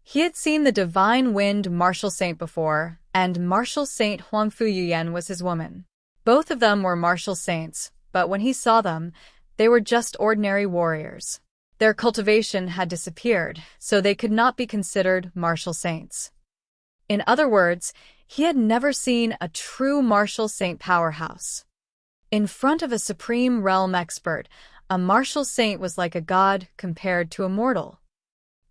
He had seen the divine wind martial saint before, and martial saint Xuanyuan was his woman. Both of them were martial saints, but when he saw them, they were just ordinary warriors. Their cultivation had disappeared, so they could not be considered martial saints. In other words, he had never seen a true martial saint powerhouse. In front of a supreme realm expert, a martial saint was like a god compared to a mortal.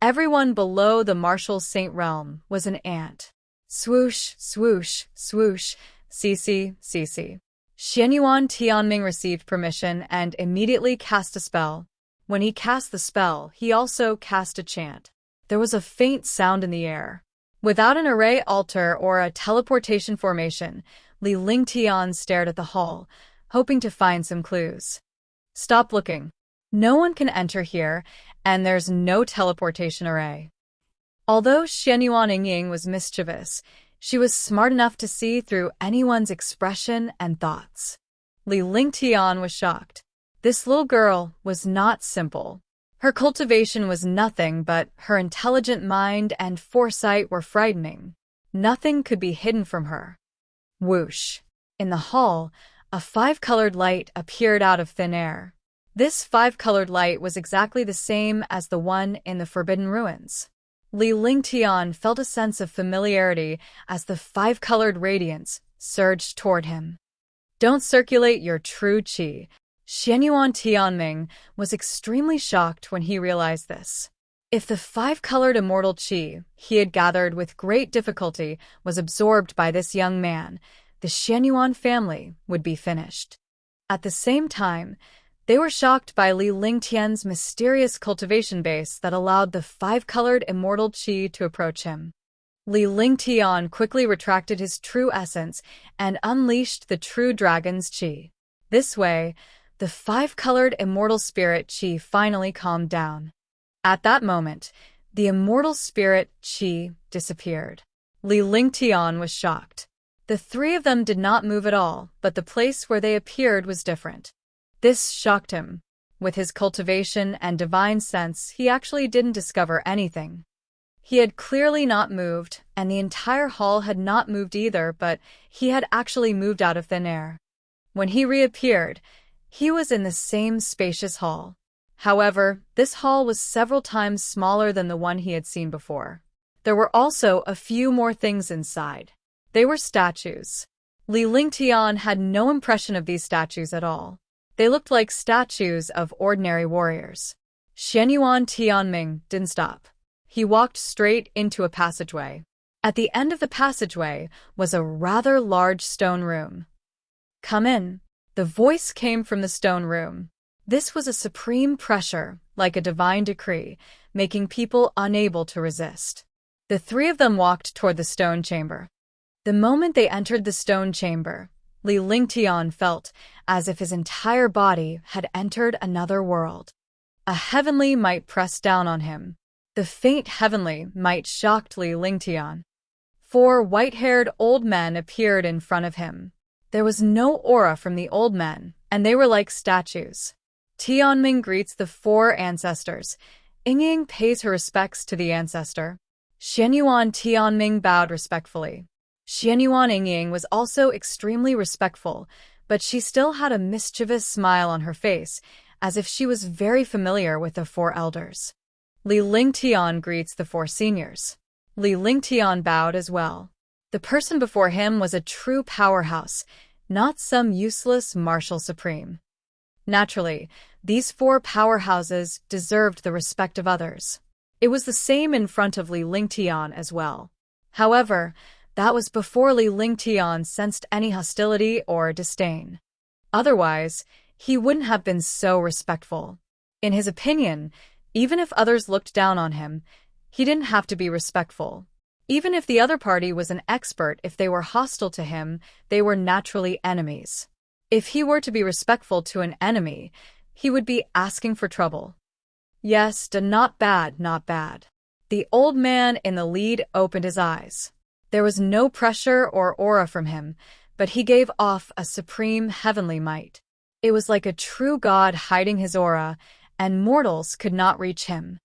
Everyone below the martial saint realm was an ant. Swoosh, swoosh, swoosh, cc, cc. Xuanyuan Tianming received permission and immediately cast a spell. When he cast the spell, he also cast a chant. There was a faint sound in the air. Without an array altar or a teleportation formation, Li Lingtian stared at the hall, hoping to find some clues. Stop looking. No one can enter here, and there's no teleportation array. Although Xuanyuan Yingying was mischievous, she was smart enough to see through anyone's expression and thoughts. Li Lingtian was shocked. This little girl was not simple. Her cultivation was nothing, but her intelligent mind and foresight were frightening. Nothing could be hidden from her. Whoosh! In the hall, a five-colored light appeared out of thin air. This five-colored light was exactly the same as the one in the Forbidden Ruins. Li Lingtian felt a sense of familiarity as the five-colored radiance surged toward him. Don't circulate your true qi. Xuanyuan Tianming was extremely shocked when he realized this. If the five-colored immortal qi he had gathered with great difficulty was absorbed by this young man, the Xuanyuan family would be finished. At the same time, they were shocked by Li Lingtian's mysterious cultivation base that allowed the five-colored immortal qi to approach him. Li Lingtian quickly retracted his true essence and unleashed the true dragon's qi. This way, the five-colored immortal spirit qi finally calmed down. At that moment, the immortal spirit qi disappeared. Li Lingtian was shocked. The three of them did not move at all, but the place where they appeared was different. This shocked him. With his cultivation and divine sense, he actually didn't discover anything. He had clearly not moved, and the entire hall had not moved either, but he had actually moved out of thin air. When he reappeared, he was in the same spacious hall. However, this hall was several times smaller than the one he had seen before. There were also a few more things inside. They were statues. Li Lingtian had no impression of these statues at all. They looked like statues of ordinary warriors. Xuanyuan Tianming didn't stop. He walked straight into a passageway. At the end of the passageway was a rather large stone room. Come in. The voice came from the stone room. This was a supreme pressure, like a divine decree, making people unable to resist. The three of them walked toward the stone chamber. The moment they entered the stone chamber, Li Lingtian felt as if his entire body had entered another world. A heavenly might pressed down on him. The faint heavenly might shocked Li Lingtian. 4 white-haired old men appeared in front of him. There was no aura from the old men, and they were like statues. Tianming greets the 4 ancestors. Yingying pays her respects to the ancestor. Xuanyuan Tianming bowed respectfully. Xuanyuan Yingying was also extremely respectful, but she still had a mischievous smile on her face, as if she was very familiar with the 4 elders. Li Lingtian greets the 4 seniors. Li Lingtian bowed as well. The person before him was a true powerhouse, not some useless martial supreme. Naturally, these 4 powerhouses deserved the respect of others. It was the same in front of Li Lingtian as well. However, that was before Li Lingtian sensed any hostility or disdain. Otherwise, he wouldn't have been so respectful. In his opinion, even if others looked down on him, he didn't have to be respectful. Even if the other party was an expert, if they were hostile to him, they were naturally enemies. If he were to be respectful to an enemy, he would be asking for trouble. Yes, not bad, not bad. The old man in the lead opened his eyes. There was no pressure or aura from him, but he gave off a supreme heavenly might. It was like a true god hiding his aura, and mortals could not reach him.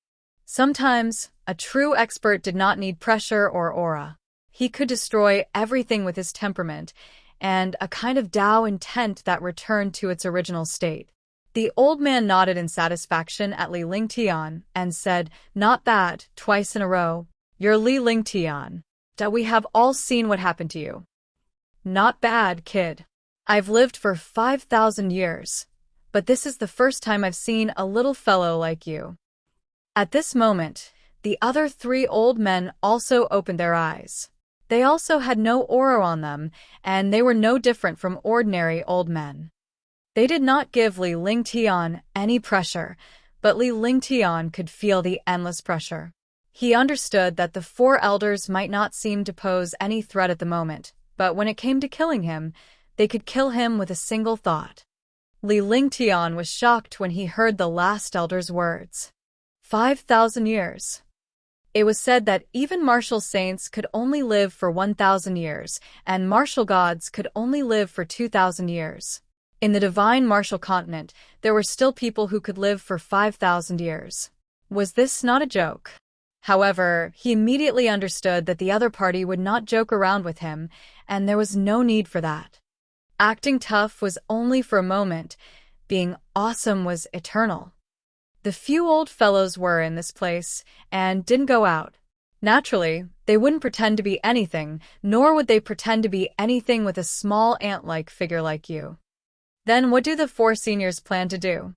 Sometimes, A true expert did not need pressure or aura. He could destroy everything with his temperament and a kind of Tao intent that returned to its original state. The old man nodded in satisfaction at Li Lingtian and said, "Not bad," twice in a row. "You're Li Lingtian. We have all seen what happened to you." "Not bad, kid. I've lived for 5,000 years, but this is the first time I've seen a little fellow like you." At this moment, the other 3 old men also opened their eyes. They also had no aura on them, and they were no different from ordinary old men. They did not give Li Lingtian any pressure, but Li Lingtian could feel the endless pressure. He understood that the 4 elders might not seem to pose any threat at the moment, but when it came to killing him, they could kill him with a single thought. Li Lingtian was shocked when he heard the last elder's words. 5,000 years. It was said that even martial saints could only live for 1,000 years, and martial gods could only live for 2,000 years. In the divine martial continent, there were still people who could live for 5,000 years. Was this not a joke? However, he immediately understood that the other party would not joke around with him, and there was no need for that. Acting tough was only for a moment. Being awesome was eternal. The few old fellows were in this place and didn't go out. Naturally, they wouldn't pretend to be anything, nor would they pretend to be anything with a small ant-like figure like you. Then what do the 4 seniors plan to do?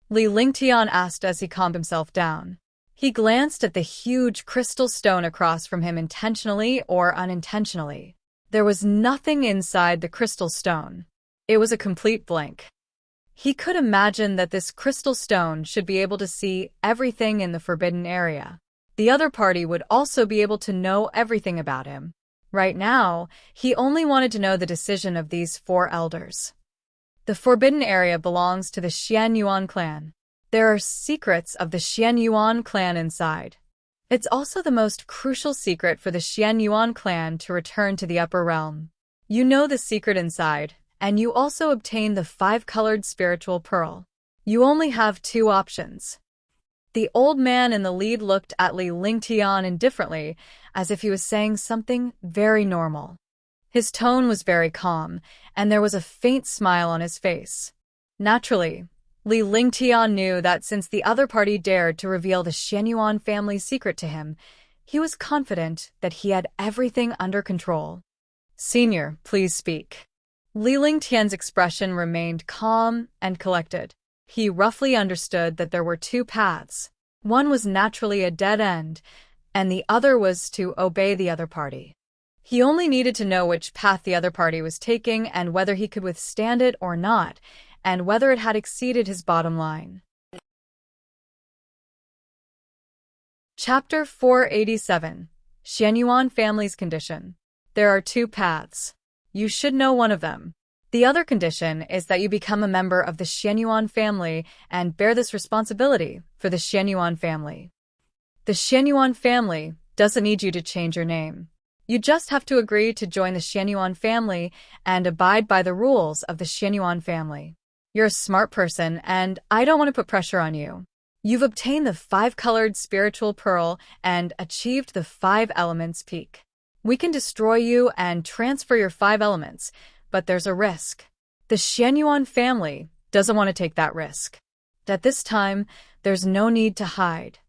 Li Lingtian asked as he calmed himself down. He glanced at the huge crystal stone across from him intentionally or unintentionally. There was nothing inside the crystal stone. It was a complete blank. He could imagine that this crystal stone should be able to see everything in the forbidden area. The other party would also be able to know everything about him. Right now, he only wanted to know the decision of these 4 elders. The forbidden area belongs to the Xuanyuan clan. There are secrets of the Xuanyuan clan inside. It's also the most crucial secret for the Xuanyuan clan to return to the upper realm. You know the secret inside, and you also obtain the 5-colored spiritual pearl. You only have 2 options. The old man in the lead looked at Li Lingtian indifferently, as if he was saying something very normal. His tone was very calm, and there was a faint smile on his face. Naturally, Li Lingtian knew that since the other party dared to reveal the Xuanyuan family's secret to him, he was confident that he had everything under control. "Senior, please speak." Li Lingtian's expression remained calm and collected. He roughly understood that there were 2 paths. One was naturally a dead end, and the other was to obey the other party. He only needed to know which path the other party was taking and whether he could withstand it or not, and whether it had exceeded his bottom line. Chapter 487. Xuanyuan Family's Condition. There are 2 paths. You should know one of them. The other condition is that you become a member of the Xuanyuan family and bear this responsibility for the Xuanyuan family. The Xuanyuan family doesn't need you to change your name. You just have to agree to join the Xuanyuan family and abide by the rules of the Xuanyuan family. You're a smart person, and I don't want to put pressure on you. You've obtained the 5-colored spiritual pearl and achieved the 5 elements peak. We can destroy you and transfer your 5 elements, but there's a risk. The Xuanyuan family doesn't want to take that risk. At this time, there's no need to hide.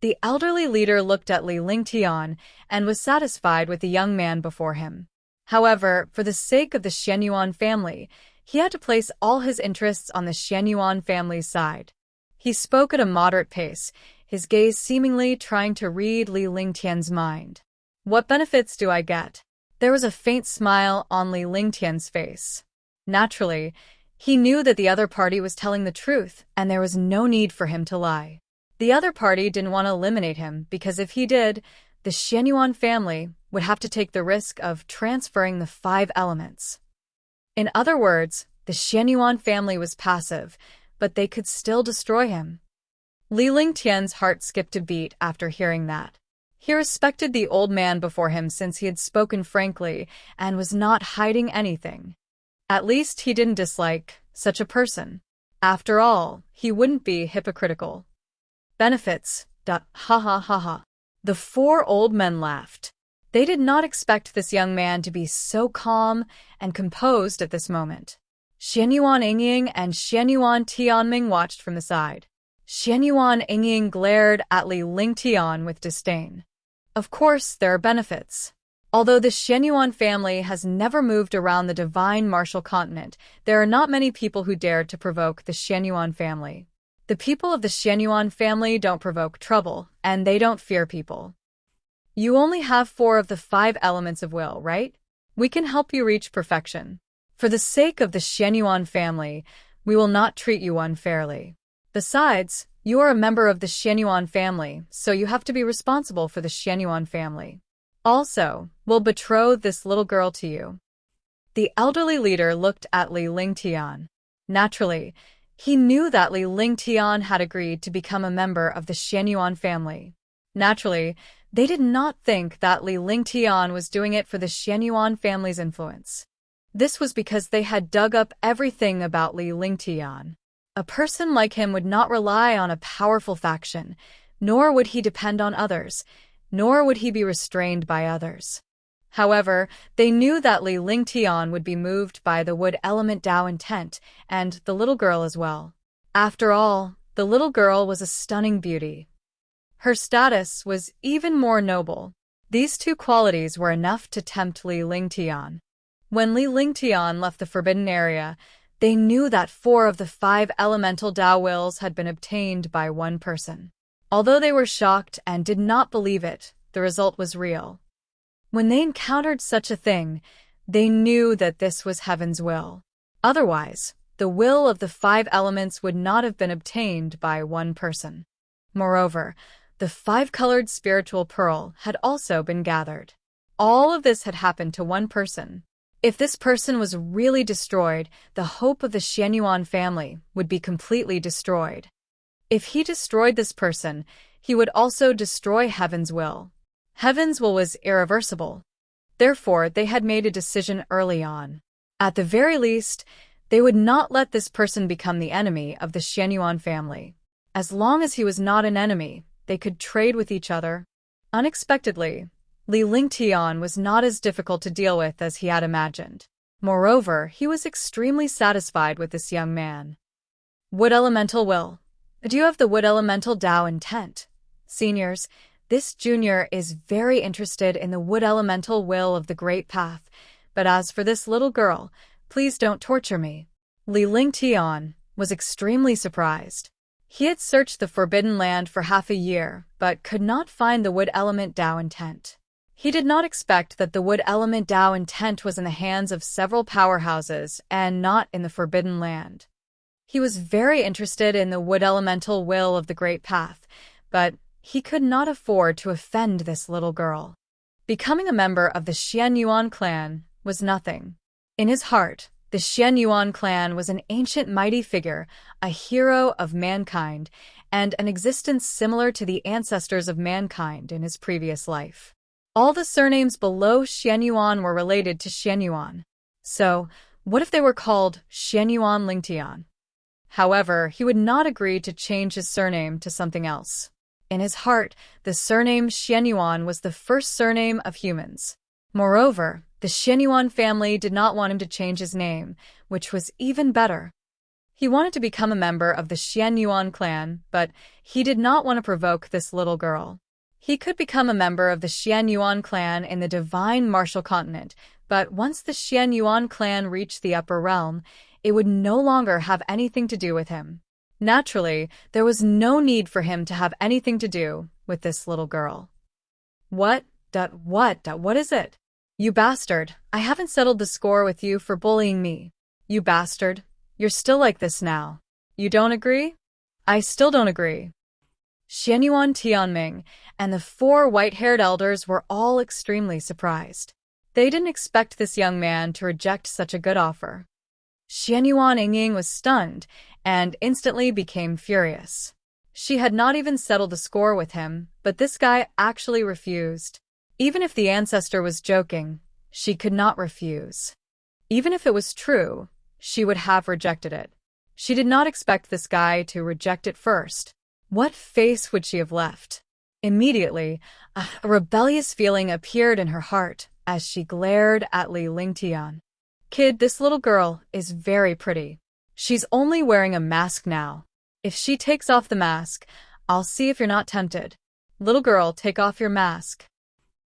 The elderly leader looked at Li Lingtian and was satisfied with the young man before him. However, for the sake of the Xuanyuan family, he had to place all his interests on the Xuanyuan family's side. He spoke at a moderate pace, his gaze seemingly trying to read Li Lingtian's mind. "What benefits do I get?" There was a faint smile on Li Lingtian's face. Naturally, he knew that the other party was telling the truth, and there was no need for him to lie. The other party didn't want to eliminate him because if he did, the Xuanyuan family would have to take the risk of transferring the 5 elements. In other words, the Xuanyuan family was passive, but they could still destroy him. Li Lingtian's heart skipped a beat after hearing that. He respected the old man before him since he had spoken frankly and was not hiding anything. At least he didn't dislike such a person. After all, he wouldn't be hypocritical. Benefits. Ha ha ha ha. The four old men laughed. They did not expect this young man to be so calm and composed at this moment. Xuanyuan Yingying and Xuanyuan Tianming watched from the side. Xuanyuan Yingying glared at Li Lingtian with disdain. Of course, there are benefits. Although the Xuanyuan family has never moved around the divine martial continent, there are not many people who dare to provoke the Xuanyuan family. The people of the Xuanyuan family don't provoke trouble, and they don't fear people. You only have 4 of the 5 elements of will, right? We can help you reach perfection. For the sake of the Xuanyuan family, we will not treat you unfairly. Besides, you are a member of the Xuanyuan family, so you have to be responsible for the Xuanyuan family. Also, we'll betroth this little girl to you. The elderly leader looked at Li Lingtian. Naturally, he knew that Li Lingtian had agreed to become a member of the Xuanyuan family. Naturally, they did not think that Li Lingtian was doing it for the Xuanyuan family's influence. This was because they had dug up everything about Li Lingtian. A person like him would not rely on a powerful faction, nor would he depend on others, nor would he be restrained by others. However, they knew that Li Lingtian would be moved by the wood element Tao intent, and the little girl as well. After all, the little girl was a stunning beauty. Her status was even more noble. These 2 qualities were enough to tempt Li Lingtian. When Li Lingtian left the forbidden area, they knew that 4 of the 5 elemental Tao wills had been obtained by one person. Although they were shocked and did not believe it, the result was real. When they encountered such a thing, they knew that this was heaven's will. Otherwise, the will of the 5 elements would not have been obtained by one person. Moreover, the 5-colored spiritual pearl had also been gathered. All of this had happened to one person. If this person was really destroyed, the hope of the Xuanyuan family would be completely destroyed. If he destroyed this person, he would also destroy heaven's will. Heaven's will was irreversible. Therefore, they had made a decision early on. At the very least, they would not let this person become the enemy of the Xuanyuan family. As long as he was not an enemy, they could trade with each other. Unexpectedly, Li Lingtian was not as difficult to deal with as he had imagined. Moreover, he was extremely satisfied with this young man. Wood Elemental Will. Do you have the Wood Elemental Tao intent? Seniors, this junior is very interested in the Wood Elemental Will of the Great Path, but as for this little girl, please don't torture me. Li Lingtian was extremely surprised. He had searched the Forbidden Land for half a year, but could not find the Wood Element Tao intent. He did not expect that the Wood Element Tao intent was in the hands of several powerhouses and not in the Forbidden Land. He was very interested in the Wood Elemental Will of the Great Path, but he could not afford to offend this little girl. Becoming a member of the Xuanyuan clan was nothing. In his heart, the Xuanyuan clan was an ancient mighty figure, a hero of mankind, and an existence similar to the ancestors of mankind in his previous life. All the surnames below Xuanyuan were related to Xuanyuan. So, what if they were called Xuanyuan Lingtian? However, he would not agree to change his surname to something else. In his heart, the surname Xuanyuan was the first surname of humans. Moreover, the Xuanyuan family did not want him to change his name, which was even better. He wanted to become a member of the Xuanyuan clan, but he did not want to provoke this little girl. He could become a member of the Xuanyuan clan in the divine martial continent, but once the Xuanyuan clan reached the upper realm, it would no longer have anything to do with him. Naturally, there was no need for him to have anything to do with this little girl. What is it? You bastard, I haven't settled the score with you for bullying me. You bastard, you're still like this now. You don't agree? I still don't agree. Xuanyuan Tianming and the 4 white-haired elders were all extremely surprised. They didn't expect this young man to reject such a good offer. Xuanyuan Yingying was stunned and instantly became furious. She had not even settled the score with him, but this guy actually refused. Even if the ancestor was joking, she could not refuse. Even if it was true, she would have rejected it. She did not expect this guy to reject it first. What face would she have left? Immediately, a rebellious feeling appeared in her heart as she glared at Li Lingtian. Kid, this little girl is very pretty. She's only wearing a mask now. If she takes off the mask, I'll see if you're not tempted. Little girl, take off your mask.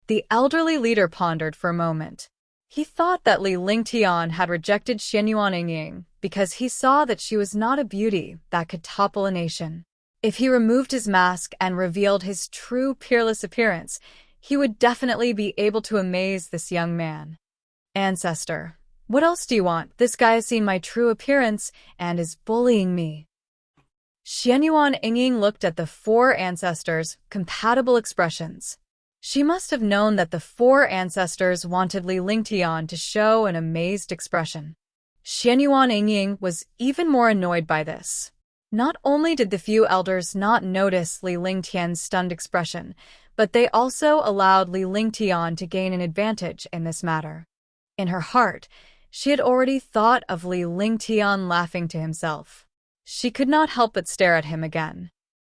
The elderly leader pondered for a moment. He thought that Li Lingtian had rejected Xuanyuan because he saw that she was not a beauty that could topple a nation. If he removed his mask and revealed his true peerless appearance, he would definitely be able to amaze this young man. Ancestor, what else do you want? This guy has seen my true appearance and is bullying me. Xuanyuan looked at the four ancestors' compatible expressions. She must have known that the four ancestors wanted Li Lingtian to show an amazed expression. Xuanyuan was even more annoyed by this. Not only did the few elders not notice Li Lingtian's stunned expression, but they also allowed Li Lingtian to gain an advantage in this matter. In her heart, she had already thought of Li Lingtian laughing to himself. She could not help but stare at him again.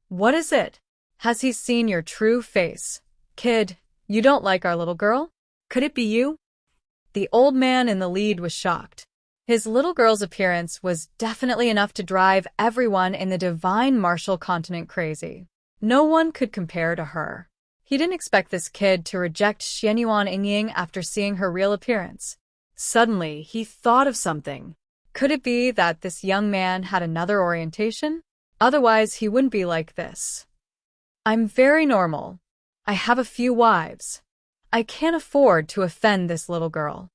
What is it? Has he seen your true face? Kid, you don't like our little girl? Could it be you? The old man in the lead was shocked. His little girl's appearance was definitely enough to drive everyone in the divine martial continent crazy. No one could compare to her. He didn't expect this kid to reject Xuanyuan after seeing her real appearance. Suddenly, he thought of something. Could it be that this young man had another orientation? Otherwise, he wouldn't be like this. I'm very normal. I have a few wives. I can't afford to offend this little girl.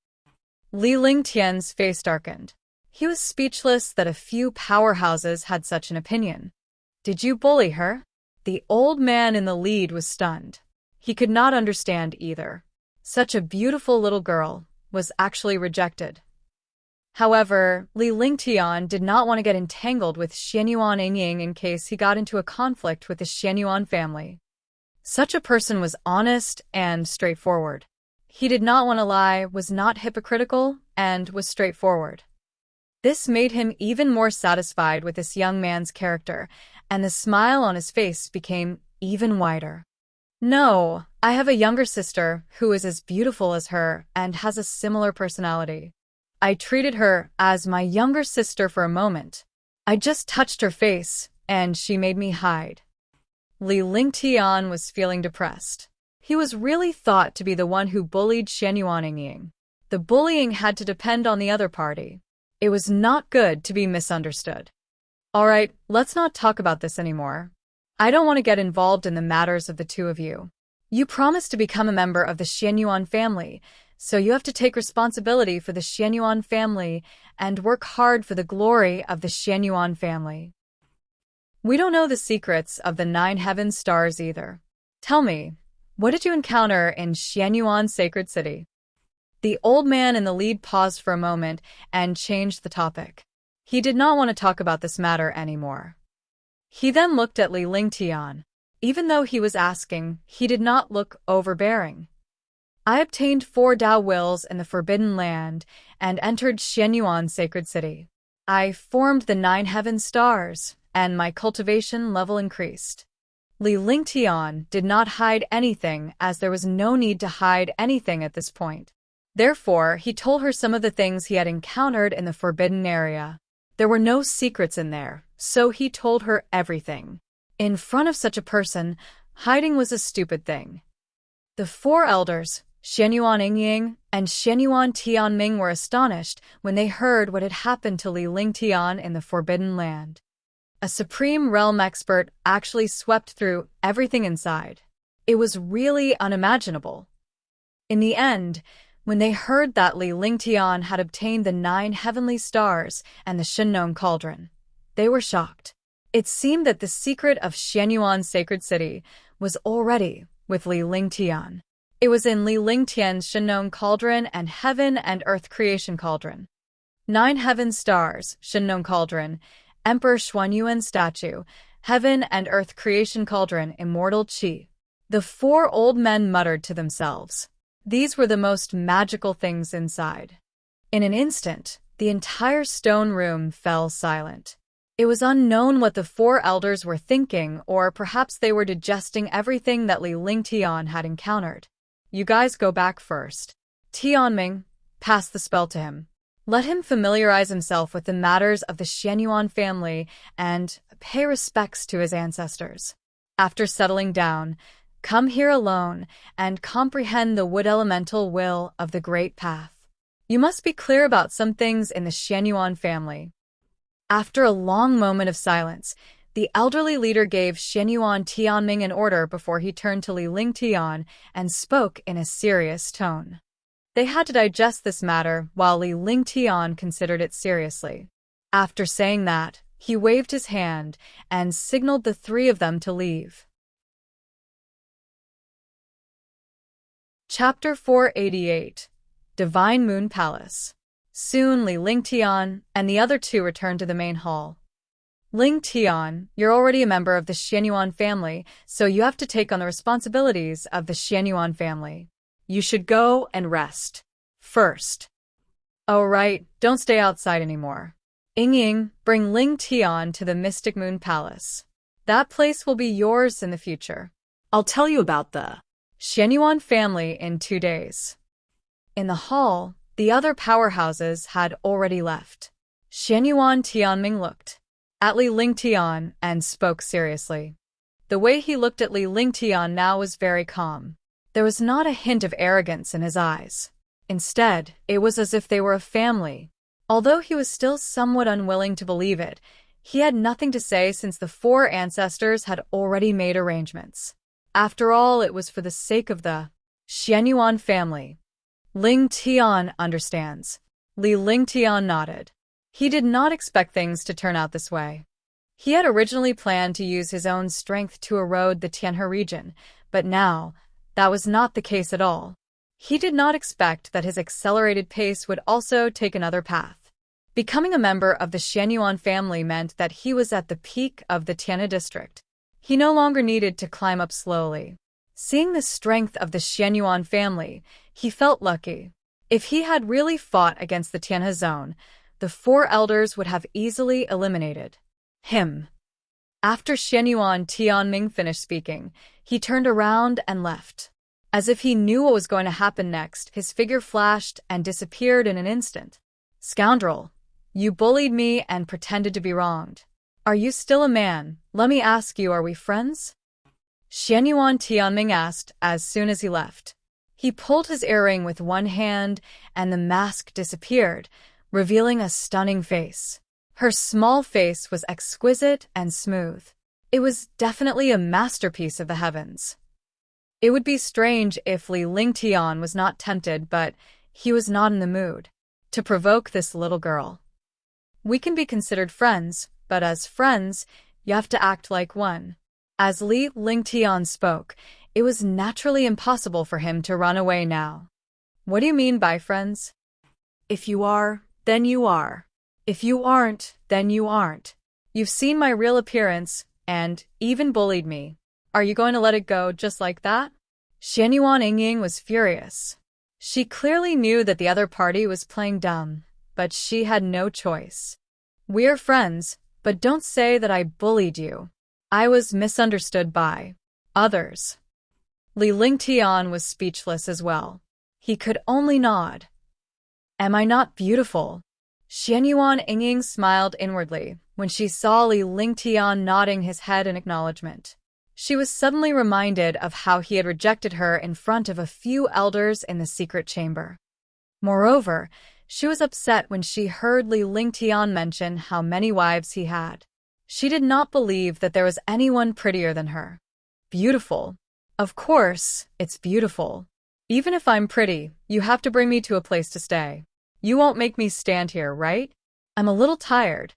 Li Lingtian's face darkened. He was speechless that a few powerhouses had such an opinion. Did you bully her? The old man in the lead was stunned. He could not understand either. Such a beautiful little girl was actually rejected. However, Li Lingtian did not want to get entangled with Xuanyuan in case he got into a conflict with the Xuanyuan family. Such a person was honest and straightforward. He did not want to lie, was not hypocritical, and was straightforward. This made him even more satisfied with this young man's character, and the smile on his face became even wider. No, I have a younger sister who is as beautiful as her and has a similar personality. I treated her as my younger sister for a moment. I just touched her face, and she made me hide. Li Lingtian was feeling depressed. He was really thought to be the one who bullied Xuanyuan. The bullying had to depend on the other party. It was not good to be misunderstood. All right, let's not talk about this anymore. I don't want to get involved in the matters of the two of you. You promised to become a member of the Xuanyuan family, so you have to take responsibility for the Xuanyuan family and work hard for the glory of the Xuanyuan family. We don't know the secrets of the 9 heaven stars either. Tell me, what did you encounter in Xuanyuan Sacred City? The old man in the lead paused for a moment and changed the topic. He did not want to talk about this matter anymore. He then looked at Li Lingtian. Even though he was asking, he did not look overbearing. I obtained 4 Dao wills in the Forbidden Land and entered Xuanyuan Sacred City. I formed the 9 heaven stars, and my cultivation level increased. Li Lingtian did not hide anything as there was no need to hide anything at this point. Therefore, he told her some of the things he had encountered in the forbidden area. There were no secrets in there, so he told her everything. In front of such a person, hiding was a stupid thing. The 4 elders, Xuanyuan and Xuanyuan Tianming, were astonished when they heard what had happened to Li Lingtian in the Forbidden Land. A Supreme Realm expert actually swept through everything inside. It was really unimaginable. In the end, when they heard that Li Lingtian had obtained the 9 heavenly stars and the Shinnon Cauldron, they were shocked. It seemed that the secret of Xuanyuan Sacred City was already with Li Lingtian. It was in Li Lingtian's Shinnon Cauldron and Heaven and Earth Creation Cauldron. 9 heaven stars, Shinnon Cauldron, Emperor Xuanyuan statue, Heaven and Earth Creation Cauldron, Immortal Qi. The 4 old men muttered to themselves. These were the most magical things inside. In an instant, the entire stone room fell silent. It was unknown what the four elders were thinking, or perhaps they were digesting everything that Li Lingtian had encountered. You guys go back first. Tianming, pass the spell to him. Let him familiarize himself with the matters of the Xuanyuan family and pay respects to his ancestors. After settling down, come here alone and comprehend the wood elemental will of the Great Path. You must be clear about some things in the Xuanyuan family. After a long moment of silence, the elderly leader gave Xuanyuan Tianming an order before he turned to Li Lingtian and spoke in a serious tone. They had to digest this matter while Li Lingtian considered it seriously. After saying that, he waved his hand and signaled the three of them to leave. Chapter 488 Divine Moon Palace. Soon Li Lingtian and the other two returned to the main hall. Lingtian, you're already a member of the Xuanyuan family, so you have to take on the responsibilities of the Xuanyuan family. You should go and rest. First. Oh right, don't stay outside anymore. Ying, bring Lingtian to the Mystic Moon Palace. That place will be yours in the future. I'll tell you about the Xuanyuan family in 2 days. In the hall, the other powerhouses had already left. Xuanyuan Tianming looked at Li Lingtian and spoke seriously. The way he looked at Li Lingtian now was very calm. There was not a hint of arrogance in his eyes. Instead, it was as if they were a family. Although he was still somewhat unwilling to believe it, he had nothing to say since the four ancestors had already made arrangements. After all, it was for the sake of the Xuanyuan family. Lingtian understands. Li Lingtian nodded. He did not expect things to turn out this way. He had originally planned to use his own strength to erode the Tianhe region, but now, that was not the case at all. He did not expect that his accelerated pace would also take another path. Becoming a member of the Xuanyuan family meant that he was at the peak of the Tianhe district. He no longer needed to climb up slowly. Seeing the strength of the Xuanyuan family, he felt lucky. If he had really fought against the Tianhe zone, the four elders would have easily eliminated him. After Xuanyuan Tianming finished speaking, he turned around and left. As if he knew what was going to happen next, his figure flashed and disappeared in an instant. Scoundrel, you bullied me and pretended to be wronged. Are you still a man? Let me ask you, are we friends? Xuanyuan Tianming asked as soon as he left. He pulled his earring with one hand and the mask disappeared, revealing a stunning face. Her small face was exquisite and smooth. It was definitely a masterpiece of the heavens. It would be strange if Li Lingtian was not tempted, but he was not in the mood to provoke this little girl. We can be considered friends, but as friends, you have to act like one. As Li Lingtian spoke, it was naturally impossible for him to run away now. What do you mean by friends? If you are, then you are. If you aren't, then you aren't. You've seen my real appearance, and even bullied me. Are you going to let it go just like that? Xuanyuan Ying was furious. She clearly knew that the other party was playing dumb, but she had no choice. We're friends, but don't say that I bullied you. I was misunderstood by others. Li Lingtian was speechless as well. He could only nod. Am I not beautiful? Xuanyuan Ying smiled inwardly when she saw Li Lingtian nodding his head in acknowledgement. She was suddenly reminded of how he had rejected her in front of a few elders in the secret chamber. Moreover, she was upset when she heard Li Lingtian mention how many wives he had. She did not believe that there was anyone prettier than her. Beautiful. Of course, it's beautiful. Even if I'm pretty, you have to bring me to a place to stay. You won't make me stand here, right? I'm a little tired.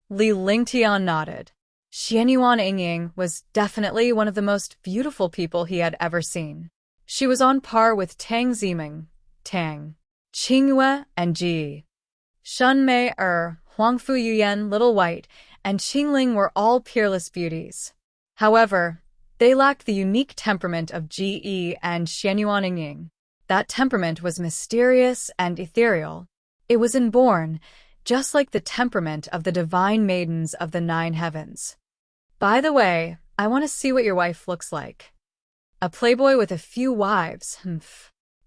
Li Lingtian nodded. Xuanyuan Ying was definitely one of the most beautiful people he had ever seen. She was on par with Tang Ziming, Tang Qingyue, and Ji Shunmei Huangfu Yuyan, Little White, and Qingling were all peerless beauties. However, they lacked the unique temperament of Ji and Xuanyuan Ying. That temperament was mysterious and ethereal. It was inborn, just like the temperament of the divine maidens of the 9 heavens. By the way, I want to see what your wife looks like. A playboy with a few wives,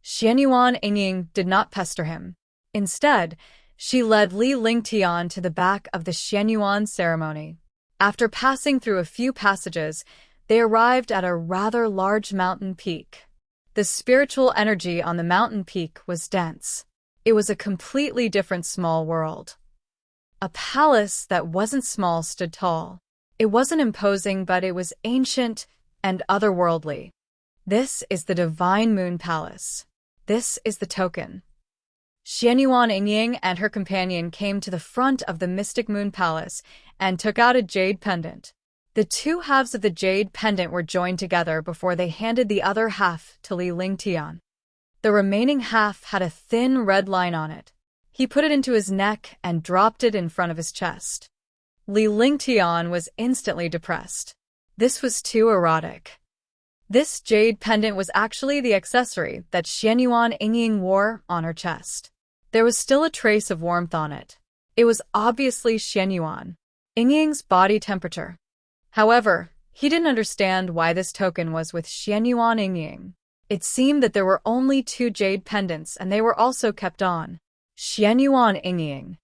Xuanyuan Yingying did not pester him. Instead, she led Li Lingtian to the back of the Xuanyuan ceremony. After passing through a few passages, they arrived at a rather large mountain peak. The spiritual energy on the mountain peak was dense. It was a completely different small world. A palace that wasn't small stood tall. It wasn't imposing, but it was ancient and otherworldly. This is the Divine Moon Palace. This is the token. Xuanyuan Yingying and her companion came to the front of the Mystic Moon Palace and took out a jade pendant. The two halves of the jade pendant were joined together before they handed the other half to Li Lingtian. The remaining half had a thin red line on it. He put it into his neck and dropped it in front of his chest. Li Lingtian was instantly depressed. This was too erotic. This jade pendant was actually the accessory that Xuanyuan Yingying wore on her chest. There was still a trace of warmth on it. It was obviously Xuanyuan Yingying's body temperature. However, he didn't understand why this token was with Xuanyuan Yingying. It seemed that there were only 2 jade pendants and they were also kept on Xuanyuan Yingying.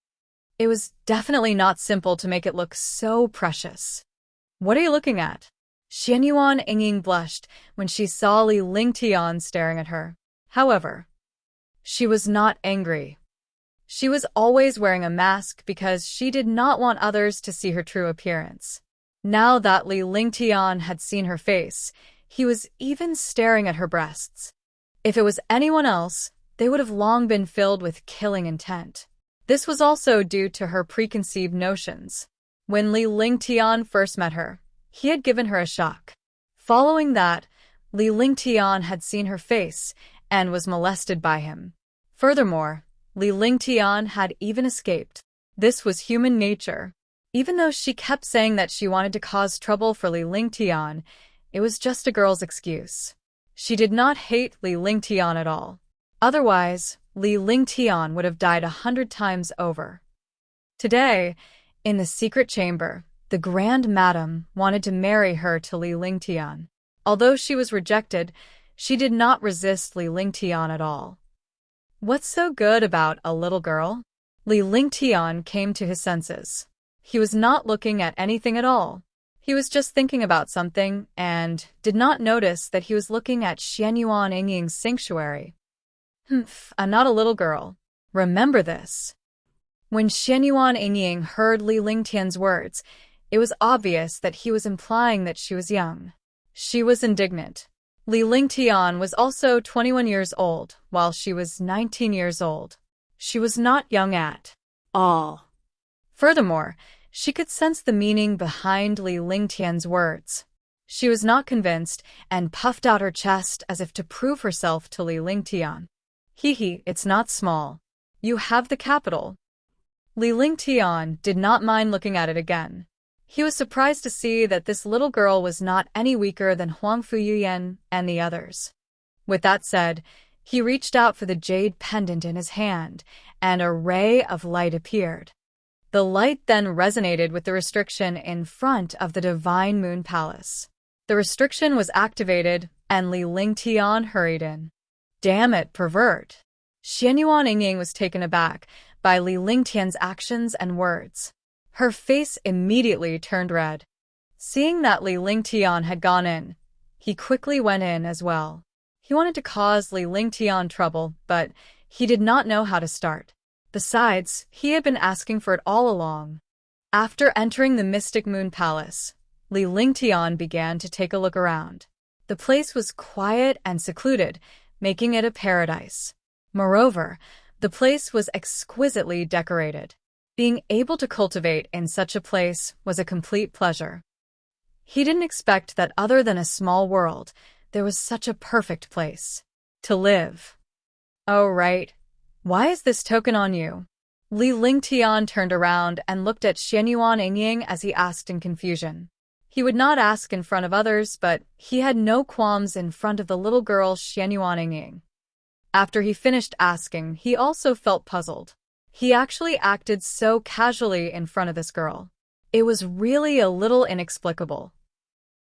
It was definitely not simple to make it look so precious. What are you looking at? Xuanyuan Yingying blushed when she saw Li Lingtian staring at her. However, she was not angry. She was always wearing a mask because she did not want others to see her true appearance. Now that Li Lingtian had seen her face, he was even staring at her breasts. If it was anyone else, they would have long been filled with killing intent. This was also due to her preconceived notions. When Li Lingtian first met her, he had given her a shock. Following that, Li Lingtian had seen her face and was molested by him. Furthermore, Li Lingtian had even escaped. This was human nature. Even though she kept saying that she wanted to cause trouble for Li Lingtian, it was just a girl's excuse. She did not hate Li Lingtian at all. Otherwise, Li Lingtian would have died 100 times over. Today, in the secret chamber, the Grand Madam wanted to marry her to Li Lingtian. Although she was rejected, she did not resist Li Lingtian at all. What's so good about a little girl? Li Lingtian came to his senses. He was not looking at anything at all. He was just thinking about something and did not notice that he was looking at Xuanyuan Yingying's sanctuary. I'm not a little girl. Remember this. When Xuanyuan Yingying heard Li Lingtian's words, it was obvious that he was implying that she was young. She was indignant. Li Lingtian was also 21 years old, while she was 19 years old. She was not young at all. Furthermore, she could sense the meaning behind Li Lingtian's words. She was not convinced and puffed out her chest as if to prove herself to Li Lingtian. It's not small. You have the capital. Li Lingtian did not mind looking at it again. He was surprised to see that this little girl was not any weaker than Huangfu and the others. With that said, he reached out for the jade pendant in his hand, and a ray of light appeared. The light then resonated with the restriction in front of the Divine Moon Palace. The restriction was activated, and Li Lingtian hurried in. Damn it, pervert! Xuanyuan Yingying was taken aback by Li Lingtian's actions and words. Her face immediately turned red. Seeing that Li Lingtian had gone in, he quickly went in as well. He wanted to cause Li Lingtian trouble, but he did not know how to start. Besides, he had been asking for it all along. After entering the Mystic Moon Palace, Li Lingtian began to take a look around. The place was quiet and secluded, making it a paradise. Moreover, the place was exquisitely decorated. Being able to cultivate in such a place was a complete pleasure. He didn't expect that other than a small world, there was such a perfect place to live. Oh, right. Why is this token on you? Li Lingtian turned around and looked at Xuanyuan Yingying as he asked in confusion. He would not ask in front of others, but he had no qualms in front of the little girl Xuanyuan Yingying. After he finished asking, he also felt puzzled. He actually acted so casually in front of this girl. It was really a little inexplicable.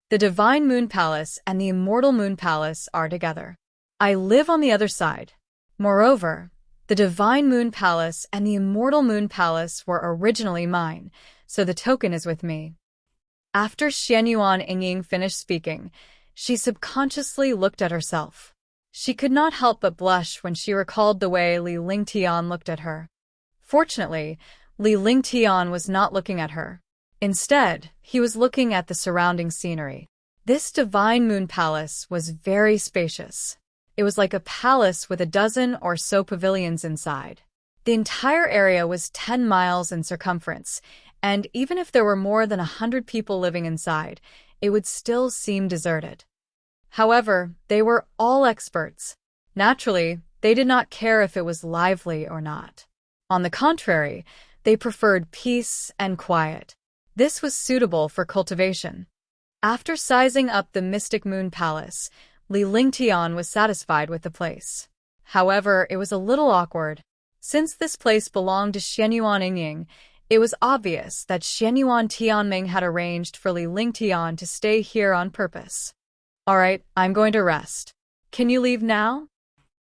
The Divine Moon Palace and the Immortal Moon Palace are together. I live on the other side. Moreover, the Divine Moon Palace and the Immortal Moon Palace were originally mine, so the token is with me. After Xuanyuan Yingying finished speaking, she subconsciously looked at herself. She could not help but blush when she recalled the way Li Lingtian looked at her. Fortunately, Li Lingtian was not looking at her. Instead, he was looking at the surrounding scenery. This Divine Moon Palace was very spacious. It was like a palace with a dozen or so pavilions inside. The entire area was 10 miles in circumference, and even if there were more than 100 people living inside, it would still seem deserted. However, they were all experts. Naturally, they did not care if it was lively or not. On the contrary, they preferred peace and quiet. This was suitable for cultivation. After sizing up the Mystic Moon Palace, Li Lingtian was satisfied with the place. However, it was a little awkward. Since this place belonged to Xuanyuan Yingying, it was obvious that Xuanyuan Tianming had arranged for Li Lingtian to stay here on purpose. Alright, I'm going to rest. Can you leave now?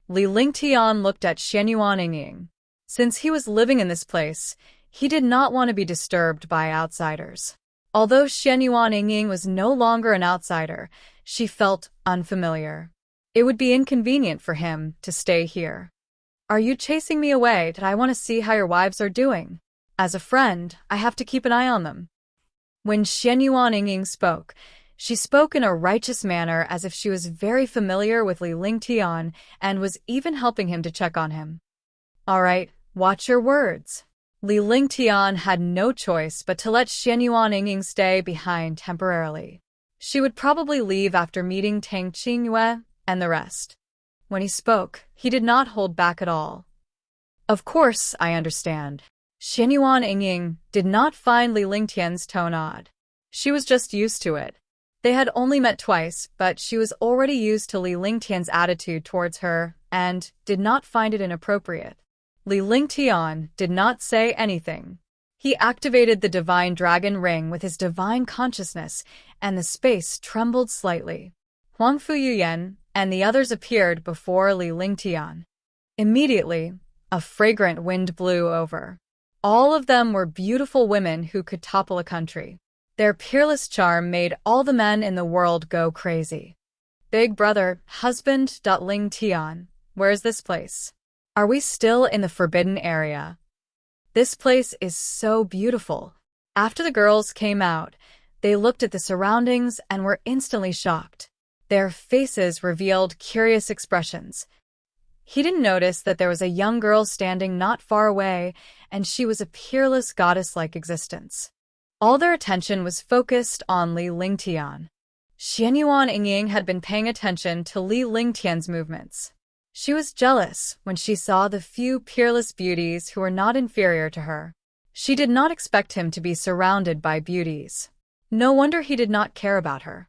Li Lingtian looked at Xuanyuan Yingying. Since he was living in this place, he did not want to be disturbed by outsiders. Although Xuanyuan Yingying was no longer an outsider, she felt unfamiliar. It would be inconvenient for him to stay here. Are you chasing me away? Did I want to see how your wives are doing? As a friend, I have to keep an eye on them. When Xuanyuan Yingying spoke, she spoke in a righteous manner as if she was very familiar with Li Lingtian and was even helping him to check on him. Alright, watch your words. Li Lingtian had no choice but to let Xuanyuan Yingying stay behind temporarily. She would probably leave after meeting Tang Qingyue and the rest. When he spoke, he did not hold back at all. Of course, I understand. Xuanyuan Yingying did not find Li Lingtian's tone odd. She was just used to it. They had only met twice, but she was already used to Li Lingtian's attitude towards her and did not find it inappropriate. Li Lingtian did not say anything. He activated the Divine Dragon Ring with his divine consciousness, and the space trembled slightly. Huangfu and the others appeared before Li Lingtian. Immediately, a fragrant wind blew over. All of them were beautiful women who could topple a country. Their peerless charm made all the men in the world go crazy. Big brother, husband, Lingtian, where's this place? Are we still in the forbidden area? This place is so beautiful. After the girls came out, they looked at the surroundings and were instantly shocked. Their faces revealed curious expressions. He didn't notice that there was a young girl standing not far away, and she was a peerless goddess-like existence. All their attention was focused on Li Lingtian. Xuanyuan Yingying had been paying attention to Li Lingtian's movements. She was jealous when she saw the few peerless beauties who were not inferior to her. She did not expect him to be surrounded by beauties. No wonder he did not care about her.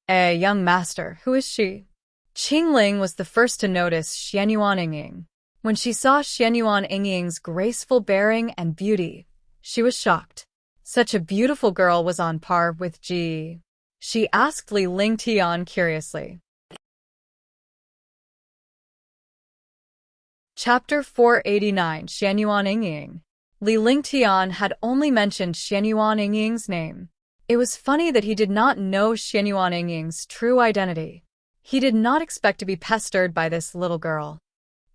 Young master, who is she? Qingling was the first to notice Xuanyuan Yingying. When she saw Xuanyuan Yingying's graceful bearing and beauty, she was shocked. Such a beautiful girl was on par with Ji. She asked Li Lingtian curiously. Chapter 489 Xuanyuan Yingying. Li Lingtian had only mentioned Xuanyuan Yingying's name. It was funny that he did not know Xuanyuan Yingying's true identity. He did not expect to be pestered by this little girl.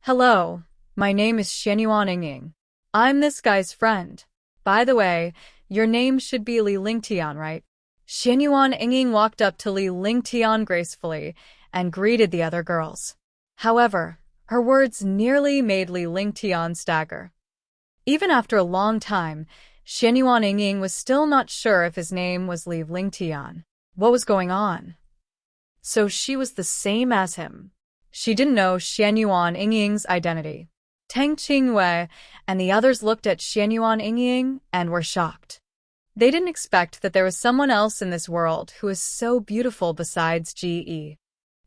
Hello, my name is Xuanyuan Yingying. I'm this guy's friend. By the way, your name should be Li Lingtian, right? Xuanyuan Yingying walked up to Li Lingtian gracefully and greeted the other girls. However, her words nearly made Li Lingtian stagger. Even after a long time, Xuanyuan Yingying was still not sure if his name was Li Lingtian. What was going on? So she was the same as him. She didn't know Xuanyuan Yingying's identity. Tang Qingyue and the others looked at Xuanyuan Yingying and were shocked. They didn't expect that there was someone else in this world who was so beautiful besides Ge.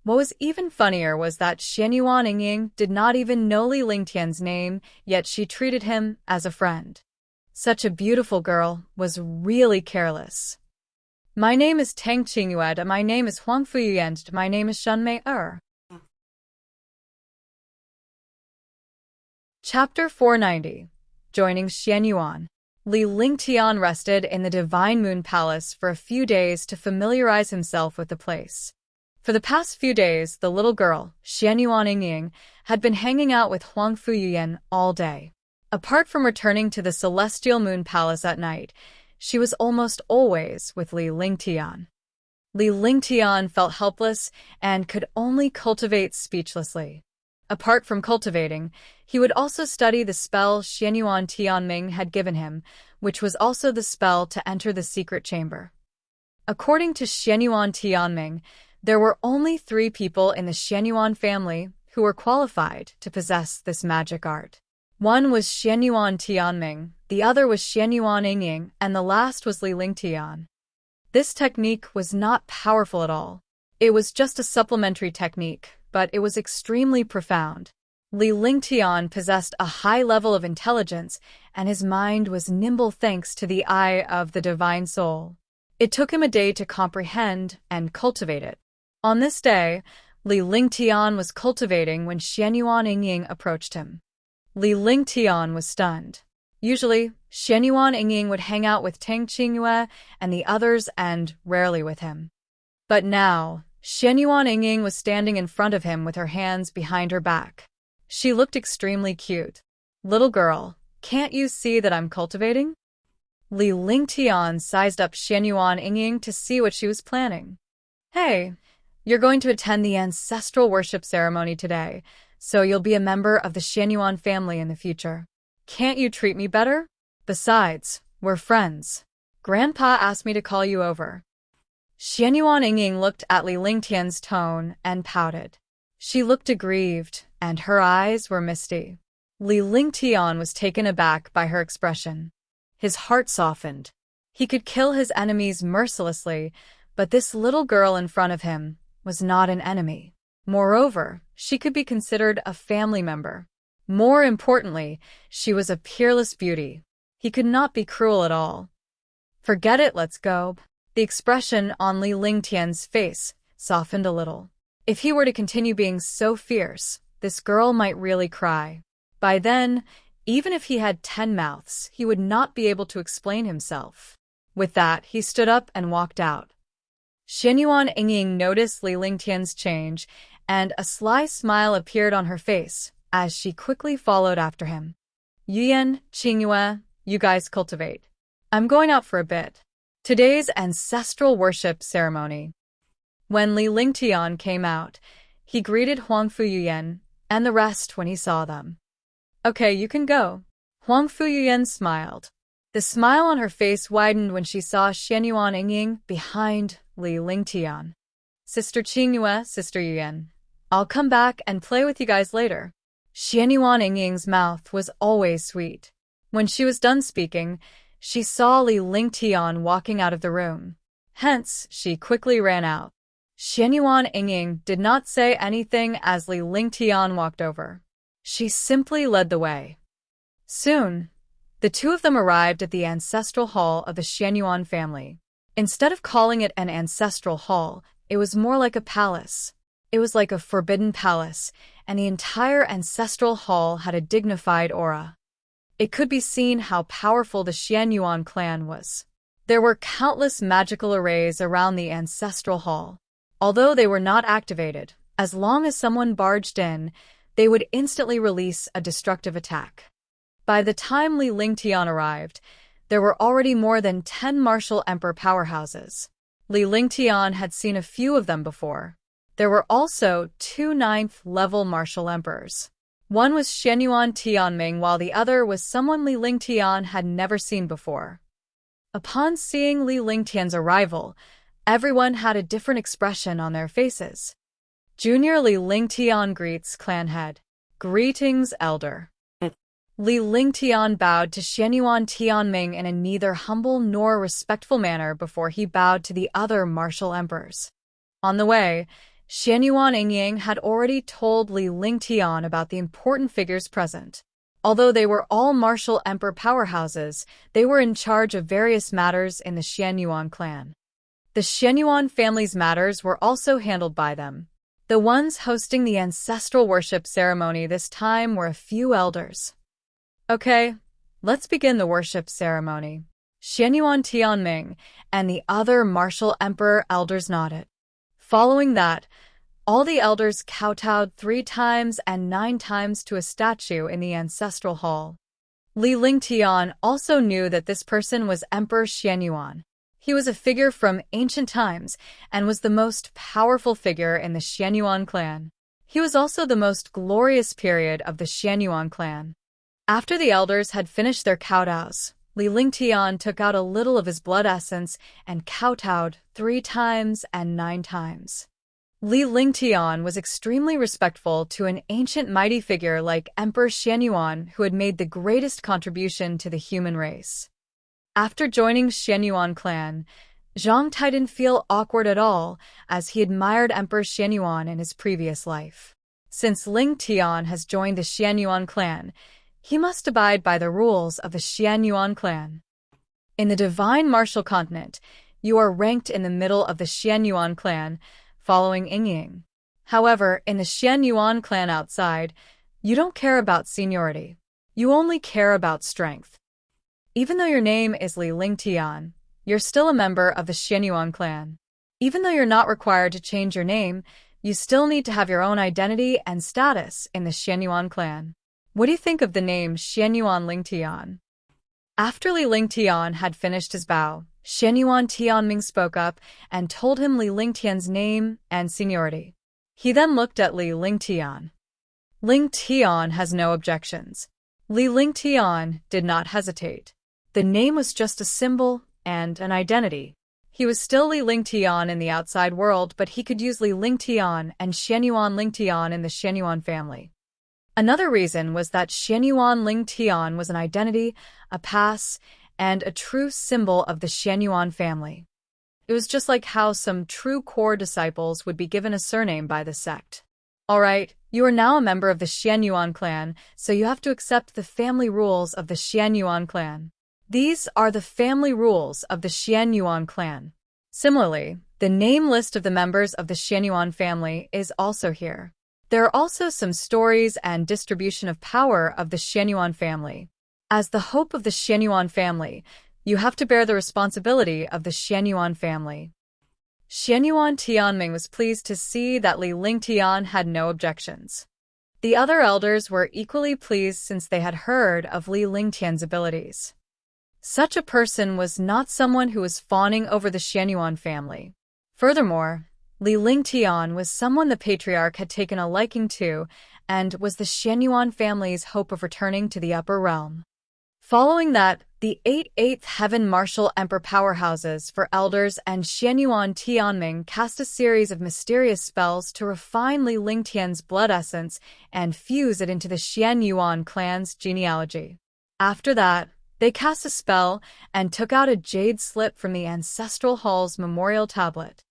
What was even funnier was that Xuanyuan Ying did not even know Li Lingtian's name, yet she treated him as a friend. Such a beautiful girl was really careless. My name is Tang Qingyue, my name is Huang Fuyuyan, my name is Shen Mei Er. Chapter 490. Joining Xuanyuan. Li Lingtian rested in the Divine Moon Palace for a few days to familiarize himself with the place. For the past few days, the little girl, Xuanyuan Ying, had been hanging out with Huang Fuyuyan all day. Apart from returning to the Celestial Moon Palace at night, she was almost always with Li Lingtian. Li Lingtian felt helpless and could only cultivate speechlessly. Apart from cultivating, he would also study the spell Xuanyuan Tianming had given him, which was also the spell to enter the secret chamber. According to Xuanyuan Tianming, there were only 3 people in the Xuanyuan family who were qualified to possess this magic art. One was Xuanyuan Tianming, the other was Xuanyuan Ying, and the last was Li Lingtian. This technique was not powerful at all. It was just a supplementary technique, but it was extremely profound. Li Lingtian possessed a high level of intelligence, and his mind was nimble thanks to the eye of the divine soul. It took him a day to comprehend and cultivate it. On this day, Li Lingtian was cultivating when Xuanyuan Ying approached him. Li Lingtian was stunned. Usually, Xuanyuan Ying would hang out with Tang Qingyue and the others and rarely with him. But now, Xuanyuan Ying was standing in front of him with her hands behind her back. She looked extremely cute. Little girl, can't you see that I'm cultivating? Li Lingtian sized up Xuanyuan Ying to see what she was planning. Hey, you're going to attend the ancestral worship ceremony today, so you'll be a member of the Xuanyuan family in the future. Can't you treat me better? Besides, we're friends. Grandpa asked me to call you over. Xuanyuan Ying looked at Li Lingtian's tone and pouted. She looked aggrieved, and her eyes were misty. Li Lingtian was taken aback by her expression. His heart softened. He could kill his enemies mercilessly, but this little girl in front of him was not an enemy. Moreover, she could be considered a family member. More importantly, she was a peerless beauty. He could not be cruel at all. Forget it, let's go. The expression on Li Lingtian's face softened a little. If he were to continue being so fierce, this girl might really cry. By then, even if he had 10 mouths, he would not be able to explain himself. With that, he stood up and walked out. Xuanyuan Ying noticed Li Lingtian's change, and a sly smile appeared on her face as she quickly followed after him. Yuyan, Qingyue, you guys cultivate. I'm going out for a bit. Today's ancestral worship ceremony. When Li Lingtian came out, he greeted Huang Fuyuyan and the rest when he saw them. Okay, you can go. Huang Fuyuyan smiled. The smile on her face widened when she saw Xuanyuan Ying behind Li Lingtian. Sister Qingyue, Sister Yuyan. I'll come back and play with you guys later. Xuanyuan Ying's mouth was always sweet. When she was done speaking, she saw Li Lingtian walking out of the room. Hence, she quickly ran out. Xuanyuan Ying did not say anything as Li Lingtian walked over. She simply led the way. Soon, the two of them arrived at the ancestral hall of the Xuanyuan family. Instead of calling it an ancestral hall, it was more like a palace. It was like a forbidden palace, and the entire ancestral hall had a dignified aura. It could be seen how powerful the Xuanyuan clan was. There were countless magical arrays around the ancestral hall. Although they were not activated, as long as someone barged in, they would instantly release a destructive attack. By the time Li Lingtian arrived, there were already more than 10 martial emperor powerhouses. Li Lingtian had seen a few of them before. There were also 2 9th-level martial emperors. One was Xuanyuan Tianming, while the other was someone Li Lingtian had never seen before. Upon seeing Li Lingtian's arrival, everyone had a different expression on their faces. Junior Li Lingtian greets clan head. Greetings, elder. Li Lingtian bowed to Xuanyuan Tianming in a neither humble nor respectful manner before he bowed to the other martial emperors. On the way, Xuanyuan Yingying had already told Li Lingtian about the important figures present. Although they were all martial emperor powerhouses, they were in charge of various matters in the Xuanyuan clan. The Xuanyuan family's matters were also handled by them. The ones hosting the ancestral worship ceremony this time were a few elders. Okay, let's begin the worship ceremony. Xuanyuan Tianming and the other martial emperor elders nodded. Following that, all the elders kowtowed 3 times and 9 times to a statue in the ancestral hall. Li Lingtian also knew that this person was Emperor Xuanyuan. He was a figure from ancient times and was the most powerful figure in the Xuanyuan clan. He was also the most glorious period of the Xuanyuan clan. After the elders had finished their kowtows, Li Lingtian took out a little of his blood essence and kowtowed 3 times and 9 times. Li Lingtian was extremely respectful to an ancient mighty figure like Emperor Xuanyuan, who had made the greatest contribution to the human race. After joining Xuanyuan clan, Zhang Tai didn't feel awkward at all, as he admired Emperor Xuanyuan in his previous life. Since Lingtian has joined the Xuanyuan clan, he must abide by the rules of the Xuanyuan clan. In the Divine Martial Continent, you are ranked in the middle of the Xuanyuan clan, following Yingying. However, in the Xuanyuan clan outside, you don't care about seniority. You only care about strength. Even though your name is Li Lingtian, you're still a member of the Xuanyuan clan. Even though you're not required to change your name, you still need to have your own identity and status in the Xuanyuan clan. What do you think of the name Xuanyuan Lingtian? After Li Lingtian had finished his bow, Xuanyuan Tianming spoke up and told him Li Lingtian's name and seniority. He then looked at Li Lingtian. Lingtian has no objections. Li Lingtian did not hesitate. The name was just a symbol and an identity. He was still Li Lingtian in the outside world, but he could use Li Lingtian and Xuanyuan Lingtian in the Xuanyuan family. Another reason was that Xuanyuan Lingtian was an identity, a pass, and a true symbol of the Xuanyuan family. It was just like how some true core disciples would be given a surname by the sect. Alright, you are now a member of the Xuanyuan clan, so you have to accept the family rules of the Xuanyuan clan. These are the family rules of the Xuanyuan clan. Similarly, the name list of the members of the Xuanyuan family is also here. There are also some stories and distribution of power of the Xuanyuan family. As the hope of the Xuanyuan family, you have to bear the responsibility of the Xuanyuan family. Xuanyuan Tianming was pleased to see that Li Lingtian had no objections. The other elders were equally pleased since they had heard of Li Lingtian's abilities. Such a person was not someone who was fawning over the Xuanyuan family. Furthermore, Li Lingtian was someone the patriarch had taken a liking to and was the Xuanyuan family's hope of returning to the upper realm. Following that, the 8 Eighth Heaven martial emperor powerhouses for elders and Xuanyuan Tianming cast a series of mysterious spells to refine Li Lingtian's blood essence and fuse it into the Xuanyuan clan's genealogy. After that, they cast a spell and took out a jade slip from the ancestral hall's memorial tablet.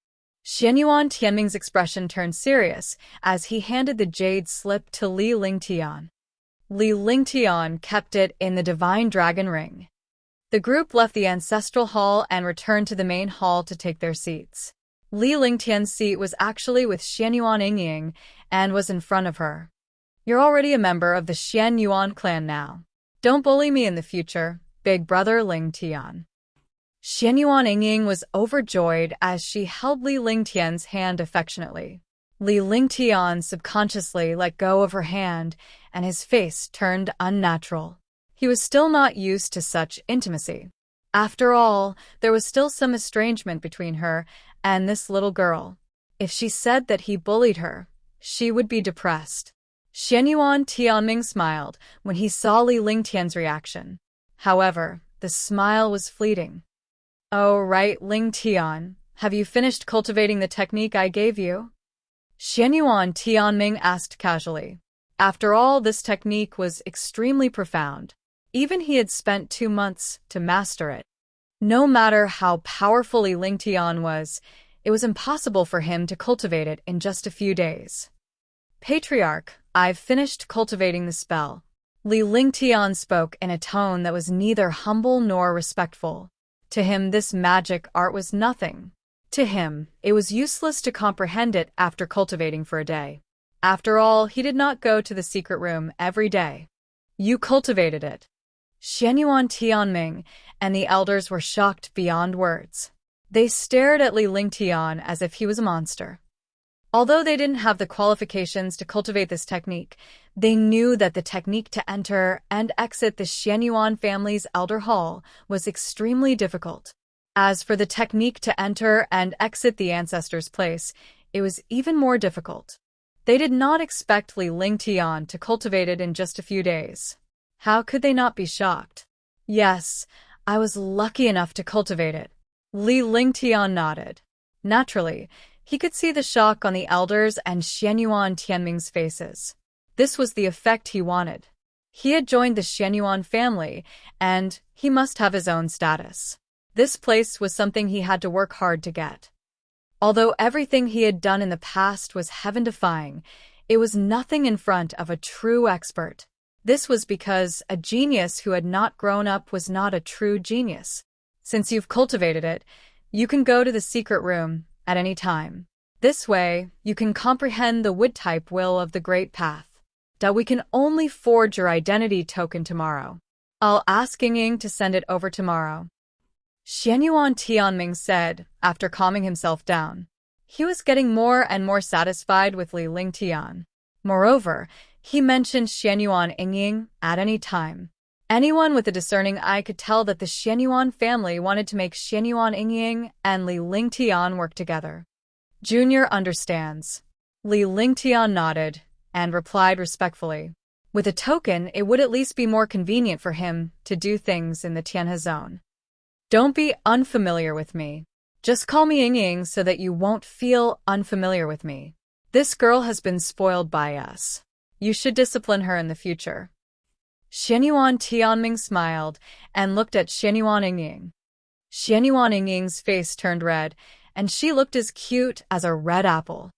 Xuanyuan Tianming's expression turned serious as he handed the jade slip to Li Lingtian. Li Lingtian kept it in the Divine Dragon Ring. The group left the ancestral hall and returned to the main hall to take their seats. Li Lingtian's seat was actually with Xuanyuan Yingying and was in front of her. You're already a member of the Xuanyuan clan now. Don't bully me in the future, big brother Lingtian. Xuanyuan Yingying was overjoyed as she held Li Lingtian's hand affectionately. Li Lingtian subconsciously let go of her hand, and his face turned unnatural. He was still not used to such intimacy. After all, there was still some estrangement between her and this little girl. If she said that he bullied her, she would be depressed. Xuanyuan Tianming smiled when he saw Li Lingtian's reaction. However, the smile was fleeting. "Oh right, Lingtian, have you finished cultivating the technique I gave you?" Xuanyuan Tianming asked casually. After all, this technique was extremely profound. Even he had spent 2 months to master it. No matter how powerful Li Lingtian was, It was impossible for him to cultivate it in just a few days. Patriarch, I've finished cultivating the spell. Li Lingtian spoke in a tone that was neither humble nor respectful. To him, this magic art was nothing. To him, it was useless to comprehend it after cultivating for a day. After all, he did not go to the secret room every day. You cultivated it. Xuanyuan Tianming and the elders were shocked beyond words. They stared at Li Lingtian as if he was a monster. Although they didn't have the qualifications to cultivate this technique, they knew that the technique to enter and exit the Xuanyuan family's elder hall was extremely difficult. As for the technique to enter and exit the ancestors' place, it was even more difficult. They did not expect Li Lingtian to cultivate it in just a few days. How could they not be shocked? Yes, I was lucky enough to cultivate it. Li Lingtian nodded. Naturally, he could see the shock on the elders and Xuanyuan Tianming's faces. This was the effect he wanted. He had joined the Xuanyuan family, and he must have his own status. This place was something he had to work hard to get. Although everything he had done in the past was heaven-defying, it was nothing in front of a true expert. This was because a genius who had not grown up was not a true genius. Since you've cultivated it, you can go to the secret room at any time. This way, you can comprehend the wood-type will of the Great Path. That we can only forge your identity token tomorrow. I'll ask Ying to send it over tomorrow. Xuanyuan Tianming said, after calming himself down. He was getting more and more satisfied with Li Lingtian. Moreover, he mentioned Xuanyuan Ying at any time. Anyone with a discerning eye could tell that the Xuanyuan family wanted to make Xuanyuan Ying and Li Lingtian work together. Junior understands. Li Lingtian nodded and replied respectfully. With a token, it would at least be more convenient for him to do things in the Tianhe zone. Don't be unfamiliar with me. Just call me Ying so that you won't feel unfamiliar with me. This girl has been spoiled by us. You should discipline her in the future. Xuanyuan Tianming smiled and looked at Xuanyuan Ying. Xuanyuan Ying's face turned red, and she looked as cute as a red apple.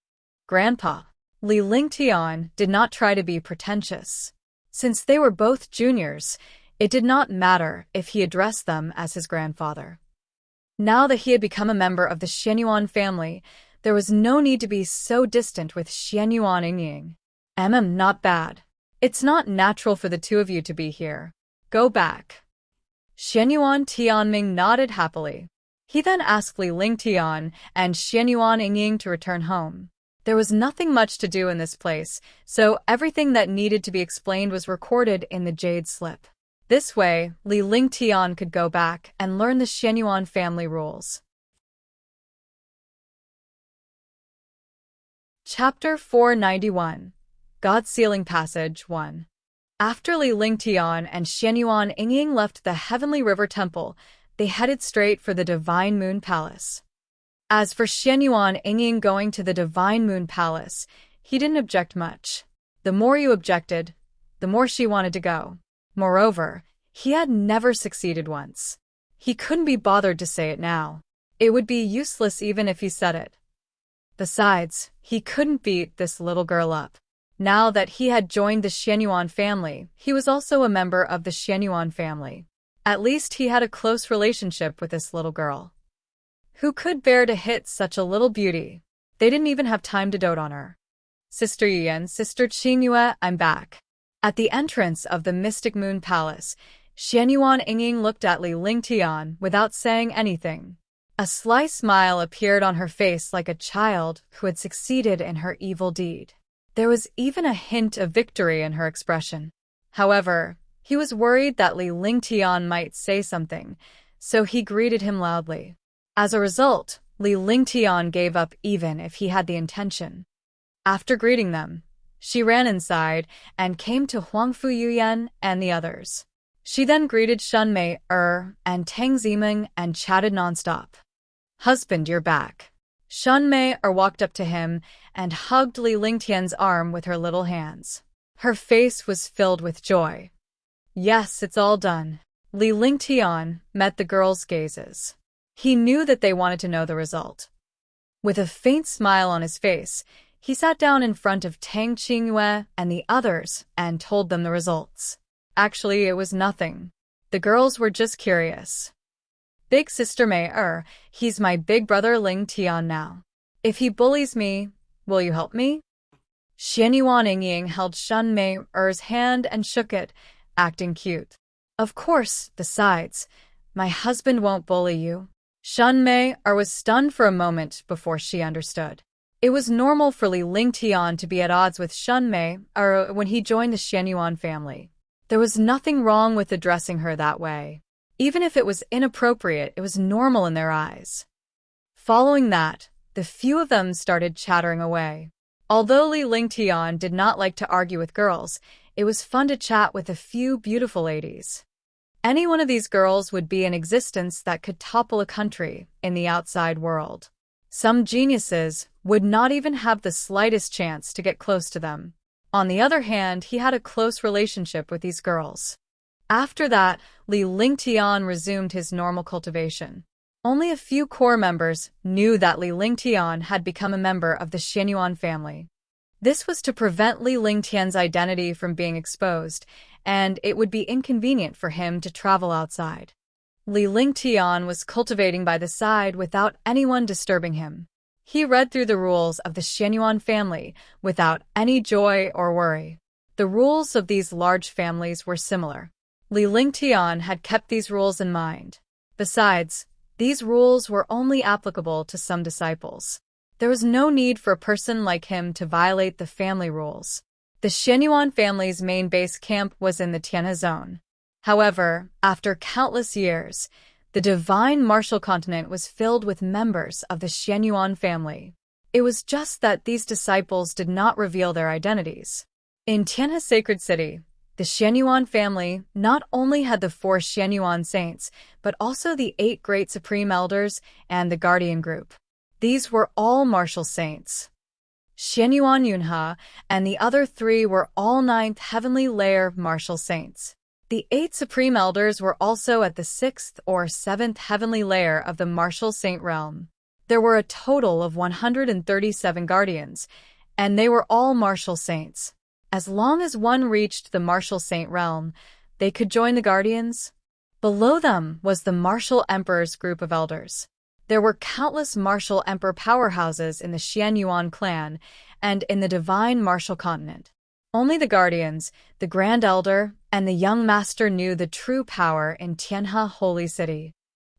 Grandpa. Li Lingtian did not try to be pretentious. Since they were both juniors, it did not matter if he addressed them as his grandfather. Now that he had become a member of the Xuanyuan family, there was no need to be so distant with Xuanyuan Ying. Not bad. It's not natural for the two of you to be here. Go back. Xuanyuan Tianming nodded happily. He then asked Li Lingtian and Xuanyuan Ying to return home. There was nothing much to do in this place, so everything that needed to be explained was recorded in the jade slip. This way, Li Lingtian could go back and learn the Xuanyuan family rules. Chapter 491. God Sealing Passage 1. After Li Lingtian and Xuanyuan Ying left the Heavenly River Temple, they headed straight for the Divine Moon Palace. As for Xuanyuan Ying going to the Divine Moon Palace, he didn't object much. The more you objected, the more she wanted to go. Moreover, he had never succeeded once. He couldn't be bothered to say it now. It would be useless even if he said it. Besides, he couldn't beat this little girl up. Now that he had joined the Xuanyuan family, he was also a member of the Xuanyuan family. At least he had a close relationship with this little girl. Who could bear to hit such a little beauty? They didn't even have time to dote on her. Sister Yuan, Sister Qingyue, I'm back. At the entrance of the Mystic Moon Palace, Xuanyuan Ying looked at Li Lingtian without saying anything. A sly smile appeared on her face like a child who had succeeded in her evil deed. There was even a hint of victory in her expression. However, he was worried that Li Lingtian might say something, so he greeted him loudly. As a result, Li Lingtian gave up even if he had the intention. After greeting them, she ran inside and came to Huangfu Yuyan and the others. She then greeted Shunmei and Tang Ziming and chatted nonstop. Husband, you're back. Shunmei walked up to him and hugged Li Lingtian's arm with her little hands. Her face was filled with joy. Yes, it's all done. Li Lingtian met the girls' gazes. He knew that they wanted to know the result. With a faint smile on his face, he sat down in front of Tang Qingyue and the others and told them the results. Actually, it was nothing. The girls were just curious. Big sister Mei he's my big brother Ling Tian now. If he bullies me, will you help me? Xuanyuan Ying held Shun Mei-er's hand and shook it, acting cute. Of course, besides, my husband won't bully you. Shun Mei-er was stunned for a moment before she understood. It was normal for Ling Tian to be at odds with Shun Mei-er when he joined the Xuanyuan family. There was nothing wrong with addressing her that way. Even if it was inappropriate, it was normal in their eyes. Following that, the few of them started chattering away. Although Ling Tian did not like to argue with girls, it was fun to chat with a few beautiful ladies. Any one of these girls would be an existence that could topple a country in the outside world. Some geniuses would not even have the slightest chance to get close to them. On the other hand, he had a close relationship with these girls. After that, Ling Tian resumed his normal cultivation. Only a few core members knew that Ling Tian had become a member of the Xuanyuan family. This was to prevent Ling Tian's identity from being exposed, and it would be inconvenient for him to travel outside. Ling Tian was cultivating by the side without anyone disturbing him. He read through the rules of the Xuanyuan family without any joy or worry. The rules of these large families were similar. Ling Tian had kept these rules in mind. Besides, these rules were only applicable to some disciples. There was no need for a person like him to violate the family rules. The Xuanyuan family's main base camp was in the Tianhe zone. However, after countless years, the divine martial continent was filled with members of the Xuanyuan family. It was just that these disciples did not reveal their identities. In Tianhe Sacred City, the Xuanyuan family not only had the 4 Xuanyuan saints, but also the 8 great supreme elders and the guardian group. These were all martial saints. Xuanyuan Yunhe and the other 3 were all 9th heavenly layer martial saints. The 8 supreme elders were also at the 6th or 7th heavenly layer of the martial saint realm. There were a total of 137 guardians, and they were all martial saints. As long as one reached the martial saint realm, they could join the guardians. Below them was the martial emperor's group of elders. There were countless martial emperor powerhouses in the Xuanyuan clan and in the divine martial continent. Only the guardians, the grand elder, and the young master knew the true power in Tianhe Holy City.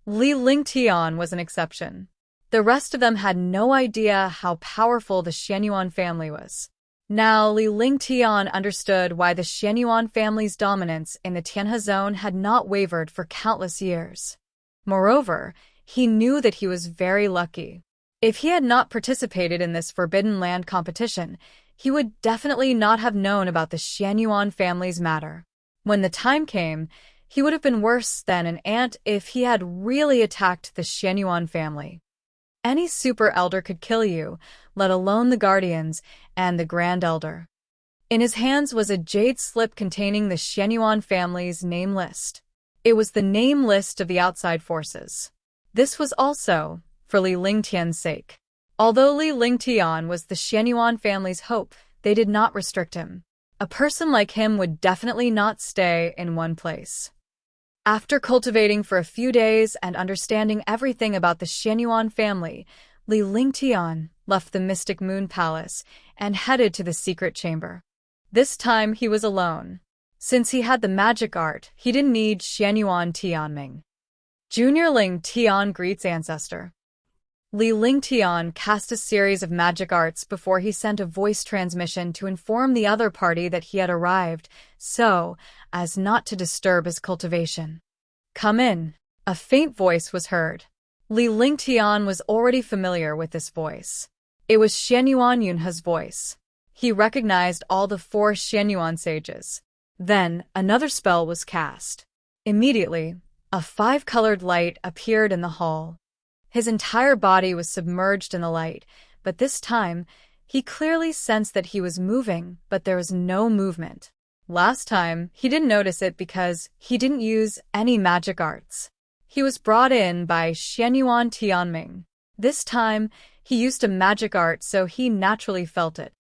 Ling Tian was an exception. The rest of them had no idea how powerful the Xuanyuan family was. Now, Ling Tian understood why the Xuanyuan family's dominance in the Tianhe zone had not wavered for countless years. Moreover, he knew that he was very lucky. If he had not participated in this Forbidden Land competition, he would definitely not have known about the Xuanyuan family's matter. When the time came, he would have been worse than an ant if he had really attacked the Xuanyuan family. Any super elder could kill you, let alone the guardians and the grand elder. In his hands was a jade slip containing the Xuanyuan family's name list. It was the name list of the outside forces. This was also for Ling Tian's sake. Although Ling Tian was the Xuanyuan family's hope, they did not restrict him. A person like him would definitely not stay in one place. After cultivating for a few days and understanding everything about the Xuanyuan family, Ling Tian left the Mystic Moon Palace and headed to the secret chamber. This time he was alone. Since he had the magic art, he didn't need Xuanyuan Tianming. Junior Ling Tian greets ancestor. Ling Tian cast a series of magic arts before he sent a voice transmission to inform the other party that he had arrived, so as not to disturb his cultivation. Come in. A faint voice was heard. Ling Tian was already familiar with this voice. It was Xuanyuan Yunhe's voice. He recognized all the 4 Xuanyuan sages. Then another spell was cast. Immediately, a 5-colored light appeared in the hall. His entire body was submerged in the light, but this time, he clearly sensed that he was moving, but there was no movement. Last time, he didn't notice it because he didn't use any magic arts. He was brought in by Xuanyuan Tianming. This time, He used a magic art, so he naturally felt it.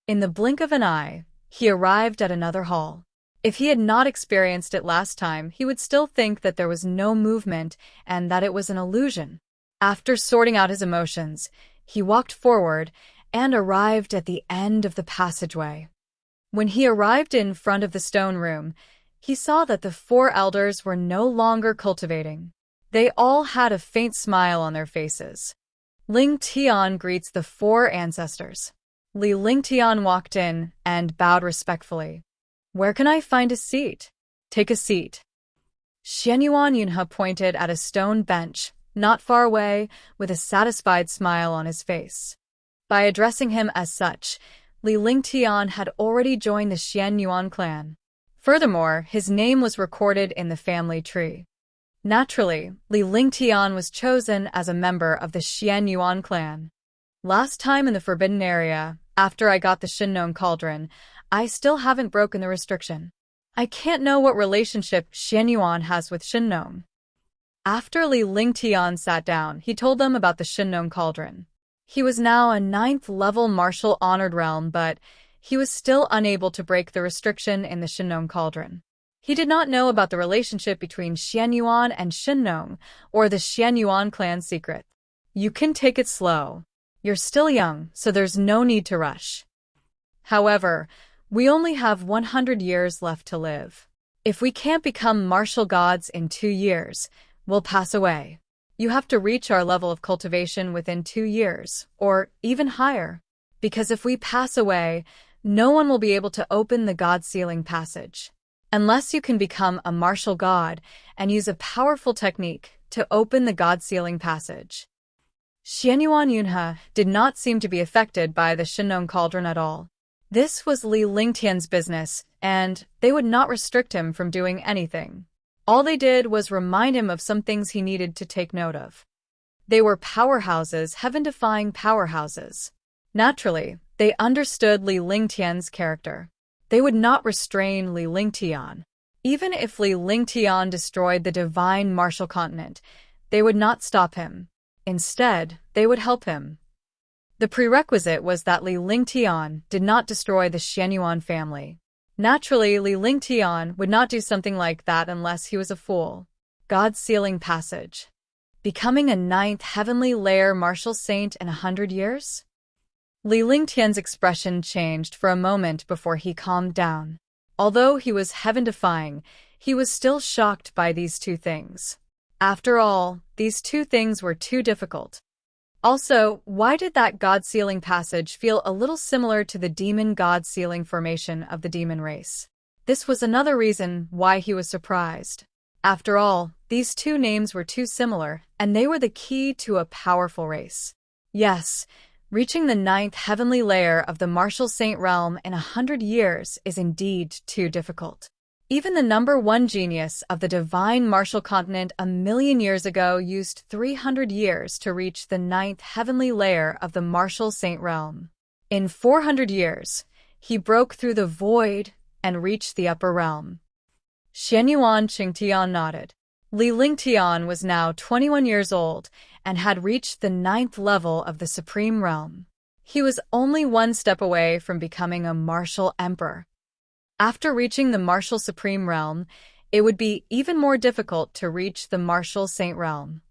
In the blink of an eye, he arrived at another hall. If he had not experienced it last time, he would still think that there was no movement and that it was an illusion. After sorting out his emotions, he walked forward and arrived at the end of the passageway. When he arrived in front of the stone room, he saw that the 4 elders were no longer cultivating. They all had a faint smile on their faces. Ling Tian greets the 4 ancestors. Ling Tian walked in and bowed respectfully. "Where can I find a seat?" "Take a seat." Xuanyuan pointed at a stone bench, not far away, with a satisfied smile on his face. By addressing him as such, Ling Tian had already joined the Xuanyuan clan. Furthermore, his name was recorded in the family tree. Naturally, Ling Tian was chosen as a member of the Xuanyuan clan. "Last time in the Forbidden Area, after I got the Shinnon Cauldron, I still haven't broken the restriction. I can't know what relationship Xuanyuan has with Shinnon." After Ling Tian sat down, he told them about the Shinnon Cauldron. He was now a 9th-level martial honored realm, but he was still unable to break the restriction in the Shinnon Cauldron. He did not know about the relationship between Xuanyuan and Shinnon, or the Xuanyuan clan secret. "You can take it slow. You're still young, so there's no need to rush. However, we only have 100 years left to live. If we can't become martial gods in 2 years, we'll pass away. You have to reach our level of cultivation within 2 years, or even higher. Because if we pass away, no one will be able to open the God-sealing passage. Unless you can become a martial god and use a powerful technique to open the God-sealing passage." Xuanyuan did not seem to be affected by the Shinnon Cauldron at all. This was Ling Tian's business, and they would not restrict him from doing anything. All they did was remind him of some things he needed to take note of. They were powerhouses, heaven-defying powerhouses. Naturally, they understood Ling Tian's character. They would not restrain Ling Tian. Even if Ling Tian destroyed the divine martial continent, they would not stop him. Instead, they would help him. The prerequisite was that Ling Tian did not destroy the Xuanyuan family. Naturally, Ling Tian would not do something like that unless he was a fool. God-sealing passage. Becoming a 9th heavenly layer martial saint in 100 years? Ling Tian's expression changed for a moment before he calmed down. Although he was heaven-defying, he was still shocked by these 2 things. After all, these 2 things were too difficult. Also, why did that God-sealing passage feel a little similar to the demon God-sealing formation of the demon race? This was another reason why he was surprised. After all, these 2 names were too similar, and they were the key to a powerful race. Yes, reaching the 9th heavenly layer of the martial saint realm in 100 years is indeed too difficult. Even the number 1 genius of the divine martial continent 1,000,000 years ago used 300 years to reach the 9th heavenly layer of the martial saint realm. In 400 years, he broke through the void and reached the upper realm. Xuanyuan Qingtian nodded. Ling Tian was now 21 years old and had reached the 9th level of the supreme realm. He was only 1 step away from becoming a martial emperor. After reaching the martial supreme realm, it would be even more difficult to reach the martial saint realm.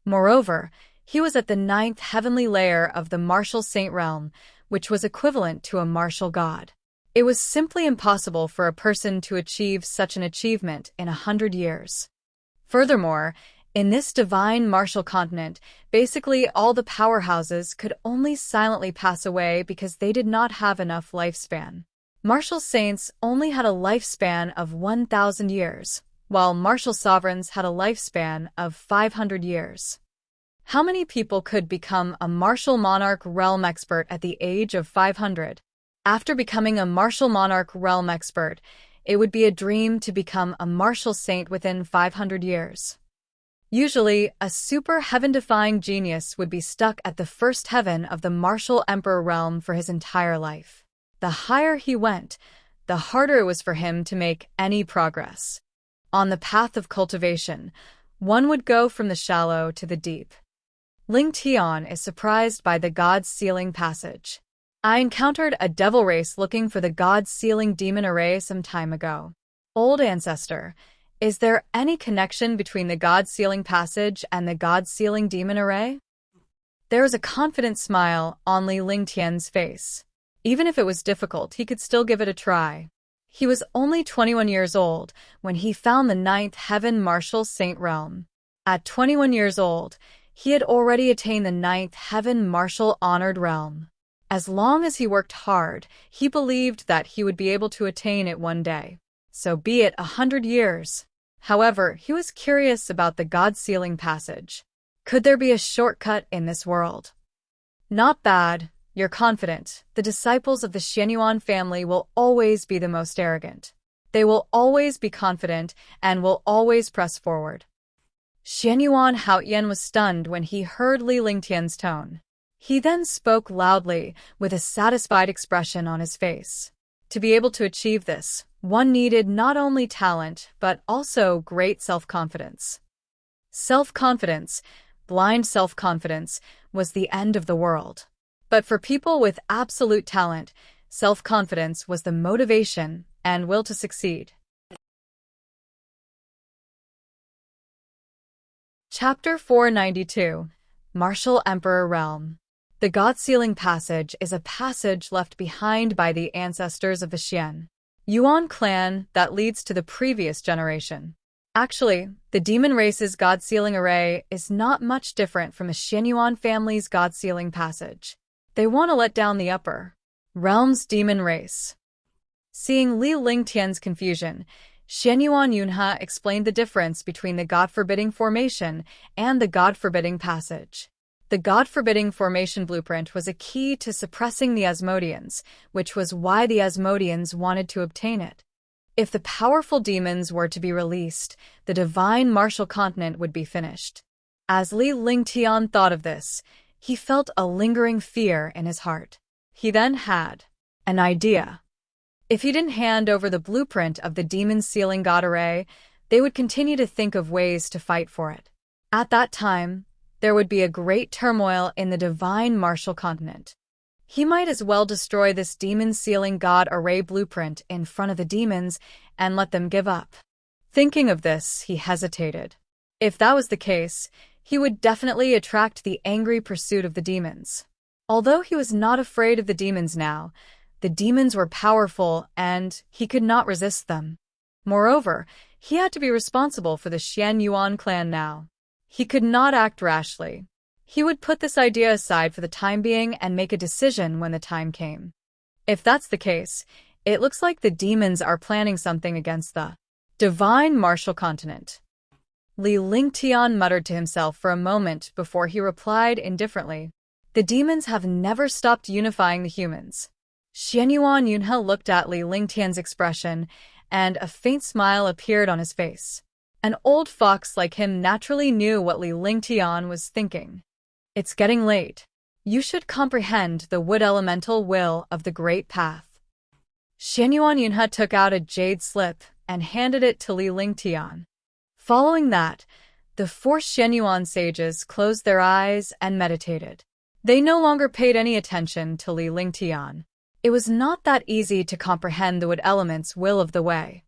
Moreover, he was at the 9th heavenly layer of the martial saint realm, which was equivalent to a martial god. It was simply impossible for a person to achieve such an achievement in 100 years. Furthermore, in this divine martial continent, basically all the powerhouses could only silently pass away because they did not have enough lifespan. Martial saints only had a lifespan of 1,000 years, while martial sovereigns had a lifespan of 500 years. How many people could become a martial monarch realm expert at the age of 500? After becoming a martial monarch realm expert, it would be a dream to become a martial saint within 500 years. Usually, a super heaven-defying genius would be stuck at the 1st heaven of the martial emperor realm for his entire life. The higher he went, the harder it was for him to make any progress. On the path of cultivation, one would go from the shallow to the deep. Ling Tian is surprised by the God's Sealing passage. I encountered a devil race looking for the God's Sealing demon array some time ago. Old ancestor, is there any connection between the God's Sealing passage and the God's Sealing demon array? There was a confident smile on Li Lingtian's face. Even if it was difficult, he could still give it a try. He was only 21 years old when he found the 9th Heaven Martial Saint realm. At 21 years old, he had already attained the 9th Heaven Martial Honored realm. As long as he worked hard, he believed that he would be able to attain it one day. So be it 100 years. However, he was curious about the God Sealing passage. Could there be a shortcut in this world? Not bad. You're confident. The disciples of the Xuanyuan family will always be the most arrogant. They will always be confident and will always press forward. Xuanyuan Haoyan was stunned when he heard Li Lingtian's tone. He then spoke loudly, with a satisfied expression on his face. To be able to achieve this, one needed not only talent, but also great self-confidence. Self-confidence, blind self-confidence, was the end of the world. But for people with absolute talent, self-confidence was the motivation and will to succeed. Chapter 492, Martial Emperor Realm. The God Sealing passage is a passage left behind by the ancestors of the Xuanyuan clan that leads to the previous generation. Actually, the demon race's God Sealing array is not much different from the Xuanyuan family's God Sealing passage. They want to let down the upper realm's demon race. Seeing Li Lingtian's confusion, Xuanyuan Yunhe explained the difference between the God-forbidding formation and the God-forbidding passage. The God-forbidding formation blueprint was a key to suppressing the Asmodeans, which was why the Asmodeans wanted to obtain it. If the powerful demons were to be released, the divine martial continent would be finished. As Li Lingtian thought of this, he felt a lingering fear in his heart. He then had an idea. If he didn't hand over the blueprint of the demon sealing god array, they would continue to think of ways to fight for it. At that time, there would be a great turmoil in the divine martial continent. He might as well destroy this demon sealing god array blueprint in front of the demons and let them give up. Thinking of this, he hesitated. If that was the case, he would definitely attract the angry pursuit of the demons. Although he was not afraid of the demons now, the demons were powerful and he could not resist them. Moreover, he had to be responsible for the Xuanyuan clan now. He could not act rashly. He would put this idea aside for the time being and make a decision when the time came. If that's the case, it looks like the demons are planning something against the divine martial continent. Li Lingtian muttered to himself for a moment before he replied indifferently. The demons have never stopped unifying the humans. Xuanyuan Yunhe looked at Li Lingtian's expression, and a faint smile appeared on his face. An old fox like him naturally knew what Li Lingtian was thinking. It's getting late. You should comprehend the wood elemental will of the Great Path. Xuanyuan Yunhe took out a jade slip and handed it to Li Lingtian. Following that, the 4 Xuanyuan sages closed their eyes and meditated. They no longer paid any attention to Li Lingtian. It was not that easy to comprehend the wood element's will of the way.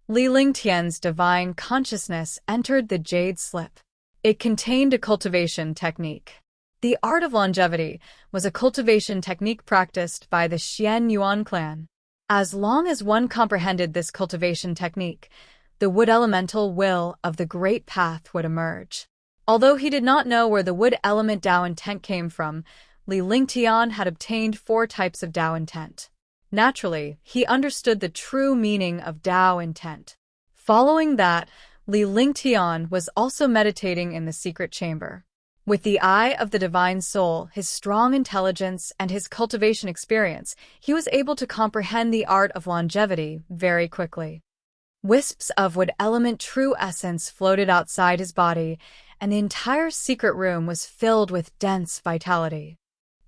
Li Lingtian's divine consciousness entered the jade slip. It contained a cultivation technique. The art of longevity was a cultivation technique practiced by the Xuanyuan clan. As long as one comprehended this cultivation technique, the wood elemental will of the Great Path would emerge. Although he did not know where the wood element Dao intent came from, Li Lingtian had obtained 4 types of Dao intent. Naturally, he understood the true meaning of Dao intent. Following that, Li Lingtian was also meditating in the secret chamber. With the eye of the divine soul, his strong intelligence, and his cultivation experience, he was able to comprehend the art of longevity very quickly. Wisps of wood element true essence floated outside his body, and the entire secret room was filled with dense vitality.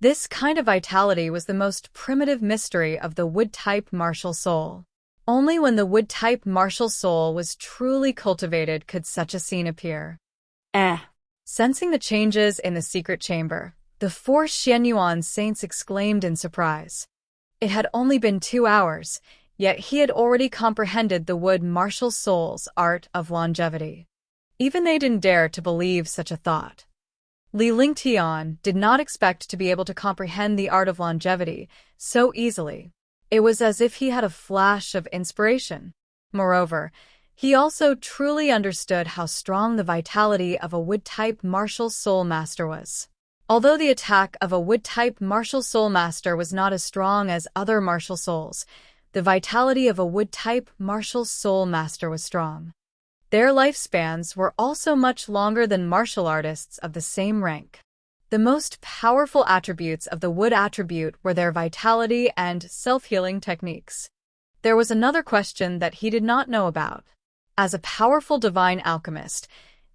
This kind of vitality was the most primitive mystery of the wood-type martial soul. Only when the wood-type martial soul was truly cultivated could such a scene appear. Sensing the changes in the secret chamber, the 4 Xuanyuan saints exclaimed in surprise. It had only been 2 hours, yet he had already comprehended the wood martial soul's art of longevity. Even they didn't dare to believe such a thought. Li Lingtian did not expect to be able to comprehend the art of longevity so easily. It was as if he had a flash of inspiration. Moreover, he also truly understood how strong the vitality of a wood-type martial soul master was. Although the attack of a wood-type martial soul master was not as strong as other martial souls, the vitality of a wood-type martial soul master was strong. Their lifespans were also much longer than martial artists of the same rank. The most powerful attributes of the wood attribute were their vitality and self-healing techniques. There was another question that he did not know about. As a powerful divine alchemist,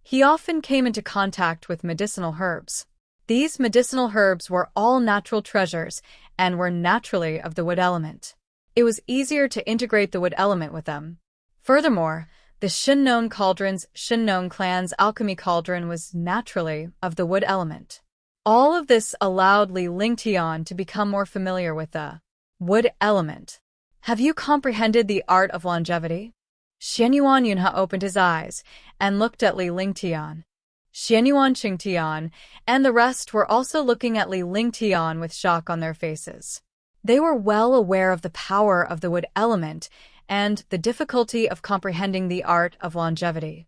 he often came into contact with medicinal herbs. These medicinal herbs were all natural treasures and were naturally of the wood element. It was easier to integrate the wood element with them. Furthermore, the Xuanyuan cauldron's Xuanyuan clan's alchemy cauldron was naturally of the wood element. All of this allowed Li Lingtian to become more familiar with the wood element. Have you comprehended the art of longevity? Xuanyuan opened his eyes and looked at Li Lingtian. Xuanyuan Qingtian and the rest were also looking at Li Lingtian with shock on their faces. They were well aware of the power of the wood element and the difficulty of comprehending the art of longevity.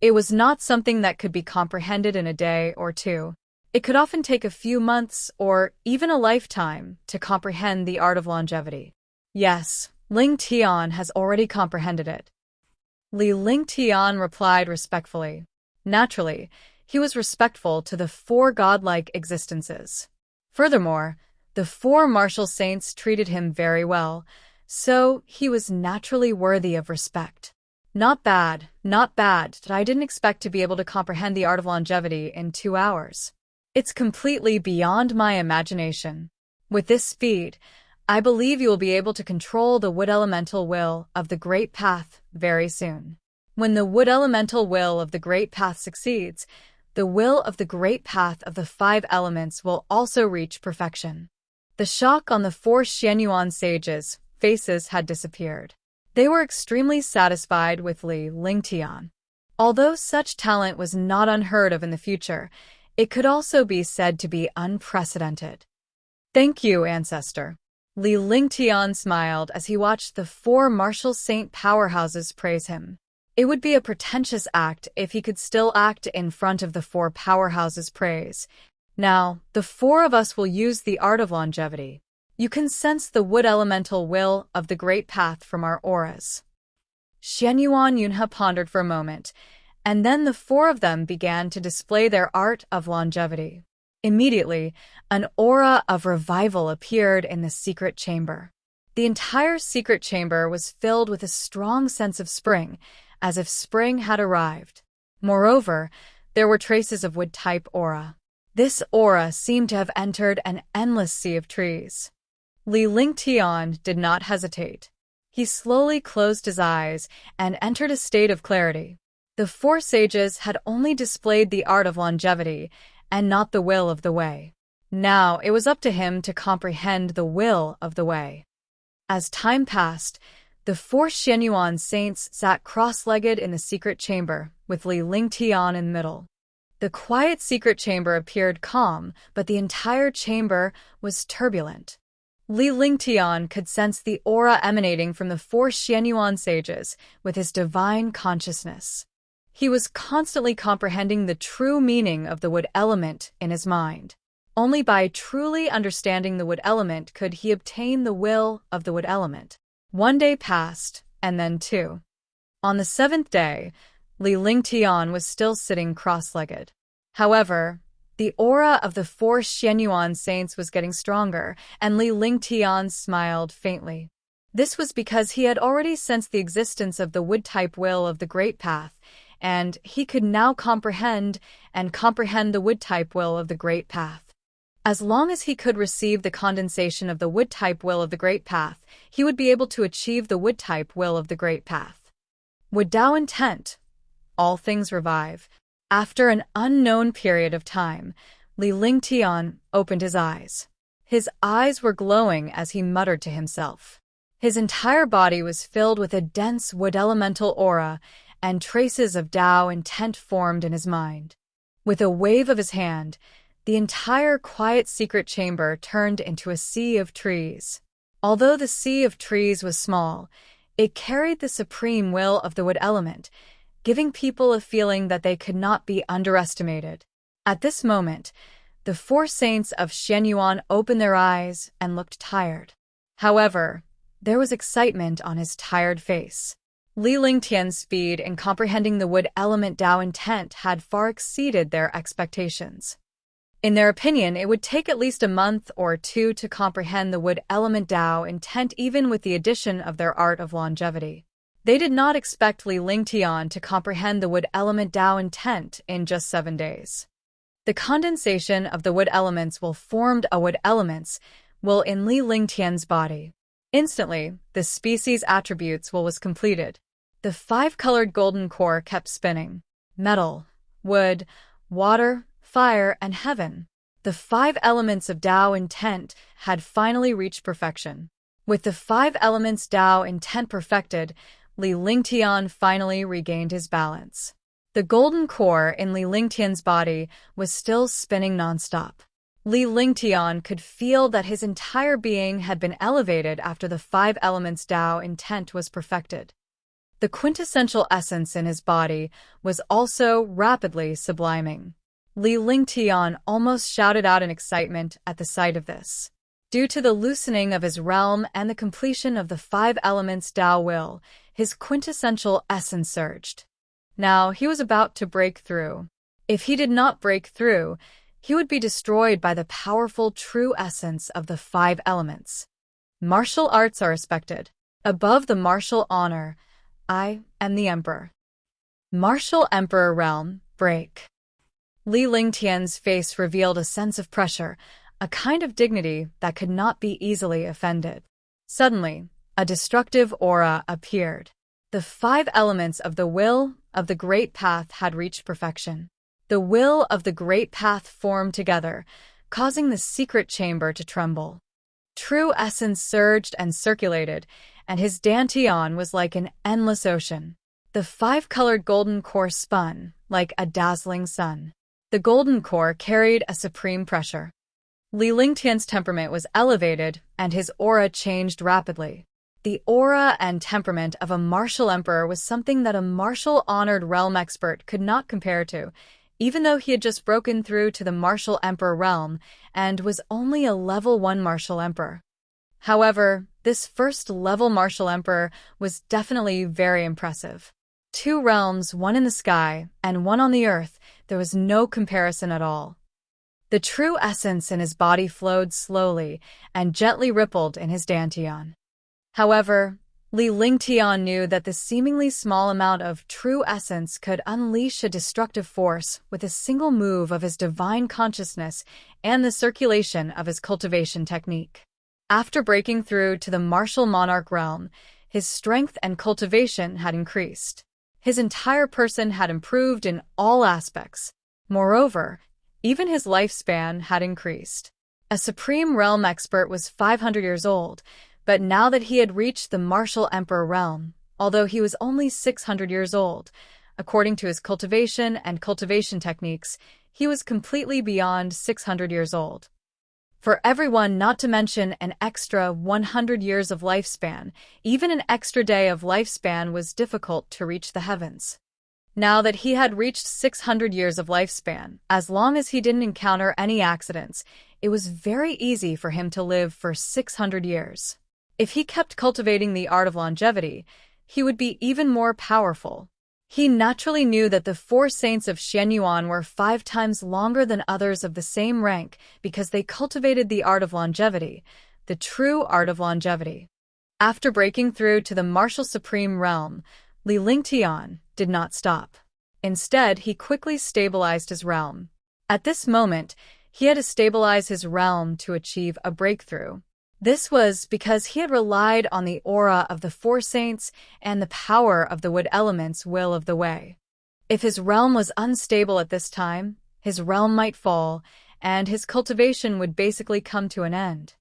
It was not something that could be comprehended in a day or two. It could often take a few months or even a lifetime to comprehend the art of longevity. Yes, Lingtian has already comprehended it. Li Lingtian replied respectfully. Naturally, he was respectful to the 4 godlike existences. Furthermore, the 4 martial saints treated him very well, so he was naturally worthy of respect. Not bad, that I didn't expect to be able to comprehend the art of longevity in 2 hours. It's completely beyond my imagination. With this speed, I believe you will be able to control the wood elemental will of the Great Path very soon. When the wood elemental will of the Great Path succeeds, the will of the Great Path of the 5 elements will also reach perfection. The shock on the 4 Xuanyuan sages' faces had disappeared. They were extremely satisfied with Li Lingtian. Although such talent was not unheard of in the future, it could also be said to be unprecedented. Thank you, Ancestor. Li Lingtian smiled as he watched the 4 martial saint powerhouses praise him. It would be a pretentious act if he could still act in front of the 4 powerhouses' praise. Now, the 4 of us will use the art of longevity. You can sense the wood elemental will of the Great Path from our auras. Xuanyuan pondered for a moment, and then the 4 of them began to display their art of longevity. Immediately, an aura of revival appeared in the secret chamber. The entire secret chamber was filled with a strong sense of spring, as if spring had arrived. Moreover, there were traces of wood-type aura. This aura seemed to have entered an endless sea of trees. Li Lingtian did not hesitate. He slowly closed his eyes and entered a state of clarity. The 4 sages had only displayed the art of longevity and not the will of the way. Now it was up to him to comprehend the will of the way. As time passed, the 4 Xuanyuan saints sat cross-legged in the secret chamber, with Li Lingtian in the middle. The quiet secret chamber appeared calm, but the entire chamber was turbulent. Li Lingtian could sense the aura emanating from the 4 Xuanyuan sages with his divine consciousness. He was constantly comprehending the true meaning of the wood element in his mind. Only by truly understanding the wood element could he obtain the will of the wood element. 1 day passed, and then 2. On the 7th day, Li Lingtian was still sitting cross-legged. However, the aura of the 4 Xuanyuan saints was getting stronger, and Li Lingtian smiled faintly. This was because he had already sensed the existence of the wood-type will of the Great Path, and he could now comprehend the wood-type will of the Great Path. As long as he could receive the condensation of the wood-type will of the Great Path, he would be able to achieve the wood-type will of the Great Path. Would Tao intent, all things revive. After an unknown period of time, Li Lingtian opened his eyes. His eyes were glowing as he muttered to himself. His entire body was filled with a dense wood elemental aura, and traces of Tao intent formed in his mind. With a wave of his hand, the entire quiet secret chamber turned into a sea of trees. Although the sea of trees was small, it carried the supreme will of the wood element, giving people a feeling that they could not be underestimated. At this moment, the four saints of Xuanyuan opened their eyes and looked tired. However, there was excitement on his tired face. Li Lingtian's speed in comprehending the wood element Tao intent had far exceeded their expectations. In their opinion, it would take at least a month or two to comprehend the wood element Tao intent even with the addition of their art of longevity. They did not expect Li Lingtian to comprehend the wood element Tao intent in just 7 days. The condensation of the wood elements will formed a wood elements will in Li Lingtian's body. Instantly, the species attributes will was completed. The 5-colored golden core kept spinning. Metal, wood, water, fire, and heaven. The 5 elements of Tao intent had finally reached perfection. With the 5 elements Tao intent perfected, Li Lingtian finally regained his balance. The golden core in Li Lingtian's body was still spinning nonstop. Li Lingtian could feel that his entire being had been elevated after the 5 elements Tao intent was perfected. The quintessential essence in his body was also rapidly subliming. Li Lingtian almost shouted out in excitement at the sight of this. Due to the loosening of his realm and the completion of the 5 elements Tao will, his quintessential essence surged. Now he was about to break through. If he did not break through, he would be destroyed by the powerful true essence of the 5 elements. Martial arts are respected. Above the martial honor, I am the Emperor. Martial Emperor realm, break. Li Lingtian's face revealed a sense of pressure, a kind of dignity that could not be easily offended. Suddenly, a destructive aura appeared. The 5 elements of the will of the Great Path had reached perfection. The will of the Great Path formed together, causing the secret chamber to tremble. True essence surged and circulated, and his dantian was like an endless ocean. The 5-colored golden core spun, like a dazzling sun. The golden core carried a supreme pressure. Li Lingtian's temperament was elevated, and his aura changed rapidly. The aura and temperament of a martial emperor was something that a martial-honored realm expert could not compare to, even though he had just broken through to the martial emperor realm and was only a level 1 martial emperor. However, this first-level martial emperor was definitely very impressive. 2 realms, one in the sky and one on the earth, there was no comparison at all. The true essence in his body flowed slowly and gently rippled in his dantian. However, Li Lingtian knew that the seemingly small amount of true essence could unleash a destructive force with a single move of his divine consciousness and the circulation of his cultivation technique. After breaking through to the martial monarch realm, his strength and cultivation had increased. His entire person had improved in all aspects. Moreover, even his lifespan had increased. A supreme realm expert was 500 years old, but now that he had reached the martial emperor realm, although he was only 600 years old, according to his cultivation and cultivation techniques, he was completely beyond 600 years old. For everyone, not to mention an extra 100 years of lifespan, even an extra day of lifespan was difficult to reach the heavens. Now that he had reached 600 years of lifespan, as long as he didn't encounter any accidents, it was very easy for him to live for 600 years. If he kept cultivating the art of longevity, he would be even more powerful. He naturally knew that the 4 saints of Xuanyuan were 5 times longer than others of the same rank because they cultivated the art of longevity, the true art of longevity. After breaking through to the martial supreme realm, Li Lingtian did not stop. Instead, he quickly stabilized his realm. At this moment, he had to stabilize his realm to achieve a breakthrough. This was because he had relied on the aura of the 4 saints and the power of the wood element's will of the way. If his realm was unstable at this time, his realm might fall, and his cultivation would basically come to an end.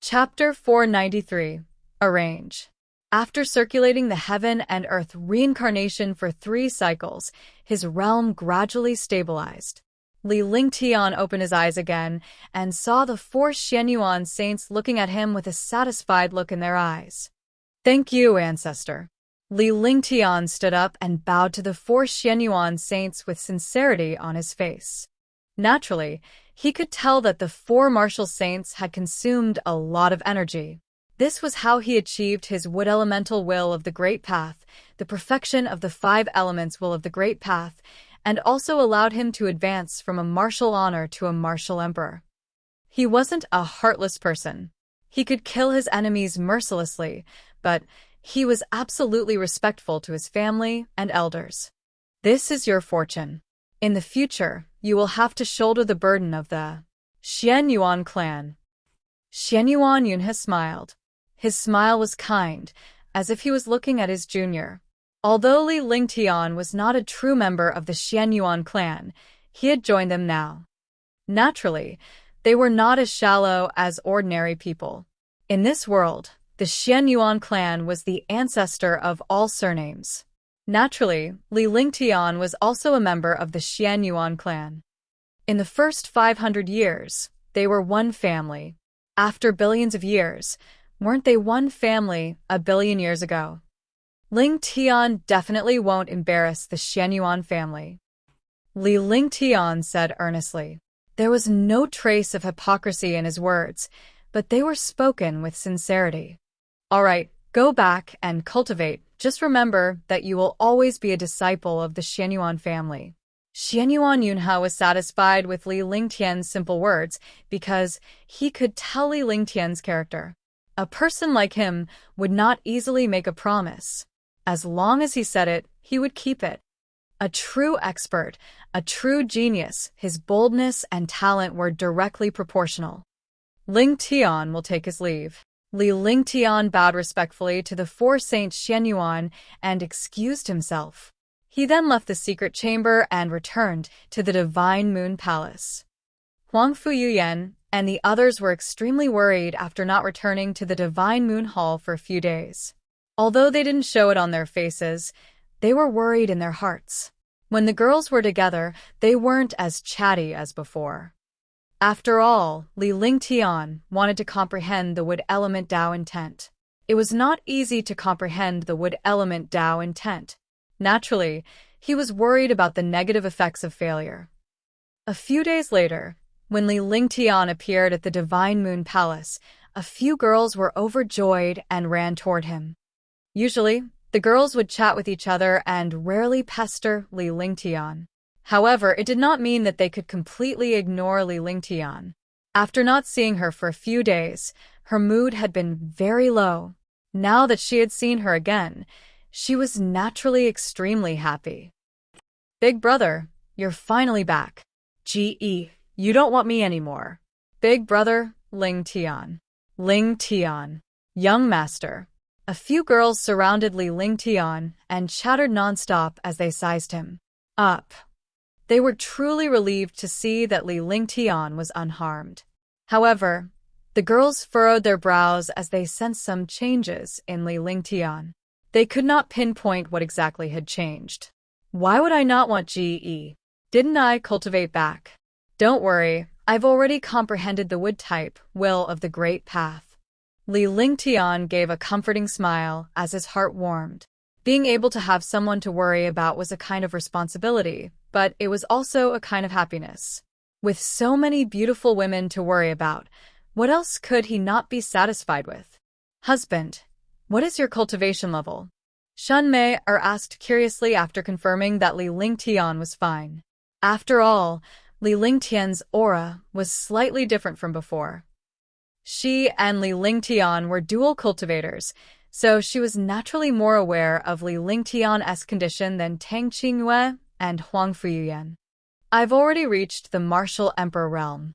Chapter 493. Arrange. After circulating the heaven and earth reincarnation for 3 cycles, his realm gradually stabilized. Li Lingtian opened his eyes again and saw the 4 Xuanyuan saints looking at him with a satisfied look in their eyes. "Thank you, ancestor." Li Lingtian stood up and bowed to the 4 Xuanyuan saints with sincerity on his face. Naturally, he could tell that the 4 martial saints had consumed a lot of energy. This was how he achieved his wood elemental will of the Great Path, the perfection of the 5 elements will of the Great Path, and also allowed him to advance from a martial honor to a martial emperor. He wasn't a heartless person. He could kill his enemies mercilessly, but he was absolutely respectful to his family and elders. This is your fortune. In the future, you will have to shoulder the burden of the Xuanyuan clan. Xuanyuan Yunhe smiled. His smile was kind, as if he was looking at his junior. Although Li Lingtian was not a true member of the Xuanyuan clan, he had joined them now. Naturally, they were not as shallow as ordinary people. In this world, the Xuanyuan clan was the ancestor of all surnames. Naturally, Li Lingtian was also a member of the Xuanyuan clan. In the first 500 years, they were one family. After billions of years, weren't they one family a billion years ago? Lingtian definitely won't embarrass the Xuanyuan family. Li Lingtian said earnestly. There was no trace of hypocrisy in his words, but they were spoken with sincerity. All right, go back and cultivate. Just remember that you will always be a disciple of the Xuanyuan family. Xuanyuan Yunhe was satisfied with Li Lingtian's simple words because he could tell Li Lingtian's character. A person like him would not easily make a promise. As long as he said it, he would keep it. A true expert, a true genius, his boldness and talent were directly proportional. Lingtian will take his leave. Li Lingtian bowed respectfully to the 4 Saints Xuanyuan and excused himself. He then left the secret chamber and returned to the Divine Moon Palace. Huangfu Yuyan and the others were extremely worried after not returning to the Divine Moon Hall for a few days. Although they didn't show it on their faces, they were worried in their hearts. When the girls were together, they weren't as chatty as before. After all, Li Lingtian wanted to comprehend the wood element Tao intent. It was not easy to comprehend the wood element Tao intent. Naturally, he was worried about the negative effects of failure. A few days later, when Li Lingtian appeared at the Divine Moon Palace, a few girls were overjoyed and ran toward him. Usually, the girls would chat with each other and rarely pester Li Lingtian. However, it did not mean that they could completely ignore Li Lingtian. After not seeing her for a few days, her mood had been very low. Now that she had seen her again, she was naturally extremely happy. "Big brother, you're finally back. Ge, you don't want me anymore." "Big brother, Lingtian." "Lingtian. Young master." A few girls surrounded Li Lingtian and chattered nonstop as they sized him up. They were truly relieved to see that Li Lingtian was unharmed. However, the girls furrowed their brows as they sensed some changes in Li Lingtian. They could not pinpoint what exactly had changed. "Why would I not want Ge? Didn't I cultivate back?" "Don't worry, I've already comprehended the wood type will of the Great Path." Li Lingtian gave a comforting smile as his heart warmed. Being able to have someone to worry about was a kind of responsibility, but it was also a kind of happiness. With so many beautiful women to worry about, what else could he not be satisfied with? "Husband, what is your cultivation level?" Shunmei asked curiously after confirming that Li Lingtian was fine. After all, Li Lingtian's aura was slightly different from before. She and Li Lingtian were dual cultivators, so she was naturally more aware of Li Lingtian's condition than Tang Qingyue and Huangfu Yuyan. "I've already reached the martial emperor realm."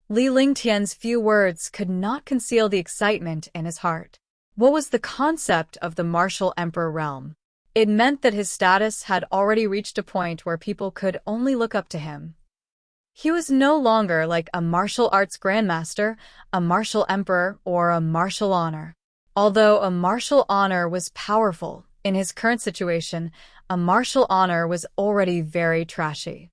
Li Lingtian's few words could not conceal the excitement in his heart. What was the concept of the martial emperor realm? It meant that his status had already reached a point where people could only look up to him. He was no longer like a martial arts grandmaster, a martial emperor, or a martial honor. Although a martial honor was powerful, in his current situation, a martial honor was already very trashy.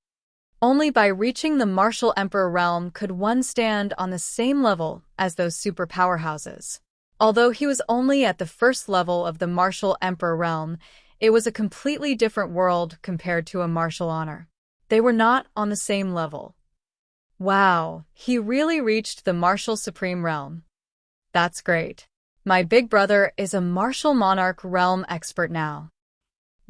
Only by reaching the martial emperor realm could one stand on the same level as those super powerhouses. Although he was only at the first level of the martial emperor realm, it was a completely different world compared to a martial honor. They were not on the same level. Wow, he really reached the martial supreme realm. That's great. My big brother is a martial monarch realm expert now.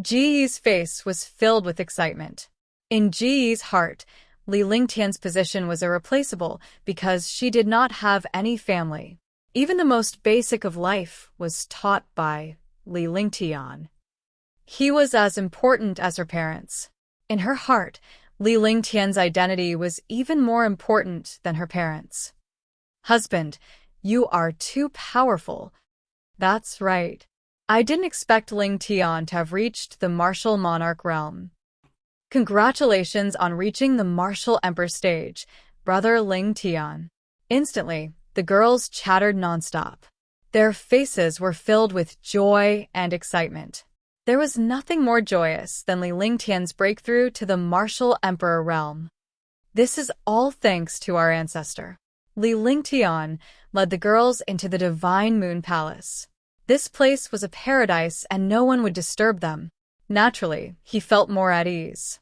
Ji's face was filled with excitement. In Ji's heart, Li Lingtian's position was irreplaceable because she did not have any family. Even the most basic of life was taught by Li Lingtian. He was as important as her parents. In her heart, Li Lingtian's identity was even more important than her parents. Husband, you are too powerful. That's right. I didn't expect Ling Tian to have reached the martial monarch realm. Congratulations on reaching the martial emperor stage, brother Ling Tian. Instantly, the girls chattered nonstop. Their faces were filled with joy and excitement. There was nothing more joyous than Li Lingtian's breakthrough to the martial emperor realm. This is all thanks to our ancestor. Li Lingtian led the girls into the Divine Moon Palace. This place was a paradise and no one would disturb them. Naturally, he felt more at ease.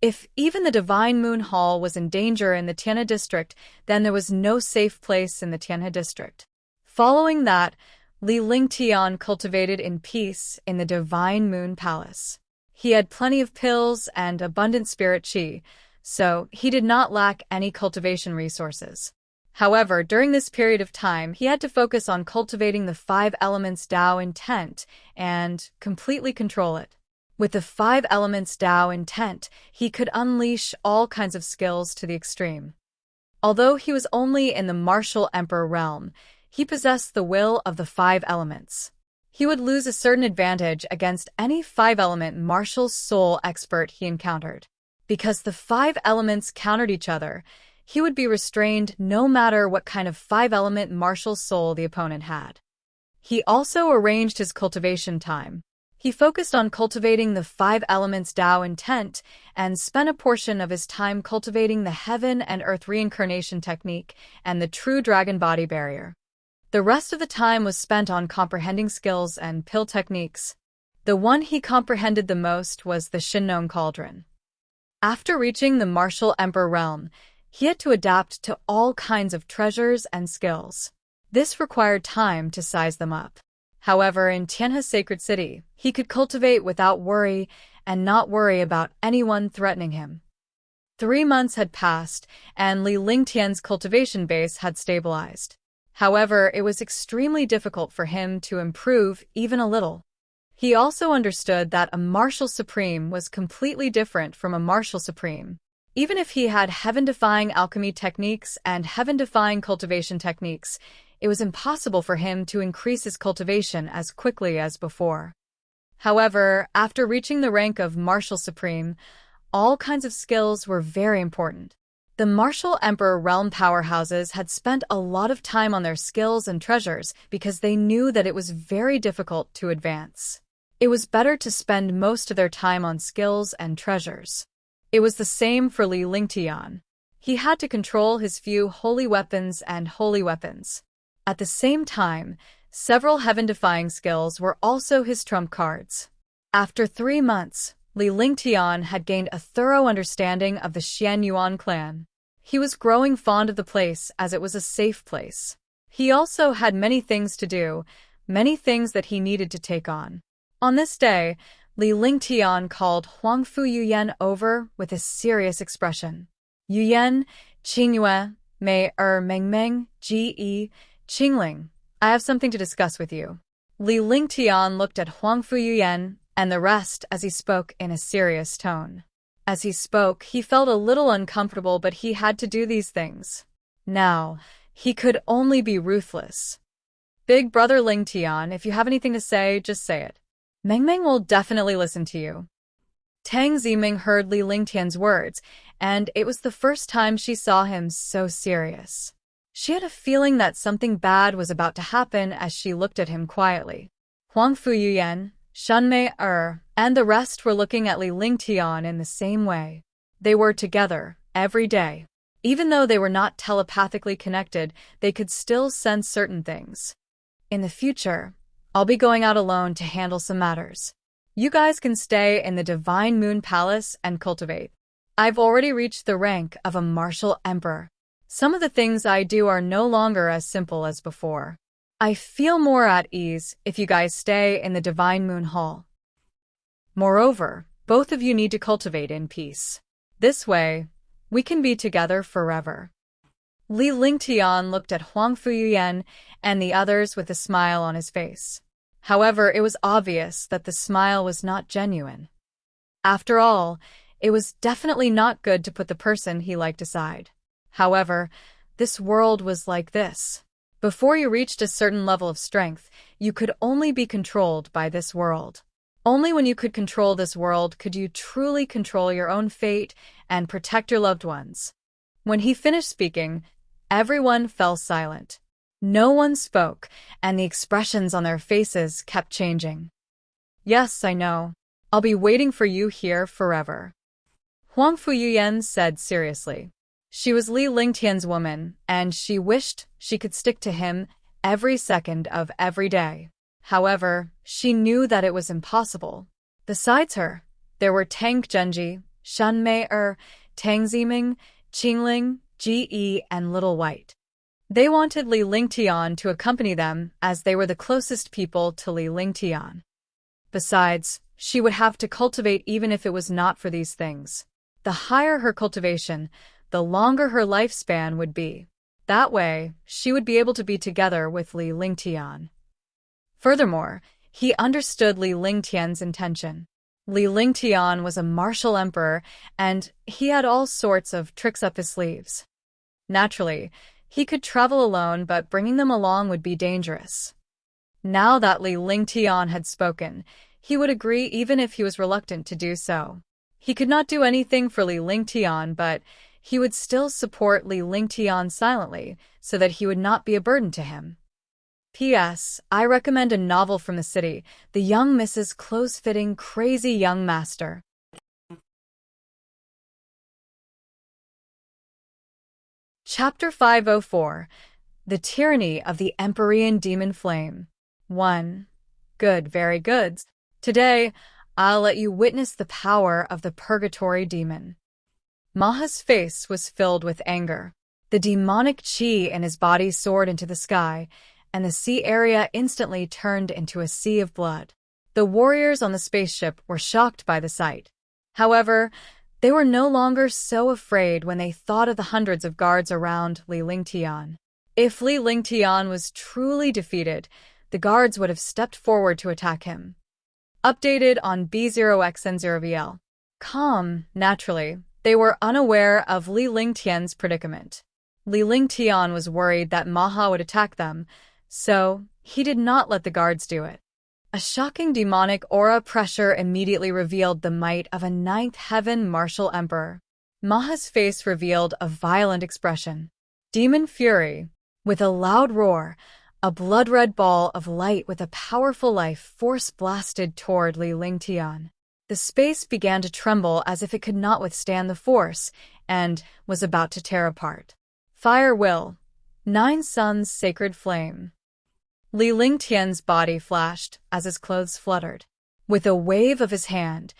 If even the Divine Moon Hall was in danger in the Tianhe district, then there was no safe place in the Tianhe district. Following that, Li Lingtian cultivated in peace in the Divine Moon Palace. He had plenty of pills and abundant spirit qi, so he did not lack any cultivation resources. However, during this period of time, he had to focus on cultivating the 5 elements Dao intent and completely control it. With the 5 elements Dao intent, he could unleash all kinds of skills to the extreme. Although he was only in the martial emperor realm, he possessed the will of the 5 elements. He would lose a certain advantage against any 5-element martial soul expert he encountered. Because the 5 elements countered each other, he would be restrained no matter what kind of 5-element martial soul the opponent had. He also arranged his cultivation time. He focused on cultivating the 5 elements Dao intent and spent a portion of his time cultivating the Heaven and Earth reincarnation technique and the True Dragon Body Barrier. The rest of the time was spent on comprehending skills and pill techniques. The one he comprehended the most was the Shinnon Cauldron. After reaching the martial emperor realm, he had to adapt to all kinds of treasures and skills. This required time to size them up. However, in Tianhe Sacred City, he could cultivate without worry and not worry about anyone threatening him. 3 months had passed, and Li Lingtian's cultivation base had stabilized. However, it was extremely difficult for him to improve even a little. He also understood that a martial supreme was completely different from a martial supreme. Even if he had heaven-defying alchemy techniques and heaven-defying cultivation techniques, it was impossible for him to increase his cultivation as quickly as before. However, after reaching the rank of martial supreme, all kinds of skills were very important. The martial emperor realm powerhouses had spent a lot of time on their skills and treasures because they knew that it was very difficult to advance. It was better to spend most of their time on skills and treasures. It was the same for Li Lingtian. He had to control his few holy weapons and holy weapons. At the same time, several heaven-defying skills were also his trump cards. After 3 months, Li Lingtian had gained a thorough understanding of the Xuanyuan clan. He was growing fond of the place as it was a safe place. He also had many things to do, many things that he needed to take on. On this day, Li Lingtian called Huangfu Yuyan over with a serious expression. Yuyan, Qingyue, Mei Mengmeng, Ge, Qingling, I have something to discuss with you. Li Lingtian looked at Huangfu Yuyan and the rest as he spoke in a serious tone. As he spoke, he felt a little uncomfortable, but he had to do these things. Now, he could only be ruthless. Big brother Ling Tian, if you have anything to say, just say it. Meng Meng will definitely listen to you. Tang Ziming heard Li Lingtian's words, and it was the first time she saw him so serious. She had a feeling that something bad was about to happen as she looked at him quietly. Huang Fuyuyan, Shenmei and the rest were looking at Li Lingtian in the same way. They were together, every day. Even though they were not telepathically connected, they could still sense certain things. In the future, I'll be going out alone to handle some matters. You guys can stay in the Divine Moon Palace and cultivate. I've already reached the rank of a martial emperor. Some of the things I do are no longer as simple as before. I feel more at ease if you guys stay in the Divine Moon Hall. Moreover, both of you need to cultivate in peace. This way, we can be together forever. Li Lingtian looked at Huang Fuyuyan and the others with a smile on his face. However, it was obvious that the smile was not genuine. After all, it was definitely not good to put the person he liked aside. However, this world was like this. Before you reached a certain level of strength, you could only be controlled by this world. Only when you could control this world could you truly control your own fate and protect your loved ones. When he finished speaking, everyone fell silent. No one spoke, and the expressions on their faces kept changing. Yes, I know. I'll be waiting for you here forever. Huang Fuyuyan said seriously. She was Li Lingtian's woman, and she wished she could stick to him every second of every day. However, she knew that it was impossible. Besides her, there were Tang Genji, Shenmei Tang Ziming, Qingling, Ge, and Little White. They wanted Li Lingtian to accompany them as they were the closest people to Li Lingtian. Besides, she would have to cultivate even if it was not for these things. The higher her cultivation, the longer her lifespan would be. That way, she would be able to be together with Li Lingtian. Furthermore, he understood Li Lingtian's intention. Li Lingtian was a martial emperor, and he had all sorts of tricks up his sleeves. Naturally, he could travel alone, but bringing them along would be dangerous. Now that Li Lingtian had spoken, he would agree even if he was reluctant to do so. He could not do anything for Li Lingtian, but he would still support Li Lingtian silently so that he would not be a burden to him. P.S. I recommend a novel from the city, The Young Mrs. Close-Fitting Crazy Young Master. Chapter 504. The Tyranny of the Empyrean Demon Flame. 1. Good, very good. Today, I'll let you witness the power of the Purgatory Demon. Maha's face was filled with anger. The demonic chi in his body soared into the sky, and the sea area instantly turned into a sea of blood. The warriors on the spaceship were shocked by the sight. However, they were no longer so afraid when they thought of the hundreds of guards around Li Lingtian. If Li Lingtian was truly defeated, the guards would have stepped forward to attack him. Updated on B0XN0VL. Calm, naturally, they were unaware of Li Lingtian's predicament. Li Lingtian was worried that Maha would attack them, so he did not let the guards do it. A shocking demonic aura pressure immediately revealed the might of a ninth heaven martial emperor. Maha's face revealed a violent expression. Demon fury. With a loud roar, a blood-red ball of light with a powerful life force blasted toward Li Lingtian. The space began to tremble as if it could not withstand the force, and was about to tear apart. Fire will. 9 Suns Sacred Flame. Li Lingtian's body flashed as his clothes fluttered. With a wave of his hand,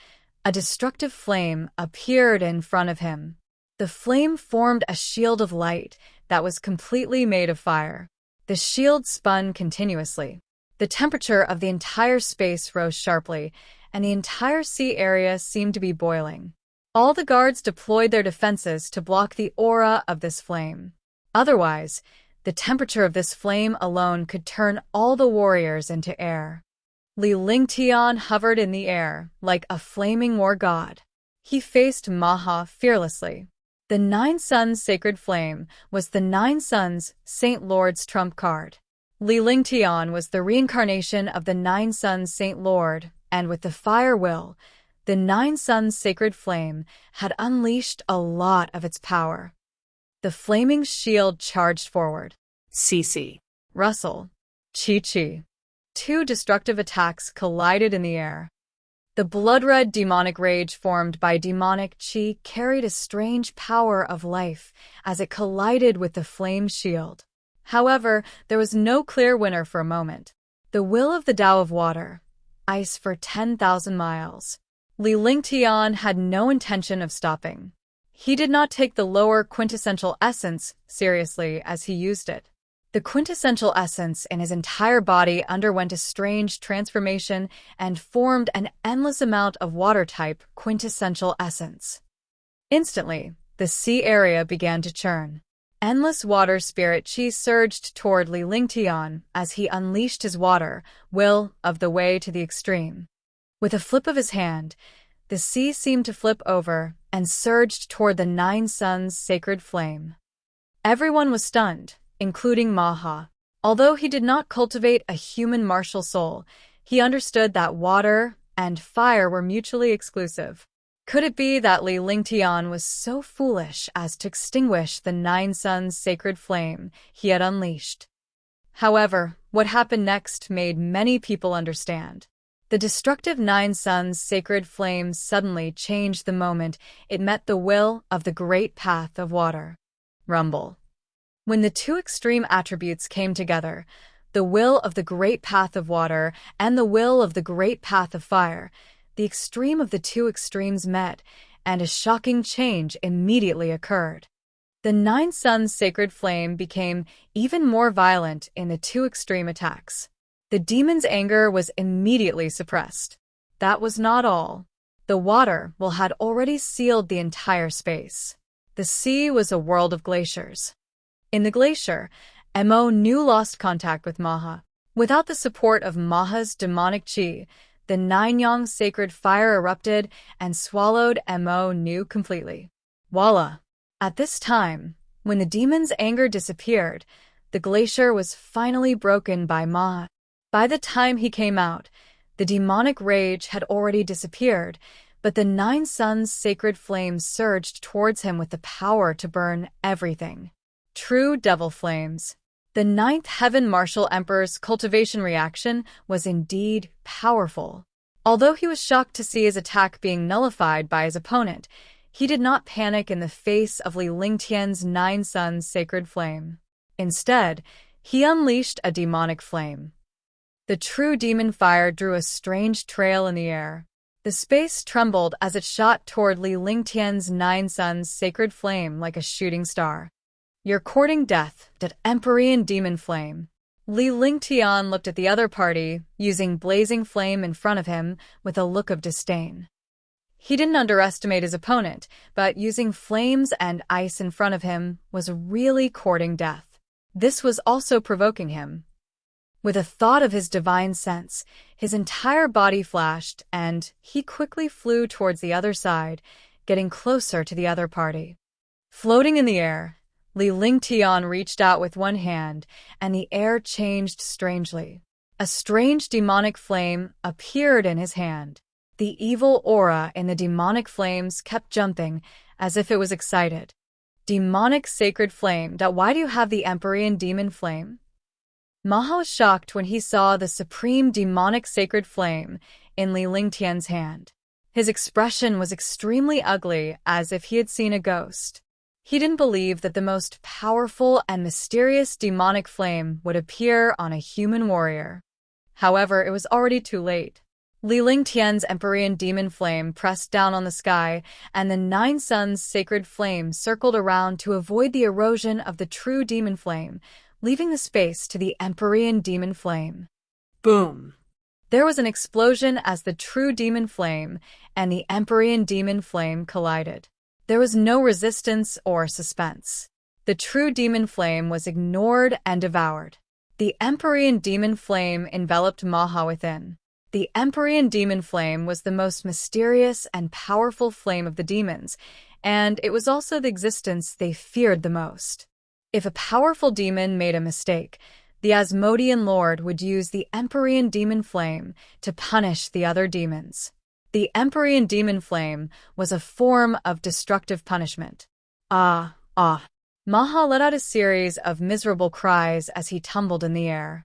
a destructive flame appeared in front of him. The flame formed a shield of light that was completely made of fire. The shield spun continuously. The temperature of the entire space rose sharply, and the entire sea area seemed to be boiling. All the guards deployed their defenses to block the aura of this flame. Otherwise, the temperature of this flame alone could turn all the warriors into air. Li Lingtian hovered in the air like a flaming war god. He faced Maha fearlessly. The 9 Suns Sacred Flame was the 9 Suns Saint Lord's trump card. Li Lingtian was the reincarnation of the Nine Suns Saint Lord, and with the fire will, the Nine Suns sacred flame had unleashed a lot of its power. The flaming shield charged forward. CC. Rustle. Chi. Two destructive attacks collided in the air. The blood-red demonic rage formed by demonic chi carried a strange power of life as it collided with the flame shield. However, there was no clear winner for a moment. The will of the Tao of Water. Ice for 10,000 miles. Li Lingtian had no intention of stopping. He did not take the lower quintessential essence seriously as he used it. The quintessential essence in his entire body underwent a strange transformation and formed an endless amount of water-type quintessential essence. Instantly, the sea area began to churn. Endless water spirit chi surged toward Li Lingtian as he unleashed his water will of the way to the extreme. With a flip of his hand, the sea seemed to flip over and surged toward the Nine Suns sacred flame. Everyone was stunned, including Maha. Although he did not cultivate a human martial soul, he understood that water and fire were mutually exclusive. Could it be that Li Lingtian was so foolish as to extinguish the Nine Suns sacred flame he had unleashed? However, what happened next made many people understand. The destructive Nine Suns sacred flame suddenly changed the moment it met the will of the great path of water. Rumble. When the two extreme attributes came together, the will of the great path of water and the will of the great path of fire, the extreme of the two extremes met, and a shocking change immediately occurred. The Nine Suns sacred flame became even more violent in the two extreme attacks. The demon's anger was immediately suppressed. That was not all. The water had already sealed the entire space. The sea was a world of glaciers. In the glacier, Mo Nu lost contact with Maha. Without the support of Maha's demonic chi, the Nine-Yang sacred fire erupted and swallowed Mo Nu completely. Voila! At this time, when the demon's anger disappeared, the glacier was finally broken by Maha. By the time he came out, the demonic rage had already disappeared, but the Nine Suns sacred flame surged towards him with the power to burn everything. True devil flames. The Ninth Heaven Martial Emperor's cultivation reaction was indeed powerful. Although he was shocked to see his attack being nullified by his opponent, he did not panic in the face of Li Lingtian's Nine Suns sacred flame. Instead, he unleashed a demonic flame. The true demon fire drew a strange trail in the air. The space trembled as it shot toward Li Lingtian's Nine Suns sacred flame like a shooting star. You're courting death, that Empyrean demon flame. Li Lingtian looked at the other party, using blazing flame in front of him with a look of disdain. He didn't underestimate his opponent, but using flames and ice in front of him was really courting death. This was also provoking him. With a thought of his divine sense, his entire body flashed, and he quickly flew towards the other side, getting closer to the other party. Floating in the air, Li Lingtian reached out with one hand, and the air changed strangely. A strange demonic flame appeared in his hand. The evil aura in the demonic flames kept jumping, as if it was excited. Demonic sacred flame, why do you have the Empyrean demon flame? Maha was shocked when he saw the supreme demonic sacred flame in Li Lingtian's hand. His expression was extremely ugly, as if he had seen a ghost. He didn't believe that the most powerful and mysterious demonic flame would appear on a human warrior. However, it was already too late. Li Lingtian's Empyrean demon flame pressed down on the sky, and the Nine Suns sacred flame circled around to avoid the erosion of the true demon flame, leaving the space to the Empyrean demon flame. Boom! There was an explosion as the true demon flame and the Empyrean demon flame collided. There was no resistance or suspense. The true demon flame was ignored and devoured. The Empyrean demon flame enveloped Maha within. The Empyrean demon flame was the most mysterious and powerful flame of the demons, and it was also the existence they feared the most. If a powerful demon made a mistake, the Asmodean Lord would use the Empyrean demon flame to punish the other demons. The Empyrean demon flame was a form of destructive punishment. Ah, ah. Maha let out a series of miserable cries as he tumbled in the air.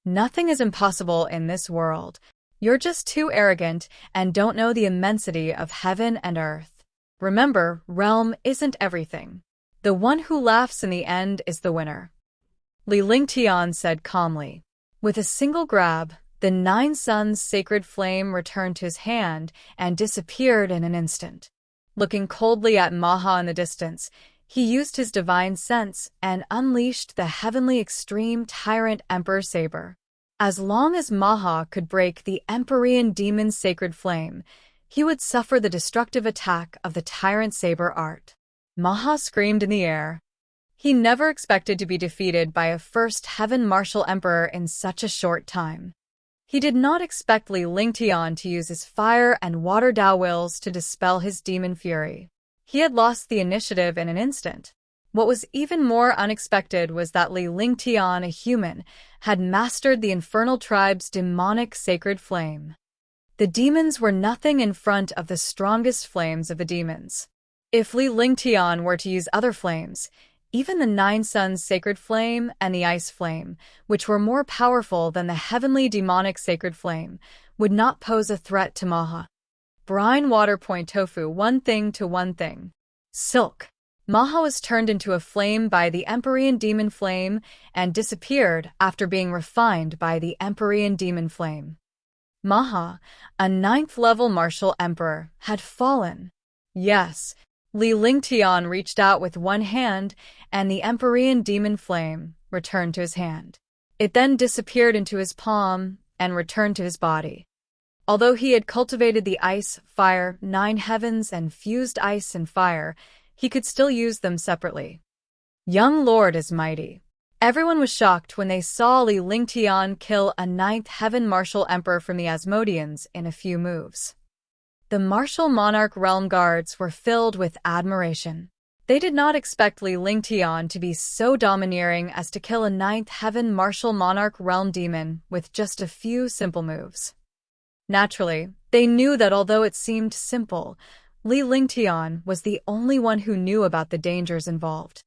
Nothing is impossible in this world. You're just too arrogant and don't know the immensity of heaven and earth. Remember, realm isn't everything. The one who laughs in the end is the winner. Li Lingtian said calmly. With a single grab, the 9 suns' sacred flame returned to his hand and disappeared in an instant. Looking coldly at Maha in the distance, he used his divine sense and unleashed the heavenly extreme tyrant Emperor Saber. As long as Maha could break the Empyrean demon's sacred flame, he would suffer the destructive attack of the tyrant Saber art. Maha screamed in the air. He never expected to be defeated by a first heaven martial emperor in such a short time. He did not expect Li Lingtian to use his fire and water Dao wills to dispel his demon fury. He had lost the initiative in an instant. What was even more unexpected was that Li Lingtian, a human, had mastered the infernal tribe's demonic sacred flame. The demons were nothing in front of the strongest flames of the demons. If Li Lingtian were to use other flames, even the 9 suns' sacred flame and the ice flame, which were more powerful than the heavenly demonic sacred flame, would not pose a threat to Maha. Brine water point tofu one thing to one thing. Silk. Maha was turned into a flame by the Empyrean demon flame and disappeared after being refined by the Empyrean demon flame. Maha, a 9th-level martial emperor, had fallen. Yes, Li Lingtian reached out with one hand, and the Empyrean demon flame returned to his hand. It then disappeared into his palm and returned to his body. Although he had cultivated the ice, fire, 9 heavens, and fused ice and fire, he could still use them separately. Young Lord is mighty. Everyone was shocked when they saw Li Lingtian kill a 9th heaven martial emperor from the Asmodeans in a few moves. The martial monarch realm guards were filled with admiration. They did not expect Li Lingtian to be so domineering as to kill a 9th heaven martial monarch realm demon with just a few simple moves. Naturally, they knew that although it seemed simple, Li Lingtian was the only one who knew about the dangers involved.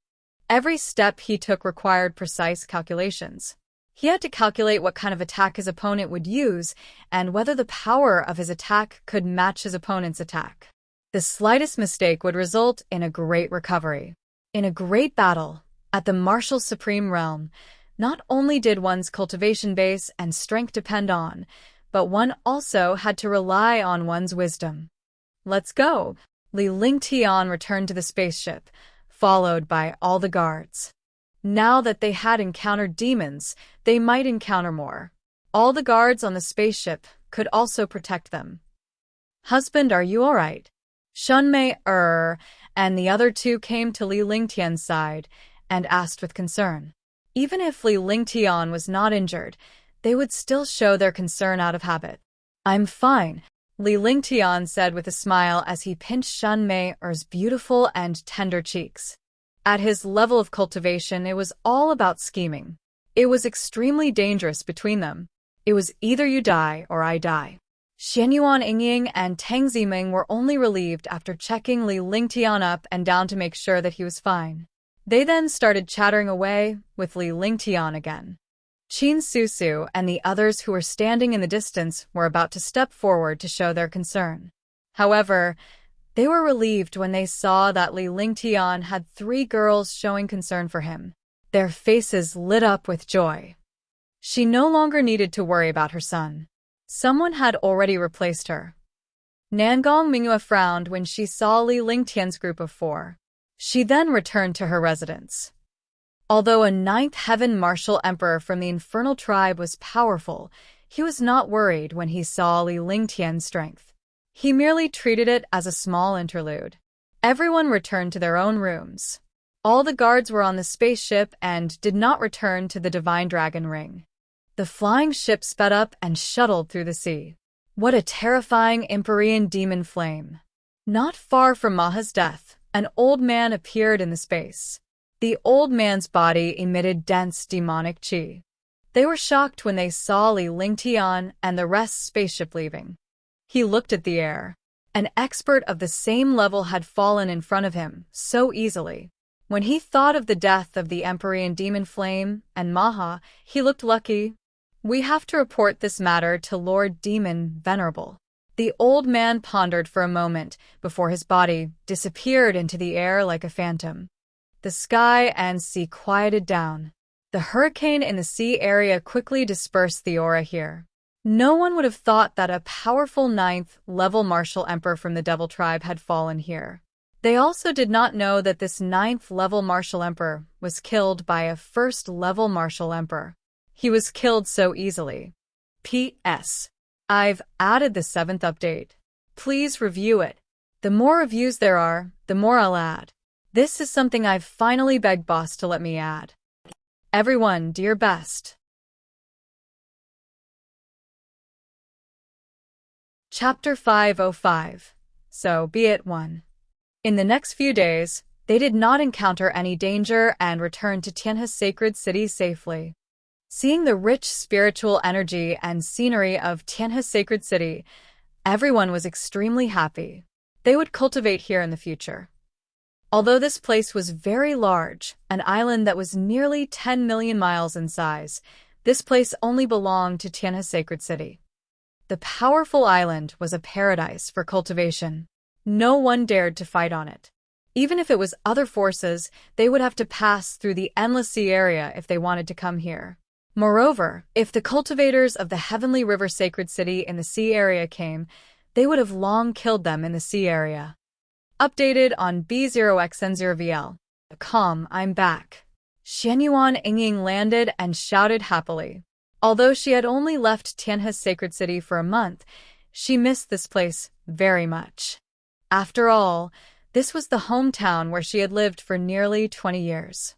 Every step he took required precise calculations. He had to calculate what kind of attack his opponent would use and whether the power of his attack could match his opponent's attack. The slightest mistake would result in a great recovery. In a great battle, at the martial supreme realm, not only did one's cultivation base and strength depend on, but one also had to rely on one's wisdom. Let's go! Li Lingtian returned to the spaceship, followed by all the guards. Now that they had encountered demons, they might encounter more. All the guards on the spaceship could also protect them. Husband, are you all right? Xuanmei, and the other 2 came to Li Lingtian's side and asked with concern. Even if Li Lingtian was not injured, they would still show their concern out of habit. I'm fine, Li Lingtian said with a smile as he pinched Xuanmei's beautiful and tender cheeks. At his level of cultivation, it was all about scheming. It was extremely dangerous between them. It was either you die or I die. Xuanyuan Yingying and Tang Ziming were only relieved after checking Li Lingtian up and down to make sure that he was fine. They then started chattering away with Li Lingtian again. Qin Susu and the others who were standing in the distance were about to step forward to show their concern. However, they were relieved when they saw that Li Lingtian had 3 girls showing concern for him. Their faces lit up with joy. She no longer needed to worry about her son. Someone had already replaced her. Nangong Minghua frowned when she saw Li Lingtian's group of 4. She then returned to her residence. Although a 9th heaven martial emperor from the infernal tribe was powerful, he was not worried when he saw Li Lingtian's strength. He merely treated it as a small interlude. Everyone returned to their own rooms. All the guards were on the spaceship and did not return to the Divine Dragon Ring. The flying ship sped up and shuttled through the sea. What a terrifying Empyrean demon flame! Not far from Maha's death, an old man appeared in the space. The old man's body emitted dense demonic qi. They were shocked when they saw Li Lingtian and the rest spaceship leaving. He looked at the air. An expert of the same level had fallen in front of him so easily. When he thought of the death of the Empyrean Demon Flame and Maha, he looked lucky. We have to report this matter to Lord Demon Venerable. The old man pondered for a moment before his body disappeared into the air like a phantom. The sky and sea quieted down. The hurricane in the sea area quickly dispersed the aura here. No one would have thought that a powerful 9th-level martial emperor from the Devil Tribe had fallen here. They also did not know that this 9th-level martial emperor was killed by a 1st-level martial emperor. He was killed so easily. P.S. I've added the 7th update. Please review it. The more reviews there are, the more I'll add. This is something I've finally begged boss to let me add. Everyone, do your best. Chapter 505. So be it 1. In the next few days, they did not encounter any danger and returned to Tianhe's sacred city safely. Seeing the rich spiritual energy and scenery of Tianhe's sacred city, everyone was extremely happy. They would cultivate here in the future. Although this place was very large, an island that was nearly 10 million miles in size, this place only belonged to Tianhe's sacred city. The powerful island was a paradise for cultivation. No one dared to fight on it. Even if it was other forces, they would have to pass through the endless sea area if they wanted to come here. Moreover, if the cultivators of the Heavenly River Sacred City in the sea area came, they would have long killed them in the sea area. Updated on B0xN0VL. I'm back. Xuanyuan Yingying landed and shouted happily. Although she had only left Tianhe's sacred city for a month, she missed this place very much. After all, this was the hometown where she had lived for nearly 20 years.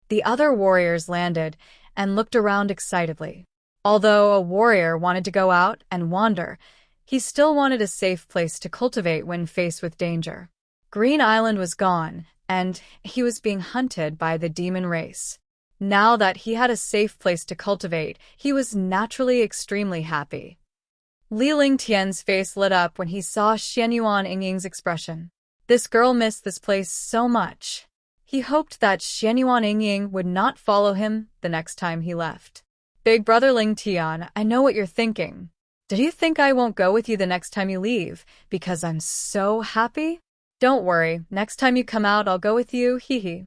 The other warriors landed and looked around excitedly. Although a warrior wanted to go out and wander, he still wanted a safe place to cultivate when faced with danger. Green Island was gone, and he was being hunted by the demon race. Now that he had a safe place to cultivate, he was naturally extremely happy. Li Lingtian's face lit up when he saw Xuanyuan Yingying's expression. This girl missed this place so much. He hoped that Xuanyuan Yingying would not follow him the next time he left. Big brother Lingtian, I know what you're thinking. Do you think I won't go with you the next time you leave, because I'm so happy? Don't worry, next time you come out I'll go with you, hee.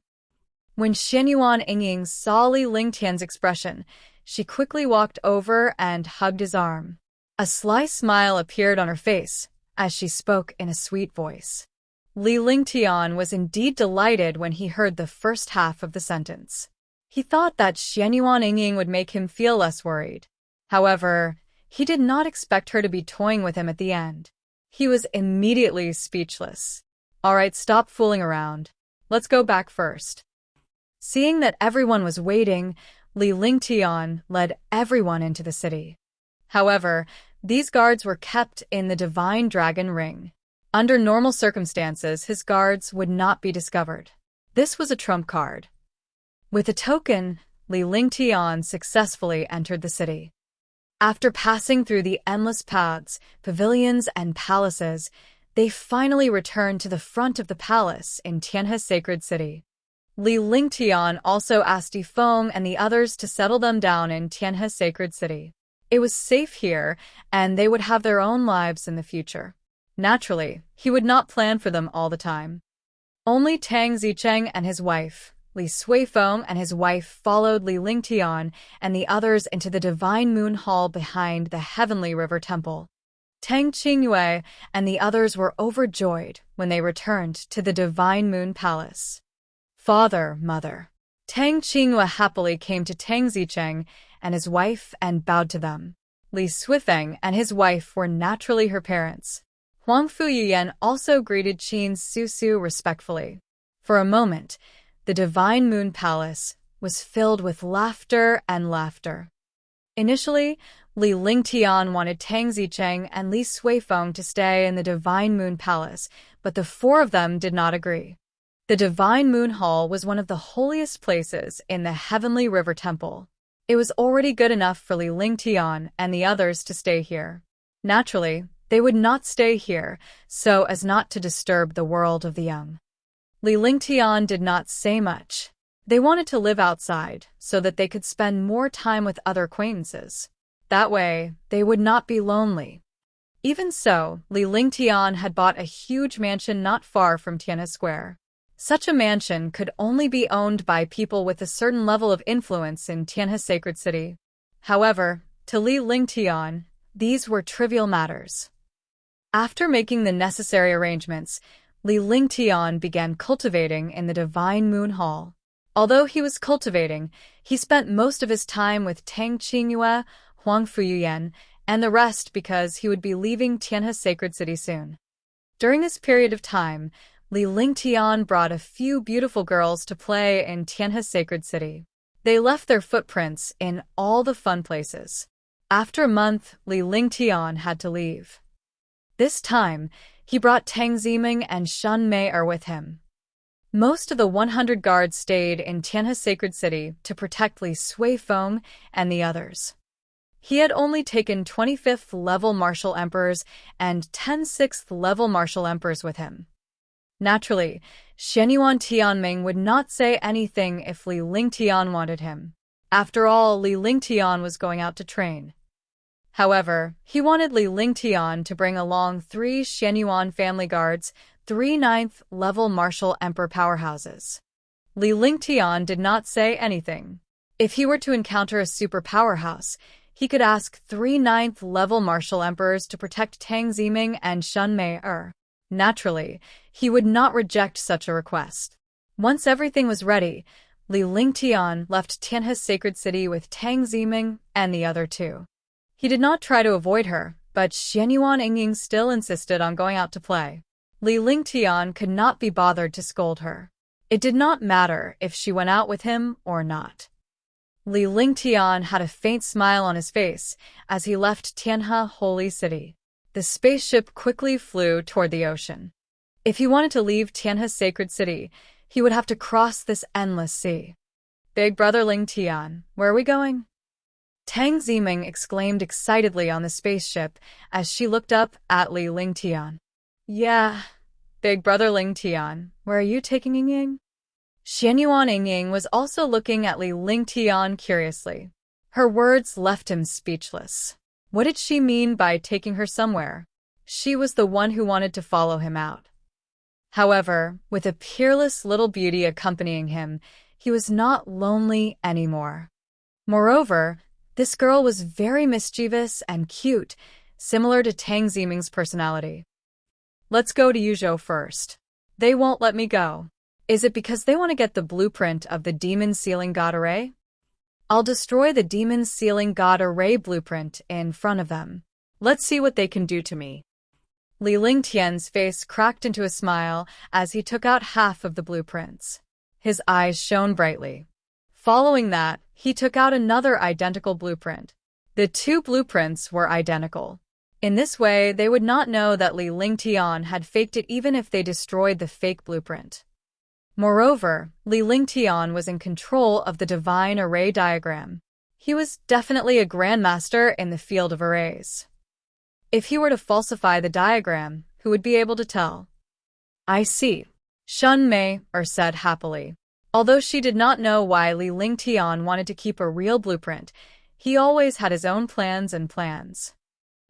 When Xuanyuan Yingying saw Li Lingtian's expression, she quickly walked over and hugged his arm. A sly smile appeared on her face as she spoke in a sweet voice. Li Lingtian was indeed delighted when he heard the first half of the sentence. He thought that Xuanyuan Yingying would make him feel less worried. However, he did not expect her to be toying with him at the end. He was immediately speechless. All right, stop fooling around. Let's go back first. Seeing that everyone was waiting, Li Lingtian led everyone into the city. However, these guards were kept in the Divine Dragon Ring. Under normal circumstances, his guards would not be discovered. This was a trump card. With a token, Li Lingtian successfully entered the city. After passing through the endless paths, pavilions, and palaces, they finally returned to the front of the palace in Tianhe's sacred city. Li Lingtian also asked Yifeng and the others to settle them down in Tianhe's sacred city. It was safe here, and they would have their own lives in the future. Naturally, he would not plan for them all the time. Only Tang Zicheng and his wife, Li Suifeng and his wife, followed Li Lingtian and the others into the Divine Moon Hall behind the Heavenly River Temple. Tang Qingyue and the others were overjoyed when they returned to the Divine Moon Palace. Father, mother. Tang Qingyue happily came to Tang Zicheng and his wife and bowed to them. Li Suifeng and his wife were naturally her parents. Huangfu also greeted Qin Susu respectfully. For a moment, the Divine Moon Palace was filled with laughter and laughter. Initially, Li Lingtian wanted Tang Zicheng and Li Suifeng to stay in the Divine Moon Palace, but the four of them did not agree. The Divine Moon Hall was one of the holiest places in the Heavenly River Temple. It was already good enough for Li Lingtian and the others to stay here. Naturally, they would not stay here, so as not to disturb the world of the young. Li Lingtian did not say much. They wanted to live outside, so that they could spend more time with other acquaintances. That way, they would not be lonely. Even so, Li Lingtian had bought a huge mansion not far from Tianhe Square. Such a mansion could only be owned by people with a certain level of influence in Tianhe Sacred City. However, to Li Lingtian, these were trivial matters. After making the necessary arrangements, Li Lingtian began cultivating in the Divine Moon Hall. Although he was cultivating, he spent most of his time with Tang Qingyue, Huang Fuyuyan, and the rest because he would be leaving Tianhe Sacred City soon. During this period of time, Li Lingtian brought a few beautiful girls to play in Tianhe Sacred City. They left their footprints in all the fun places. After a month, Li Lingtian had to leave. This time, he brought Tang Ziming and Shen Mei with him. Most of the 100 guards stayed in Tianhe Sacred City to protect Li Suifeng and the others. He had only taken 25th level martial emperors and 10 6th level martial emperors with him. Naturally, Xuanyuan Tianming would not say anything if Li Lingtian wanted him. After all, Li Lingtian was going out to train. However, he wanted Li Lingtian to bring along 3 Xuanyuan family guards, 3 9th level martial emperor powerhouses. Li Lingtian did not say anything. If he were to encounter a super powerhouse, he could ask 3 9th level martial emperors to protect Tang Ziming and Shen Mei. Naturally, he would not reject such a request. Once everything was ready, Li Lingtian left Tianhe Sacred City with Tang Ziming and the other 2. He did not try to avoid her, but Xuanyuan Yingying still insisted on going out to play. Li Lingtian could not be bothered to scold her. It did not matter if she went out with him or not. Li Lingtian had a faint smile on his face as he left Tianhe Holy City. The spaceship quickly flew toward the ocean. If he wanted to leave Tianhe Sacred City, he would have to cross this endless sea. Big brother Lingtian, where are we going? Tang Ziming exclaimed excitedly on the spaceship as she looked up at Li Lingtian. Yeah, big brother Lingtian, where are you taking Yingying? Xuanyuan Yingying was also looking at Li Lingtian curiously. Her words left him speechless. What did she mean by taking her somewhere? She was the one who wanted to follow him out. However, with a peerless little beauty accompanying him, he was not lonely anymore. Moreover, this girl was very mischievous and cute, similar to Tang Ziming's personality. Let's go to Youzhou first. They won't let me go. Is it because they want to get the blueprint of the Demon Sealing God Array? I'll destroy the Demon Sealing God Array blueprint in front of them. Let's see what they can do to me. Li Lingtian's face cracked into a smile as he took out half of the blueprints. His eyes shone brightly. Following that, he took out another identical blueprint. The 2 blueprints were identical. In this way, they would not know that Li Lingtian had faked it even if they destroyed the fake blueprint. Moreover, Li Lingtian was in control of the Divine Array diagram. He was definitely a grandmaster in the field of arrays. If he were to falsify the diagram, who would be able to tell? I see. Shen Mei said happily. Although she did not know why Li Lingtian wanted to keep a real blueprint, he always had his own plans and plans.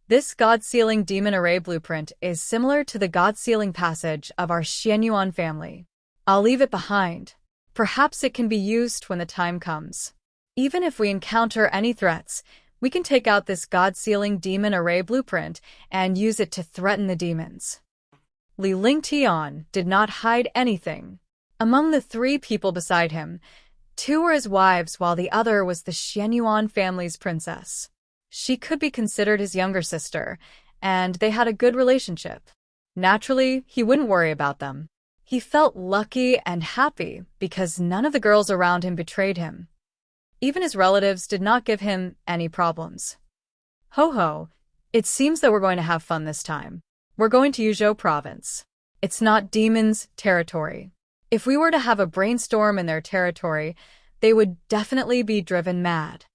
This God-Sealing Demon Array blueprint is similar to the God-Sealing passage of our Xuanyuan family. I'll leave it behind. Perhaps it can be used when the time comes. Even if we encounter any threats, we can take out this God-Sealing Demon Array blueprint and use it to threaten the demons. Li Lingtian did not hide anything. Among the 3 people beside him, 2 were his wives while the other was the Xuanyuan family's princess. She could be considered his younger sister, and they had a good relationship. Naturally, he wouldn't worry about them. He felt lucky and happy because none of the girls around him betrayed him. Even his relatives did not give him any problems. Ho ho, it seems that we're going to have fun this time. We're going to Youzhou province. It's not demons' territory. If we were to have a brainstorm in their territory, they would definitely be driven mad.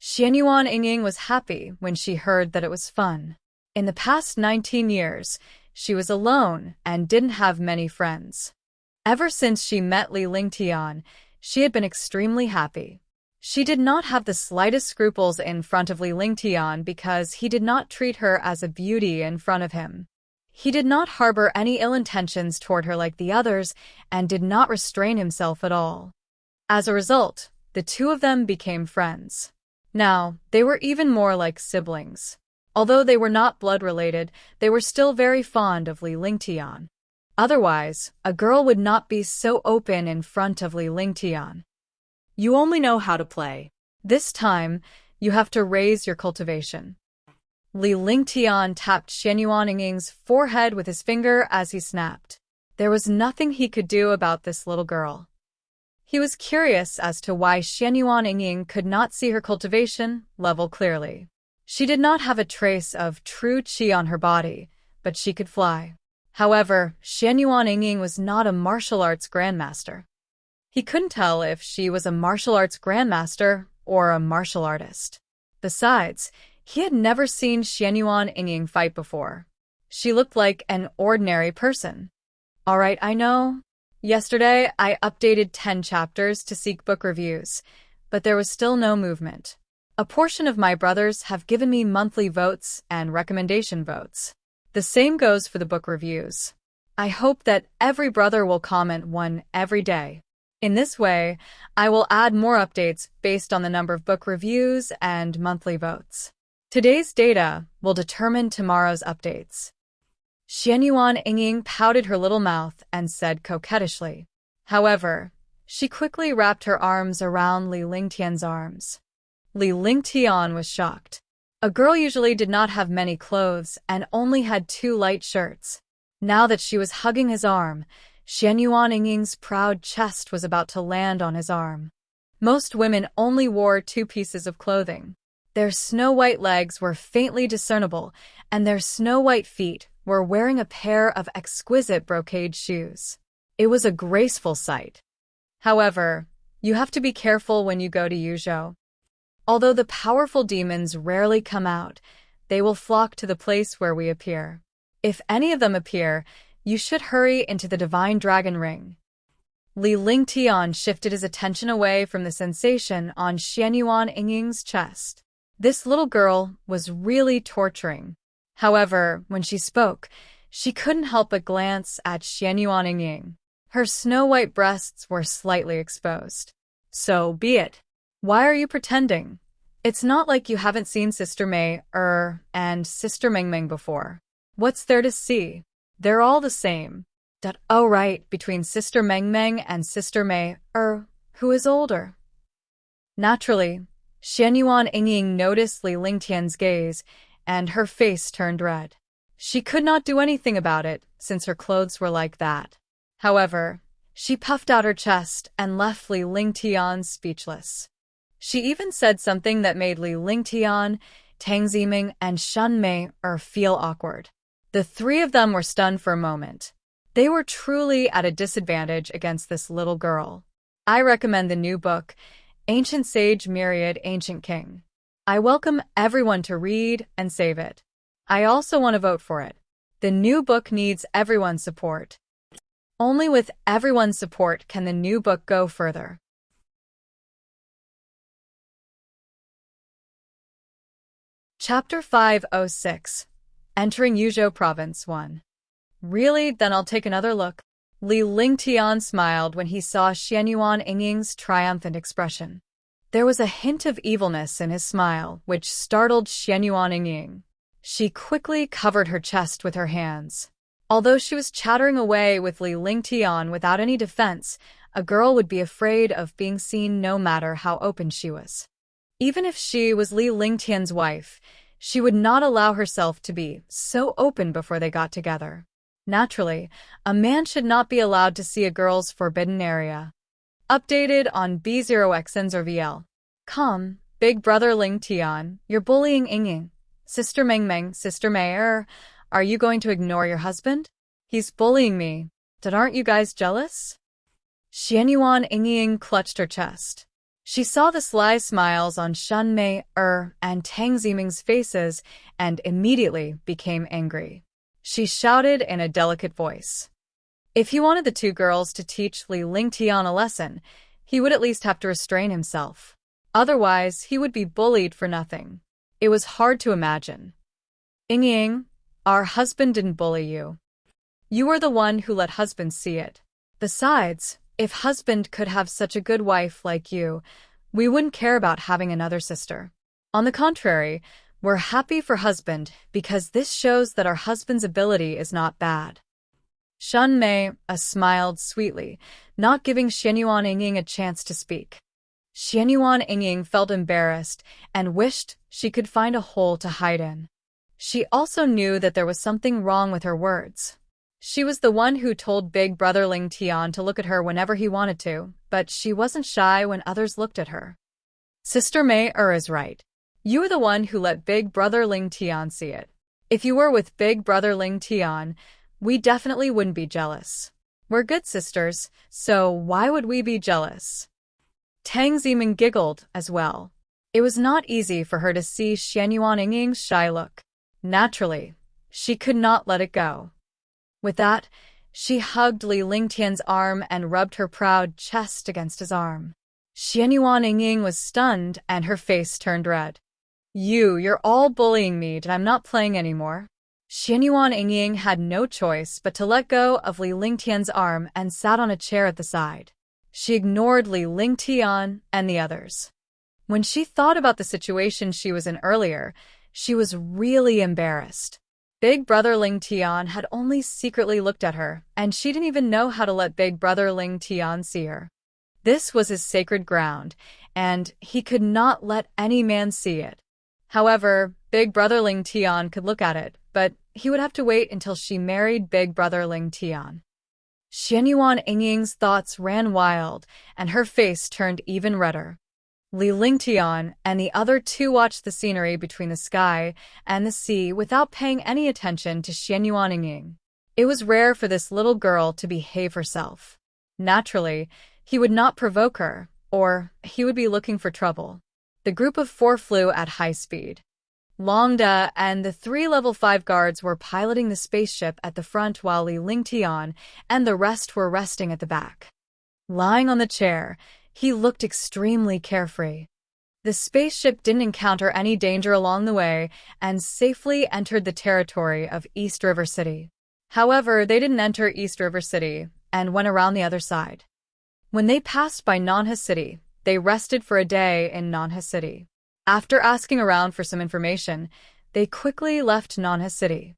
Xuanyuan Ying was happy when she heard that it was fun. In the past 19 years, she was alone and didn't have many friends. Ever since she met Li Lingtian, she had been extremely happy. She did not have the slightest scruples in front of Li Lingtian because he did not treat her as a beauty in front of him. He did not harbor any ill intentions toward her like the others and did not restrain himself at all. As a result, the two of them became friends. Now, they were even more like siblings. Although they were not blood-related, they were still very fond of Li Lingtian. Otherwise, a girl would not be so open in front of Li Lingtian. You only know how to play. This time, you have to raise your cultivation. Li Lingtian tapped Xuanyuan Ying's forehead with his finger as he snapped. There was nothing he could do about this little girl. He was curious as to why Xuanyuan Ying could not see her cultivation level clearly. She did not have a trace of true qi on her body, but she could fly. However, Xuanyuan Ying was not a martial arts grandmaster. He couldn't tell if she was a martial arts grandmaster or a martial artist. Besides, he had never seen Xuanyuan Ying fight before. She looked like an ordinary person. All right, I know. Yesterday, I updated 10 chapters to seek book reviews, but there was still no movement. A portion of my brothers have given me monthly votes and recommendation votes. The same goes for the book reviews. I hope that every brother will comment one every day. In this way, I will add more updates based on the number of book reviews and monthly votes. Today's data will determine tomorrow's updates. Xuanyuan Ying pouted her little mouth and said coquettishly. However, she quickly wrapped her arms around Li Lingtian's arms. Li Lingtian was shocked. A girl usually did not have many clothes and only had 2 light shirts. Now that she was hugging his arm, Xuanyuan Ying's proud chest was about to land on his arm. Most women only wore 2 pieces of clothing. Their snow-white legs were faintly discernible, and their snow-white feet were wearing a pair of exquisite brocade shoes. It was a graceful sight. However, you have to be careful when you go to Youzhou. Although the powerful demons rarely come out, they will flock to the place where we appear. If any of them appear, you should hurry into the Divine Dragon Ring. Li Lingtian shifted his attention away from the sensation on Xuanyuan Ying's chest. This little girl was really torturing. However, when she spoke, she couldn't help but glance at Xuanyuan Ying. Her snow-white breasts were slightly exposed. So be it. Why are you pretending? It's not like you haven't seen Sister Mei and Sister Mengmeng before. What's there to see? They're all the same. Oh right, between Sister Mengmeng and Sister Mei who is older? Naturally, Xuanyuan Ying noticed Li Lingtian's gaze, and her face turned red. She could not do anything about it, since her clothes were like that. However, she puffed out her chest and left Li Lingtian speechless. She even said something that made Li Lingtian, Tang Ziming, and Shen Mei feel awkward. The 3 of them were stunned for a moment. They were truly at a disadvantage against this little girl. I recommend the new book, Ancient Sage Myriad Ancient King. I welcome everyone to read and save it. I also want to vote for it. The new book needs everyone's support. Only with everyone's support can the new book go further. Chapter 506. Entering Youzhou Province 1. Really? Then I'll take another look. Li Lingtian smiled when he saw Xuanyuan Ying's triumphant expression. There was a hint of evilness in his smile, which startled Xuanyuan Ying. She quickly covered her chest with her hands. Although she was chattering away with Li Lingtian without any defense, a girl would be afraid of being seen no matter how open she was. Even if she was Li Lingtian's wife, she would not allow herself to be so open before they got together. Naturally, a man should not be allowed to see a girl's forbidden area. Updated on B0Xns or VL. Come, big brother Lingtian, you're bullying Ying. Sister Mengmeng, Sister Mei are you going to ignore your husband? He's bullying me. Aren't you guys jealous? Xuanyuan Ying clutched her chest. She saw the sly smiles on Shenmei, and Tang Ziming's faces and immediately became angry. She shouted in a delicate voice. If he wanted the two girls to teach Li Lingtian a lesson, he would at least have to restrain himself. Otherwise, he would be bullied for nothing. It was hard to imagine. Ying, our husband didn't bully you. You are the one who let husband see it. Besides, if husband could have such a good wife like you, we wouldn't care about having another sister. On the contrary, we're happy for husband because this shows that our husband's ability is not bad. Shenmei smiled sweetly, not giving Xuanyuan Ying a chance to speak. Xuanyuan Ying felt embarrassed and wished she could find a hole to hide in. She also knew that there was something wrong with her words. She was the one who told Big Brother Ling Tian to look at her whenever he wanted to, but she wasn't shy when others looked at her. Sister Mei is right. You are the one who let Big Brother Ling Tian see it. If you were with Big Brother Ling Tian, we definitely wouldn't be jealous. We're good sisters, so why would we be jealous? Tang Ziming giggled as well. It was not easy for her to see Xuanyuan Ying's shy look. Naturally, she could not let it go. With that, she hugged Li Lingtian's arm and rubbed her proud chest against his arm. Xuanyuan Ying was stunned and her face turned red. You're all bullying me and I'm not playing anymore. Xuanyuan Ying had no choice but to let go of Li Lingtian's arm and sat on a chair at the side. She ignored Li Lingtian and the others. When she thought about the situation she was in earlier, she was really embarrassed. Big Brother Ling Tian had only secretly looked at her, and she didn't even know how to let Big Brother Ling Tian see her. This was his sacred ground, and he could not let any man see it. However, Big Brother Ling Tian could look at it, but he would have to wait until she married Big Brother Ling Tian. Xuanyuan Ying's thoughts ran wild, and her face turned even redder. Li Lingtian and the other two watched the scenery between the sky and the sea without paying any attention to Xuanyuan Ying. It was rare for this little girl to behave herself. Naturally, he would not provoke her, or he would be looking for trouble. The group of four flew at high speed. Longda and the 3 level 5 guards were piloting the spaceship at the front while Li Lingtian and the rest were resting at the back. Lying on the chair, he looked extremely carefree. The spaceship didn't encounter any danger along the way and safely entered the territory of East River City. However, they didn't enter East River City and went around the other side. When they passed by Nanha City, they rested for a day in Nanha City. After asking around for some information, they quickly left Nanha City.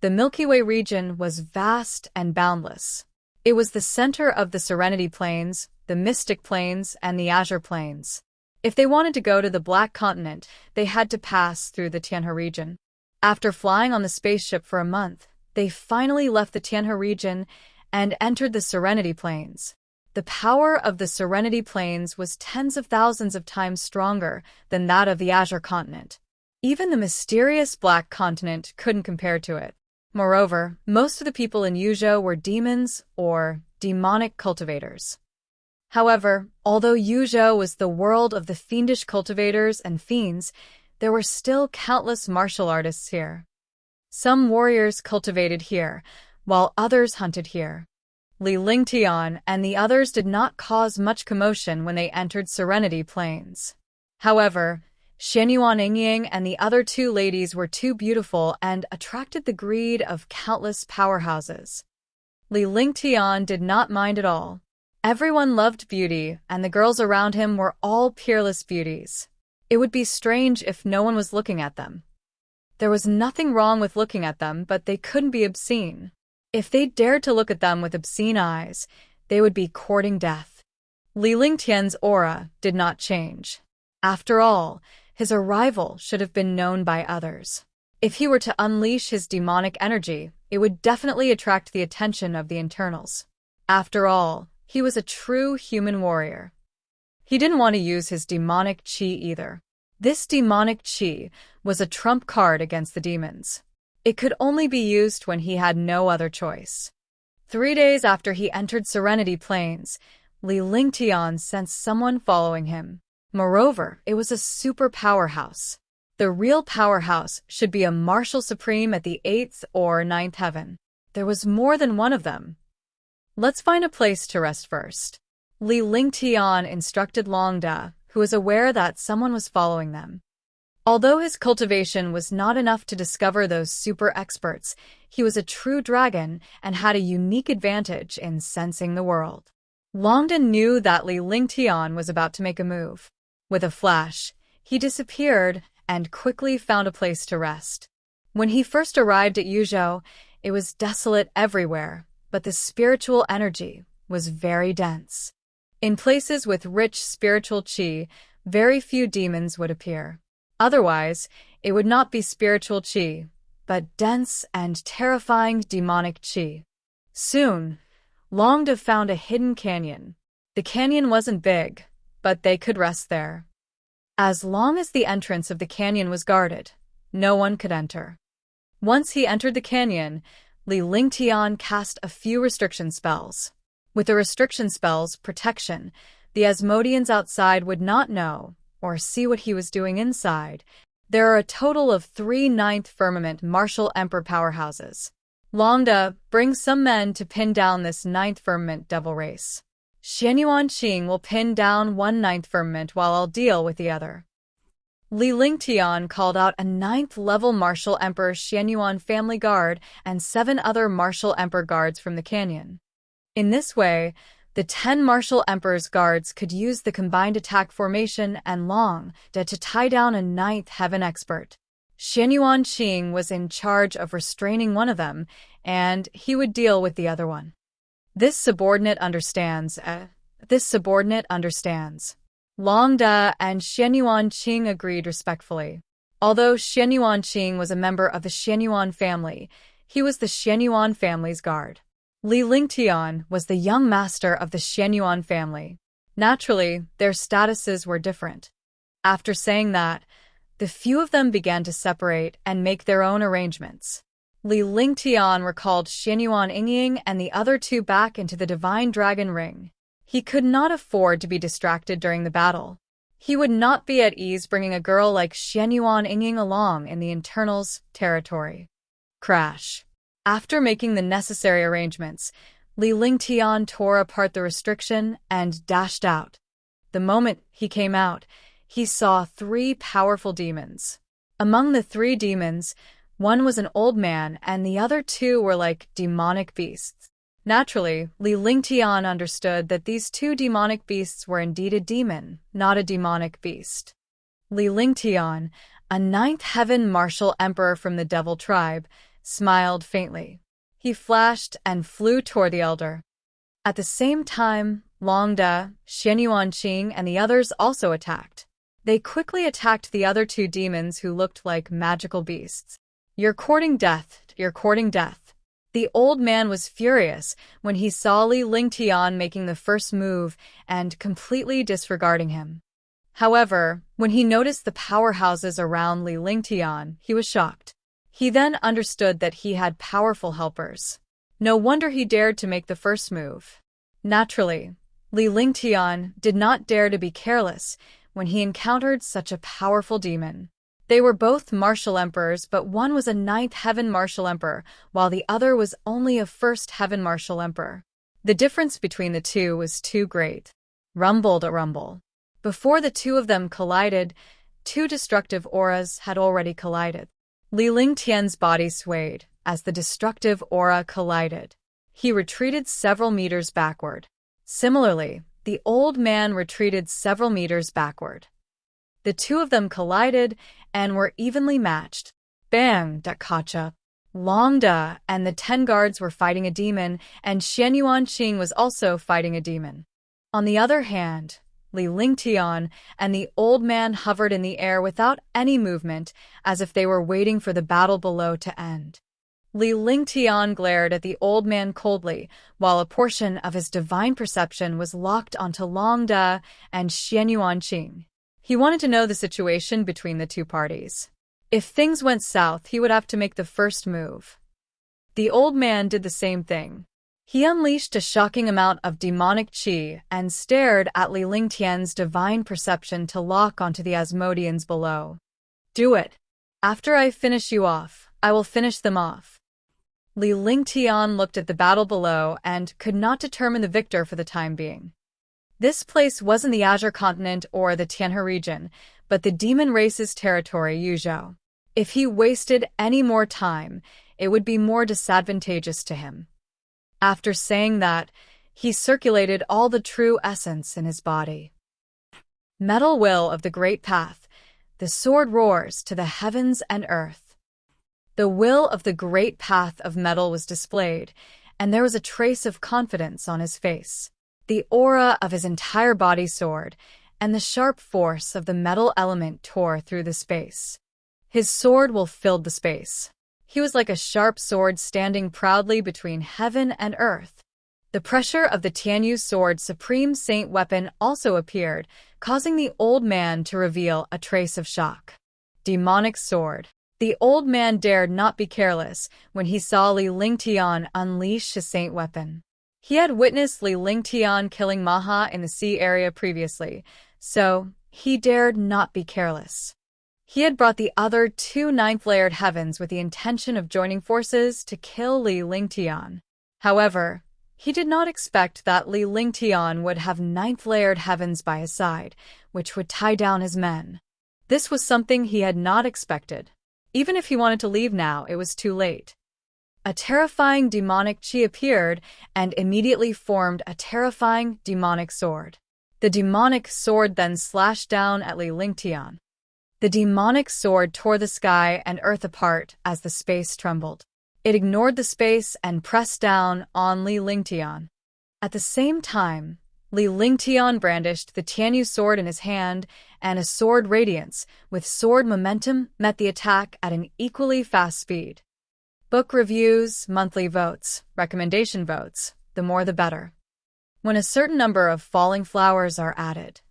The Milky Way region was vast and boundless. It was the center of the Serenity Plains, the Mystic Plains, and the Azure Plains. If they wanted to go to the Black Continent, they had to pass through the Tianhe region. After flying on the spaceship for a month, they finally left the Tianhe region and entered the Serenity Plains. The power of the Serenity Plains was tens of thousands of times stronger than that of the Azure Continent. Even the mysterious Black Continent couldn't compare to it. Moreover, most of the people in Youzhou were demons or demonic cultivators. However, although Youzhou was the world of the fiendish cultivators and fiends, there were still countless martial artists here. Some warriors cultivated here, while others hunted here. Li Lingtian and the others did not cause much commotion when they entered Serenity Plains. However, Xuanyuan Ying and the other two ladies were too beautiful and attracted the greed of countless powerhouses. Li Lingtian did not mind at all. Everyone loved beauty, and the girls around him were all peerless beauties. It would be strange if no one was looking at them. There was nothing wrong with looking at them, but they couldn't be obscene. If they dared to look at them with obscene eyes, they would be courting death. Li Lingtian's aura did not change. After all, his arrival should have been known by others. If he were to unleash his demonic energy, it would definitely attract the attention of the internals. After all, he was a true human warrior. He didn't want to use his demonic qi either. This demonic qi was a trump card against the demons. It could only be used when he had no other choice. 3 days after he entered Serenity Plains, Li Lingtian sensed someone following him. Moreover, it was a super powerhouse. The real powerhouse should be a martial supreme at the 8th or 9th heaven. There was more than one of them. Let's find a place to rest first. Li Lingtian instructed Longda, who was aware that someone was following them. Although his cultivation was not enough to discover those super experts, he was a true dragon and had a unique advantage in sensing the world. Longda knew that Li Lingtian was about to make a move. With a flash, he disappeared and quickly found a place to rest. When he first arrived at Youzhou, it was desolate everywhere, but the spiritual energy was very dense. In places with rich spiritual qi, very few demons would appear. Otherwise, it would not be spiritual qi, but dense and terrifying demonic qi. Soon, Longda found a hidden canyon. The canyon wasn't big, but they could rest there. As long as the entrance of the canyon was guarded, no one could enter. Once he entered the canyon, Li Lingtian cast a few restriction spells. With the restriction spell's protection, the Asmodeans outside would not know or see what he was doing inside. There are a total of 3 9th firmament martial emperor powerhouses. Longda, bring some men to pin down this 9th firmament devil race. Xuanyuan Qing will pin down 1 9th firmament while I'll deal with the other. Li Lingtian called out a 9th level martial emperor Xuanyuan family guard and 7 other martial emperor guards from the canyon. In this way, the 10 martial emperor's guards could use the combined attack formation and Longda to tie down a 9th heaven expert. Xuanyuan Qing was in charge of restraining one of them, and he would deal with the other one. This subordinate understands. Longda and Xuanyuan Qing agreed respectfully. Although Xuanyuan Qing was a member of the Xuanyuan family, he was the Xuanyuan family's guard. Li Lingtian was the young master of the Xuanyuan family. Naturally, their statuses were different. After saying that, the few of them began to separate and make their own arrangements. Li Lingtian recalled Xuanyuan Yingying and the other 2 back into the Divine Dragon Ring. He could not afford to be distracted during the battle. He would not be at ease bringing a girl like Xuanyuan Yingying along in the internals territory. Crash. After making the necessary arrangements, Li Lingtian tore apart the restriction and dashed out. The moment he came out, he saw 3 powerful demons. Among the 3 demons, one was an old man and the other 2 were like demonic beasts. Naturally, Li Lingtian understood that these 2 demonic beasts were indeed a demon, not a demonic beast. Li Lingtian, a 9th heaven martial emperor from the devil tribe, smiled faintly. He flashed and flew toward the elder. At the same time, Longda, Xuanyuan Qing, and the others also attacked. They quickly attacked the other 2 demons who looked like magical beasts. You're courting death. The old man was furious when he saw Li Lingtian making the first move and completely disregarding him. However, when he noticed the powerhouses around Li Lingtian, he was shocked. He then understood that he had powerful helpers. No wonder he dared to make the first move. Naturally, Li Lingtian did not dare to be careless when he encountered such a powerful demon. They were both martial emperors, but one was a 9th heaven martial emperor, while the other was only a 1st heaven martial emperor. The difference between the 2 was too great. Rumble to rumble. Before the 2 of them collided, 2 destructive auras had already collided. Li Lingtian's body swayed as the destructive aura collided. He retreated several meters backward. Similarly, the old man retreated several meters backward. The 2 of them collided and were evenly matched. Bang! Dakacha. Longda and the 10 guards were fighting a demon, and Xuanyuan Qing was also fighting a demon. On the other hand, Li Lingtian and the old man hovered in the air without any movement, as if they were waiting for the battle below to end. Li Lingtian glared at the old man coldly, while a portion of his divine perception was locked onto Longda and Xuanyuan Qing. He wanted to know the situation between the 2 parties. If things went south, he would have to make the first move. The old man did the same thing. He unleashed a shocking amount of demonic qi and stared at Li Lingtian's divine perception to lock onto the Asmodeans below. Do it. After I finish you off, I will finish them off. Li Lingtian looked at the battle below and could not determine the victor for the time being. This place wasn't the Azure Continent or the Tianhe region, but the demon race's territory, Youzhou. If he wasted any more time, it would be more disadvantageous to him. After saying that, he circulated all the true essence in his body. Metal will of the great path, the sword roars to the heavens and earth. The will of the great path of metal was displayed, and there was a trace of confidence on his face. The aura of his entire body soared, and the sharp force of the metal element tore through the space. His sword will filled the space. He was like a sharp sword standing proudly between heaven and earth. The pressure of the Tianyu's sword supreme saint weapon also appeared, causing the old man to reveal a trace of shock. Demonic sword. The old man dared not be careless when he saw Li Lingtian unleash his saint weapon. He had witnessed Li Lingtian killing Maha in the sea area previously, so he dared not be careless. He had brought the other two ninth-layered heavens with the intention of joining forces to kill Li Lingtian. However, he did not expect that Li Lingtian would have ninth-layered heavens by his side, which would tie down his men. This was something he had not expected. Even if he wanted to leave now, it was too late. A terrifying demonic qi appeared and immediately formed a terrifying demonic sword. The demonic sword then slashed down at Li Lingtian. The demonic sword tore the sky and earth apart as the space trembled. It ignored the space and pressed down on Li Lingtian. At the same time, Li Lingtian brandished the Tianyu sword in his hand, and a sword radiance with sword momentum met the attack at an equally fast speed. Book reviews, monthly votes, recommendation votes, the more the better. When a certain number of falling flowers are added.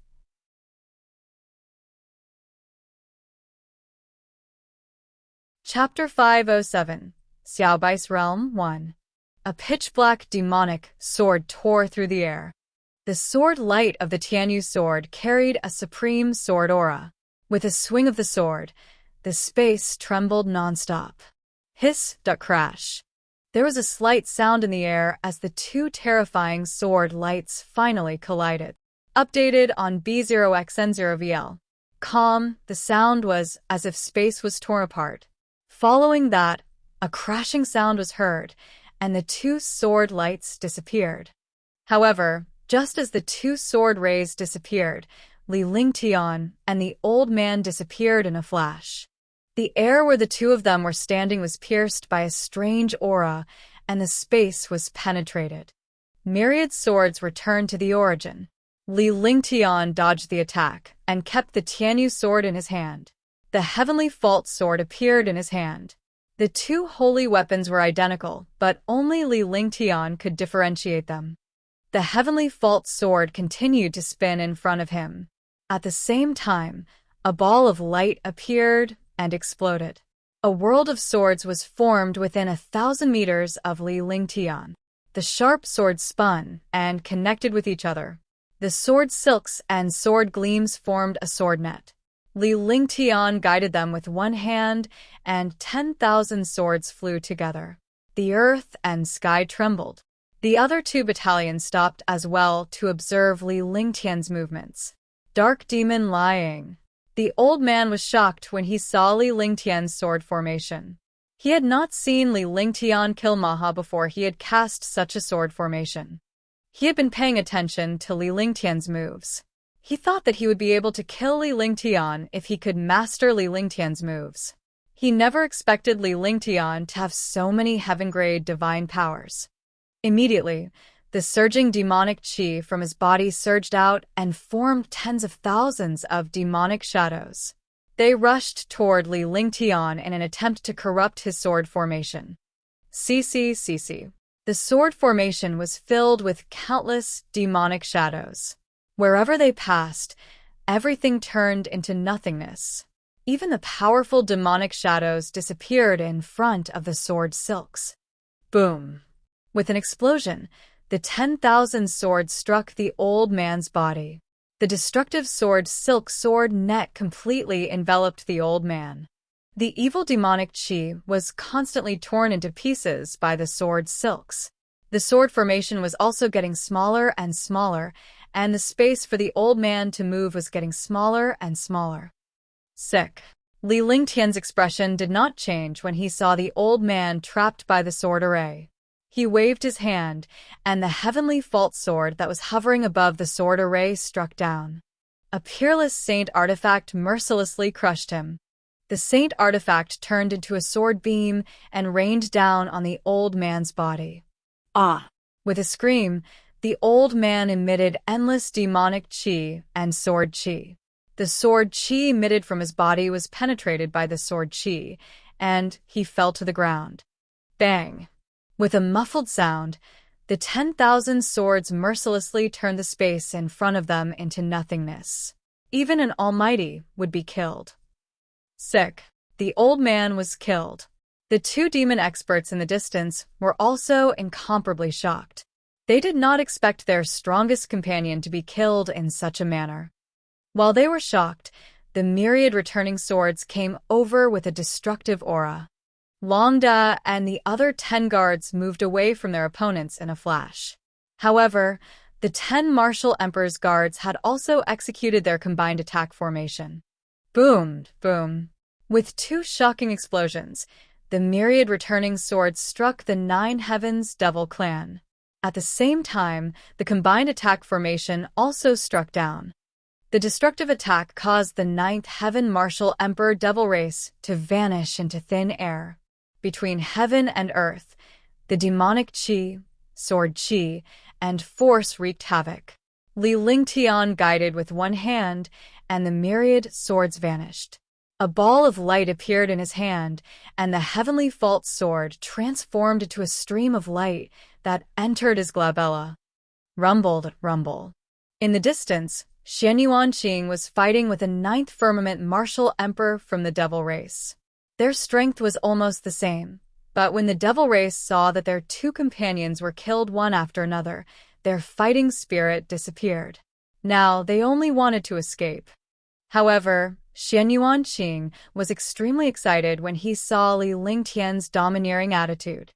Chapter 507, Xiaobai's Realm 1. A pitch-black demonic sword tore through the air. The sword light of the Tianyu sword carried a supreme sword aura. With a swing of the sword, the space trembled non-stop. Hiss, crash. There was a slight sound in the air as the two terrifying sword lights finally collided. Updated on B0xN0VL. Calm, the sound was as if space was torn apart. Following that, a crashing sound was heard, and the two sword lights disappeared. However, just as the two sword rays disappeared, Li Lingtian and the old man disappeared in a flash. The air where the two of them were standing was pierced by a strange aura, and the space was penetrated. Myriad swords returned to the origin. Li Lingtian dodged the attack and kept the Tianyu sword in his hand. The heavenly fault sword appeared in his hand. The two holy weapons were identical, but only Li Lingtian could differentiate them. The heavenly fault sword continued to spin in front of him. At the same time, a ball of light appeared and exploded. A world of swords was formed within 1,000 meters of Li Lingtian. The sharp swords spun and connected with each other. The sword silks and sword gleams formed a sword net. Li Lingtian guided them with one hand, and 10,000 swords flew together. The earth and sky trembled. The other two battalions stopped as well to observe Li Lingtian's movements. Dark demon lying. The old man was shocked when he saw Li Lingtian's sword formation. He had not seen Li Lingtian kill Maha before he had cast such a sword formation. He had been paying attention to Li Lingtian's moves. He thought that he would be able to kill Li Lingtian if he could master Li Lingtian's moves. He never expected Li Lingtian to have so many heaven-grade divine powers. Immediately, the surging demonic qi from his body surged out and formed tens of thousands of demonic shadows. They rushed toward Li Lingtian in an attempt to corrupt his sword formation. CC. The sword formation was filled with countless demonic shadows. Wherever they passed, everything turned into nothingness. Even the powerful demonic shadows disappeared in front of the sword silks. Boom! With an explosion, the 10,000 sword struck the old man's body. The destructive sword silk sword net completely enveloped the old man. The evil demonic qi was constantly torn into pieces by the sword silks. The sword formation was also getting smaller and smaller, and the space for the old man to move was getting smaller and smaller. Sick. Li Lingtian's expression did not change when he saw the old man trapped by the sword array. He waved his hand, and the heavenly fault sword that was hovering above the sword array struck down. A peerless saint artifact mercilessly crushed him. The saint artifact turned into a sword beam and rained down on the old man's body. Ah! With a scream, the old man emitted endless demonic qi and sword qi. The sword qi emitted from his body was penetrated by the sword qi, and he fell to the ground. Bang! With a muffled sound, the 10,000 swords mercilessly turned the space in front of them into nothingness. Even an almighty would be killed. Sick. The old man was killed. The two demon experts in the distance were also incomparably shocked. They did not expect their strongest companion to be killed in such a manner. While they were shocked, the myriad returning swords came over with a destructive aura. Longda and the other 10 guards moved away from their opponents in a flash. However, the 10 Martial Emperor's guards had also executed their combined attack formation. Boom, boom. With two shocking explosions, the myriad returning swords struck the 9 Heavens Devil clan. At the same time, the combined attack formation also struck down. The destructive attack caused the 9th Heaven Martial Emperor Devil race to vanish into thin air. Between heaven and earth, the demonic qi, sword qi, and force wreaked havoc. Li Lingtian guided with one hand, and the myriad swords vanished. A ball of light appeared in his hand, and the heavenly fault sword transformed into a stream of light that entered his glabella. Rumbled, rumble. In the distance, Xuanyuan was fighting with a 9th Firmament Martial Emperor from the Devil race. Their strength was almost the same, but when the Devil race saw that their two companions were killed one after another, their fighting spirit disappeared. Now they only wanted to escape. However, Xuanyuan was extremely excited when he saw Li Lingtian's domineering attitude.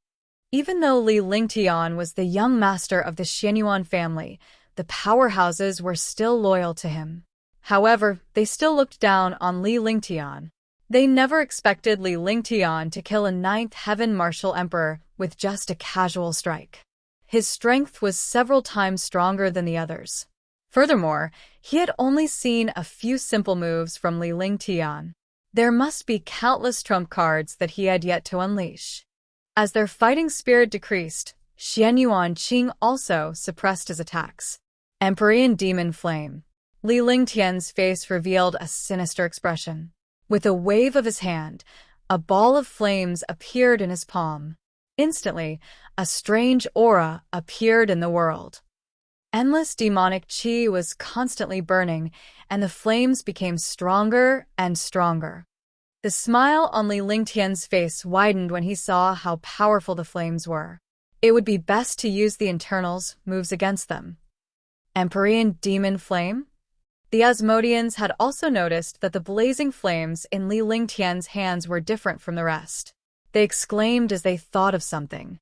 Even though Li Lingtian was the young master of the Xuanyuan family, the powerhouses were still loyal to him. However, they still looked down on Li Lingtian. They never expected Li Lingtian to kill a 9th Heaven Martial Emperor with just a casual strike. His strength was several times stronger than the others. Furthermore, he had only seen a few simple moves from Li Lingtian. There must be countless trump cards that he had yet to unleash. As their fighting spirit decreased, Xuanyuan also suppressed his attacks. Empyrean Demon Flame. Li Lingtian's face revealed a sinister expression. With a wave of his hand, a ball of flames appeared in his palm. Instantly, a strange aura appeared in the world. Endless demonic qi was constantly burning, and the flames became stronger and stronger. The smile on Li Lingtian's face widened when he saw how powerful the flames were. It would be best to use the internals moves against them. Empyrean Demon Flame? The Asmodeans had also noticed that the blazing flames in Li Lingtian's hands were different from the rest. They exclaimed as they thought of something.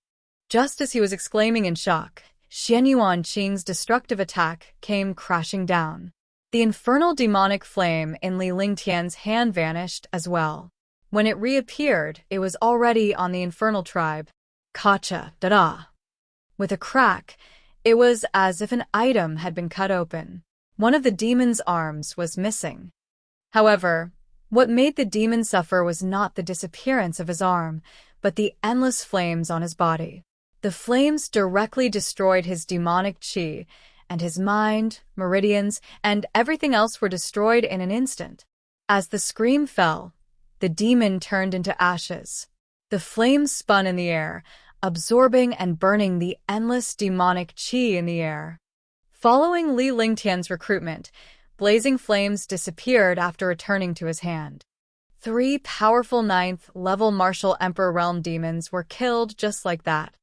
Just as he was exclaiming in shock, Xuanyuan's destructive attack came crashing down. The infernal demonic flame in Li Lingtian's hand vanished as well. When it reappeared, it was already on the infernal tribe. Kacha, da-da. With a crack, it was as if an item had been cut open. One of the demon's arms was missing. However, what made the demon suffer was not the disappearance of his arm, but the endless flames on his body. The flames directly destroyed his demonic qi, and his mind, meridians, and everything else were destroyed in an instant. As the scream fell, the demon turned into ashes. The flames spun in the air, absorbing and burning the endless demonic qi in the air. Following Li Lingtian's recruitment, blazing flames disappeared after returning to his hand. 3 powerful 9th-level Martial Emperor Realm demons were killed just like that.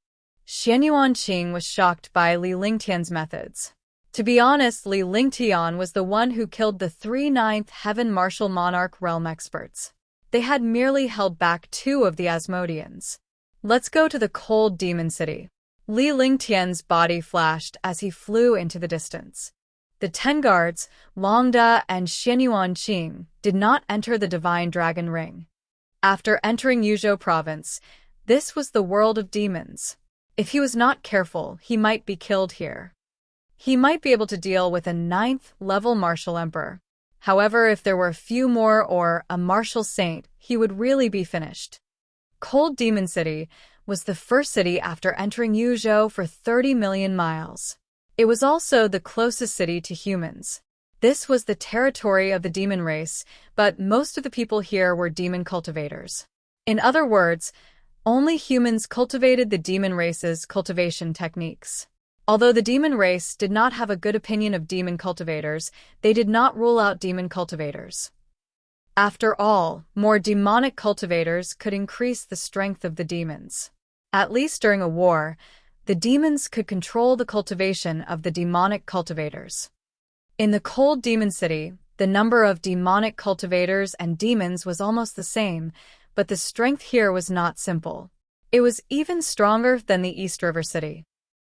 Xuanyuan was shocked by Li Lingtian's methods. To be honest, Li Lingtian was the one who killed the 3 ninth Heaven Martial Monarch realm experts. They had merely held back 2 of the Asmodeans. Let's go to the cold demon city. Li Lingtian's body flashed as he flew into the distance. The 10 guards, Longda and Xuanyuan, did not enter the Divine Dragon Ring. After entering Youzhou province, this was the world of demons. If he was not careful, he might be killed here. He might be able to deal with a 9th level martial emperor. However, if there were a few more or a martial saint, he would really be finished. Cold Demon City was the first city after entering Youzhou for 30 million miles. It was also the closest city to humans. This was the territory of the demon race, but most of the people here were demon cultivators. In other words, only humans cultivated the demon race's cultivation techniques. Although the demon race did not have a good opinion of demon cultivators, they did not rule out demon cultivators. After all, more demonic cultivators could increase the strength of the demons. At least during a war, the demons could control the cultivation of the demonic cultivators. In the cold demon city, the number of demonic cultivators and demons was almost the same, but the strength here was not simple. It was even stronger than the East River City.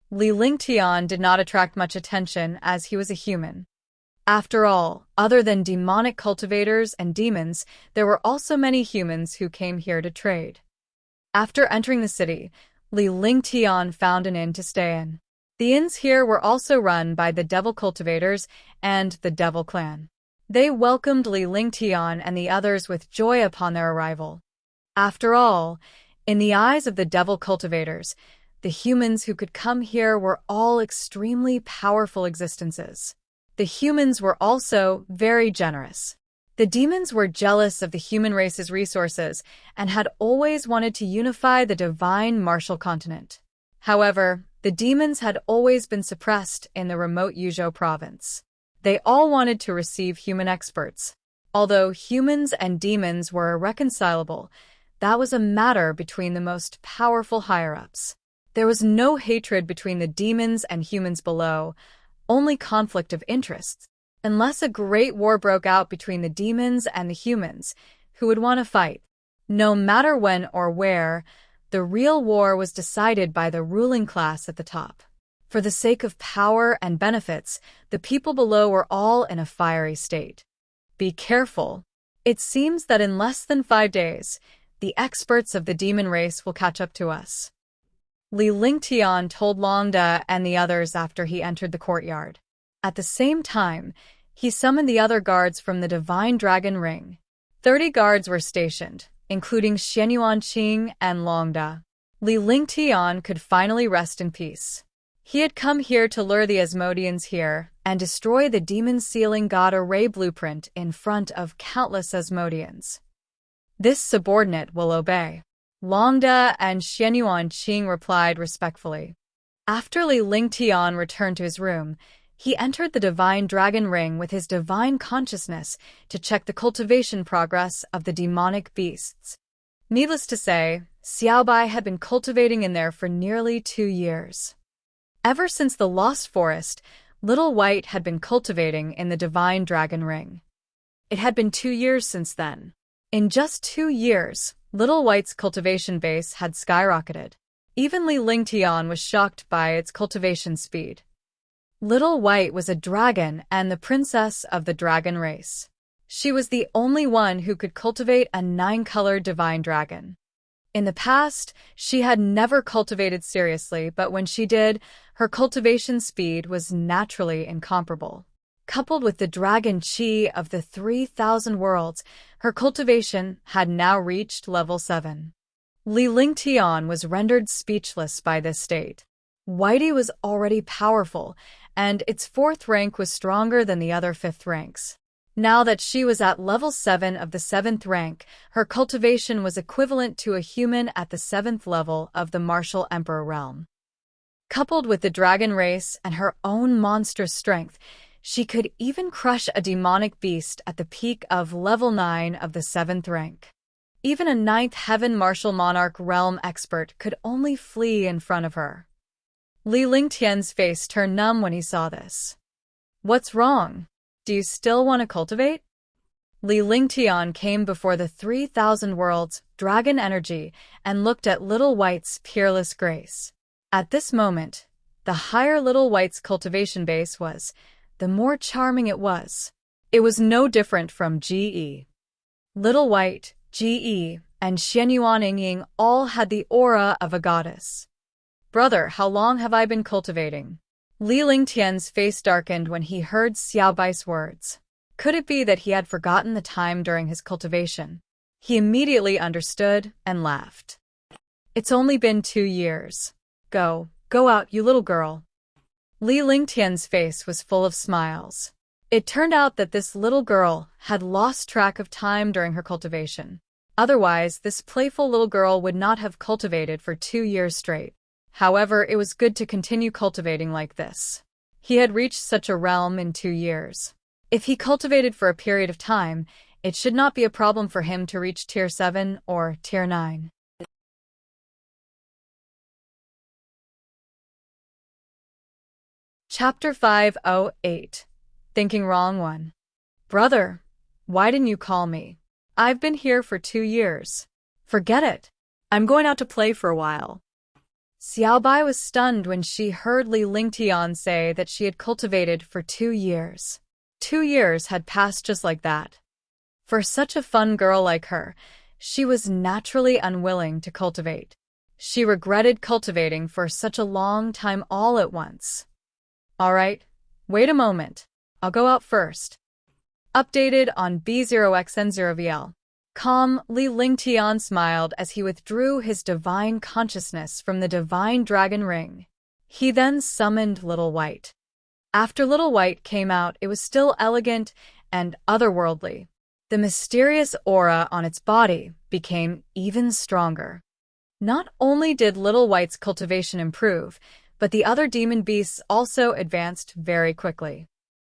Li Lingtian did not attract much attention as he was a human. After all, other than demonic cultivators and demons, there were also many humans who came here to trade. After entering the city, Li Lingtian found an inn to stay in. The inns here were also run by the devil cultivators and the devil clan. They welcomed Li Lingtian and the others with joy upon their arrival. After all, in the eyes of the devil cultivators, the humans who could come here were all extremely powerful existences. The humans were also very generous. The demons were jealous of the human race's resources and had always wanted to unify the divine martial continent. However, the demons had always been suppressed in the remote Youzhou province. They all wanted to receive human experts. Although humans and demons were irreconcilable, that was a matter between the most powerful higher-ups. There was no hatred between the demons and humans below, only conflict of interests. Unless a great war broke out between the demons and the humans, who would want to fight? No matter when or where, the real war was decided by the ruling class at the top. For the sake of power and benefits, the people below were all in a fiery state. Be careful. It seems that in less than 5 days, the experts of the demon race will catch up to us. Li Lingtian told Longda and the others after he entered the courtyard. At the same time, he summoned the other guards from the Divine Dragon Ring. 30 guards were stationed, including Xuanyuan and Longda. Li Lingtian could finally rest in peace. He had come here to lure the Asmodeans here and destroy the demon sealing god array blueprint in front of countless Asmodeans. This subordinate will obey. Longda and Xuanyuan replied respectfully. After Li Lingtian returned to his room, he entered the Divine Dragon Ring with his divine consciousness to check the cultivation progress of the demonic beasts. Needless to say, Xiaobai had been cultivating in there for nearly 2 years. Ever since the Lost Forest, Little White had been cultivating in the Divine Dragon Ring. It had been 2 years since then. In just 2 years, Little White's cultivation base had skyrocketed. Even Li Lingtian was shocked by its cultivation speed. Little White was a dragon and the princess of the dragon race. She was the only one who could cultivate a 9-colored divine dragon. In the past, she had never cultivated seriously, but when she did, her cultivation speed was naturally incomparable. Coupled with the dragon chi of the 3,000 worlds, her cultivation had now reached level 7. Li Lingtian was rendered speechless by this state. Whitey was already powerful, and its 4th rank was stronger than the other 5th ranks. Now that she was at level 7 of the 7th rank, her cultivation was equivalent to a human at the 7th level of the Martial Emperor realm. Coupled with the dragon race and her own monstrous strength, she could even crush a demonic beast at the peak of level 9 of the 7th rank. Even a 9th Heaven Martial Monarch realm expert could only flee in front of her. Li Lingtian's face turned numb when he saw this. What's wrong? Do you still want to cultivate? Li Lingtian came before the 3,000 worlds, dragon energy, and looked at Little White's peerless grace. At this moment, the higher Little White's cultivation base was, the more charming it was. It was no different from Ge. Little White, Ge, and Xuanyuan Ying all had the aura of a goddess. Brother, how long have I been cultivating? Li Lingtian's face darkened when he heard Xiaobai's words. Could it be that he had forgotten the time during his cultivation? He immediately understood and laughed. It's only been 2 years. Go out, you little girl. Li Lingtian's face was full of smiles. It turned out that this little girl had lost track of time during her cultivation. Otherwise, this playful little girl would not have cultivated for 2 years straight. However, it was good to continue cultivating like this. He had reached such a realm in 2 years. If he cultivated for a period of time, it should not be a problem for him to reach Tier 7 or Tier 9. Chapter 508. Thinking Wrong 1. Brother, why didn't you call me? I've been here for 2 years. Forget it. I'm going out to play for a while. Xiaobai was stunned when she heard Li Lingtian say that she had cultivated for 2 years. 2 years had passed just like that. For such a fun girl like her, she was naturally unwilling to cultivate. She regretted cultivating for such a long time all at once. All right, wait a moment. I'll go out first. Updated on B0xN0VL. Calm, Li Lingtian smiled as he withdrew his divine consciousness from the divine dragon ring. He then summoned Little White. After Little White came out, it was still elegant and otherworldly. The mysterious aura on its body became even stronger. Not only did Little White's cultivation improve, but the other demon beasts also advanced very quickly.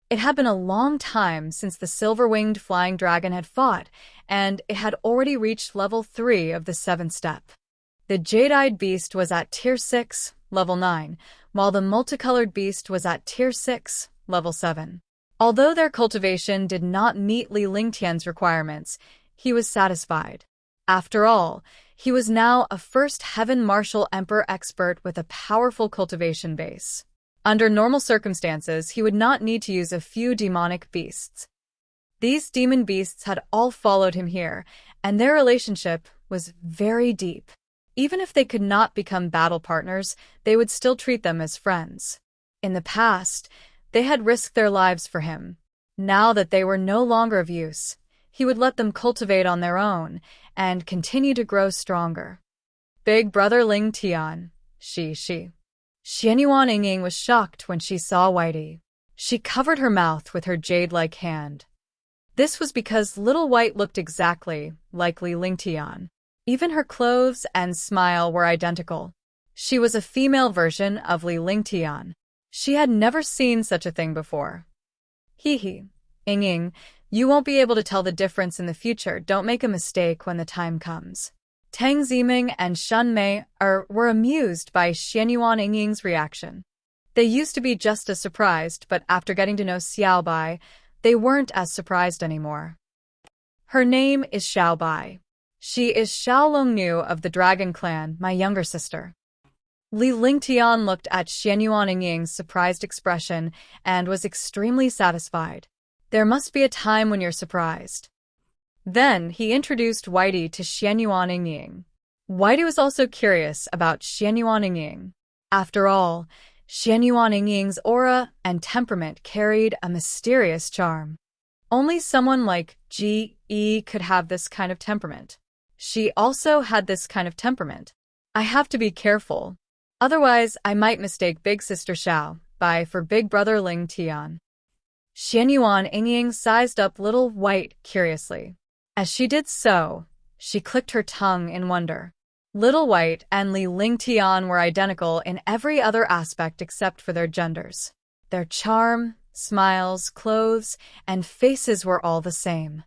It had been a long time since the silver-winged flying dragon had fought, and it had already reached level 3 of the 7th step. The jade-eyed beast was at Tier 6, level 9, while the multicolored beast was at Tier 6, level 7. Although their cultivation did not meet Li Lingtian's requirements, he was satisfied. After all, he was now a first heaven martial emperor expert with a powerful cultivation base. Under normal circumstances, he would not need to use a few demonic beasts. These demon beasts had all followed him here, and their relationship was very deep. Even if they could not become battle partners, they would still treat them as friends. In the past, they had risked their lives for him. Now that they were no longer of use, he would let them cultivate on their own and continue to grow stronger. Big brother Ling Tian, Xuanyuan Ying was shocked when she saw Whitey. She covered her mouth with her jade-like hand. This was because Little White looked exactly like Li Lingtian. Even her clothes and smile were identical. She was a female version of Li Lingtian. She had never seen such a thing before. Ying, you won't be able to tell the difference in the future. Don't make a mistake when the time comes. Tang Ziming and Shun Mei were amused by Xuanyuan Ying's reaction. They used to be just as surprised, but after getting to know Xiaobai, they weren't as surprised anymore. Her name is Xiaobai. She is Xiaolongnu of the Dragon Clan, my younger sister. Li Lingtian looked at Xuanyuan Ying's surprised expression and was extremely satisfied. There must be a time when you're surprised. Then he introduced Whitey to Xuanyuan Ying. Whitey was also curious about Xuanyuan Ying. After all, Xuanyuan Ying's aura and temperament carried a mysterious charm. Only someone like Ge could have this kind of temperament. She also had this kind of temperament. I have to be careful. Otherwise, I might mistake Big Sister Xiaobai for Big Brother Ling Tian. Xuanyuan Ying sized up Little White curiously. As she did so, she clicked her tongue in wonder. Little White and Li Lingtian were identical in every other aspect except for their genders. Their charm, smiles, clothes, and faces were all the same.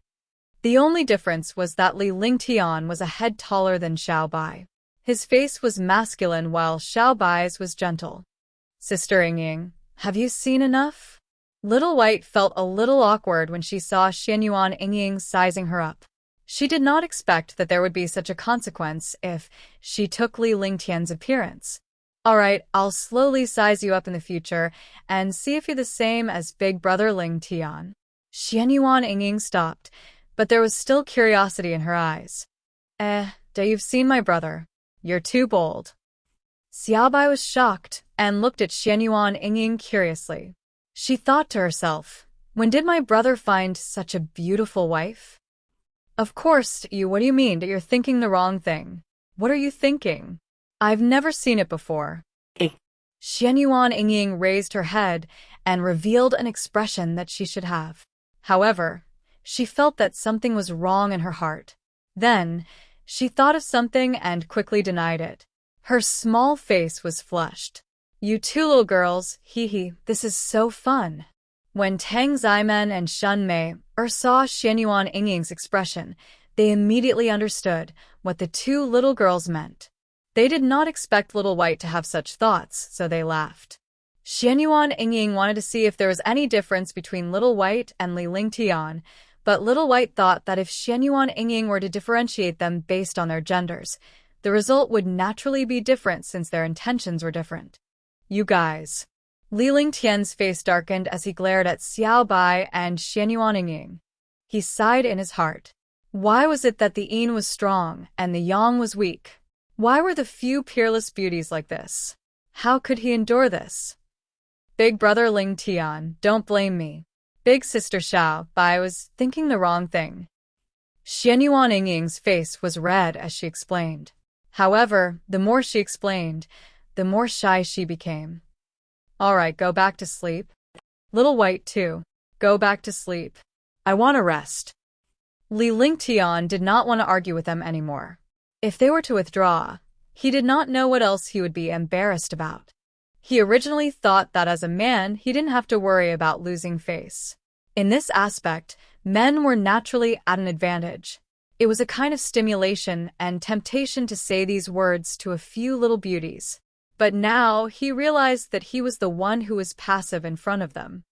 The only difference was that Li Lingtian was a head taller than Xiaobai. His face was masculine while Xiaobai's was gentle. Sister Ying, have you seen enough? Little White felt a little awkward when she saw Xuanyuan Ying sizing her up. She did not expect that there would be such a consequence if she took Li Lingtian's appearance. Alright, I'll slowly size you up in the future and see if you're the same as big brother Ling Tian. Xuanyuan Ying stopped, but there was still curiosity in her eyes. You've seen my brother. You're too bold. Xiaobai was shocked and looked at Xuanyuan Ying curiously. She thought to herself, when did my brother find such a beautiful wife? Of course, what do you mean that you're thinking the wrong thing? What are you thinking? I've never seen it before. Xuanyuan Ying raised her head and revealed an expression that she should have. However, she felt that something was wrong in her heart. Then, she thought of something and quickly denied it. Her small face was flushed. You two little girls, this is so fun. When Tang Zimen and Shun Mei saw Xuanyuan Ying's expression, they immediately understood what the two little girls meant. They did not expect Little White to have such thoughts, so they laughed. Xuanyuan Ying wanted to see if there was any difference between Little White and Li Lingtian, but Little White thought that if Xuanyuan Ying were to differentiate them based on their genders, the result would naturally be different since their intentions were different. You guys. Li Lingtian's face darkened as he glared at Xiaobai and Xuanyuan Ying. He sighed in his heart. Why was it that the yin was strong and the yang was weak? Why were the few peerless beauties like this? How could he endure this? Big brother Ling Tian, don't blame me. Big sister Xiaobai was thinking the wrong thing. Xuanyuan Ying's face was red as she explained. However, the more she explained, the more shy she became. Alright, go back to sleep. Little White too. Go back to sleep. I want to rest. Li Lingtian did not want to argue with them anymore. If they were to withdraw, he did not know what else he would be embarrassed about. He originally thought that as a man, he didn't have to worry about losing face. In this aspect, men were naturally at an advantage. It was a kind of stimulation and temptation to say these words to a few little beauties. But now he realized that he was the one who was passive in front of them.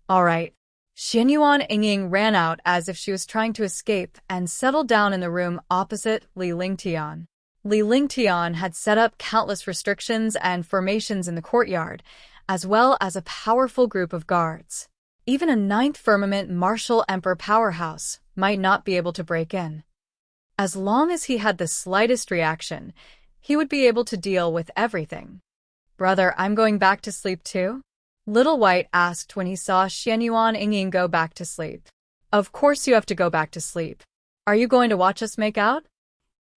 Alright. Xuanyuan Ying ran out as if she was trying to escape and settled down in the room opposite Li Lingtian. Li Lingtian had set up countless restrictions and formations in the courtyard, as well as a powerful group of guards. Even a ninth firmament martial emperor powerhouse might not be able to break in. As long as he had the slightest reaction, he would be able to deal with everything. Brother, I'm going back to sleep too? Little White asked when he saw Xuanyuan Ying go back to sleep. Of course you have to go back to sleep. Are you going to watch us make out?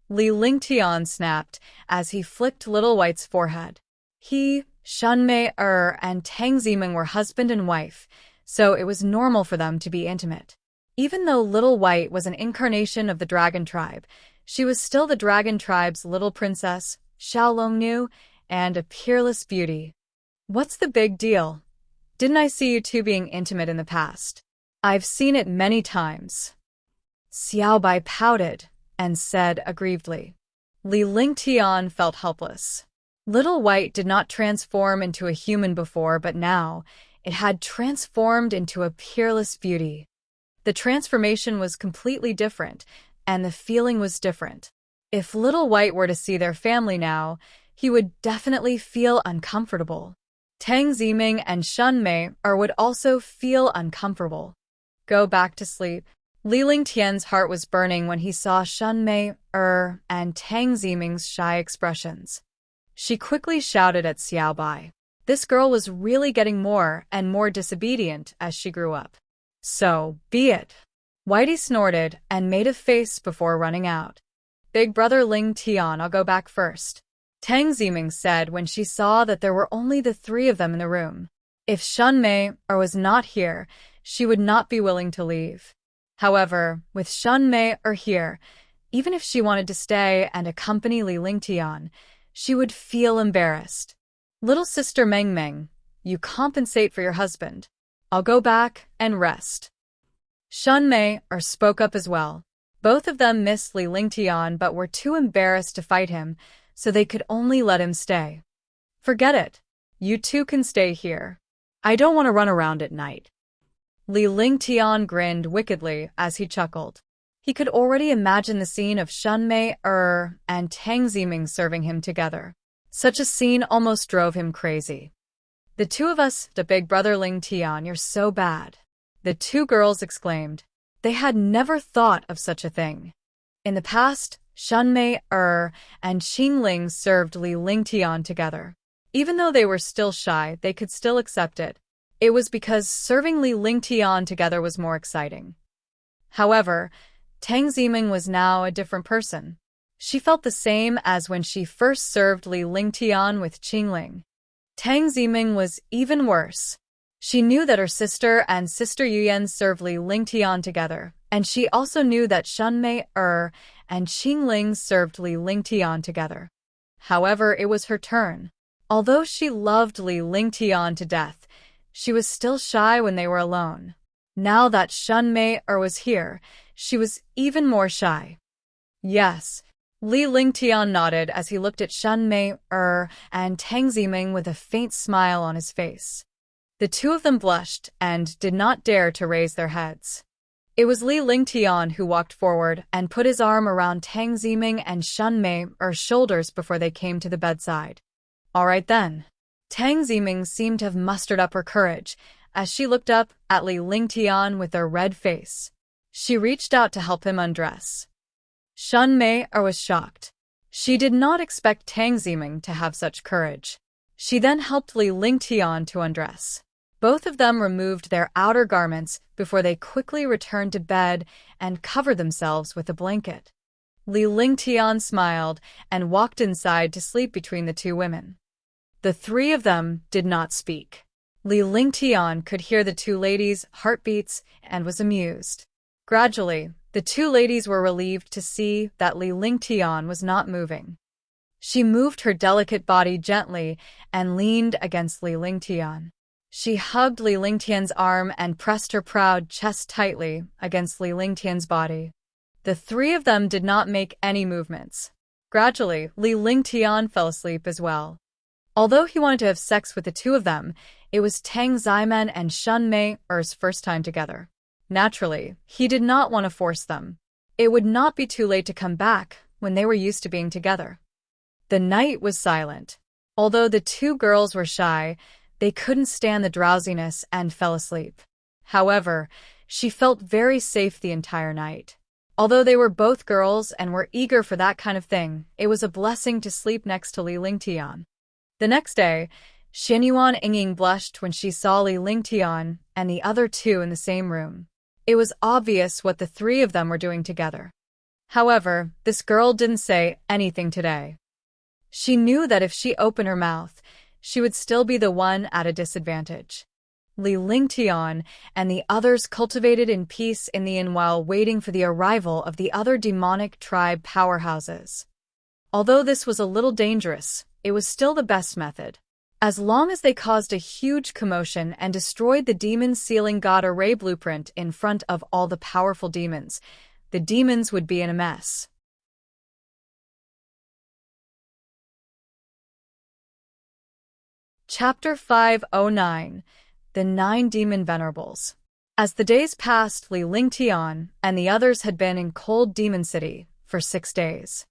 Li Lingtian snapped as he flicked Little White's forehead. He, Shun Mei and Tang Zimen were husband and wife, so it was normal for them to be intimate. Even though Little White was an incarnation of the dragon tribe, she was still the dragon tribe's little princess, Xiaolongnu, and a peerless beauty. What's the big deal? Didn't I see you two being intimate in the past? I've seen it many times. Xiaobai pouted and said aggrievedly. Li Lingtian felt helpless. Little White did not transform into a human before, but now it had transformed into a peerless beauty. The transformation was completely different, and the feeling was different. If Little White were to see their family now, he would definitely feel uncomfortable. Tang Zimen and Shun Mei would also feel uncomfortable. Go back to sleep. Li Lingtian's heart was burning when he saw Shun Mei and Tang Zimen's shy expressions. She quickly shouted at Xiaobai. This girl was really getting more and more disobedient as she grew up. So, be it. Whitey snorted and made a face before running out. Big brother Ling Tian, I'll go back first. Tang Zimen said when she saw that there were only the three of them in the room. If Shun Mei was not here, she would not be willing to leave. However, with Shun Mei here, even if she wanted to stay and accompany Li Lingtian, she would feel embarrassed. Little sister Meng Meng, you compensate for your husband. I'll go back and rest. Shun Mei spoke up as well. Both of them missed Li Lingtian but were too embarrassed to fight him, so they could only let him stay. Forget it. You two can stay here. I don't want to run around at night. Li Lingtian grinned wickedly as he chuckled. He could already imagine the scene of Shenmei and Tang Ziming serving him together. Such a scene almost drove him crazy. The two of us, the big brother Lingtian, you're so bad. The two girls exclaimed. They had never thought of such a thing. In the past, Shenmei and Xingling served Li Lingtian together. Even though they were still shy, they could still accept it. It was because serving Li Lingtian together was more exciting. However, Tang Ziming was now a different person. She felt the same as when she first served Li Lingtian with Qingling. Tang Ziming was even worse. She knew that her sister and Sister Yuyan served Li Lingtian together, and she also knew that Shenmei and Qingling served Li Lingtian together. However, it was her turn. Although she loved Li Lingtian to death, she was still shy when they were alone. Now that Shenmei was here, she was even more shy. Yes. Li Lingtian nodded as he looked at Shenmei and Tang Ziming with a faint smile on his face. The two of them blushed and did not dare to raise their heads. It was Li Lingtian who walked forward and put his arm around Tang Ziming and Shenmei's shoulders before they came to the bedside. All right then. Tang Ziming seemed to have mustered up her courage as she looked up at Li Lingtian with a red face. She reached out to help him undress. Shenmei was shocked. She did not expect Tang Ziming to have such courage. She then helped Li Lingtian to undress. Both of them removed their outer garments before they quickly returned to bed and covered themselves with a blanket. Li Lingtian smiled and walked inside to sleep between the two women. The three of them did not speak. Li Lingtian could hear the two ladies' heartbeats and was amused. Gradually, the two ladies were relieved to see that Li Lingtian was not moving. She moved her delicate body gently and leaned against Li Lingtian. She hugged Li Lingtian's arm and pressed her proud chest tightly against Li Lingtian's body. The three of them did not make any movements. Gradually, Li Lingtian fell asleep as well. Although he wanted to have sex with the two of them, it was Tang Ziming and Shenmei's first time together. Naturally, he did not want to force them. It would not be too late to come back when they were used to being together. The night was silent. Although the two girls were shy, they couldn't stand the drowsiness and fell asleep. However, she felt very safe the entire night. Although they were both girls and were eager for that kind of thing, it was a blessing to sleep next to Li Lingtian. The next day, Xuanyuan Yinging blushed when she saw Li Lingtian and the other two in the same room. It was obvious what the three of them were doing together. However, this girl didn't say anything today. She knew that if she opened her mouth, she would still be the one at a disadvantage. Li Lingtian and the others cultivated in peace in the inn while waiting for the arrival of the other demonic tribe powerhouses. Although this was a little dangerous, it was still the best method. As long as they caused a huge commotion and destroyed the demon sealing god array blueprint in front of all the powerful demons, the demons would be in a mess. Chapter 509. The 9 Demon Venerables. As the days passed, Li Lingtian and the others had been in Cold Demon City for 6 days.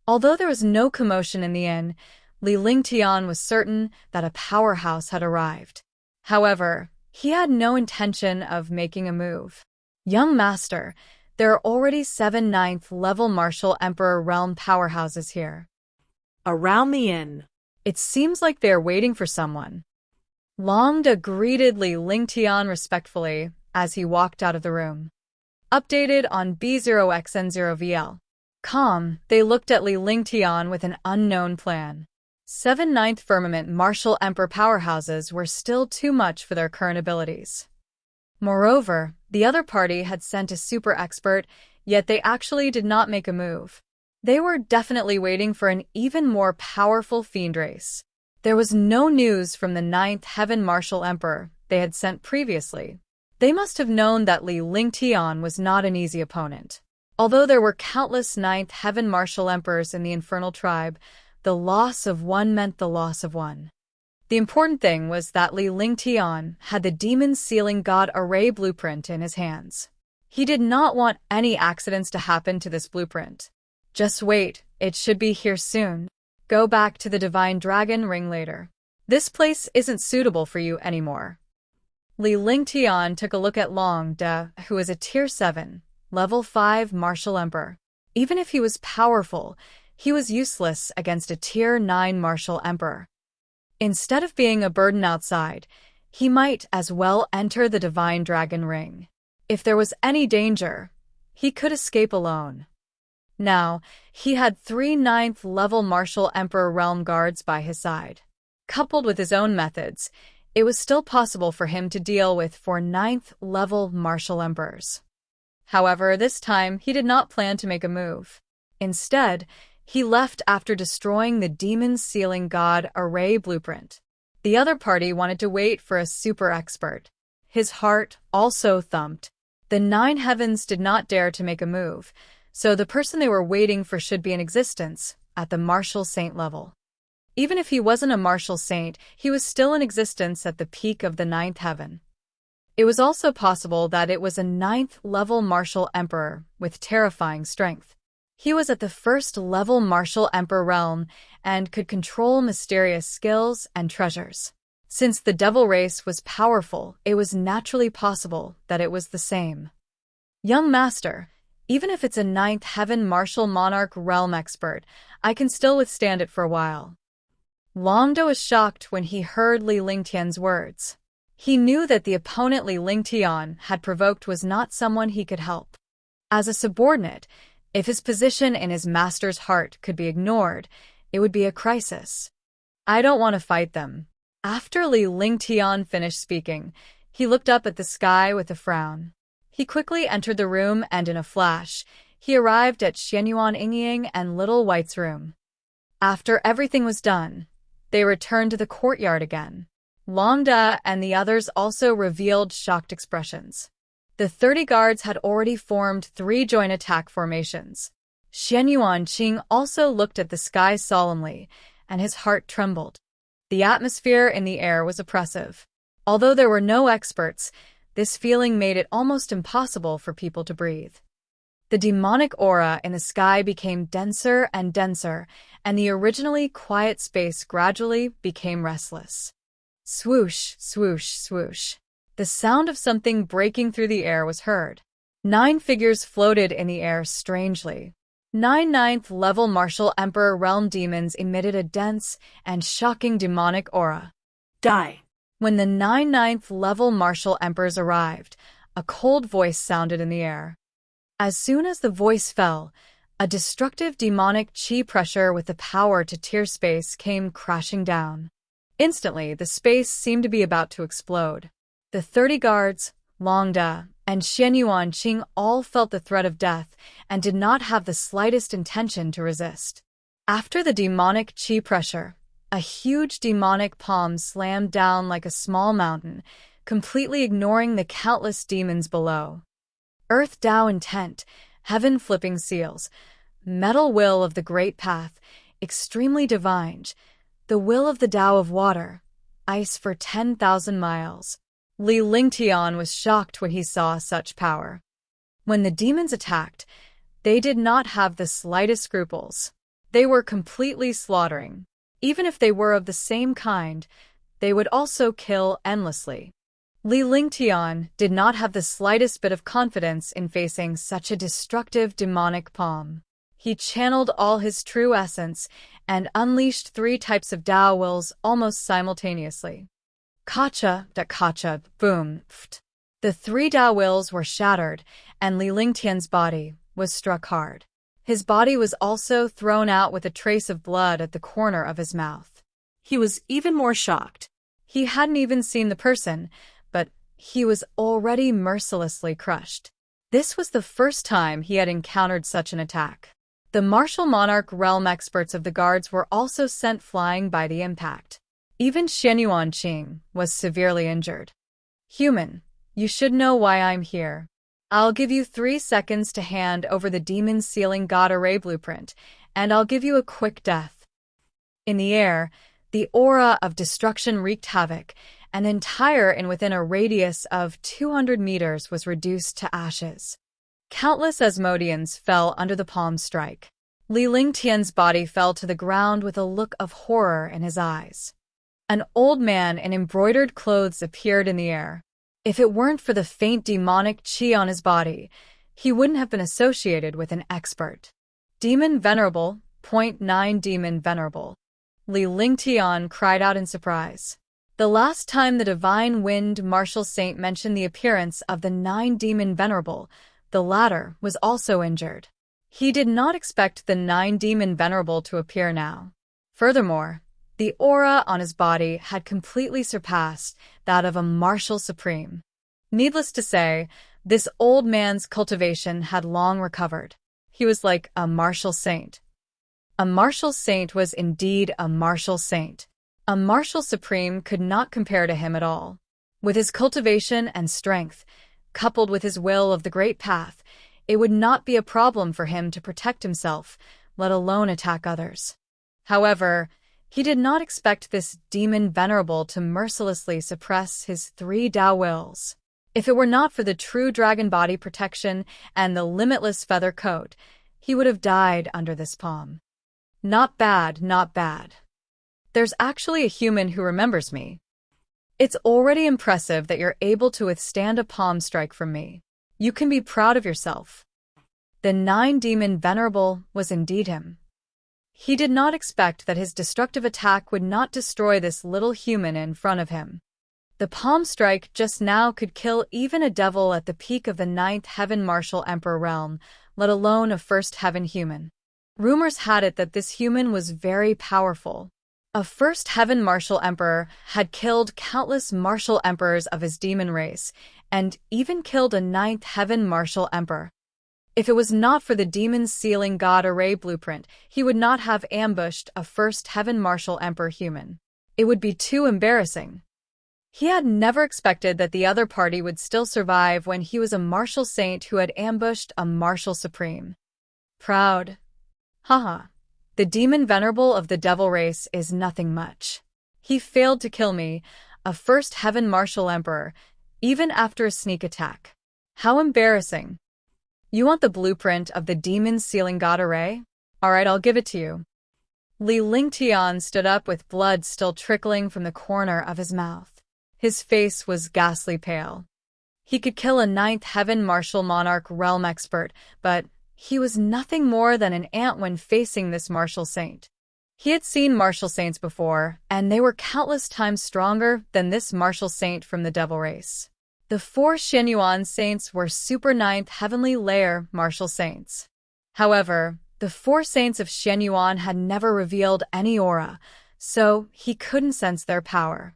Although there was no commotion in the inn, Li Lingtian was certain that a powerhouse had arrived. However, he had no intention of making a move. Young Master, there are already 7 9th-level Martial Emperor realm powerhouses here. Around the inn. It seems like they're waiting for someone. Longda greeted Li Lingtian respectfully as he walked out of the room. Updated on B0xN0VL. Calm, they looked at Li Lingtian with an unknown plan. 7 9th Firmament Martial Emperor powerhouses were still too much for their current abilities. Moreover, the other party had sent a super expert, yet they actually did not make a move. They were definitely waiting for an even more powerful fiend race. There was no news from the 9th Heaven Martial Emperor they had sent previously. They must have known that Li Lingtian was not an easy opponent. Although there were countless 9th Heaven Martial Emperors in the Infernal Tribe, the loss of one meant the loss of one. The important thing was that Li Lingtian had the Demon Sealing God Array blueprint in his hands. He did not want any accidents to happen to this blueprint. Just wait, it should be here soon. Go back to the Divine Dragon Ring later. This place isn't suitable for you anymore. Li Lingtian took a look at Long De, who was a Tier 7, Level 5 Martial Emperor. Even if he was powerful, he was useless against a Tier 9 Martial Emperor. Instead of being a burden outside, he might as well enter the Divine Dragon Ring. If there was any danger, he could escape alone. Now, he had 3 9th-level Martial Emperor Realm Guards by his side. Coupled with his own methods, it was still possible for him to deal with 4 9th-level Martial Emperors. However, this time he did not plan to make a move. Instead, he left after destroying the Demon Sealing God Array blueprint. The other party wanted to wait for a super expert. His heart also thumped. The 9 heavens did not dare to make a move, so the person they were waiting for should be in existence at the Martial Saint level. Even if he wasn't a Martial Saint, he was still in existence at the peak of the 9th heaven. It was also possible that it was a 9th-level Martial Emperor with terrifying strength. He was at the 1st-level Martial Emperor realm and could control mysterious skills and treasures. Since the Devil race was powerful, it was naturally possible that it was the same. Young Master, even if it's a 9th heaven Martial Monarch realm expert, I can still withstand it for a while. Long De was shocked when he heard Li Lingtian's words. He knew that the opponent Li Lingtian had provoked was not someone he could help. As a subordinate, if his position in his master's heart could be ignored, it would be a crisis. I don't want to fight them. After Li Lingtian finished speaking, he looked up at the sky with a frown. He quickly entered the room and in a flash, he arrived at Xuanyuan Yingying and Little White's room. After everything was done, they returned to the courtyard again. Long De and the others also revealed shocked expressions. The 30 guards had already formed 3 joint attack formations. Xuanyuan Qing also looked at the sky solemnly, and his heart trembled. The atmosphere in the air was oppressive. Although there were no experts, this feeling made it almost impossible for people to breathe. The demonic aura in the sky became denser and denser, and the originally quiet space gradually became restless. Swoosh, swoosh, swoosh. The sound of something breaking through the air was heard. 9 figures floated in the air strangely. 9 9th-level Martial Emperor realm demons emitted a dense and shocking demonic aura. Die. When the 9 9th-level Martial Emperors arrived, a cold voice sounded in the air. As soon as the voice fell, a destructive demonic chi pressure with the power to tear space came crashing down. Instantly, the space seemed to be about to explode. The 30 guards, Long De, and Xuanyuan Qing all felt the threat of death and did not have the slightest intention to resist. After the demonic chi pressure, a huge demonic palm slammed down like a small mountain, completely ignoring the countless demons below. Earth Tao intent, heaven flipping seals, metal will of the great path, extremely divine, the will of the Tao of water, ice for 10,000 miles. Li Lingtian was shocked when he saw such power. When the demons attacked, they did not have the slightest scruples. They were completely slaughtering. Even if they were of the same kind, they would also kill endlessly. Li Lingtian did not have the slightest bit of confidence in facing such a destructive demonic palm. He channeled all his true essence and unleashed 3 types of Tao wills almost simultaneously. Kacha, da kacha, boom, ft. The 3 Tao wills were shattered, and Li Lingtian's body was struck hard. His body was also thrown out with a trace of blood at the corner of his mouth. He was even more shocked. He hadn't even seen the person, but he was already mercilessly crushed. This was the first time he had encountered such an attack. The Martial Monarch realm experts of the guards were also sent flying by the impact. Even Xuanyuan Qing was severely injured. Human, you should know why I'm here. I'll give you 3 seconds to hand over the Demon Sealing God Array blueprint, and I'll give you a quick death. In the air, The aura of destruction wreaked havoc, and within a radius of 200 meters was reduced to ashes. Countless Asmodeans fell under the palm strike. Li Lingtian's body fell to the ground with a look of horror in his eyes. An old man in embroidered clothes appeared in the air. If it weren't for the faint demonic qi on his body, he wouldn't have been associated with an expert. Demon Venerable, .9 Demon Venerable. Li Lingtian cried out in surprise. The last time the Divine Wind Martial Saint mentioned the appearance of the 9 Demon Venerable, the latter was also injured. He did not expect the 9 Demon Venerable to appear now. Furthermore, the aura on his body had completely surpassed that of a martial supreme. Needless to say, this old man's cultivation had long recovered. He was like a martial saint. A martial saint was indeed a martial saint. A martial supreme could not compare to him at all. With his cultivation and strength, coupled with his will of the great path, it would not be a problem for him to protect himself, let alone attack others. However, he did not expect this demon venerable to mercilessly suppress his 3 Tao wills. If it were not for the true dragon body protection and the limitless feather coat, he would have died under this palm. Not bad, not bad. There's actually a human who remembers me. It's already impressive that you're able to withstand a palm strike from me. You can be proud of yourself. The 9 Demon Venerable was indeed him. He did not expect that his destructive attack would not destroy this little human in front of him. The palm strike just now could kill even a devil at the peak of the 9th Heaven Martial Emperor realm, let alone a 1st Heaven human. Rumors had it that this human was very powerful. A 1st Heaven Martial Emperor had killed countless martial emperors of his demon race, and even killed a 9th Heaven Martial Emperor. If it was not for the demon sealing god array blueprint, he would not have ambushed a 1st Heaven Martial Emperor human. It would be too embarrassing. He had never expected that the other party would still survive when he was a martial saint who had ambushed a martial supreme. Proud. Haha. The demon venerable of the devil race is nothing much. He failed to kill me, a 1st Heaven Martial Emperor, even after a sneak attack. How embarrassing. You want the blueprint of the demon sealing god array? Alright, I'll give it to you. Li Lingtian stood up with blood still trickling from the corner of his mouth. His face was ghastly pale. He could kill a 9th Heaven Martial Monarch realm expert, but he was nothing more than an ant when facing this martial saint. He had seen martial saints before, and they were countless times stronger than this martial saint from the devil race. The 4 Xuanyuan saints were super 9th heavenly layer martial saints. However, the 4 saints of Xuanyuan had never revealed any aura, so he couldn't sense their power.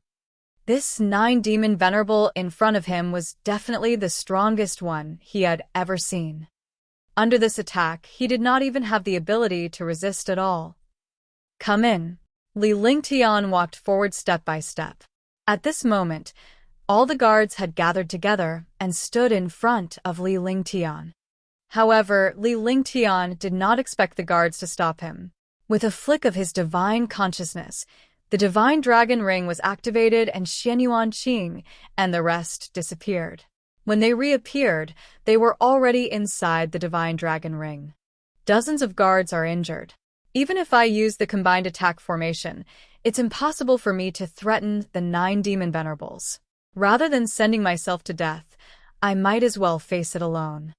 This 9 demon venerable in front of him was definitely the strongest one he had ever seen. Under this attack, he did not even have the ability to resist at all. Come in. Li Lingtian walked forward step by step. At this moment, all the guards had gathered together and stood in front of Li Lingtian. However, Li Lingtian did not expect the guards to stop him. With a flick of his divine consciousness, the divine dragon ring was activated and Xuanyuan Qing and the rest disappeared. When they reappeared, they were already inside the divine dragon ring. Dozens of guards are injured. Even if I use the combined attack formation, it's impossible for me to threaten the 9 demon venerables. Rather than sending myself to death, I might as well face it alone.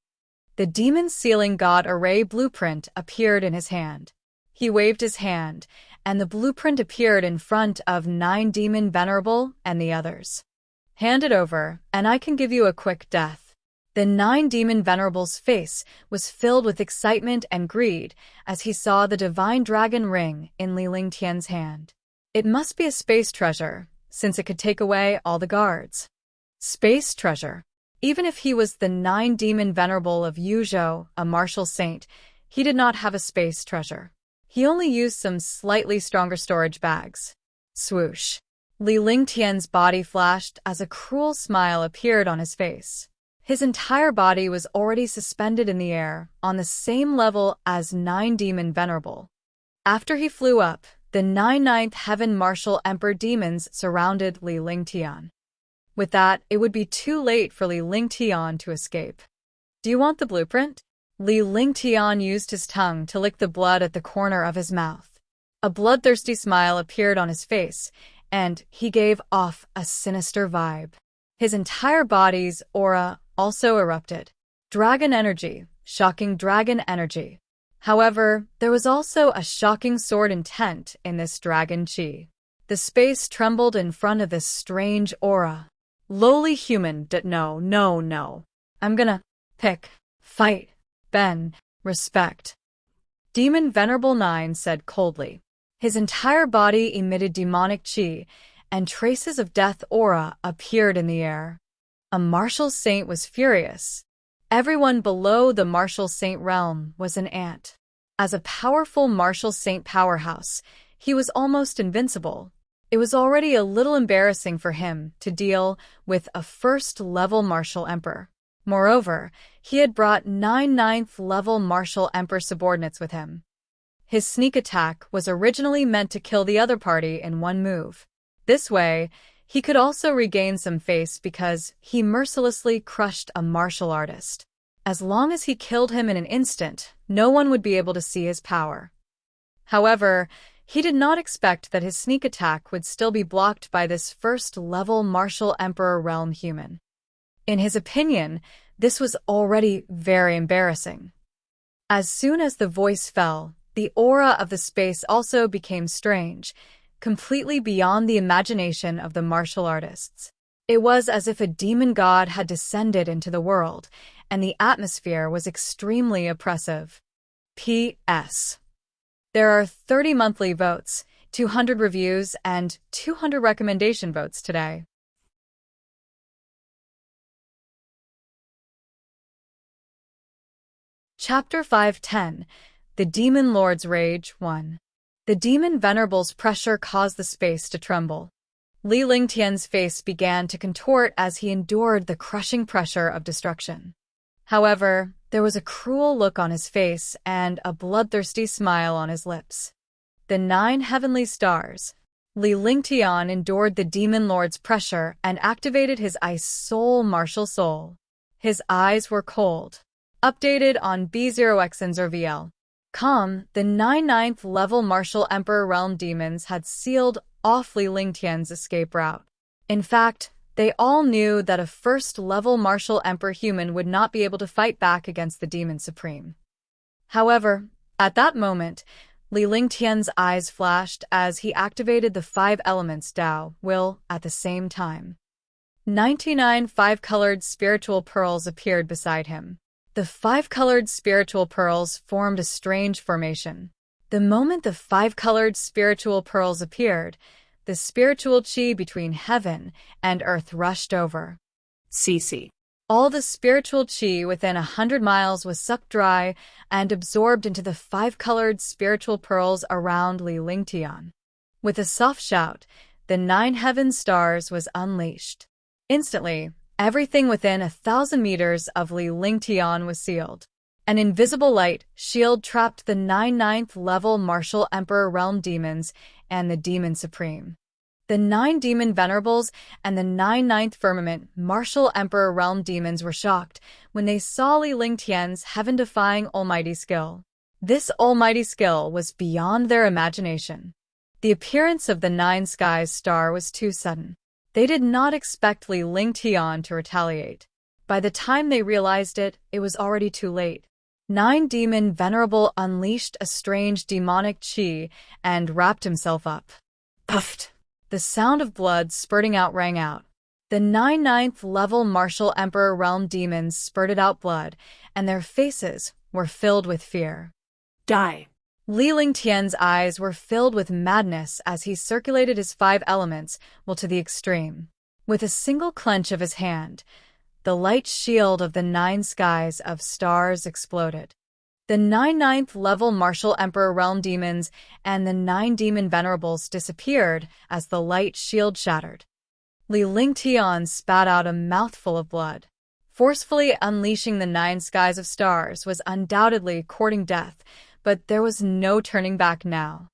The demon sealing god array blueprint appeared in his hand. He waved his hand, and the blueprint appeared in front of 9 demon venerable and the others. Hand it over, and I can give you a quick death. The 9 demon venerable's face was filled with excitement and greed as he saw the divine dragon ring in Li Lingtian's hand. It must be a space treasure, since it could take away all the guards. Space treasure. Even if he was the 9 demon venerable of Youzhou, a martial saint, he did not have a space treasure. He only used some slightly stronger storage bags. Swoosh. Li Lingtian's body flashed as a cruel smile appeared on his face. His entire body was already suspended in the air, on the same level as 9 demon venerable. After he flew up, the 9th Heaven Martial Emperor demons surrounded Li Lingtian. With that, it would be too late for Li Lingtian to escape. Do you want the blueprint? Li Lingtian used his tongue to lick the blood at the corner of his mouth. A bloodthirsty smile appeared on his face, and he gave off a sinister vibe. His entire body's aura also erupted. Dragon energy, shocking dragon energy. However, there was also a shocking sword intent in this dragon chi. The space trembled in front of this strange aura. Lowly human no. I'm gonna pick, fight, bend, respect. Demon Venerable 9 said coldly. His entire body emitted demonic chi, and traces of death aura appeared in the air. A martial saint was furious. Everyone below the martial saint realm was an ant. As a powerful martial saint powerhouse, he was almost invincible. It was already a little embarrassing for him to deal with a first-level martial emperor. Moreover, he had brought 9 ninth-level martial emperor subordinates with him. His sneak attack was originally meant to kill the other party in one move. This way, he could also regain some face because he mercilessly crushed a martial artist. As long as he killed him in an instant, no one would be able to see his power. However, he did not expect that his sneak attack would still be blocked by this first-level martial emperor realm human. In his opinion, this was already very embarrassing. As soon as the voice fell, the aura of the space also became strange, completely beyond the imagination of the martial artists. It was as if a demon god had descended into the world, and the atmosphere was extremely oppressive. P.S. There are 30 monthly votes, 200 reviews, and 200 recommendation votes today. Chapter 510. The Demon Lord's Rage 1. The Demon Venerables' pressure caused the space to tremble. Li Lingtian's face began to contort as he endured the crushing pressure of destruction. However, there was a cruel look on his face and a bloodthirsty smile on his lips. The 9 heavenly stars. Li Lingtian endured the Demon Lord's pressure and activated his Ice Soul Martial Soul. His eyes were cold. Updated on B0XN0VL. The 9 ninth level Martial Emperor Realm demons had sealed off Li Lingtian's escape route. In fact, they all knew that a first-level Martial Emperor human would not be able to fight back against the Demon Supreme. However, at that moment, Li Lingtian's eyes flashed as he activated the 5 elements Tao, will, at the same time. 99 5-colored spiritual pearls appeared beside him. The 5-colored spiritual pearls formed a strange formation. The moment the 5-colored spiritual pearls appeared, the spiritual chi between heaven and earth rushed over. CC. All the spiritual chi within 100 miles was sucked dry and absorbed into the 5-colored spiritual pearls around Li Lingtian. With a soft shout, the 9 heaven stars was unleashed. Instantly, everything within 1,000 meters of Li Lingtian was sealed. An invisible light shield trapped the 9 ninth level Martial Emperor Realm demons and the Demon Supreme. The 9 Demon Venerables and the 9 ninth Firmament Martial Emperor Realm demons were shocked when they saw Li Lingtian's heaven-defying almighty skill. This almighty skill was beyond their imagination. The appearance of the 9 skies star was too sudden. They did not expect Li Lingtian to retaliate. By the time they realized it, it was already too late. 9 Demon Venerable unleashed a strange demonic chi and wrapped himself up. Puffed. The sound of blood spurting out rang out. The 9 ninth level Martial Emperor Realm demons spurted out blood, and their faces were filled with fear. Die. Li Lingtian's eyes were filled with madness as he circulated his 5 elements, to the extreme. With a single clench of his hand, the light shield of the 9 skies of stars exploded. The 9 ninth level Martial Emperor Realm demons and the 9 Demon Venerables disappeared as the light shield shattered. Li Lingtian spat out a mouthful of blood. Forcefully unleashing the 9 skies of stars was undoubtedly courting death, but there was no turning back now.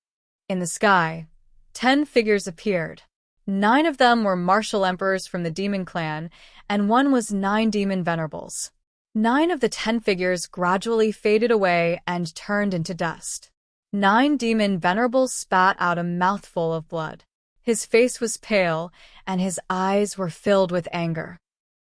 In the sky, 10 figures appeared. 9 of them were martial emperors from the demon clan, and one was 9 demon venerables. 9 of the 10 figures gradually faded away and turned into dust. 9 demon venerables spat out a mouthful of blood. His face was pale, and his eyes were filled with anger.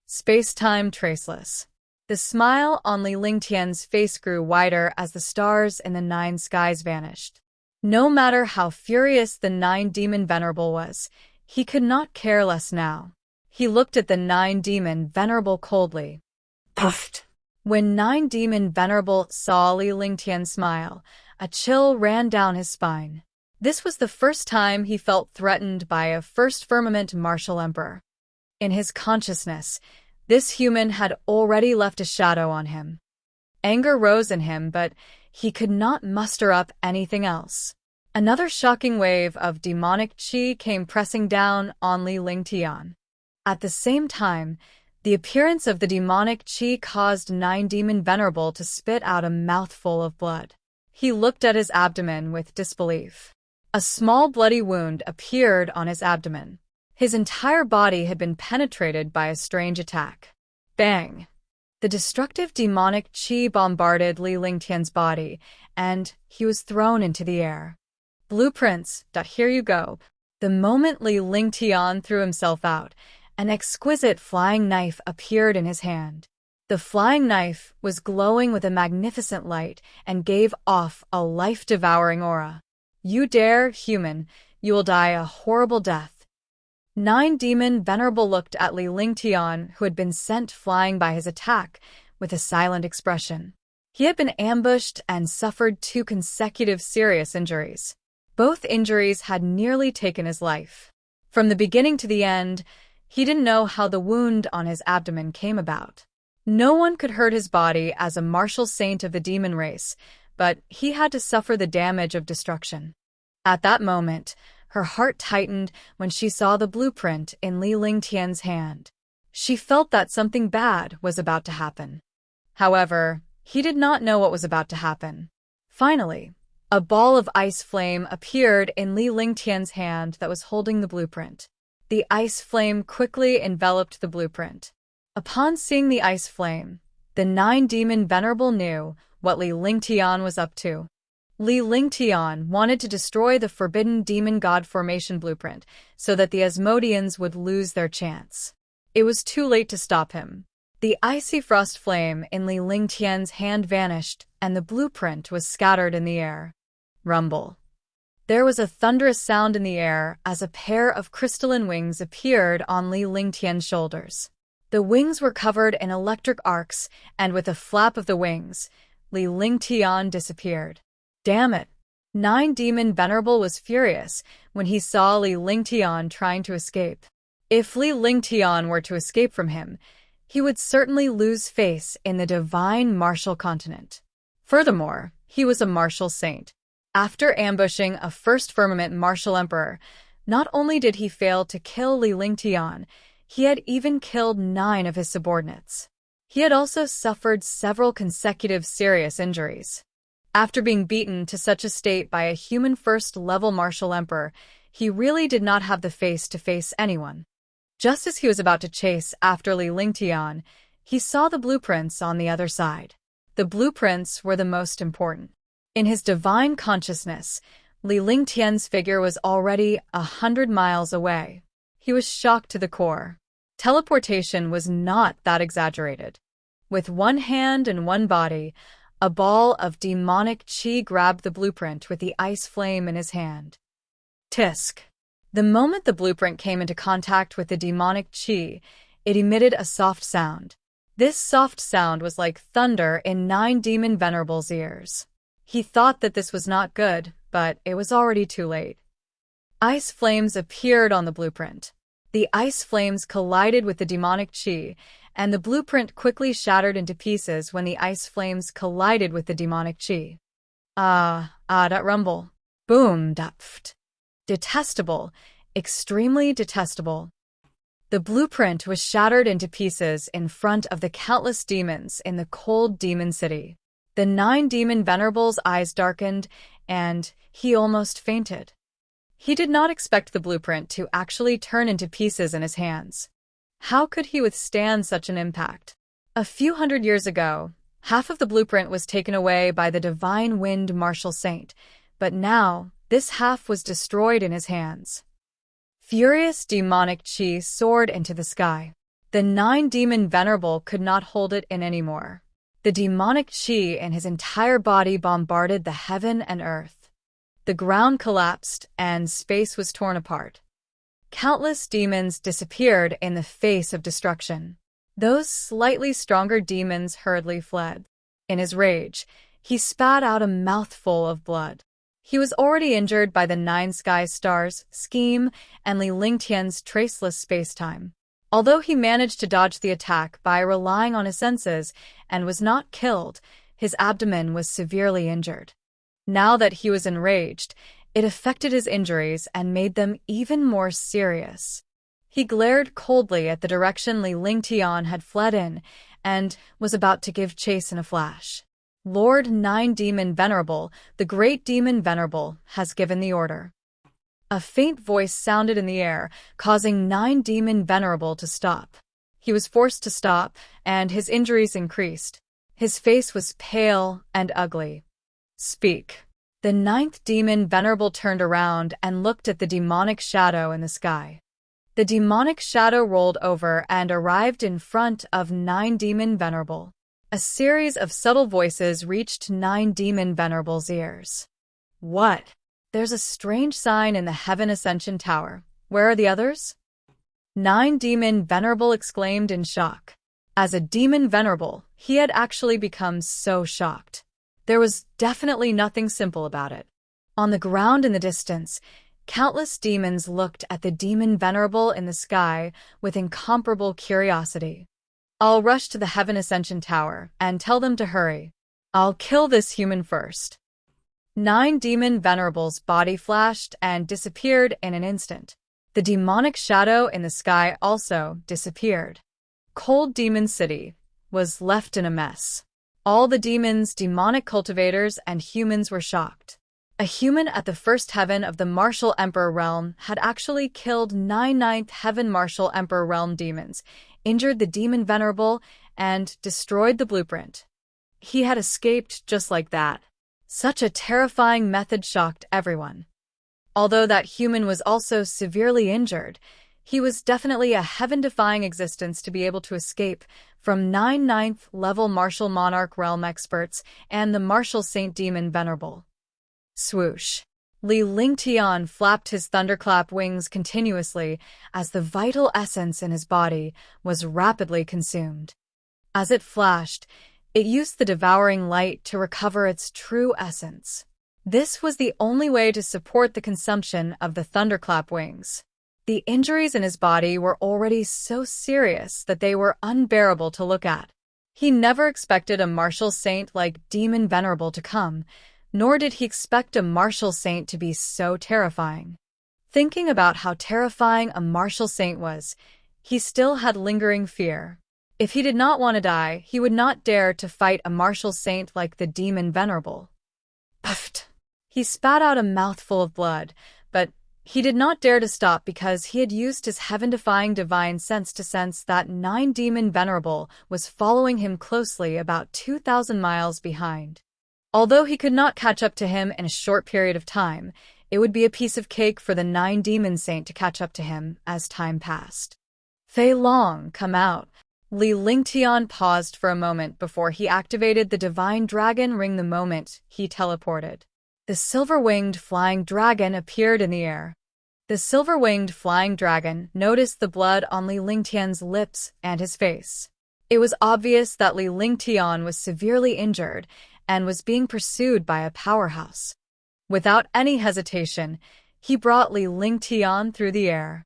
Space-time traceless. The smile on Li Lingtian's face grew wider as the stars in the 9 skies vanished. No matter how furious the 9 demon venerable was, he could not care less now. He looked at the 9 demon venerable coldly. Puffed. When 9 demon venerable saw Li Lingtian smile, a chill ran down his spine. This was the first time he felt threatened by a first firmament martial emperor. In his consciousness, this human had already left a shadow on him. Anger rose in him, but he could not muster up anything else. Another shocking wave of demonic qi came pressing down on Li Lingtian. At the same time, the appearance of the demonic qi caused 9 demon venerable to spit out a mouthful of blood. He looked at his abdomen with disbelief. A small bloody wound appeared on his abdomen. His entire body had been penetrated by a strange attack. Bang! The destructive demonic qi bombarded Li Lingtian's body, and he was thrown into the air. Blueprints, here you go. The moment Li Lingtian threw himself out, an exquisite flying knife appeared in his hand. The flying knife was glowing with a magnificent light and gave off a life-devouring aura. You dare, human, you will die a horrible death. 9 demon venerable looked at Li Lingtian, who had been sent flying by his attack, with a silent expression. He had been ambushed and suffered 2 consecutive serious injuries. Both injuries had nearly taken his life. From the beginning to the end, he didn't know how the wound on his abdomen came about. No one could hurt his body as a martial saint of the demon race, but he had to suffer the damage of destruction. At that moment, her heart tightened when she saw the blueprint in Li Lingtian's hand. She felt that something bad was about to happen. However, he did not know what was about to happen. Finally, a ball of ice flame appeared in Li Lingtian's hand that was holding the blueprint. The ice flame quickly enveloped the blueprint. Upon seeing the ice flame, the 9 demon venerable knew what Li Lingtian was up to. Li Lingtian wanted to destroy the forbidden demon god formation blueprint so that the Asmodeans would lose their chance. It was too late to stop him. The icy frost flame in Li Lingtian's hand vanished, and the blueprint was scattered in the air. Rumble. There was a thunderous sound in the air as a pair of crystalline wings appeared on Li Lingtian's shoulders. The wings were covered in electric arcs, and with a flap of the wings, Li Lingtian disappeared. Damn it! 9 demon venerable was furious when he saw Li Lingtian trying to escape. If Li Lingtian were to escape from him, he would certainly lose face in the divine martial continent. Furthermore, he was a martial saint. After ambushing a first firmament martial emperor, not only did he fail to kill Li Lingtian, he had even killed 9 of his subordinates. He had also suffered several consecutive serious injuries. After being beaten to such a state by a human first-level martial emperor, he really did not have the face to face anyone. Just as he was about to chase after Li Lingtian, he saw the blueprints on the other side. The blueprints were the most important. In his divine consciousness, Li Lingtian's figure was already 100 miles away. He was shocked to the core. Teleportation was not that exaggerated. With one hand and one body, a ball of demonic qi grabbed the blueprint with the ice flame in his hand. Tisk. The moment the blueprint came into contact with the demonic qi, it emitted a soft sound. This soft sound was like thunder in 9 demon venerables' ears. He thought that this was not good, but it was already too late. Ice flames appeared on the blueprint. The ice flames collided with the demonic qi, and the blueprint quickly shattered into pieces when the ice flames collided with the demonic qi. That rumble. Boom, dapft. Detestable, extremely detestable. The blueprint was shattered into pieces in front of the countless demons in the cold demon city. The 9 demon venerables' eyes darkened, and he almost fainted. He did not expect the blueprint to actually turn into pieces in his hands. How could he withstand such an impact? A few hundred years ago, half of the blueprint was taken away by the divine wind martial saint, but now this half was destroyed in his hands. Furious demonic chi soared into the sky. The 9-demon venerable could not hold it in anymore. The demonic chi in his entire body bombarded the heaven and earth. The ground collapsed and space was torn apart. Countless demons disappeared in the face of destruction. Those slightly stronger demons hurriedly fled. In his rage, he spat out a mouthful of blood. He was already injured by the 9 sky stars, scheme, and Li Lingtian's traceless space-time. Although he managed to dodge the attack by relying on his senses and was not killed, his abdomen was severely injured. Now that he was enraged, it affected his injuries and made them even more serious. He glared coldly at the direction Li Lingtian had fled in and was about to give chase in a flash. Lord 9-Demon Venerable, the Great Demon Venerable, has given the order. A faint voice sounded in the air, causing 9-Demon Venerable to stop. He was forced to stop, and his injuries increased. His face was pale and ugly. Speak. The 9th Demon Venerable turned around and looked at the demonic shadow in the sky. The demonic shadow rolled over and arrived in front of 9-Demon Venerable. A series of subtle voices reached 9-Demon Venerable's ears. What? There's a strange sign in the Heaven Ascension Tower. Where are the others? 9-Demon Venerable exclaimed in shock. As a Demon Venerable, he had actually become so shocked. There was definitely nothing simple about it. On the ground in the distance, countless demons looked at the Demon Venerable in the sky with incomparable curiosity. I'll rush to the Heaven Ascension Tower and tell them to hurry. I'll kill this human first. 9-Demon Venerable's body flashed and disappeared in an instant. The demonic shadow in the sky also disappeared. Cold Demon City was left in a mess. All the demons, demonic cultivators, and humans were shocked. A human at the first heaven of the Martial Emperor Realm had actually killed 9 Ninth Heaven Martial Emperor Realm demons, injured the Demon Venerable, and destroyed the blueprint. He had escaped just like that. Such a terrifying method shocked everyone. Although that human was also severely injured, he was definitely a heaven-defying existence to be able to escape from 9 Ninth level Martial Monarch Realm experts and the Martial Saint Demon Venerable. Swoosh. Li Lingtian flapped his thunderclap wings continuously as the vital essence in his body was rapidly consumed. As it flashed, it used the devouring light to recover its true essence. This was the only way to support the consumption of the thunderclap wings. The injuries in his body were already so serious that they were unbearable to look at. He never expected a martial saint like Demon Venerable to come, nor did he expect a martial saint to be so terrifying. Thinking about how terrifying a martial saint was, he still had lingering fear. If he did not want to die, he would not dare to fight a martial saint like the Demon Venerable. Puffed. He spat out a mouthful of blood, but he did not dare to stop because he had used his heaven-defying divine sense to sense that 9-Demon Venerable was following him closely about 2,000 miles behind. Although he could not catch up to him in a short period of time, it would be a piece of cake for the 9-Demon Saint to catch up to him as time passed. Fei Long, come out. Li Lingtian paused for a moment before he activated the Divine Dragon Ring the moment he teleported. The silver-winged flying dragon appeared in the air. The silver-winged flying dragon noticed the blood on Li Lingtian's lips and his face. It was obvious that Li Lingtian was severely injured and was being pursued by a powerhouse. Without any hesitation, he brought Li Lingtian through the air.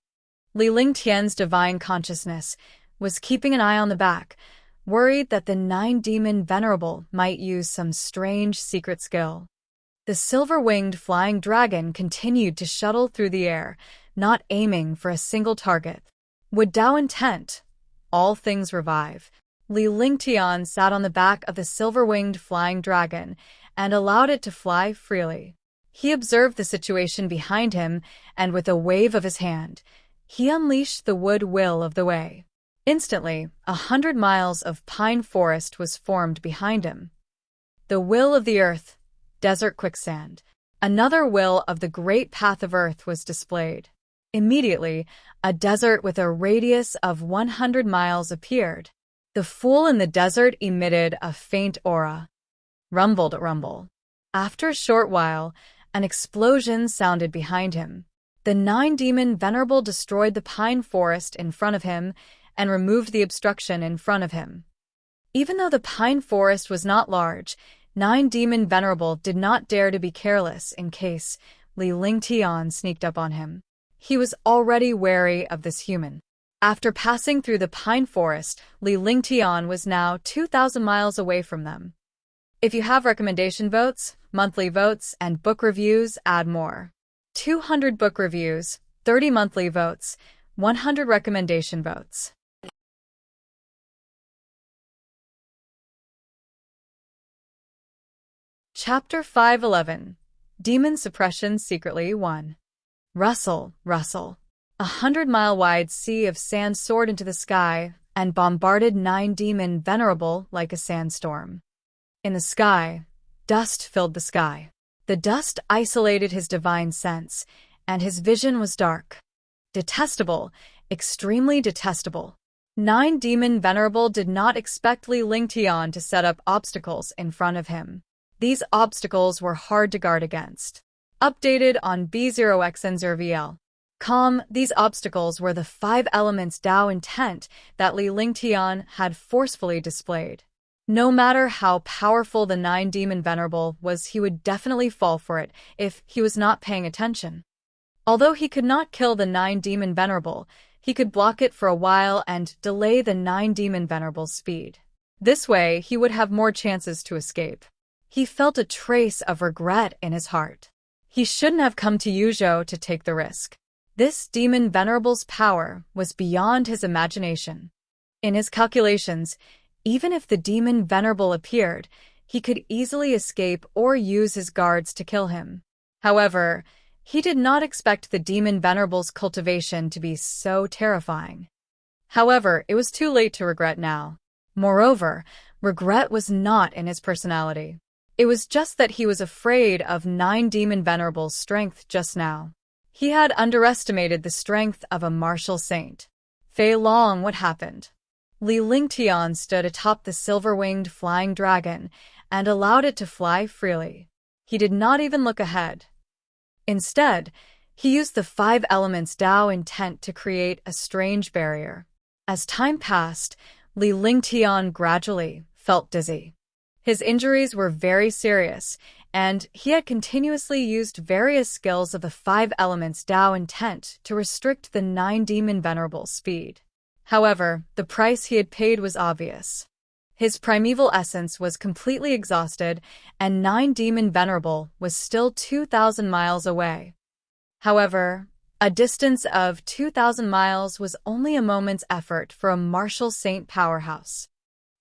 Li Lingtian's divine consciousness was keeping an eye on the back, worried that the 9-Demon Venerable might use some strange secret skill. The silver-winged flying dragon continued to shuttle through the air, not aiming for a single target. With Dao intent, all things revive. Li Lingtian sat on the back of the silver-winged flying dragon and allowed it to fly freely. He observed the situation behind him, and with a wave of his hand, he unleashed the wood will of the way. Instantly, 100 miles of pine forest was formed behind him. The will of the earth, desert quicksand. Another will of the great path of earth was displayed. Immediately, a desert with a radius of 100 miles appeared. The fool in the desert emitted a faint aura. Rumbled rumble. After a short while, an explosion sounded behind him. The 9-demon Venerable destroyed the pine forest in front of him and removed the obstruction in front of him. Even though the pine forest was not large, 9-demon Venerable did not dare to be careless in case Li Lingtian sneaked up on him. He was already wary of this human. After passing through the pine forest, Li Lingtian was now 2,000 miles away from them. If you have recommendation votes, monthly votes, and book reviews, add more. 200 book reviews, 30 monthly votes, 100 recommendation votes. Chapter 511. Demon Suppression Secretly 1. Rustle, rustle. 100-mile-wide sea of sand soared into the sky and bombarded 9-demon Venerable like a sandstorm. In the sky, dust filled the sky. The dust isolated his divine sense, and his vision was dark. Detestable, extremely detestable. 9-demon Venerable did not expect Li Lingtian to set up obstacles in front of him. These obstacles were hard to guard against. Updated on B0xN0VL.com, these obstacles were the 5 elements Tao intent that Li Lingtian had forcefully displayed. No matter how powerful the 9-demon Venerable was, he would definitely fall for it if he was not paying attention. Although he could not kill the 9-demon Venerable, he could block it for a while and delay the 9-demon Venerable's speed. This way, he would have more chances to escape. He felt a trace of regret in his heart. He shouldn't have come to Youzhou to take the risk. This demon Venerable's power was beyond his imagination. In his calculations, even if the demon Venerable appeared, he could easily escape or use his guards to kill him. However, he did not expect the demon Venerable's cultivation to be so terrifying. However, it was too late to regret now. Moreover, regret was not in his personality. It was just that he was afraid of 9-demon Venerable's strength just now. He had underestimated the strength of a martial saint. Fei Long, what happened? Li Lingtian stood atop the silver-winged flying dragon and allowed it to fly freely. He did not even look ahead. Instead, he used the 5 elements Tao intent to create a strange barrier. As time passed, Li Lingtian gradually felt dizzy. His injuries were very serious, and he had continuously used various skills of the 5 elements Tao intent to restrict the 9-demon Venerable's speed. However, the price he had paid was obvious. His primeval essence was completely exhausted, and 9-demon Venerable was still 2,000 miles away. However, a distance of 2,000 miles was only a moment's effort for a martial saint powerhouse.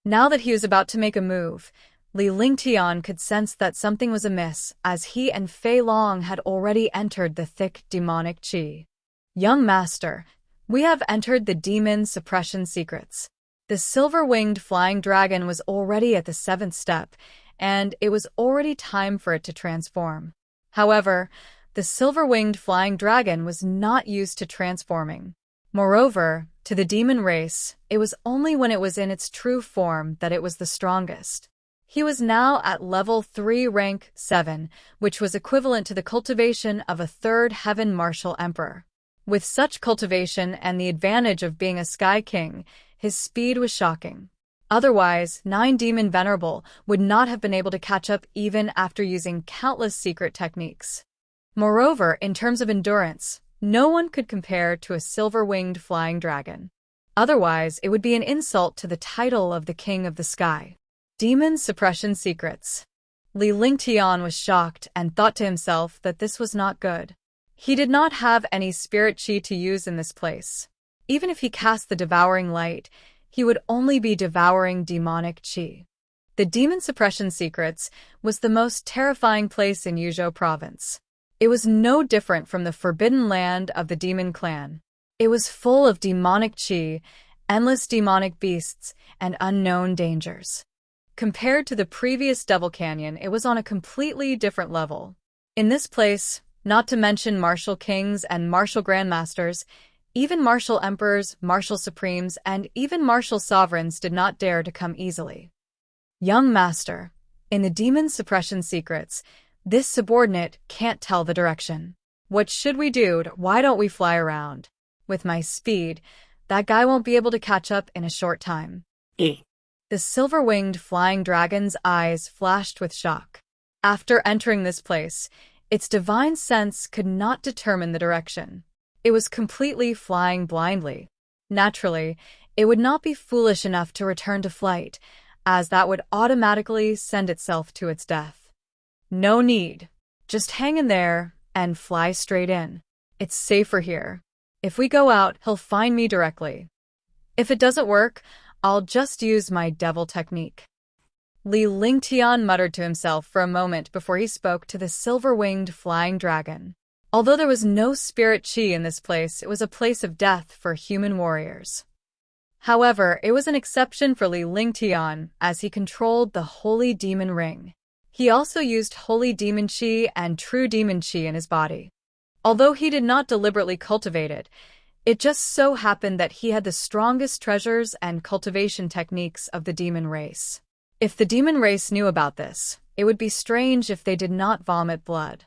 Now that he was about to make a move, Li Lingtian could sense that something was amiss, as he and Fei Long had already entered the thick demonic qi. Young master, we have entered the demon suppression secrets. The silver-winged flying dragon was already at the 7th step, and it was already time for it to transform. However, the silver-winged flying dragon was not used to transforming. Moreover, to the demon race, it was only when it was in its true form that it was the strongest. He was now at level 3 rank 7, which was equivalent to the cultivation of a 3rd heaven martial emperor. With such cultivation and the advantage of being a sky king, his speed was shocking. Otherwise, 9-demon Venerable would not have been able to catch up even after using countless secret techniques. Moreover, in terms of endurance, no one could compare to a silver-winged flying dragon. Otherwise, it would be an insult to the title of the King of the Sky. Demon Suppression Secrets. Li Lingtian was shocked and thought to himself that this was not good. He did not have any spirit qi to use in this place. Even if he cast the devouring light, he would only be devouring demonic qi. The Demon Suppression Secrets was the most terrifying place in Youzhou province. It was no different from the forbidden land of the demon clan. It was full of demonic chi, endless demonic beasts, and unknown dangers. Compared to the previous Devil Canyon, it was on a completely different level. In this place, not to mention martial kings and martial grandmasters, even martial emperors, martial supremes, and even martial sovereigns did not dare to come easily. Young master, in the demon suppression secrets, this subordinate can't tell the direction. What should we do? Why don't we fly around? With my speed, that guy won't be able to catch up in a short time. The silver-winged flying dragon's eyes flashed with shock. After entering this place, its divine sense could not determine the direction. It was completely flying blindly. Naturally, it would not be foolish enough to return to flight, as that would automatically send itself to its death. No need. Just hang in there and fly straight in. It's safer here. If we go out, he'll find me directly. If it doesn't work, I'll just use my devil technique. Li Lingtian muttered to himself for a moment before he spoke to the silver-winged flying dragon. Although there was no spirit chi in this place, it was a place of death for human warriors. However, it was an exception for Li Lingtian, as he controlled the Holy Demon Ring. He also used Holy Demon Chi and True Demon Chi in his body. Although he did not deliberately cultivate it, it just so happened that he had the strongest treasures and cultivation techniques of the demon race. If the demon race knew about this, it would be strange if they did not vomit blood.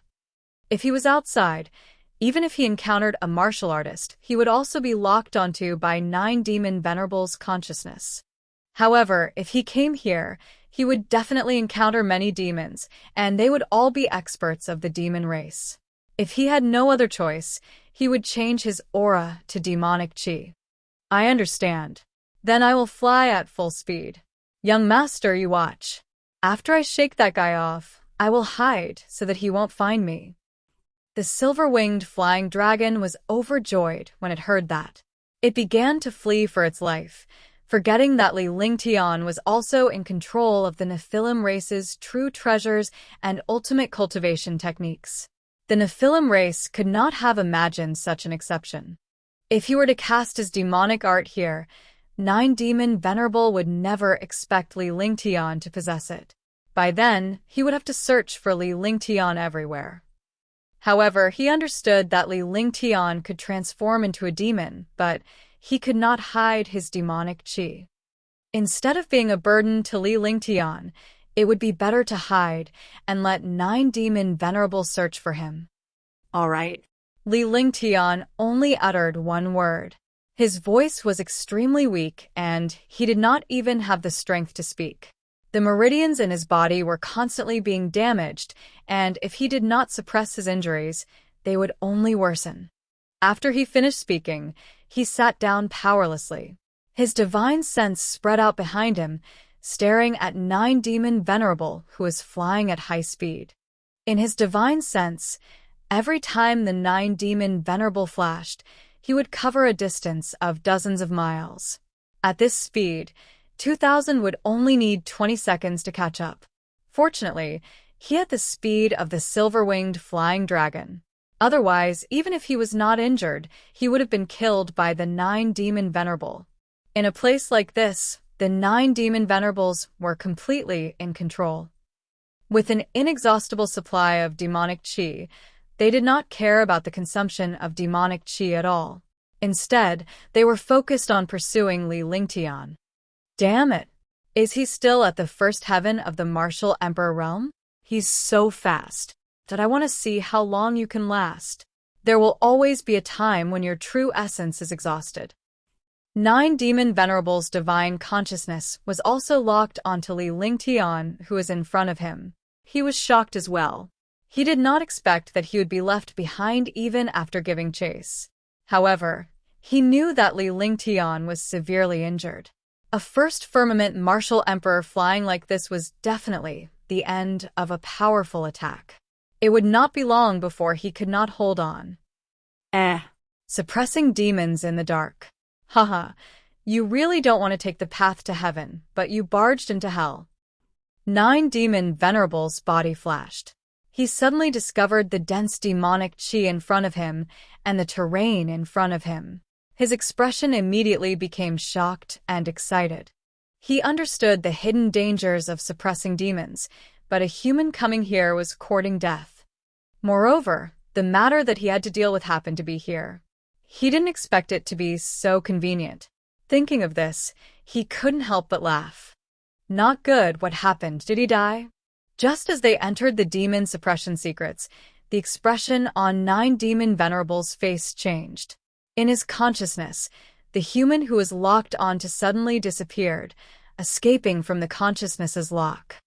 If he was outside, even if he encountered a martial artist, he would also be locked onto by 9 demon venerables' consciousness. However, if he came here, he would definitely encounter many demons, and they would all be experts of the demon race. If he had no other choice, he would change his aura to demonic chi. I understand. Then I will fly at full speed. Young master, you watch. After I shake that guy off, I will hide so that he won't find me. The silver-winged flying dragon was overjoyed when it heard that. It began to flee for its life, forgetting that Li Lingtian was also in control of the Nephilim race's true treasures and ultimate cultivation techniques. The Nephilim race could not have imagined such an exception. If he were to cast his demonic art here, 9 Demon Venerable would never expect Li Lingtian to possess it. By then, he would have to search for Li Lingtian everywhere. However, he understood that Li Lingtian could transform into a demon, but he could not hide his demonic chi. Instead of being a burden to Li Lingtian, it would be better to hide and let 9 Demon Venerable search for him. All right. Li Lingtian only uttered one word. His voice was extremely weak, and he did not even have the strength to speak. The meridians in his body were constantly being damaged, and if he did not suppress his injuries, they would only worsen. After he finished speaking, he sat down powerlessly. His divine sense spread out behind him, staring at 9 Demon Venerable who was flying at high speed. In his divine sense, every time the 9 Demon Venerable flashed, he would cover a distance of dozens of miles. At this speed, 2000 would only need 20 seconds to catch up. Fortunately, he had the speed of the silver-winged flying dragon. Otherwise, even if he was not injured, he would have been killed by the 9 Demon Venerable. In a place like this, the 9 Demon Venerables were completely in control. With an inexhaustible supply of demonic chi, they did not care about the consumption of demonic chi at all. Instead, they were focused on pursuing Li Lingtian. Damn it! Is he still at the first heaven of the martial emperor realm? He's so fast that I want to see how long you can last. There will always be a time when your true essence is exhausted. 9 Demon Venerable's divine consciousness was also locked onto Li Lingtian, who was in front of him. He was shocked as well. He did not expect that he would be left behind even after giving chase. However, he knew that Li Lingtian was severely injured. A first firmament martial emperor flying like this was definitely the end of a powerful attack. It would not be long before he could not hold on. Suppressing demons in the dark. Haha, you really don't want to take the path to heaven, but you barged into hell. 9 Demon Venerable's body flashed. He suddenly discovered the dense demonic qi in front of him and the terrain in front of him. His expression immediately became shocked and excited. He understood the hidden dangers of suppressing demons, but a human coming here was courting death. Moreover, the matter that he had to deal with happened to be here. He didn't expect it to be so convenient. Thinking of this, he couldn't help but laugh. Not good. What happened? Did he die? Just as they entered the demon suppression secrets, the expression on 9 demon Venerables' face changed. In his consciousness, the human who was locked onto suddenly disappeared, escaping from the consciousness's lock.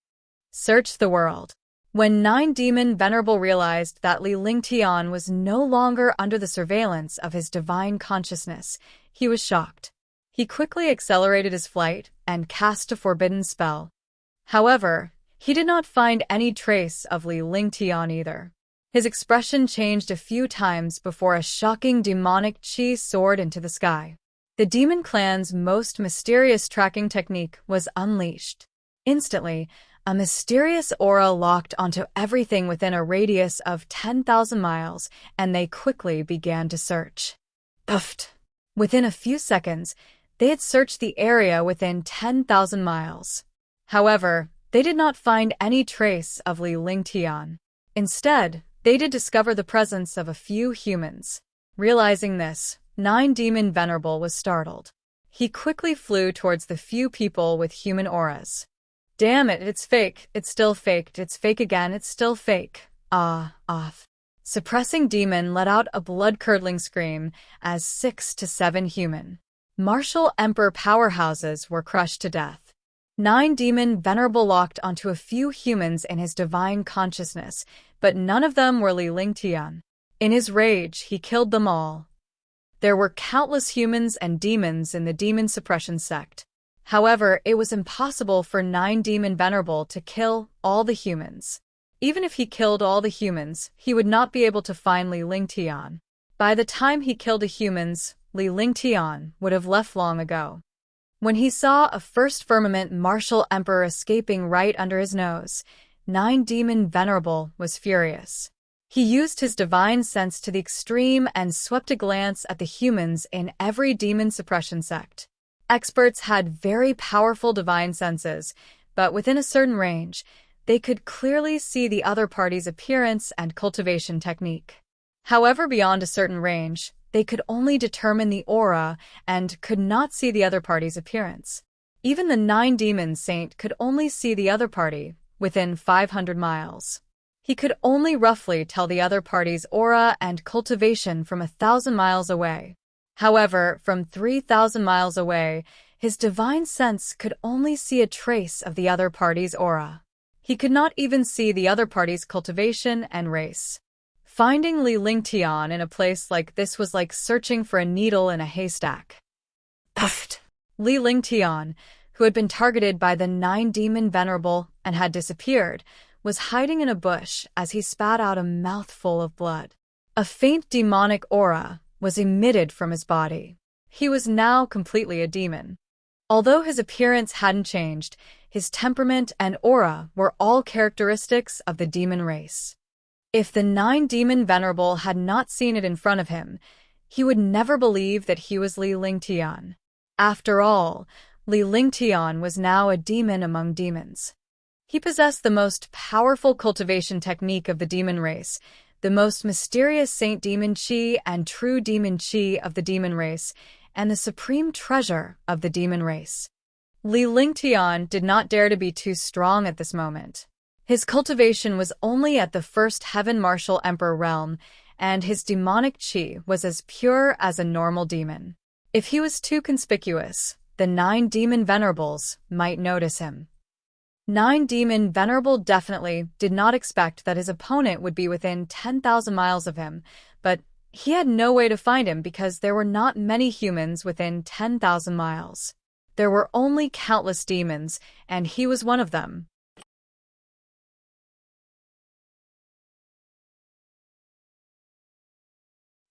Search the world. When 9 demon Venerable realized that Li Lingtian was no longer under the surveillance of his divine consciousness, he was shocked. He quickly accelerated his flight and cast a forbidden spell. However, he did not find any trace of Li Lingtian either. His expression changed a few times before a shocking demonic qi soared into the sky. The demon clan's most mysterious tracking technique was unleashed. Instantly, a mysterious aura locked onto everything within a radius of 10,000 miles, and they quickly began to search. Uft! Within a few seconds, they had searched the area within 10,000 miles. However, they did not find any trace of Li Lingtian. Instead, they did discover the presence of a few humans. Realizing this, 9 Demon Venerable was startled. He quickly flew towards the few people with human auras. Damn it, it's fake, it's still faked, it's fake again, it's still fake. Off. Suppressing Demon let out a blood-curdling scream as 6 to 7 human Martial Emperor powerhouses were crushed to death. 9 Demon Venerable locked onto a few humans in his divine consciousness, but none of them were Li Lingtian. In his rage, he killed them all. There were countless humans and demons in the demon suppression sect. However, it was impossible for 9 Demon Venerable to kill all the humans. Even if he killed all the humans, he would not be able to find Li Lingtian. By the time he killed the humans, Li Lingtian would have left long ago. When he saw a first firmament martial emperor escaping right under his nose, 9 Demon Venerable was furious. He used his divine sense to the extreme and swept a glance at the humans in every demon suppression sect. Experts had very powerful divine senses, but within a certain range, they could clearly see the other party's appearance and cultivation technique. However, beyond a certain range, they could only determine the aura and could not see the other party's appearance. Even the 9 Demon Saint could only see the other party within 500 miles. He could only roughly tell the other party's aura and cultivation from 1,000 miles away. However, from 3,000 miles away, his divine sense could only see a trace of the other party's aura. He could not even see the other party's cultivation and race. Finding Li Lingtian in a place like this was like searching for a needle in a haystack. Puffed! Li Lingtian, who had been targeted by the 9 Demon Venerable and had disappeared, was hiding in a bush as he spat out a mouthful of blood. A faint demonic aura was emitted from his body. He was now completely a demon. Although his appearance hadn't changed, his temperament and aura were all characteristics of the demon race. If the 9 Demon Venerable had not seen it in front of him, he would never believe that he was Li Lingtian. After all, Li Lingtian was now a demon among demons. He possessed the most powerful cultivation technique of the demon race, the most mysterious Saint Demon Qi and true Demon Qi of the demon race, and the supreme treasure of the demon race. Li Lingtian did not dare to be too strong at this moment. His cultivation was only at the first Heaven Martial Emperor realm, and his demonic qi was as pure as a normal demon. If he was too conspicuous, the 9 Demon Venerables might notice him. 9 Demon Venerable definitely did not expect that his opponent would be within 10,000 miles of him, but he had no way to find him because there were not many humans within 10,000 miles. There were only countless demons, and he was one of them.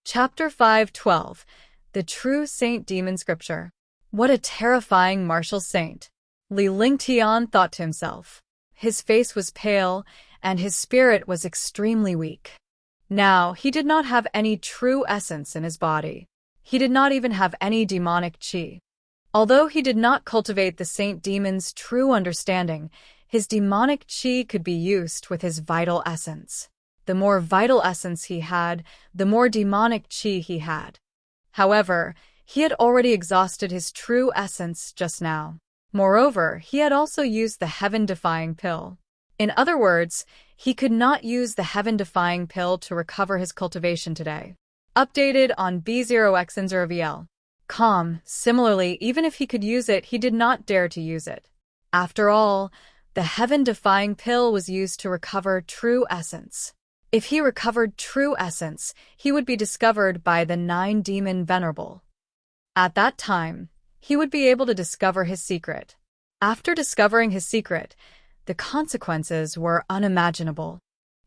Chapter 5:12. The True Saint Demon Scripture. What a terrifying martial saint! Li Lingtian thought to himself. His face was pale, and his spirit was extremely weak. Now, he did not have any true essence in his body. He did not even have any demonic qi. Although he did not cultivate the Saint Demon's true understanding, his demonic qi could be used with his vital essence. The more vital essence he had, the more demonic qi he had. However, he had already exhausted his true essence just now. Moreover, he had also used the heaven-defying pill. In other words, he could not use the heaven-defying pill to recover his cultivation today. Updated on B0X0VL. Similarly, even if he could use it, he did not dare to use it. After all, the heaven-defying pill was used to recover true essence. If he recovered true essence, he would be discovered by the 9-demon Venerable. At that time, he would be able to discover his secret. After discovering his secret, the consequences were unimaginable.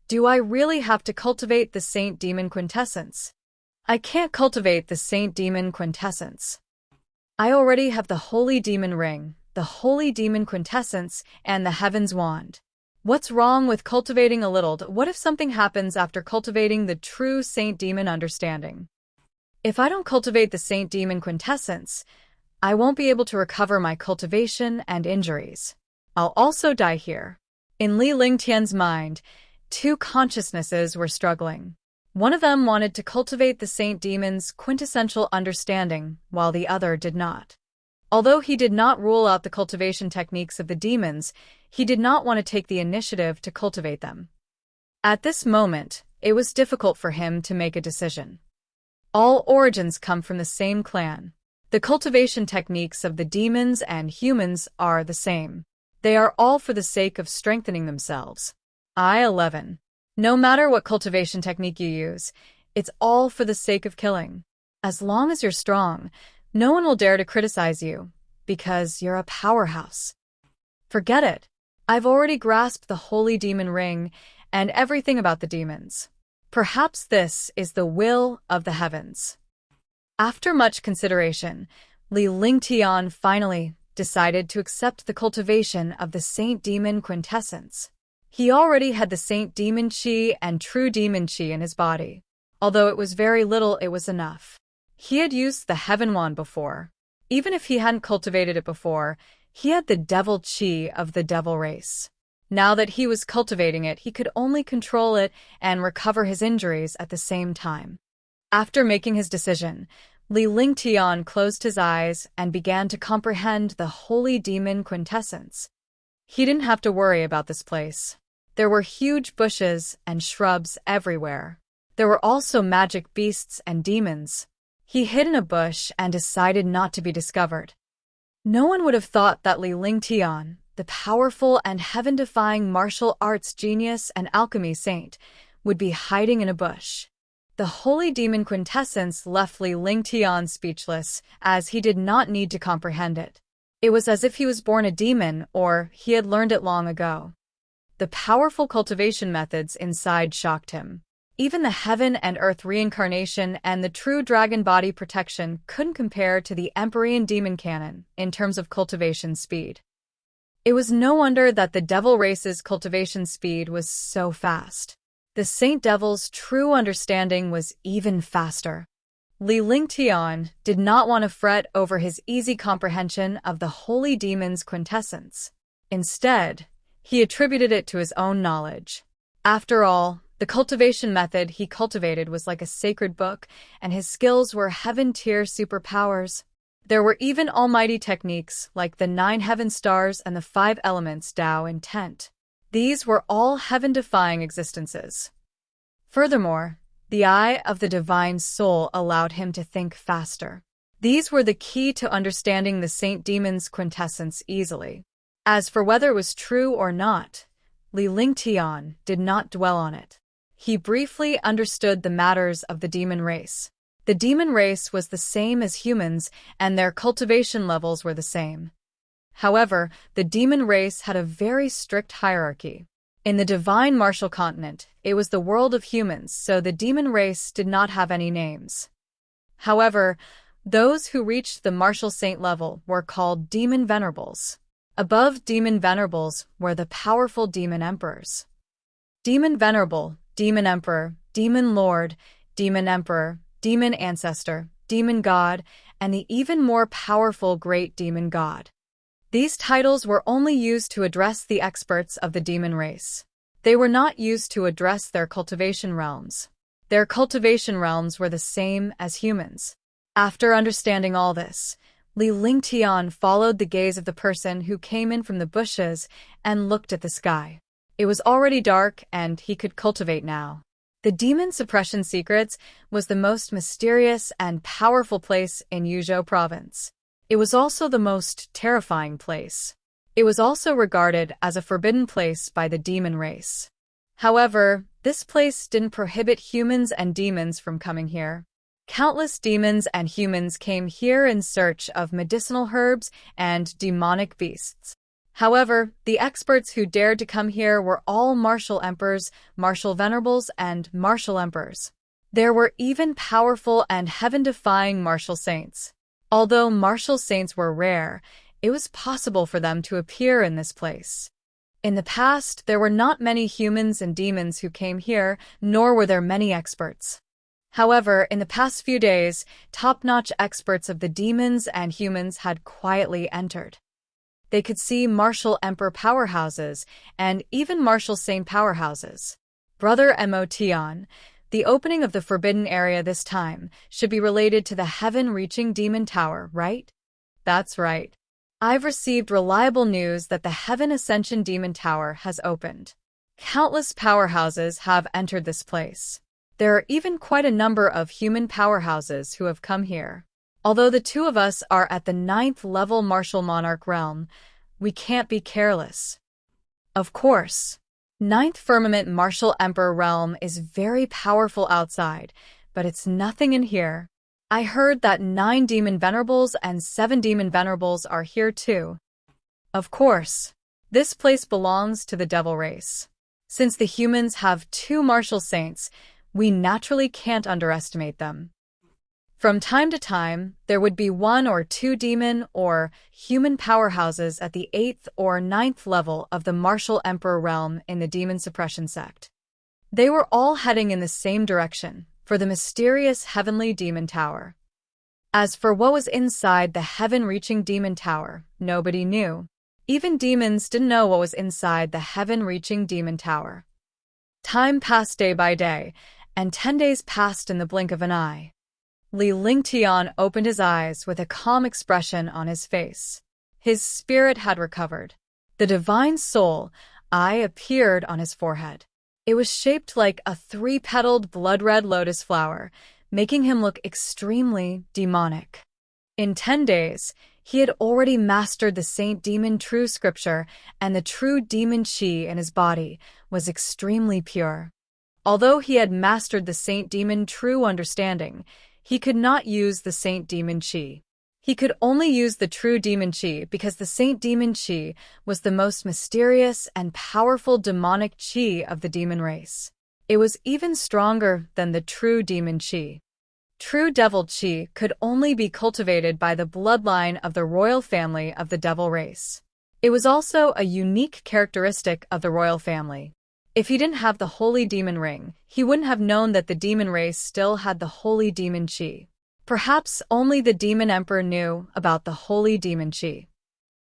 Do I really have to cultivate the Saint Demon Quintessence? I can't cultivate the Saint Demon Quintessence. I already have the Holy Demon Ring, the Holy Demon Quintessence, and the Heaven's Wand. What's wrong with cultivating a little? What if something happens after cultivating the true Saint Demon understanding? If I don't cultivate the Saint Demon Quintessence, I won't be able to recover my cultivation and injuries. I'll also die here. In Li Lingtian's mind, two consciousnesses were struggling. One of them wanted to cultivate the Saint Demon's quintessential understanding, while the other did not. Although he did not rule out the cultivation techniques of the demons, he did not want to take the initiative to cultivate them. At this moment, it was difficult for him to make a decision. All origins come from the same clan. The cultivation techniques of the demons and humans are the same. They are all for the sake of strengthening themselves. I-11. No matter what cultivation technique you use, it's all for the sake of killing. As long as you're strong, no one will dare to criticize you, because you're a powerhouse. Forget it. I've already grasped the Holy Demon Ring and everything about the demons. Perhaps this is the will of the heavens. After much consideration, Li Lingtian finally decided to accept the cultivation of the Saint Demon Quintessence. He already had the Saint Demon Qi and True Demon Qi in his body. Although it was very little, it was enough. He had used the Heaven Wand before. Even if he hadn't cultivated it before, he had the Devil Qi of the Devil race. Now that he was cultivating it, he could only control it and recover his injuries at the same time. After making his decision, Li Lingtian closed his eyes and began to comprehend the Holy Demon Quintessence. He didn't have to worry about this place. There were huge bushes and shrubs everywhere. There were also magic beasts and demons. He hid in a bush and decided not to be discovered. No one would have thought that Li Lingtian, the powerful and heaven-defying martial arts genius and alchemy saint, would be hiding in a bush. The Holy Demon Quintessence left Li Lingtian speechless, as he did not need to comprehend it. It was as if he was born a demon, or he had learned it long ago. The powerful cultivation methods inside shocked him. Even the heaven and earth reincarnation and the true dragon body protection couldn't compare to the Empyrean demon canon in terms of cultivation speed. It was no wonder that the devil race's cultivation speed was so fast. The Saint Devil's true understanding was even faster. Li Lingtian did not want to fret over his easy comprehension of the Holy Demon's quintessence. Instead, he attributed it to his own knowledge. After all, the cultivation method he cultivated was like a sacred book, and his skills were heaven-tier superpowers. There were even almighty techniques like the 9 heaven stars and the 5 elements Tao intent. These were all heaven-defying existences. Furthermore, the eye of the divine soul allowed him to think faster. These were the key to understanding the Saint Demon's quintessence easily. As for whether it was true or not, Li Lingtian did not dwell on it. He briefly understood the matters of the demon race. The demon race was the same as humans, and their cultivation levels were the same. However, the demon race had a very strict hierarchy. In the divine martial continent, it was the world of humans, so the demon race did not have any names. However, those who reached the martial saint level were called demon venerables. Above demon venerables were the powerful demon emperors. Demon Venerable, Demon Emperor, Demon Lord, Demon Emperor, Demon Ancestor, Demon God, and the even more powerful Great Demon God. These titles were only used to address the experts of the demon race. They were not used to address their cultivation realms. Their cultivation realms were the same as humans. After understanding all this, Li Lingtian followed the gaze of the person who came in from the bushes and looked at the sky. It was already dark and he could cultivate now. The demon suppression secrets was the most mysterious and powerful place in Youzhou province. It was also the most terrifying place. It was also regarded as a forbidden place by the demon race. However, this place didn't prohibit humans and demons from coming here. Countless demons and humans came here in search of medicinal herbs and demonic beasts. However, the experts who dared to come here were all martial emperors, martial venerables, and martial emperors. There were even powerful and heaven-defying martial saints. Although martial saints were rare, it was possible for them to appear in this place. In the past, there were not many humans and demons who came here, nor were there many experts. However, in the past few days, top-notch experts of the demons and humans had quietly entered. They could see martial emperor powerhouses and even martial saint powerhouses. Brother Motian, the opening of the forbidden area this time should be related to the heaven-reaching demon tower, right? That's right. I've received reliable news that the Heaven Ascension demon tower has opened. Countless powerhouses have entered this place. There are even quite a number of human powerhouses who have come here. Although the two of us are at the 9th level martial monarch realm, we can't be careless. Of course, 9th firmament martial emperor realm is very powerful outside, but it's nothing in here. I heard that 9 demon venerables and 7 demon venerables are here too. Of course, this place belongs to the devil race. Since the humans have 2 martial saints, we naturally can't underestimate them. From time to time, there would be 1 or 2 demon or human powerhouses at the 8th or 9th level of the martial emperor realm in the demon suppression sect. They were all heading in the same direction, for the mysterious heavenly demon tower. As for what was inside the heaven-reaching demon tower, nobody knew. Even demons didn't know what was inside the heaven-reaching demon tower. Time passed day by day, and 10 days passed in the blink of an eye. Li Lingtian opened his eyes with a calm expression on his face. His spirit had recovered. The divine soul eye appeared on his forehead. It was shaped like a 3-petaled blood-red lotus flower, making him look extremely demonic. In 10 days, he had already mastered the Saint Demon True Scripture, and the true demon chi in his body was extremely pure. Although he had mastered the Saint Demon True Understanding, he could not use the Saint Demon Chi. He could only use the true demon chi because the Saint Demon Chi was the most mysterious and powerful demonic chi of the demon race. It was even stronger than the true demon chi. True devil chi could only be cultivated by the bloodline of the royal family of the devil race. It was also a unique characteristic of the royal family. If he didn't have the holy demon ring, he wouldn't have known that the demon race still had the holy demon chi. Perhaps only the demon emperor knew about the holy demon chi.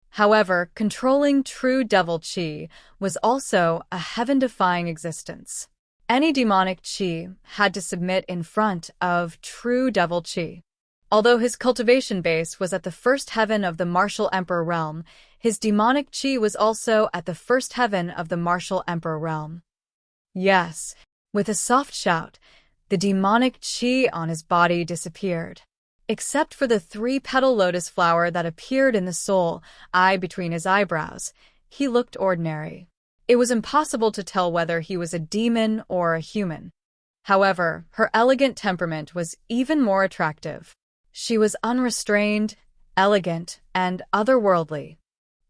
However, controlling true devil chi was also a heaven-defying existence. Any demonic chi had to submit in front of true devil chi. Although his cultivation base was at the first heaven of the martial emperor realm, his demonic chi was also at the first heaven of the martial emperor realm. Yes, with a soft shout, the demonic chi on his body disappeared. Except for the 3-petal lotus flower that appeared in the soul eye between his eyebrows, he looked ordinary. It was impossible to tell whether he was a demon or a human. However, her elegant temperament was even more attractive. She was unrestrained, elegant, and otherworldly.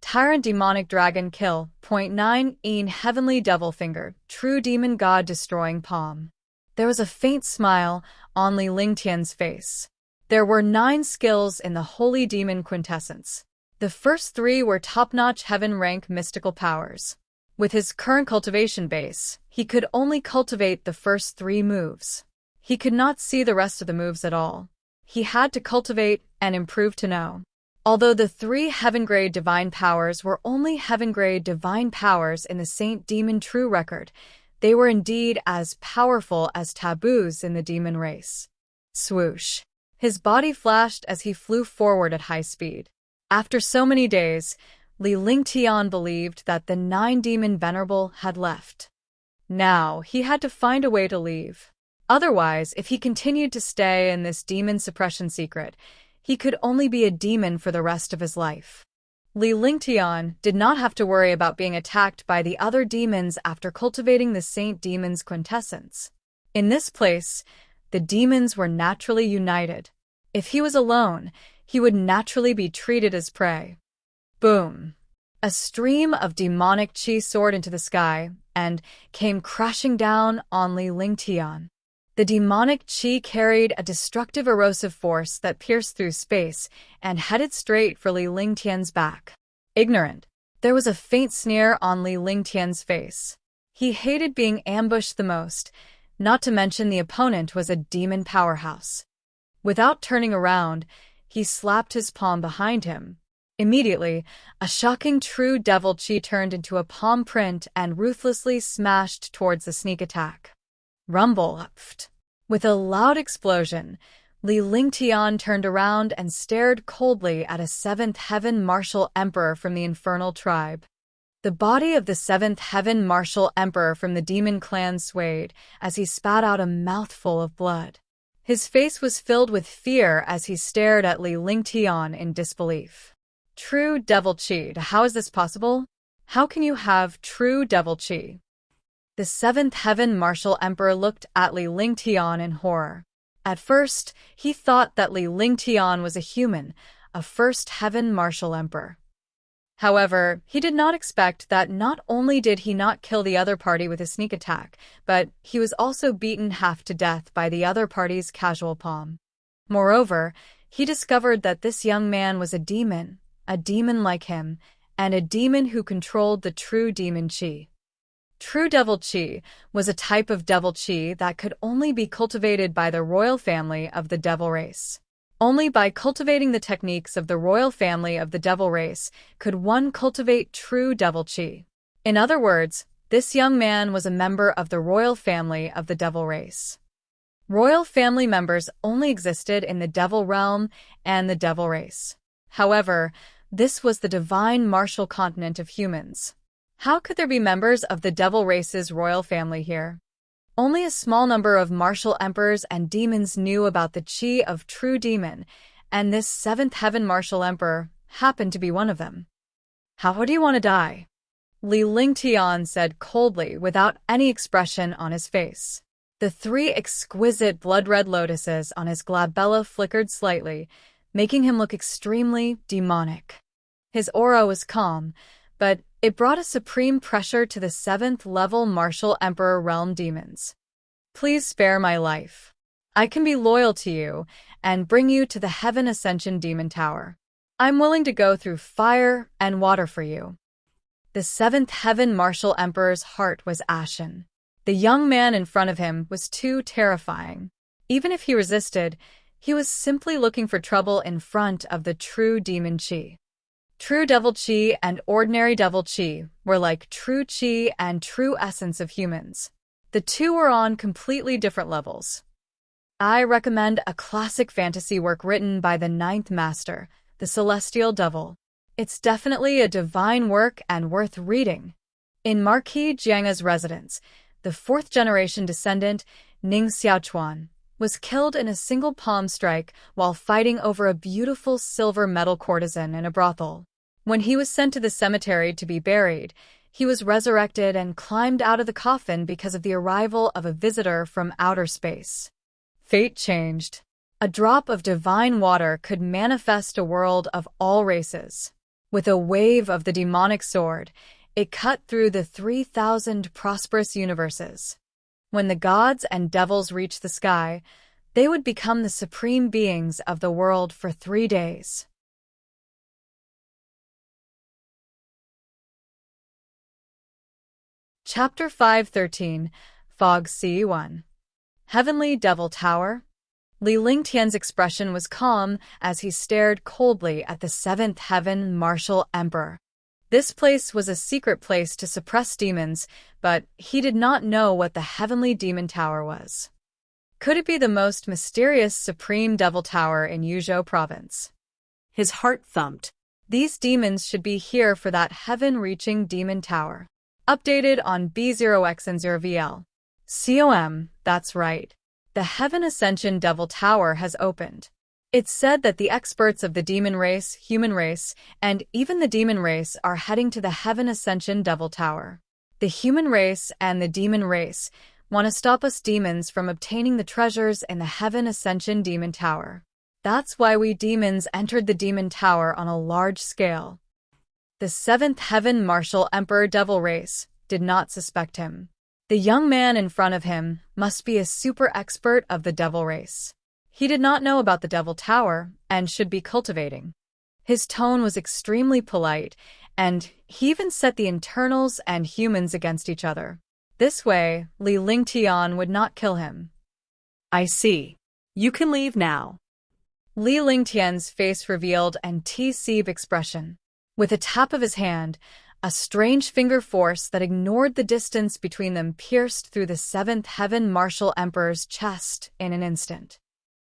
Tyrant demonic dragon kill, 0.9 heavenly devil finger, true demon god destroying palm. There was a faint smile on Li Lingtian's face. There were 9 skills in the holy demon quintessence. The first 3 were top-notch heaven rank mystical powers. With his current cultivation base, he could only cultivate the first 3 moves. He could not see the rest of the moves at all. He had to cultivate and improve to know. Although the 3 heaven-grade divine powers were only heaven-grade divine powers in the Saint Demon True record, they were indeed as powerful as taboos in the demon race. Swoosh. His body flashed as he flew forward at high speed. After so many days, Li Lingtian believed that the 9-demon venerable had left. Now, he had to find a way to leave. Otherwise, if he continued to stay in this demon suppression secret, he could only be a demon for the rest of his life. Li Lingtian did not have to worry about being attacked by the other demons after cultivating the Saint Demon's quintessence. In this place, the demons were naturally united. If he was alone, he would naturally be treated as prey. Boom! A stream of demonic qi soared into the sky and came crashing down on Li Lingtian. The demonic qi carried a destructive erosive force that pierced through space and headed straight for Li Lingtian's back. Ignorant. There was a faint sneer on Li Lingtian's face. He hated being ambushed the most, not to mention the opponent was a demon powerhouse. Without turning around, he slapped his palm behind him. Immediately, a shocking true devil qi turned into a palm print and ruthlessly smashed towards the sneak attack. Rumble. With a loud explosion, Li Lingtian turned around and stared coldly at a 7th Heaven Martial Emperor from the Infernal Tribe. The body of the 7th Heaven Martial Emperor from the demon clan swayed as he spat out a mouthful of blood. His face was filled with fear as he stared at Li Lingtian in disbelief. True devil qi, how is this possible? How can you have true devil qi? The 7th Heaven Martial Emperor looked at Li Lingtian in horror. At first, he thought that Li Lingtian was a human, a 1st Heaven Martial Emperor. However, he did not expect that not only did he not kill the other party with a sneak attack, but he was also beaten half to death by the other party's casual palm. Moreover, he discovered that this young man was a demon like him, and a demon who controlled the true demon qi. True devil qi was a type of devil qi that could only be cultivated by the royal family of the devil race. Only by cultivating the techniques of the royal family of the devil race could one cultivate true devil qi. In other words, this young man was a member of the royal family of the devil race. Royal family members only existed in the devil realm and the devil race. However, this was the divine martial continent of humans. How could there be members of the devil race's royal family here? Only a small number of martial emperors and demons knew about the qi of true demon, and this 7th Heaven Martial Emperor happened to be one of them. How do you want to die? Li Lingtian said coldly without any expression on his face. The 3 exquisite blood-red lotuses on his glabella flickered slightly, making him look extremely demonic. His aura was calm, but it brought a supreme pressure to the 7th level Martial Emperor realm demons. Please spare my life. I can be loyal to you and bring you to the Heaven Ascension Demon Tower. I'm willing to go through fire and water for you. The 7th Heaven Martial Emperor's heart was ashen. The young man in front of him was too terrifying. Even if he resisted, he was simply looking for trouble in front of the true demon qi. True devil qi and ordinary devil qi were like true qi and true essence of humans. The two were on completely different levels. I recommend a classic fantasy work written by the 9th Master, the Celestial Devil. It's definitely a divine work and worth reading. In Marquis Jianga's residence, the 4th-generation descendant, Ning Xiaochuan, was killed in a single palm strike while fighting over a beautiful silver metal courtesan in a brothel. When he was sent to the cemetery to be buried, he was resurrected and climbed out of the coffin because of the arrival of a visitor from outer space. Fate changed. A drop of divine water could manifest a world of all races. With a wave of the demonic sword, it cut through the 3,000 prosperous universes. When the gods and devils reached the sky, they would become the supreme beings of the world for 3 days. Chapter 513, Fog C1. Heavenly Devil Tower? Li Lingtian's expression was calm as he stared coldly at the seventh heaven martial emperor. This place was a secret place to suppress demons, but he did not know what the Heavenly Demon Tower was. Could it be the most mysterious Supreme Devil Tower in Youzhou province? His heart thumped. These demons should be here for that heaven-reaching demon tower. Updated on B0X and 0VL. That's right. The Heaven Ascension Devil Tower has opened. It's said that the experts of the demon race, human race, and even the demon race are heading to the Heaven Ascension Devil Tower. The human race and the demon race want to stop us demons from obtaining the treasures in the Heaven Ascension Demon Tower. That's why we demons entered the demon tower on a large scale. The seventh heaven martial emperor devil race did not suspect him. The young man in front of him must be a super expert of the devil race. He did not know about the Devil Tower and should be cultivating. His tone was extremely polite, and he even set the internals and humans against each other. This way, Li Lingtian would not kill him. I see. You can leave now. Li Lingtian's face revealed an T-Sieve expression. With a tap of his hand, a strange finger force that ignored the distance between them pierced through the seventh heaven martial emperor's chest in an instant.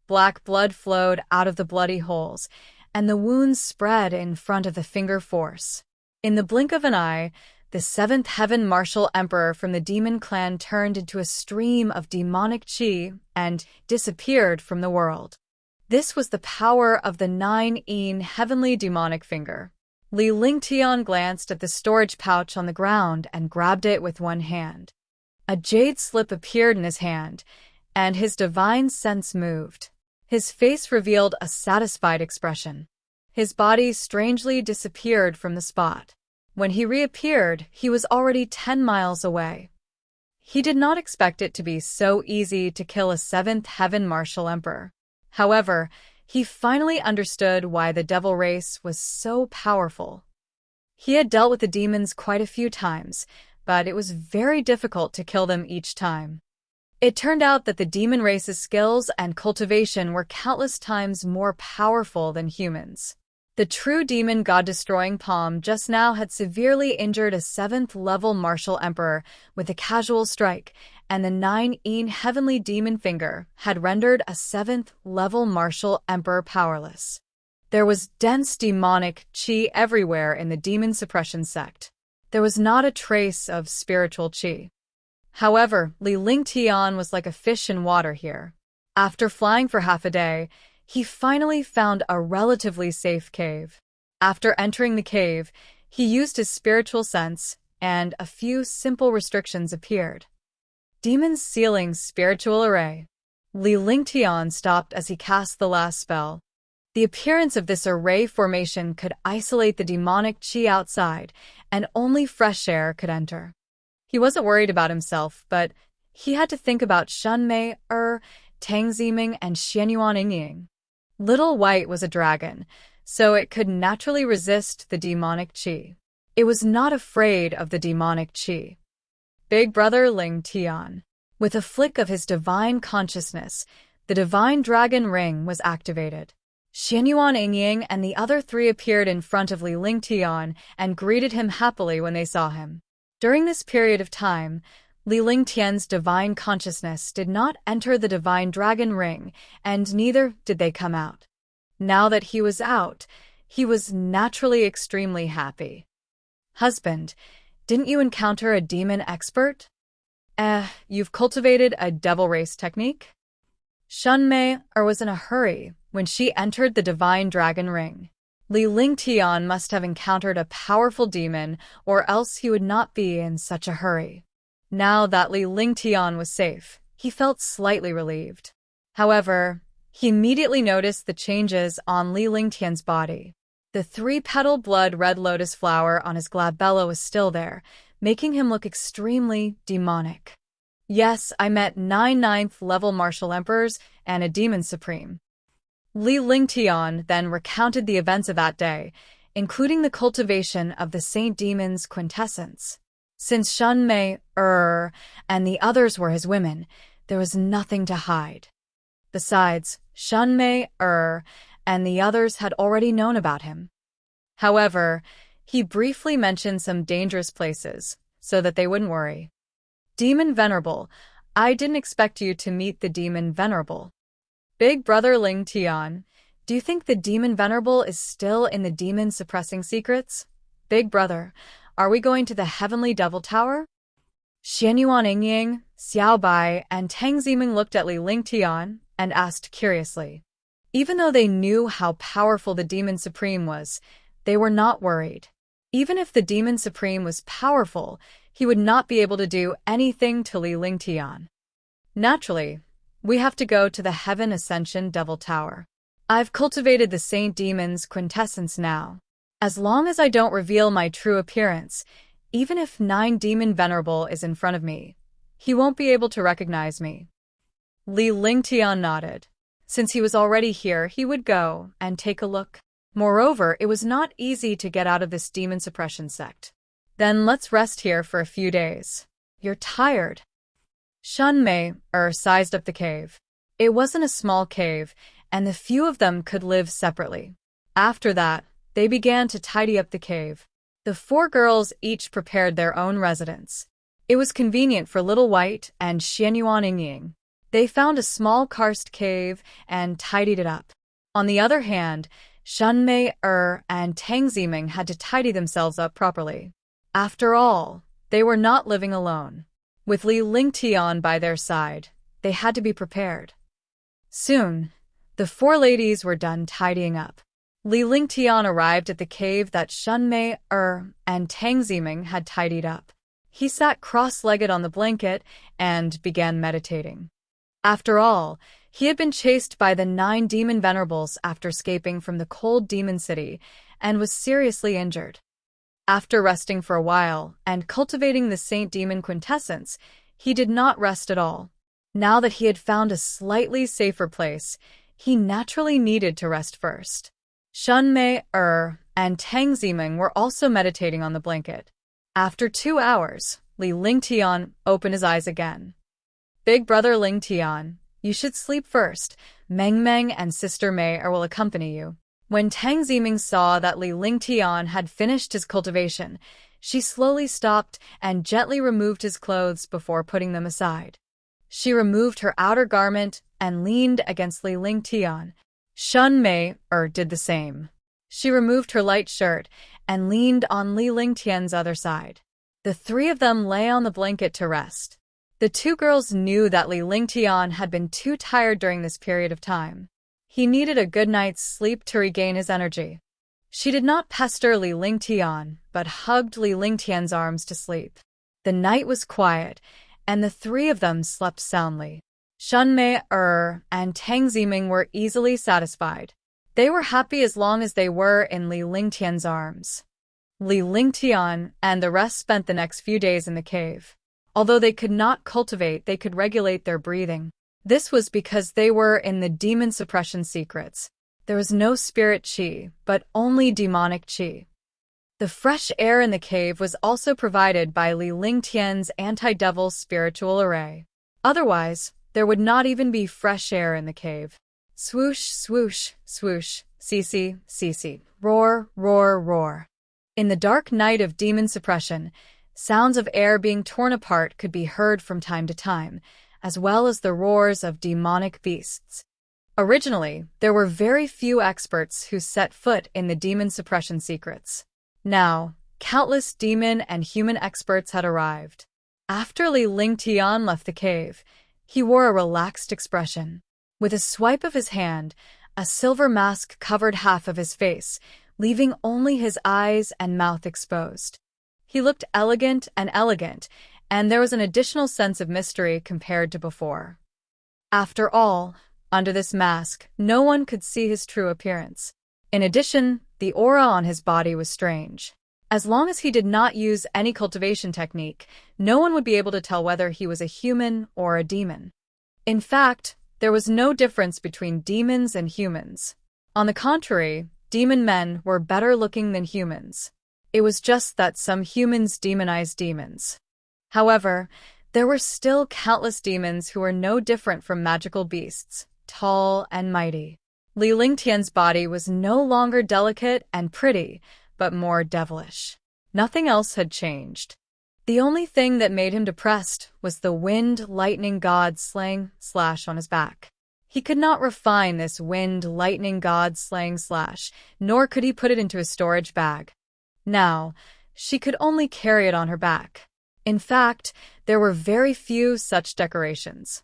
Black blood flowed out of the bloody holes, and the wounds spread in front of the finger force. In the blink of an eye, the seventh heaven martial emperor from the demon clan turned into a stream of demonic qi and disappeared from the world. This was the power of the 9-yin heavenly demonic finger. Li Lingtian glanced at the storage pouch on the ground and grabbed it with one hand. A jade slip appeared in his hand, and his divine sense moved. His face revealed a satisfied expression. His body strangely disappeared from the spot. When he reappeared, he was already 10 miles away. He did not expect it to be so easy to kill a seventh heaven martial emperor. However, he finally understood why the devil race was so powerful. He had dealt with the demons quite a few times, but it was very difficult to kill them each time. It turned out that the demon race's skills and cultivation were countless times more powerful than humans. The true demon god-destroying palm just now had severely injured a 7th-level martial emperor with a casual strike, and the 9-yin heavenly demon finger had rendered a 7th-level martial emperor powerless. There was dense demonic qi everywhere in the demon suppression sect. There was not a trace of spiritual qi. However, Li Lingtian was like a fish in water here. After flying for half a day, he finally found a relatively safe cave. After entering the cave, he used his spiritual sense, and a few simple restrictions appeared. Demon's Sealing Spiritual Array. Li Lingtian stopped as he cast the last spell. The appearance of this array formation could isolate the demonic qi outside, and only fresh air could enter. He wasn't worried about himself, but he had to think about Shunmei, Tang Ziming, and Xuanyuan. Little White was a dragon, so it could naturally resist the demonic qi. It was not afraid of the demonic qi. Big Brother Ling Tian. With a flick of his divine consciousness, the divine dragon ring was activated. Xuanyuan and the other 3 appeared in front of Li Lingtian and greeted him happily when they saw him. During this period of time, Li Lingtian's divine consciousness did not enter the divine dragon ring, and neither did they come out. Now that he was out, he was naturally extremely happy. Husband, didn't you encounter a demon expert? You've cultivated a devil race technique? Shunmei was in a hurry when she entered the divine dragon ring. Li Lingtian must have encountered a powerful demon, or else he would not be in such a hurry. Now that Li Lingtian was safe, he felt slightly relieved. However, he immediately noticed the changes on Li Lingtian's body. The 3-petal blood red lotus flower on his glabella was still there, making him look extremely demonic. Yes, I met 9 9th-level martial emperors and a demon supreme. Li Lingtian then recounted the events of that day, including the cultivation of the Saint Demon's quintessence. Since Xuanmei, and the others were his women, there was nothing to hide. Besides, Xuanmei, and the others had already known about him. However, he briefly mentioned some dangerous places, so that they wouldn't worry. Demon Venerable, I didn't expect you to meet the Demon Venerable. Big Brother Ling Tian, do you think the Demon Venerable is still in the demon suppressing secrets? Big Brother, are we going to the Heavenly Devil Tower? Xuanyuan Yingying, Xiaobai, and Tang Ziming looked at Ling Tian and asked curiously. Even though they knew how powerful the Demon Supreme was, they were not worried. Even if the Demon Supreme was powerful, he would not be able to do anything to Ling Tian. Naturally, we have to go to the Heaven Ascension Devil Tower. I've cultivated the Saint Demon's quintessence now. As long as I don't reveal my true appearance, even if 9 Demon Venerable is in front of me, he won't be able to recognize me. Ling Tian nodded. Since he was already here, he would go and take a look. Moreover, it was not easy to get out of this demon suppression sect. Then let's rest here for a few days. You're tired. Xuanmei, sized up the cave. It wasn't a small cave, and the few of them could live separately. After that, they began to tidy up the cave. The 4 girls each prepared their own residence. It was convenient for Little White and Xuanyuan Yingying. They found a small karst cave and tidied it up. On the other hand, Xuanmei, and Tang Ziming had to tidy themselves up properly. After all, they were not living alone. With Ling Tian by their side, they had to be prepared. Soon, the 4 ladies were done tidying up. Ling Tian arrived at the cave that Xuanmei, and Tang Ziming had tidied up. He sat cross-legged on the blanket and began meditating. After all, he had been chased by the 9 Demon Venerables after escaping from the cold demon city and was seriously injured. After resting for a while and cultivating the Saint Demon quintessence, he did not rest at all. Now that he had found a slightly safer place, he naturally needed to rest first. Xuanmei, and Tang Ziming were also meditating on the blanket. After 2 hours, Ling Tian opened his eyes again. Big Brother Ling Tian, you should sleep first. Meng and Sister Mei will accompany you. When Tang Ziming saw that Ling Tian had finished his cultivation, she slowly stopped and gently removed his clothes before putting them aside. She removed her outer garment and leaned against Ling Tian. Xuanmei, did the same. She removed her light shirt and leaned on Ling Tian's other side. The 3 of them lay on the blanket to rest. The 2 girls knew that Ling Tian had been too tired during this period of time. He needed a good night's sleep to regain his energy. She did not pester Ling Tian, but hugged Ling Tian's arms to sleep. The night was quiet, and the 3 of them slept soundly. Xuanmei, and Tang Ziming were easily satisfied. They were happy as long as they were in Ling Tian's arms. Ling Tian and the rest spent the next few days in the cave. Although they could not cultivate, they could regulate their breathing. This was because they were in the demon suppression secrets. There was no spirit qi, but only demonic qi. The fresh air in the cave was also provided by Ling Tian's anti-devil spiritual array. Otherwise, there would not even be fresh air in the cave. Swoosh, swoosh, swoosh, cee, roar, roar, roar. In the dark night of demon suppression, sounds of air being torn apart could be heard from time to time, as well as the roars of demonic beasts. Originally, there were very few experts who set foot in the demon suppression secrets. Now, countless demon and human experts had arrived. After Ling Tian left the cave, he wore a relaxed expression. With a swipe of his hand, a silver mask covered half of his face, leaving only his eyes and mouth exposed. He looked elegant, and there was an additional sense of mystery compared to before. After all, under this mask, no one could see his true appearance. In addition, the aura on his body was strange. As long as he did not use any cultivation technique, no one would be able to tell whether he was a human or a demon. In fact, there was no difference between demons and humans. On the contrary, demon men were better looking than humans. It was just that some humans demonized demons. However, there were still countless demons who were no different from magical beasts, tall and mighty. Li Lingtian's body was no longer delicate and pretty, but more devilish. Nothing else had changed. The only thing that made him depressed was the wind lightning god slaying slash on his back. He could not refine this wind lightning god slaying slash, nor could he put it into a storage bag. Now, she could only carry it on her back. In fact, there were very few such decorations.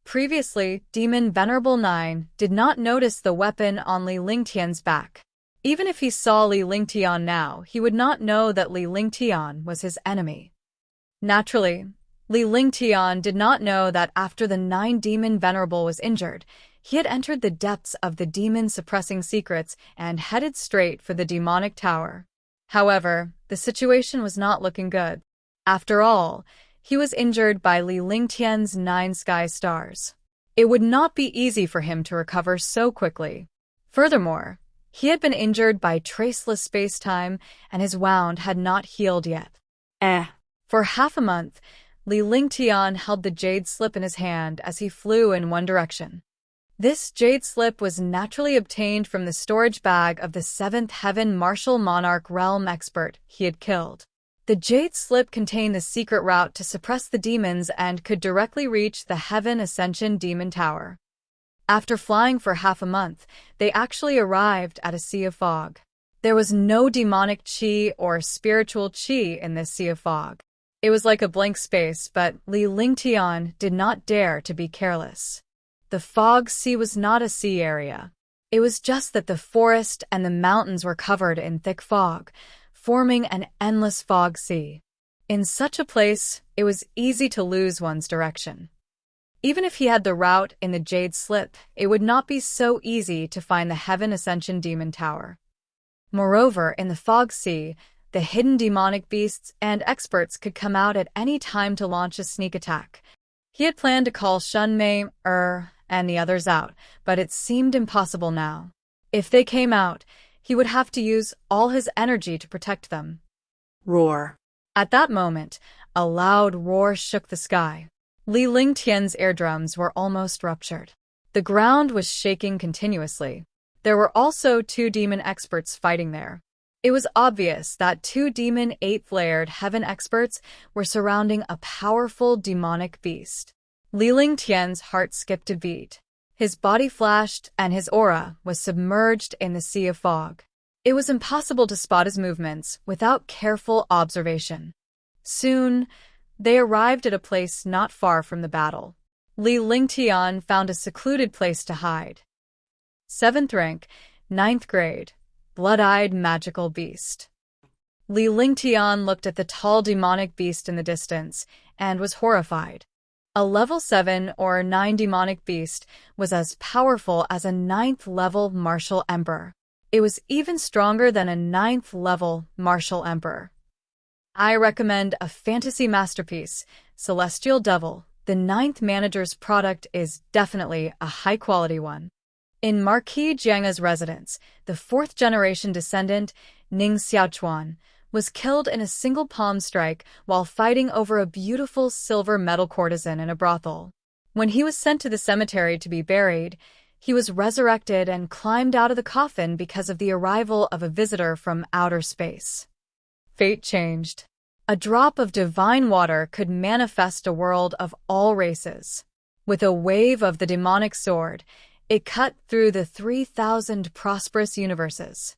Previously, Demon Venerable 9 did not notice the weapon on Li Lingtian's back. Even if he saw Li Lingtian now, he would not know that Li Lingtian was his enemy. Naturally, Li Lingtian did not know that after the 9 Demon Venerable was injured, he had entered the depths of the demon-suppressing secrets and headed straight for the demonic tower. However, the situation was not looking good. After all, he was injured by Li Lingtian's 9 sky stars. It would not be easy for him to recover so quickly. Furthermore, he had been injured by traceless space-time, and his wound had not healed yet. For half a month, Li Lingtian held the jade slip in his hand as he flew in one direction. This jade slip was naturally obtained from the storage bag of the 7th Heaven Martial Monarch Realm expert he had killed. The jade slip contained the secret route to suppress the demons and could directly reach the Heaven Ascension Demon Tower. After flying for half a month, they actually arrived at a sea of fog. There was no demonic qi or spiritual qi in this sea of fog. It was like a blank space, but Li Lingtian did not dare to be careless. The fog sea was not a sea area. It was just that the forest and the mountains were covered in thick fog, forming an endless fog sea. In such a place, it was easy to lose one's direction. Even if he had the route in the jade slip, it would not be so easy to find the Heaven Ascension Demon Tower. Moreover, in the fog sea, the hidden demonic beasts and experts could come out at any time to launch a sneak attack. He had planned to call Shunmei, and the others out, but it seemed impossible now. If they came out, he would have to use all his energy to protect them. Roar. At that moment, a loud roar shook the sky. Li Lingtian's eardrums were almost ruptured. The ground was shaking continuously. There were also 2 demon experts fighting there. It was obvious that 2 demon 8th-layered heaven experts were surrounding a powerful demonic beast. Li Lingtian's heart skipped a beat. His body flashed and his aura was submerged in the sea of fog. It was impossible to spot his movements without careful observation. Soon, they arrived at a place not far from the battle. Li Lingtian found a secluded place to hide. 7th rank, 9th grade, blood-eyed magical beast. Li Lingtian looked at the tall demonic beast in the distance and was horrified. A level 7 or 9 demonic beast was as powerful as a 9th-level martial emperor. It was even stronger than a 9th-level martial emperor. I recommend a fantasy masterpiece, Celestial Devil. The 9th manager's product is definitely a high-quality one. In Marquis Jianga's residence, the 4th-generation descendant, Ning Xiaochuan, was killed in a single palm strike while fighting over a beautiful silver metal courtesan in a brothel. When he was sent to the cemetery to be buried, he was resurrected and climbed out of the coffin because of the arrival of a visitor from outer space. Fate changed. A drop of divine water could manifest a world of all races. With a wave of the demonic sword, it cut through the 3,000 prosperous universes.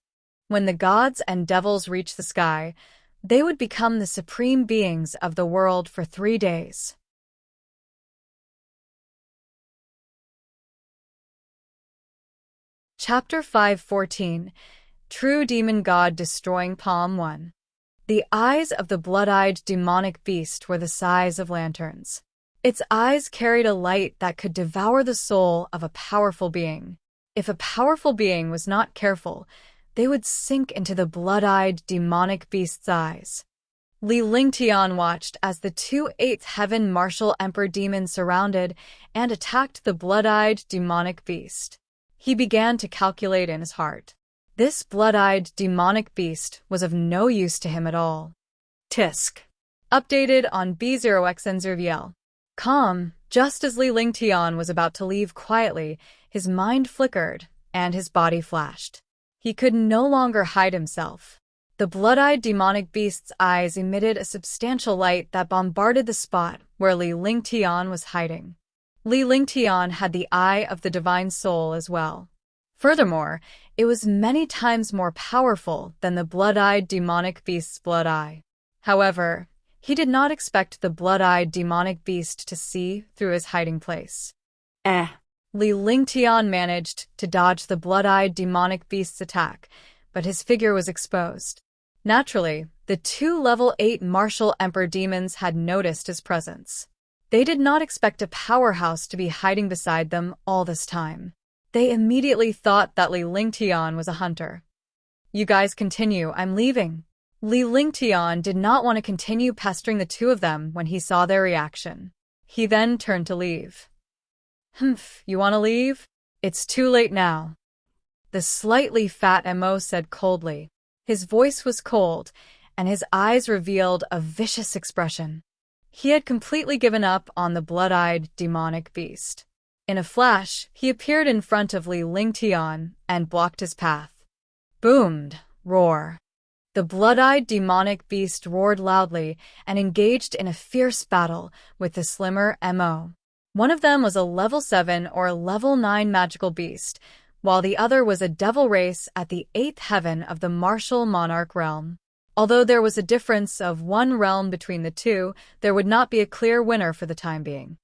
When the gods and devils reached the sky, they would become the supreme beings of the world for 3 days. Chapter 5:14 True Demon God Destroying Palm 1. The eyes of the blood-eyed demonic beast were the size of lanterns. Its eyes carried a light that could devour the soul of a powerful being. If a powerful being was not careful, they would sink into the blood-eyed demonic beast's eyes. Li Lingtian watched as the 2 8th Heaven Martial Emperor demons surrounded and attacked the blood-eyed demonic beast. He began to calculate in his heart. This blood-eyed, demonic beast was of no use to him at all. Tisk. Updated on B0xN0VL. Calm, just as Li Lingtian was about to leave quietly, his mind flickered, and his body flashed. He could no longer hide himself. The blood-eyed demonic beast's eyes emitted a substantial light that bombarded the spot where Li Lingtian was hiding. Li Lingtian had the eye of the divine soul as well. Furthermore, it was many times more powerful than the blood-eyed demonic beast's blood eye. However, he did not expect the blood-eyed demonic beast to see through his hiding place. Li Lingtian managed to dodge the blood-eyed demonic beast's attack, but his figure was exposed. Naturally, the 2 level 8 martial emperor demons had noticed his presence. They did not expect a powerhouse to be hiding beside them all this time. They immediately thought that Li Lingtian was a hunter. "You guys continue, I'm leaving." Li Lingtian did not want to continue pestering the two of them when he saw their reaction. He then turned to leave. You want to leave? It's too late now." The slightly fat MO said coldly. His voice was cold, and his eyes revealed a vicious expression. He had completely given up on the blood-eyed demonic beast. In a flash, he appeared in front of Li Lingtian and blocked his path. Boomed, roar. The blood-eyed demonic beast roared loudly and engaged in a fierce battle with the slimmer MO. One of them was a level 7 or level 9 magical beast, while the other was a devil race at the 8th heaven of the martial monarch realm. Although there was a difference of 1 realm between the two, there would not be a clear winner for the time being.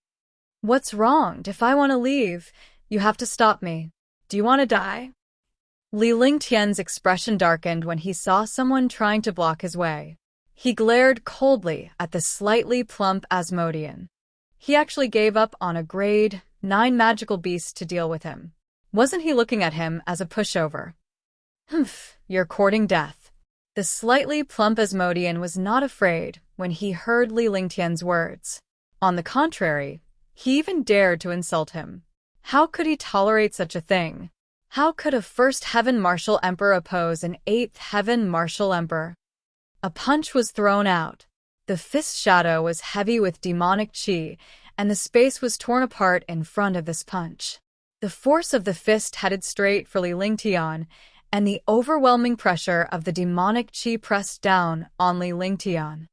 "What's wrong? If I want to leave, you have to stop me. Do you want to die?" Li Lingtian's expression darkened when he saw someone trying to block his way. He glared coldly at the slightly plump Asmodean. He actually gave up on a grade 9 magical beast to deal with him. Wasn't he looking at him as a pushover? You're courting death." The slightly plump Asmodean was not afraid when he heard Li Lingtian's words. On the contrary, he even dared to insult him. How could he tolerate such a thing? How could a 1st Heaven Martial Emperor oppose an 8th Heaven Martial Emperor? A punch was thrown out. The fist shadow was heavy with demonic chi, and the space was torn apart in front of this punch. The force of the fist headed straight for Li Lingtian, and the overwhelming pressure of the demonic chi pressed down on Li Lingtian.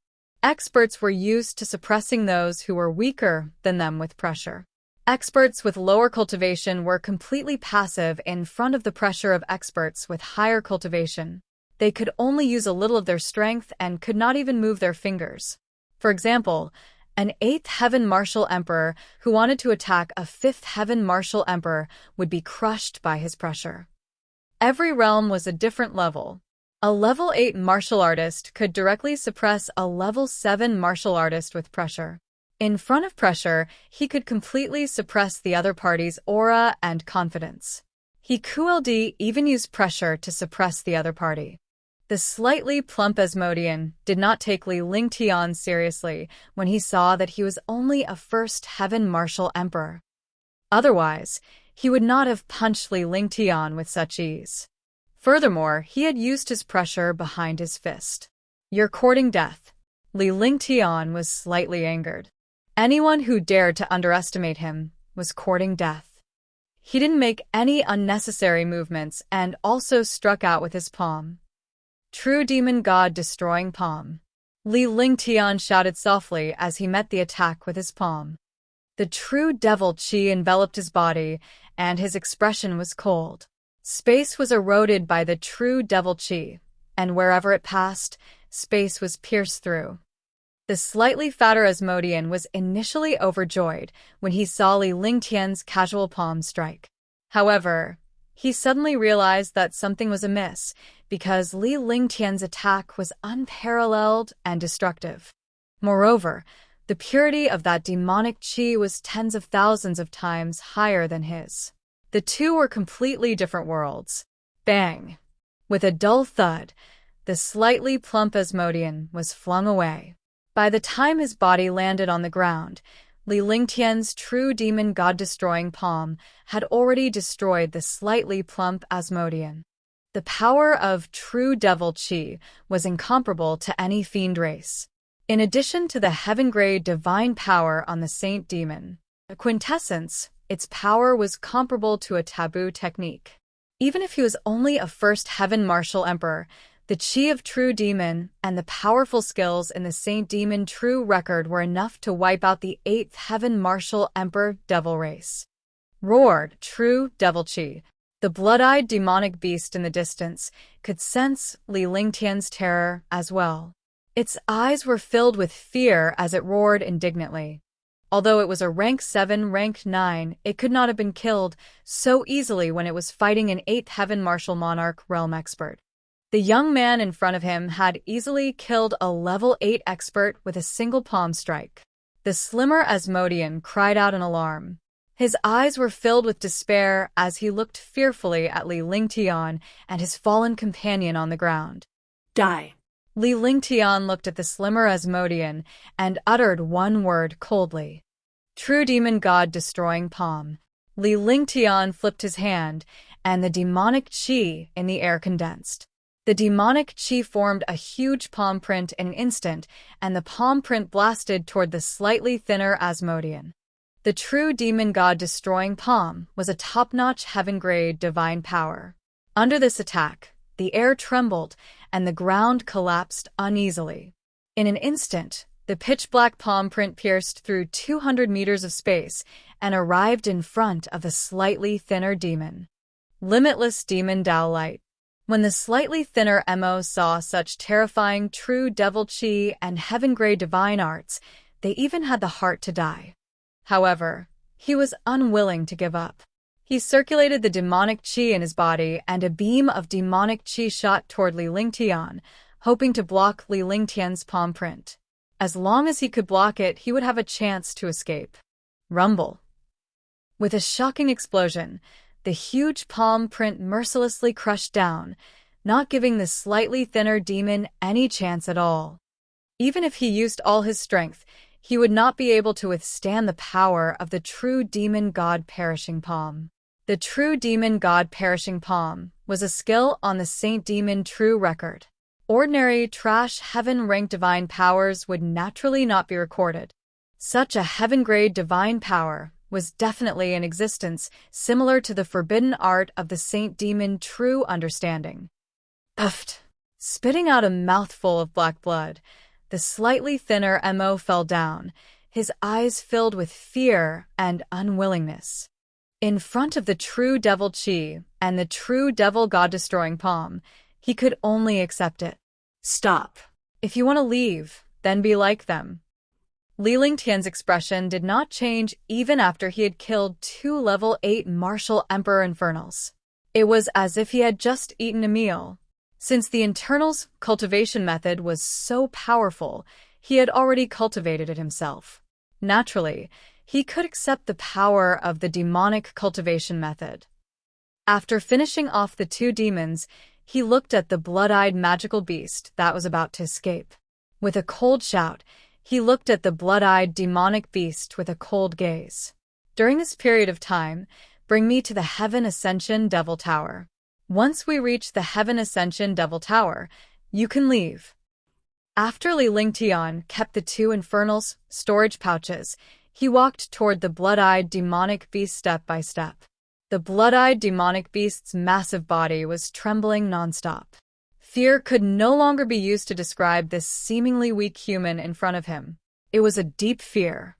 Experts were used to suppressing those who were weaker than them with pressure. Experts with lower cultivation were completely passive in front of the pressure of experts with higher cultivation. They could only use a little of their strength and could not even move their fingers. For example, an 8th Heaven Martial Emperor who wanted to attack a 5th Heaven Martial Emperor would be crushed by his pressure. Every realm was a different level. A level 8 martial artist could directly suppress a level 7 martial artist with pressure. In front of pressure, he could completely suppress the other party's aura and confidence. He could even use pressure to suppress the other party. The slightly plump Asmodean did not take Li Lingtian seriously when he saw that he was only a 1st Heaven Martial Emperor. Otherwise, he would not have punched Li Lingtian with such ease. Furthermore, he had used his pressure behind his fist. "You're courting death." Li Lingtian was slightly angered. Anyone who dared to underestimate him was courting death. He didn't make any unnecessary movements and also struck out with his palm. "True demon god destroying palm." Li Lingtian shouted softly as he met the attack with his palm. The true devil chi enveloped his body, and his expression was cold. Space was eroded by the true devil chi, and wherever it passed, space was pierced through. The slightly fatter Asmodean was initially overjoyed when he saw Li Lingtian's casual palm strike. However, he suddenly realized that something was amiss because Li Lingtian's attack was unparalleled and destructive. Moreover, the purity of that demonic chi was tens of thousands of times higher than his. The two were completely different worlds. Bang! With a dull thud, the slightly plump Asmodean was flung away. By the time his body landed on the ground, Li Lingtian's true demon god-destroying palm had already destroyed the slightly plump Asmodean. The power of true devil qi was incomparable to any fiend race. In addition to the heaven-grade divine power on the Saint Demon, a quintessence, its power was comparable to a taboo technique. Even if he was only a first heaven martial emperor, the qi of true demon and the powerful skills in the Saint Demon true record were enough to wipe out the 8th heaven martial emperor devil race. Roared true devil qi. The blood-eyed demonic beast in the distance could sense Li Lingtian's terror as well. Its eyes were filled with fear as it roared indignantly. Although it was a rank 7, rank 9, it could not have been killed so easily when it was fighting an 8th heaven martial monarch realm expert. The young man in front of him had easily killed a level 8 expert with a single palm strike. The slimmer Asmodean cried out in alarm. His eyes were filled with despair as he looked fearfully at Li Lingtian and his fallen companion on the ground. Die. Li Lingtian looked at the slimmer Asmodean and uttered one word coldly. True demon god destroying palm. Li Lingtian flipped his hand, and the demonic qi in the air condensed. The demonic qi formed a huge palm print in an instant, and the palm print blasted toward the slightly thinner Asmodean. The true demon god destroying palm was a top-notch heaven-grade divine power. Under this attack, the air trembled and the ground collapsed uneasily. In an instant, the pitch-black palm print pierced through 200 meters of space and arrived in front of the slightly thinner demon. Limitless Demon Dao Light. When the slightly thinner Mo saw such terrifying true devil qi and heaven-grade divine arts, they even had the heart to die. However, he was unwilling to give up. He circulated the demonic qi in his body, and a beam of demonic qi shot toward Li Lingtian, hoping to block Li Lingtian's palm print. As long as he could block it, he would have a chance to escape. Rumble. With a shocking explosion, the huge palm print mercilessly crushed down, not giving the slightly thinner demon any chance at all. Even if he used all his strength, he would not be able to withstand the power of the true demon god Perishing Palm. The true demon god Perishing Palm was a skill on the Saint Demon true record. Ordinary trash heaven-ranked divine powers would naturally not be recorded. Such a heaven-grade divine power was definitely in existence, similar to the forbidden art of the Saint Demon true understanding. Uffed. Spitting out a mouthful of black blood, the slightly thinner Mo fell down, his eyes filled with fear and unwillingness. In front of the true devil qi and the true devil god-destroying palm, he could only accept it. Stop. If you want to leave, then be like them. Li Lingtian's expression did not change even after he had killed 2 level 8 martial emperor infernals. It was as if he had just eaten a meal. Since the internals cultivation method was so powerful, he had already cultivated it himself. Naturally, he could accept the power of the demonic cultivation method. After finishing off the 2 demons, he looked at the blood-eyed magical beast that was about to escape. With a cold shout, he looked at the blood-eyed demonic beast with a cold gaze. During this period of time, bring me to the Heaven Ascension Devil Tower. Once we reach the Heaven Ascension Devil Tower, you can leave. After Li Lingtian kept the 2 infernals' storage pouches, he walked toward the blood-eyed demonic beast step by step. The blood-eyed demonic beast's massive body was trembling nonstop. Fear could no longer be used to describe this seemingly weak human in front of him. It was a deep fear.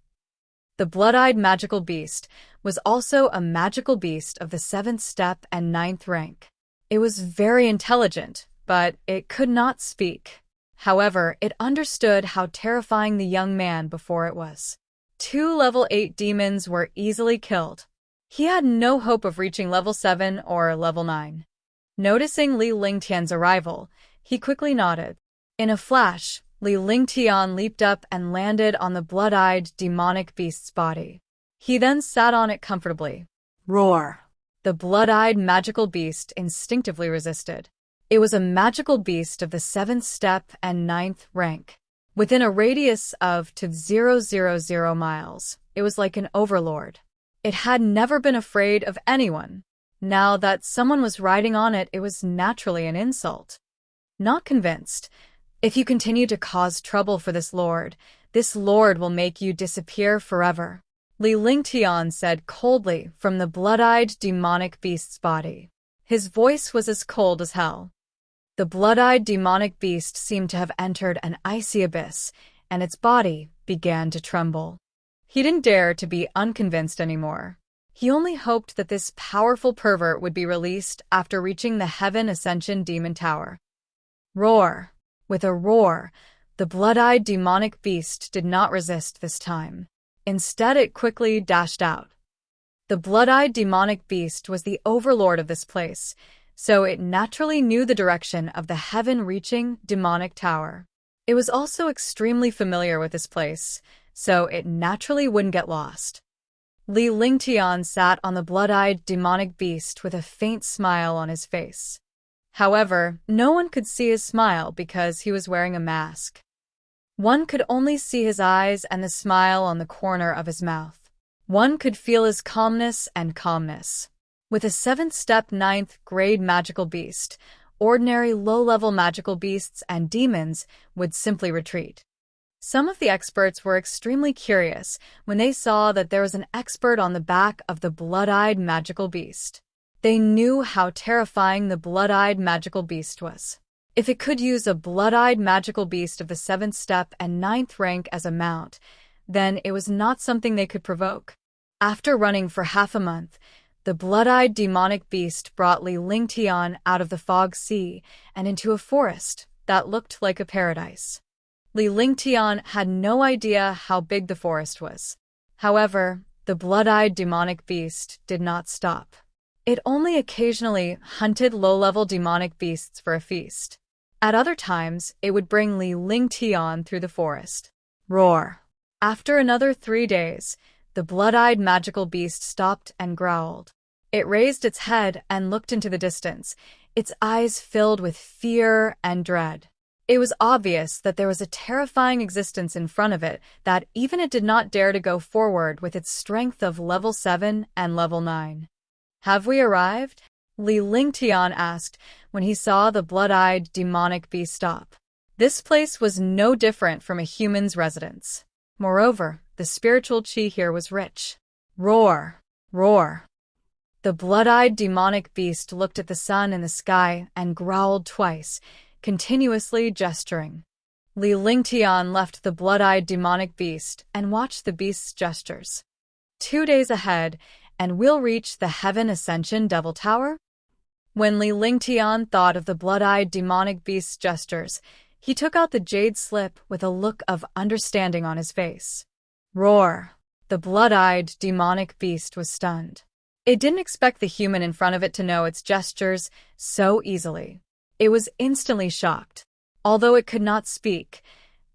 The blood-eyed magical beast was also a magical beast of the 7th step and 9th rank. It was very intelligent, but it could not speak. However, it understood how terrifying the young man before it was. 2 level 8 demons were easily killed. He had no hope of reaching level 7 or level 9. Noticing Li Lingtian's arrival, he quickly nodded. In a flash, Li Lingtian leaped up and landed on the blood-eyed demonic beast's body. He then sat on it comfortably. Roar. The blood-eyed magical beast instinctively resisted. It was a magical beast of the 7th step and 9th rank. Within a radius of 000 miles, it was like an overlord. It had never been afraid of anyone. Now that someone was riding on it, it was naturally an insult. Not convinced. If you continue to cause trouble for this lord will make you disappear forever, Li Lingtian said coldly from the blood-eyed demonic beast's body. His voice was as cold as hell. The blood-eyed demonic beast seemed to have entered an icy abyss, and its body began to tremble. He didn't dare to be unconvinced anymore. He only hoped that this powerful pervert would be released after reaching the Heaven Ascension Demon Tower. Roar! With a roar, the blood-eyed demonic beast did not resist this time. Instead, it quickly dashed out. The blood-eyed demonic beast was the overlord of this place, so it naturally knew the direction of the heaven-reaching demonic tower. It was also extremely familiar with this place, so it naturally wouldn't get lost. Li Lingtian sat on the blood-eyed demonic beast with a faint smile on his face. However, no one could see his smile because he was wearing a mask. One could only see his eyes and the smile on the corner of his mouth. One could feel his calmness. With a 7th step 9th grade magical beast, ordinary low-level magical beasts and demons would simply retreat. Some of the experts were extremely curious when they saw that there was an expert on the back of the blood-eyed magical beast. They knew how terrifying the blood-eyed magical beast was. If it could use a blood-eyed magical beast of the 7th step and 9th rank as a mount, then it was not something they could provoke. After running for half a month, the blood-eyed demonic beast brought Li Lingtian out of the fog sea and into a forest that looked like a paradise. Li Lingtian had no idea how big the forest was. However, the blood-eyed demonic beast did not stop. It only occasionally hunted low-level demonic beasts for a feast. At other times, it would bring Li Lingtian through the forest. Roar! After another 3 days, the blood-eyed magical beast stopped and growled. It raised its head and looked into the distance, its eyes filled with fear and dread. It was obvious that there was a terrifying existence in front of it that even it did not dare to go forward with its strength of level 7 and level 9. Have we arrived? Li Lingtian asked when he saw the blood-eyed demonic beast stop. This place was no different from a human's residence. Moreover, the spiritual chi here was rich. Roar! Roar! The blood-eyed demonic beast looked at the sun in the sky and growled twice, continuously gesturing. Li Lingtian left the blood-eyed demonic beast and watched the beast's gestures. 2 days ahead, and we'll reach the Heaven Ascension Devil Tower? When Li Lingtian thought of the blood-eyed demonic beast's gestures, he took out the jade slip with a look of understanding on his face. Roar! The blood-eyed demonic beast was stunned. It didn't expect the human in front of it to know its gestures so easily. It was instantly shocked. Although it could not speak,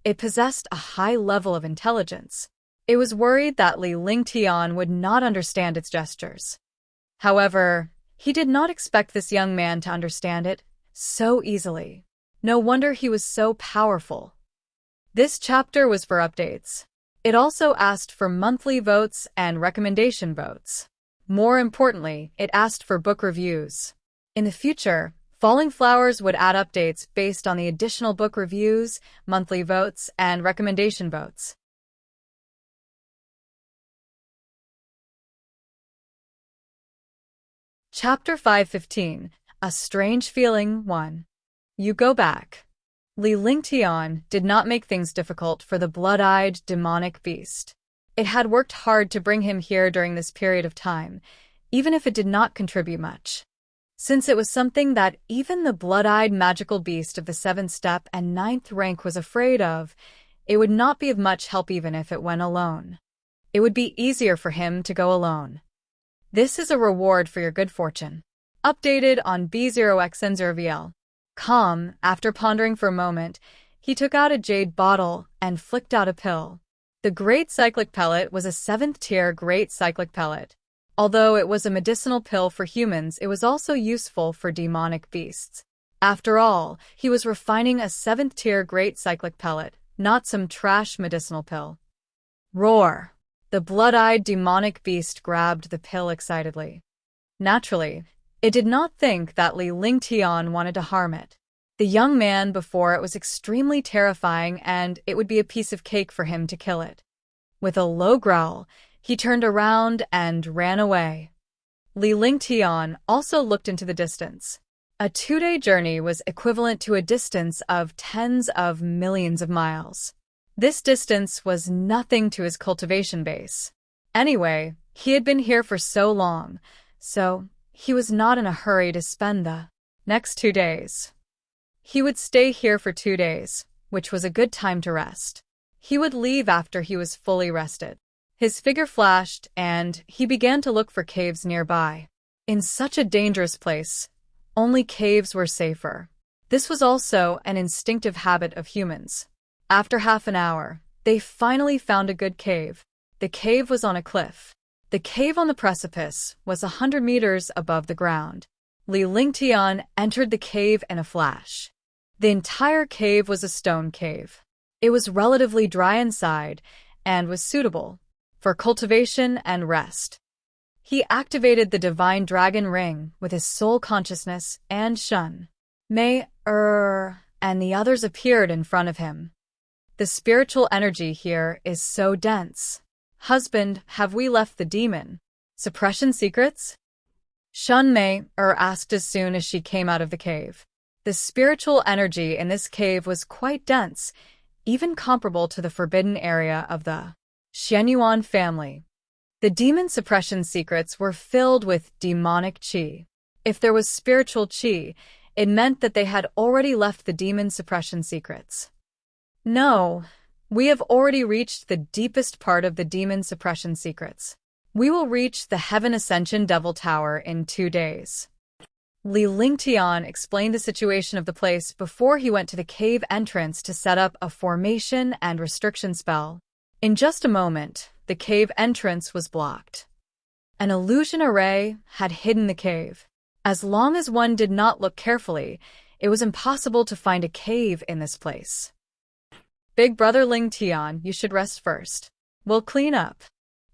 it possessed a high level of intelligence. It was worried that Li Lingtian would not understand its gestures. However, he did not expect this young man to understand it so easily. No wonder he was so powerful. This chapter was for updates. It also asked for monthly votes and recommendation votes. More importantly, it asked for book reviews. In the future, Falling Flowers would add updates based on the additional book reviews, monthly votes, and recommendation votes. Chapter 515, A Strange Feeling 1. You go back. Li Lingtian did not make things difficult for the blood-eyed demonic beast. It had worked hard to bring him here during this period of time, even if it did not contribute much. Since it was something that even the blood-eyed magical beast of the 7th step and 9th rank was afraid of, it would not be of much help even if it went alone. It would be easier for him to go alone. This is a reward for your good fortune. Updated on B0xN0VL. Calm, after pondering for a moment, he took out a jade bottle and flicked out a pill. The Great Cyclic Pellet was a 7th tier Great Cyclic Pellet. Although it was a medicinal pill for humans, it was also useful for demonic beasts. After all, he was refining a 7th tier Great Cyclic Pellet, not some trash medicinal pill. Roar! The blood-eyed demonic beast grabbed the pill excitedly. Naturally, It did not think that Li Lingtian wanted to harm it. The young man before it was extremely terrifying, and it would be a piece of cake for him to kill it. With a low growl, he turned around and ran away. Li Lingtian also looked into the distance. A 2-day journey was equivalent to a distance of tens of millions of miles. This distance was nothing to his cultivation base. Anyway, he had been here for so long, so he was not in a hurry to spend the next 2 days. He would stay here for 2 days, which was a good time to rest. He would leave after he was fully rested. His figure flashed, and he began to look for caves nearby. In such a dangerous place, only caves were safer. This was also an instinctive habit of humans. After half an hour, they finally found a good cave. The cave was on a cliff. The cave on the precipice was 100 meters above the ground. Li Lingtian entered the cave in a flash. The entire cave was a stone cave. It was relatively dry inside and was suitable for cultivation and rest. He activated the Divine Dragon Ring with his soul consciousness, and Shun, Mei, and the others appeared in front of him. The spiritual energy here is so dense. Husband, have we left the demon suppression secrets? Shun Mei asked as soon as she came out of the cave. The spiritual energy in this cave was quite dense, even comparable to the forbidden area of the Xuanyuan family. The demon suppression secrets were filled with demonic qi. If there was spiritual qi, it meant that they had already left the demon suppression secrets. No, we have already reached the deepest part of the demon suppression secrets. We will reach the Heaven Ascension Devil Tower in 2 days. Li Lingtian explained the situation of the place before he went to the cave entrance to set up a formation and restriction spell. In just a moment, the cave entrance was blocked. An illusion array had hidden the cave. As long as one did not look carefully, it was impossible to find a cave in this place. Big brother Lingtian, you should rest first. We'll clean up.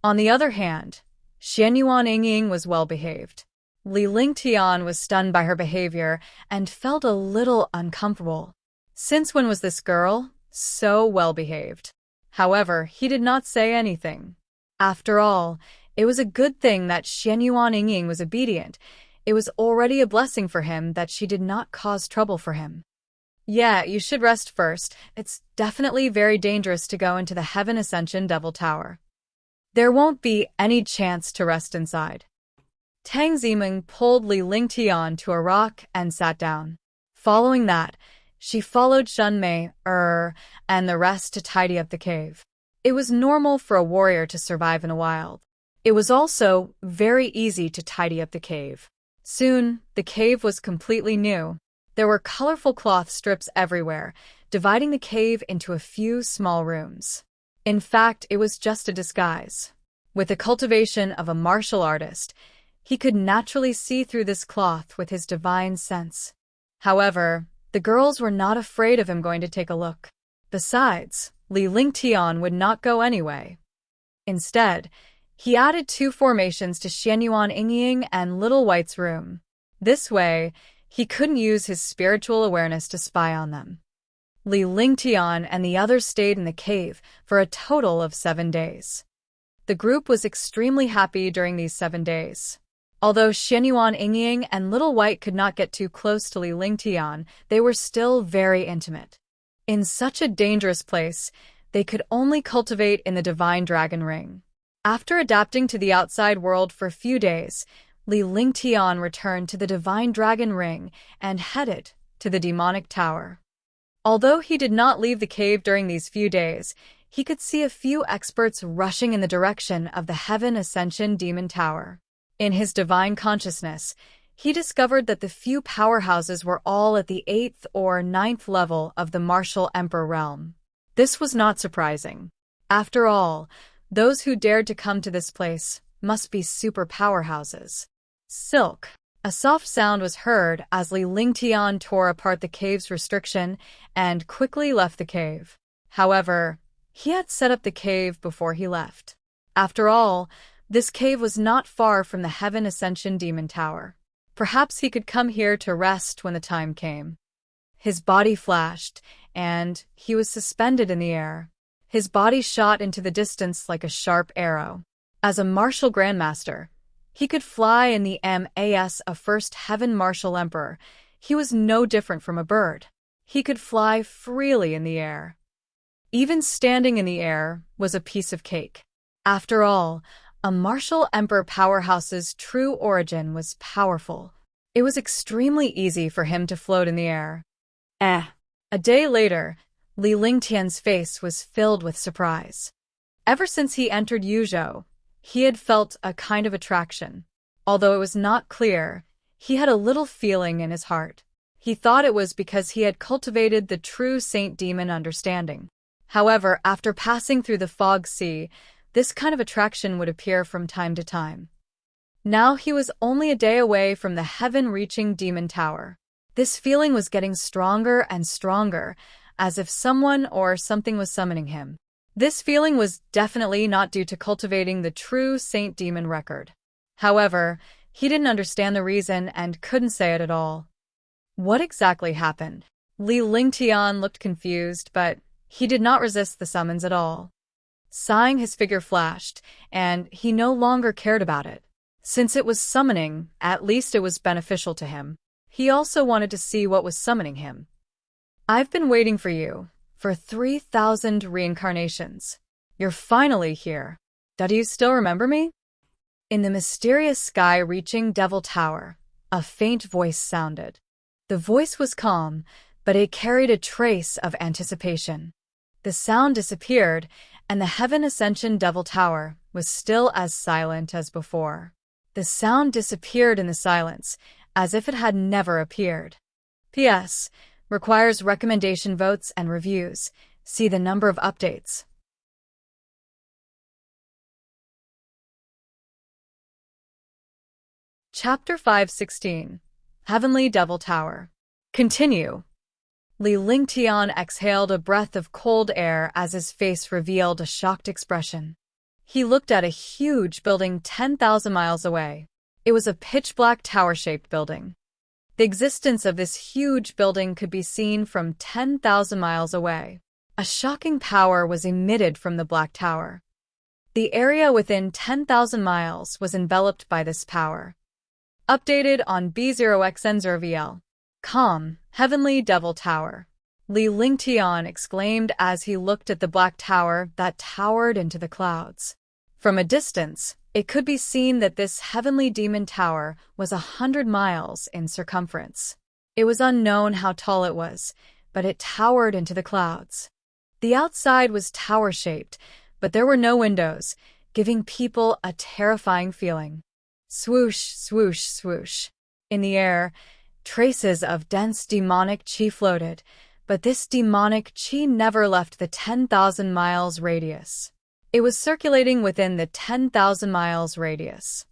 On the other hand, Xuanyuan Yingying was well-behaved. Li Lingtian was stunned by her behavior and felt a little uncomfortable. Since when was this girl so well-behaved? However, he did not say anything. After all, it was a good thing that Xuanyuan Yingying was obedient. It was already a blessing for him that she did not cause trouble for him. Yeah, you should rest first. It's definitely very dangerous to go into the Heaven Ascension Devil Tower. There won't be any chance to rest inside. Tang Ziming pulled Li Lingtian to a rock and sat down. Following that, she followed Shun Mei, and the rest to tidy up the cave. It was normal for a warrior to survive in a wild. It was also very easy to tidy up the cave. Soon, the cave was completely new. There were colorful cloth strips everywhere, dividing the cave into a few small rooms. In fact, it was just a disguise. With the cultivation of a martial artist, he could naturally see through this cloth with his divine sense. However, the girls were not afraid of him going to take a look. Besides, Li Lingtian would not go anyway. Instead, he added 2 formations to Xuanyuan Yingying and Little White's room. This way, he couldn't use his spiritual awareness to spy on them. Li Lingtian and the others stayed in the cave for a total of 7 days. The group was extremely happy during these 7 days. Although Xuanyuan Yingying and Little White could not get too close to Li Lingtian, they were still very intimate. In such a dangerous place, they could only cultivate in the Divine Dragon Ring. After adapting to the outside world for a few days, Li Lingtian returned to the Divine Dragon Ring and headed to the Demonic Tower. Although he did not leave the cave during these few days, he could see a few experts rushing in the direction of the Heaven Ascension Demon Tower. In his divine consciousness, he discovered that the few powerhouses were all at the 8th or 9th level of the Martial Emperor realm. This was not surprising. After all, those who dared to come to this place must be super powerhouses. Silk. A soft sound was heard as Li Lingtian tore apart the cave's restriction and quickly left the cave. However, he had set up the cave before he left. After all, this cave was not far from the Heaven Ascension Demon Tower. Perhaps he could come here to rest when the time came. His body flashed, and he was suspended in the air. His body shot into the distance like a sharp arrow. As a martial grandmaster, he could fly in the MAS of First Heaven Martial Emperor. He was no different from a bird. He could fly freely in the air. Even standing in the air was a piece of cake. After all, a martial emperor powerhouse's true origin was powerful. It was extremely easy for him to float in the air. A day later, Li Lingtian's face was filled with surprise. Ever since he entered Youzhou, he had felt a kind of attraction. Although it was not clear, he had a little feeling in his heart. He thought it was because he had cultivated the true saint-demon understanding. However, after passing through the fog sea, this kind of attraction would appear from time to time. Now he was only a day away from the heaven-reaching demon tower. This feeling was getting stronger and stronger, as if someone or something was summoning him. This feeling was definitely not due to cultivating the true saint-demon record. However, he didn't understand the reason and couldn't say it at all. What exactly happened? Li Lingtian looked confused, but he did not resist the summons at all. Sighing, his figure flashed, and he no longer cared about it. Since it was summoning, at least it was beneficial to him. He also wanted to see what was summoning him. I've been waiting for you, for 3,000 reincarnations. You're finally here. Do you still remember me? In the mysterious sky-reaching Devil Tower, a faint voice sounded. The voice was calm, but it carried a trace of anticipation. The sound disappeared, and the Heaven Ascension Devil Tower was still as silent as before. The sound disappeared in the silence, as if it had never appeared. P.S. Requires recommendation votes and reviews. See the number of updates. Chapter 516. Heavenly Devil Tower. Continue. Li Lingtian exhaled a breath of cold air as his face revealed a shocked expression. He looked at a huge building 10,000 miles away. It was a pitch-black tower-shaped building. The existence of this huge building could be seen from 10,000 miles away. A shocking power was emitted from the black tower. The area within 10,000 miles was enveloped by this power. Updated on B0xN0VL. Calm, Heavenly Devil Tower. Li Lingtian exclaimed as he looked at the black tower that towered into the clouds. From a distance, it could be seen that this heavenly demon tower was 100 miles in circumference. It was unknown how tall it was, but it towered into the clouds. The outside was tower-shaped, but there were no windows, giving people a terrifying feeling. Swoosh, swoosh, swoosh. In the air, traces of dense demonic chi floated, but this demonic chi never left the 10,000 miles radius. It was circulating within the 10,000 miles radius.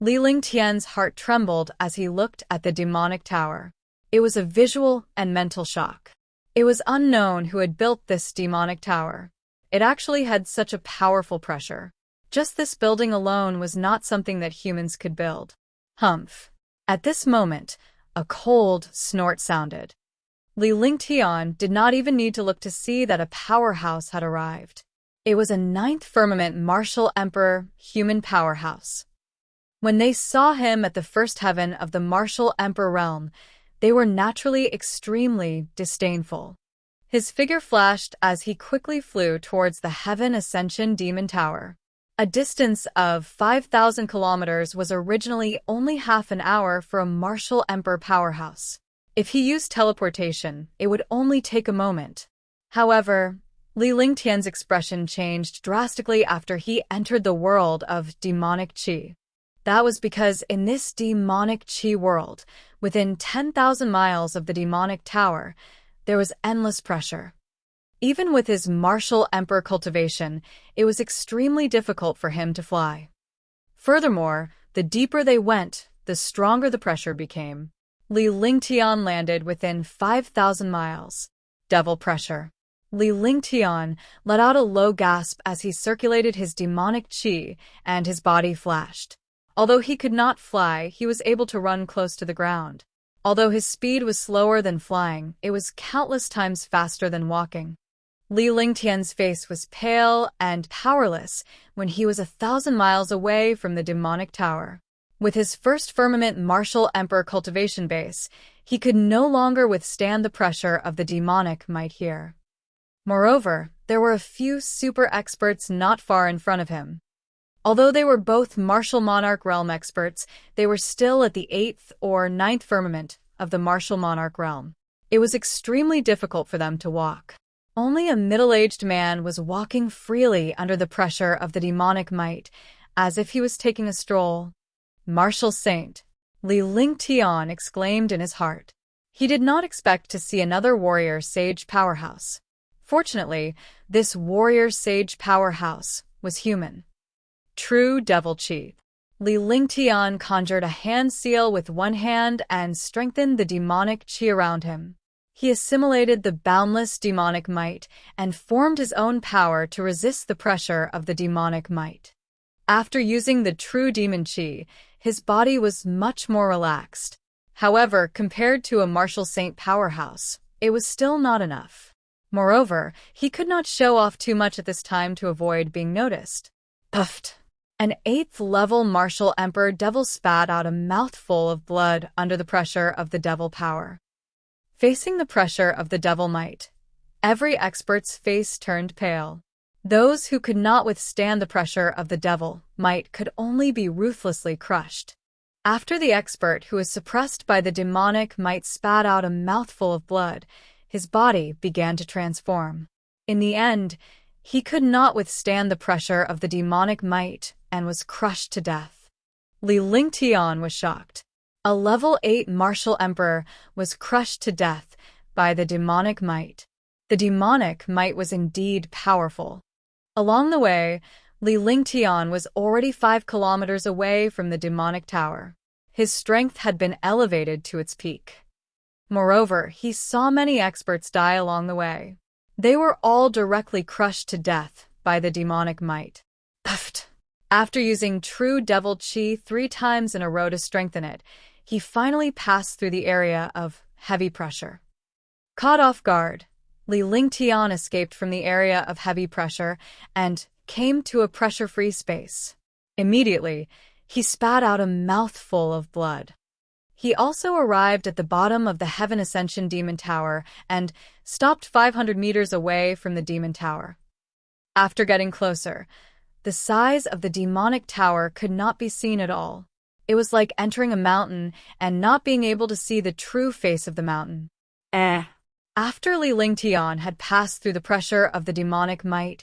Li Lingtian's heart trembled as he looked at the demonic tower. It was a visual and mental shock. It was unknown who had built this demonic tower. It actually had such a powerful pressure. Just this building alone was not something that humans could build. Humph. At this moment, a cold snort sounded. Li Lingtian did not even need to look to see that a powerhouse had arrived. It was a 9th firmament martial emperor human powerhouse. When they saw him at the first heaven of the martial emperor realm, they were naturally extremely disdainful. His figure flashed as he quickly flew towards the Heaven Ascension Demon Tower. A distance of 5,000 kilometers was originally only half an hour for a martial emperor powerhouse. If he used teleportation, it would only take a moment. However, Li Lingtian's expression changed drastically after he entered the world of demonic chi. That was because in this demonic chi world, within 10,000 miles of the demonic tower, there was endless pressure. Even with his martial emperor cultivation, it was extremely difficult for him to fly. Furthermore, the deeper they went, the stronger the pressure became. Li Lingtian landed within 5,000 miles. Devil pressure. Li Lingtian let out a low gasp as he circulated his demonic chi, and his body flashed. Although he could not fly, he was able to run close to the ground. Although his speed was slower than flying, it was countless times faster than walking. Li Lingtian's face was pale and powerless when he was 1,000 miles away from the demonic tower. With his first firmament martial emperor cultivation base, he could no longer withstand the pressure of the demonic might here. Moreover, there were a few super experts not far in front of him. Although they were both martial monarch realm experts, they were still at the 8th or 9th firmament of the martial monarch realm. It was extremely difficult for them to walk. Only a middle-aged man was walking freely under the pressure of the demonic might, as if he was taking a stroll. "Martial Saint," Li Lingtian exclaimed in his heart. He did not expect to see another warrior sage powerhouse. Fortunately, this warrior sage powerhouse was human. True devil chi. Li Lingtian conjured a hand seal with one hand and strengthened the demonic chi around him. He assimilated the boundless demonic might and formed his own power to resist the pressure of the demonic might. After using the true demon chi, his body was much more relaxed. However, compared to a martial saint powerhouse, it was still not enough. Moreover, he could not show off too much at this time to avoid being noticed. Puffed. An 8th-level martial emperor devil spat out a mouthful of blood under the pressure of the devil power. Facing the pressure of the devil might, every expert's face turned pale. Those who could not withstand the pressure of the devil might could only be ruthlessly crushed. After the expert who was suppressed by the demonic might spat out a mouthful of blood, his body began to transform. In the end, he could not withstand the pressure of the demonic might and was crushed to death. Li Lingtian was shocked. A level 8 martial emperor was crushed to death by the demonic might. The demonic might was indeed powerful. Along the way, Li Lingtian was already 5 kilometers away from the demonic tower. His strength had been elevated to its peak. Moreover, he saw many experts die along the way. They were all directly crushed to death by the demonic might. Puffed. After using true devil chi 3 times in a row to strengthen it, he finally passed through the area of heavy pressure. Caught off guard, Li Lingtian escaped from the area of heavy pressure and came to a pressure-free space. Immediately, he spat out a mouthful of blood. He also arrived at the bottom of the Heaven Ascension Demon Tower and stopped 500 meters away from the Demon Tower. After getting closer, the size of the demonic tower could not be seen at all. It was like entering a mountain and not being able to see the true face of the mountain. After Li Lingtian had passed through the pressure of the demonic might,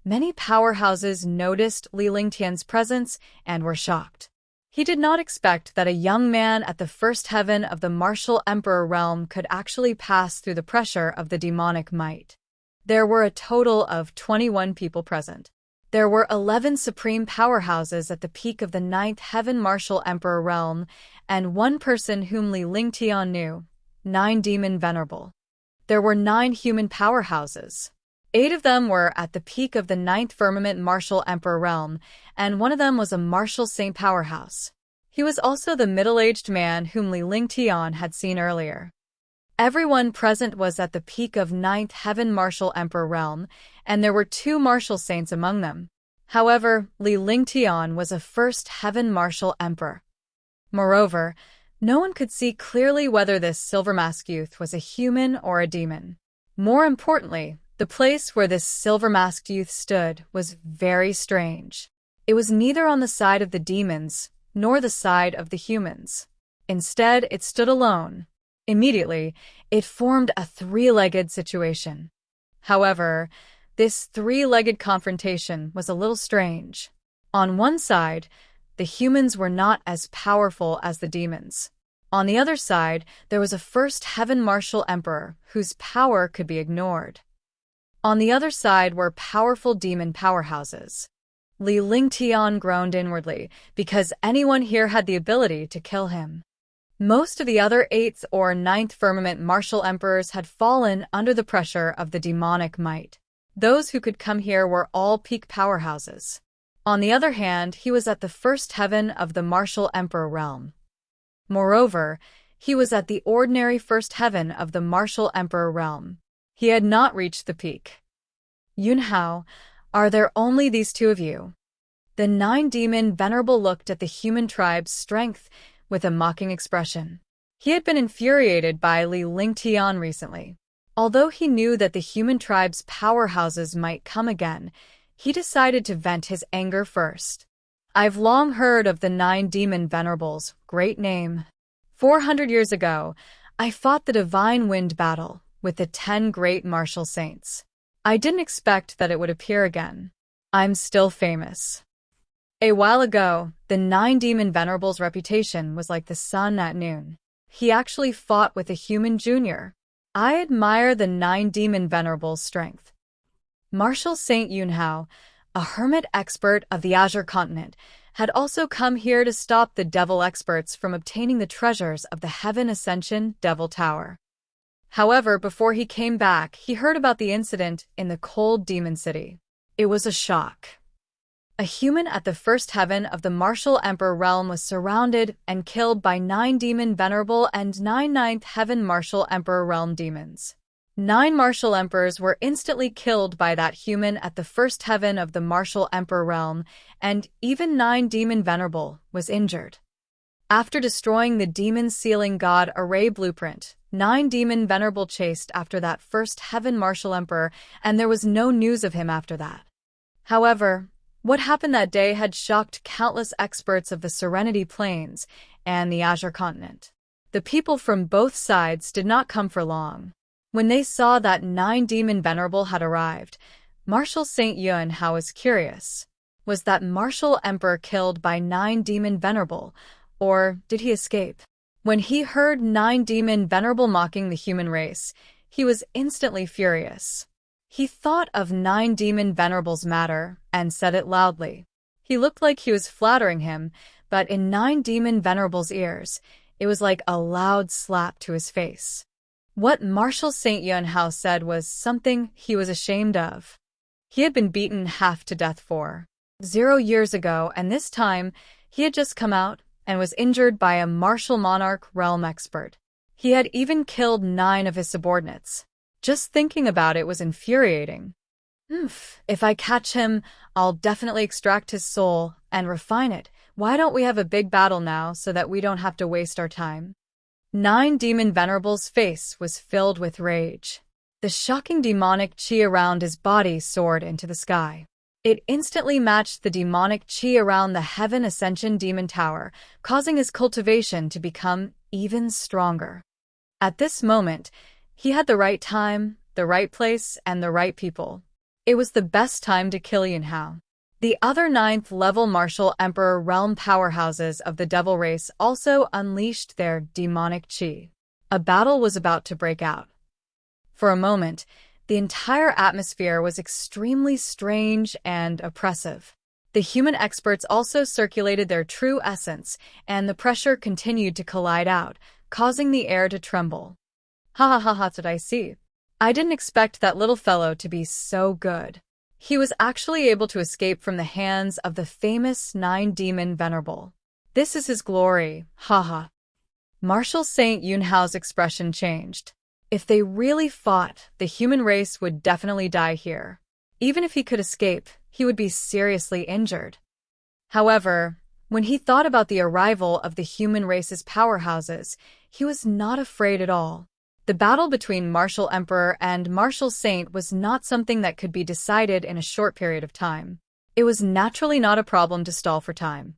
many powerhouses noticed Li Lingtian's presence and were shocked. He did not expect that a young man at the first heaven of the martial emperor realm could actually pass through the pressure of the demonic might. There were a total of 21 people present. There were 11 supreme powerhouses at the peak of the 9th heaven martial emperor realm, and one person whom Li Lingtian knew, 9 demon venerable. There were 9 human powerhouses. 8 of them were at the peak of the 9th firmament martial emperor realm, and one of them was a martial saint powerhouse. He was also the middle-aged man whom Li Lingtian had seen earlier. Everyone present was at the peak of 9th heaven martial emperor realm, and there were 2 martial saints among them. However, Li Lingtian was a first heaven martial emperor. Moreover, no one could see clearly whether this silver-masked youth was a human or a demon. More importantly, the place where this silver-masked youth stood was very strange. It was neither on the side of the demons nor the side of the humans. Instead, it stood alone. Immediately, it formed a 3-legged situation. However, this 3-legged confrontation was a little strange. On one side, the humans were not as powerful as the demons. On the other side, there was a first heaven martial emperor whose power could be ignored. On the other side were powerful demon powerhouses. Li Lingtian groaned inwardly because anyone here had the ability to kill him. Most of the other 8th or 9th firmament martial emperors had fallen under the pressure of the demonic might. Those who could come here were all peak powerhouses. On the other hand, he was at the first heaven of the martial emperor realm. Moreover, he was at the ordinary first heaven of the martial emperor realm. He had not reached the peak. Yunhao, are there only these two of you? The nine-demon venerable looked at the human tribe's strength with a mocking expression. He had been infuriated by Li Lingtian recently. Although he knew that the human tribe's powerhouses might come again, he decided to vent his anger first. I've long heard of the nine-demon venerables, great name. 400 years ago, I fought the Divine Wind battle with the 10 great martial saints. I didn't expect that it would appear again. I'm still famous. A while ago, the nine-demon venerable's reputation was like the sun at noon. He actually fought with a human junior. I admire the nine-demon venerable's strength. Martial Saint Yunhao, a hermit expert of the Azure continent, had also come here to stop the devil experts from obtaining the treasures of the Heaven Ascension Devil Tower. However, before he came back, he heard about the incident in the cold demon city. It was a shock. A human at the first heaven of the martial emperor realm was surrounded and killed by 9 demon venerable and 9 ninth heaven martial emperor realm demons. 9 martial emperors were instantly killed by that human at the first heaven of the martial emperor realm, and even 9 demon venerable was injured. After destroying the demon sealing god array blueprint, 9 demon venerable chased after that first heaven martial emperor, and there was no news of him after that. However, what happened that day had shocked countless experts of the Serenity Plains and the Azure continent. The people from both sides did not come for long. When they saw that 9 demon venerable had arrived, Martial Saint Yunhao was curious. Was that martial emperor killed by 9 demon venerable, or did he escape? When he heard 9 demon venerable mocking the human race, he was instantly furious. He thought of 9 demon venerable's matter and said it loudly. He looked like he was flattering him, but in 9 demon venerable's ears, it was like a loud slap to his face. What Martial Saint Yunhao said was something he was ashamed of. He had been beaten half to death 0 years ago, and this time he had just come out and was injured by a martial monarch realm expert. He had even killed 9 of his subordinates. Just thinking about it was infuriating. If I catch him, I'll definitely extract his soul and refine it. Why don't we have a big battle now so that we don't have to waste our time? 9 demon venerable's face was filled with rage. The shocking demonic chi around his body soared into the sky. It instantly matched the demonic chi around the Heaven Ascension Demon Tower, causing his cultivation to become even stronger. At this moment, he had the right time, the right place, and the right people. It was the best time to kill Yunhao. The other 9th level martial emperor realm powerhouses of the devil race also unleashed their demonic chi. A battle was about to break out. For a moment, the entire atmosphere was extremely strange and oppressive. The human experts also circulated their true essence, and the pressure continued to collide out, causing the air to tremble. Ha ha ha ha, did I see? I didn't expect that little fellow to be so good. He was actually able to escape from the hands of the famous 9 demon venerable. This is his glory, haha. Martial Saint Yunhao's expression changed. If they really fought, the human race would definitely die here. Even if he could escape, he would be seriously injured. However, when he thought about the arrival of the human race's powerhouses, he was not afraid at all. The battle between Martial Emperor and Martial Saint was not something that could be decided in a short period of time. It was naturally not a problem to stall for time.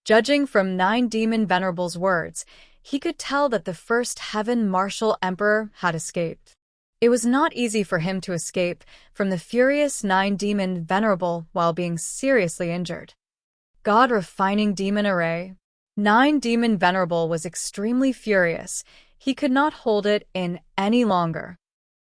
Judging from 9 demon venerable's words, he could tell that the first heaven Martial Emperor had escaped. It was not easy for him to escape from the furious 9 demon venerable while being seriously injured. God refining demon array. 9 demon venerable was extremely furious. He could not hold it in any longer.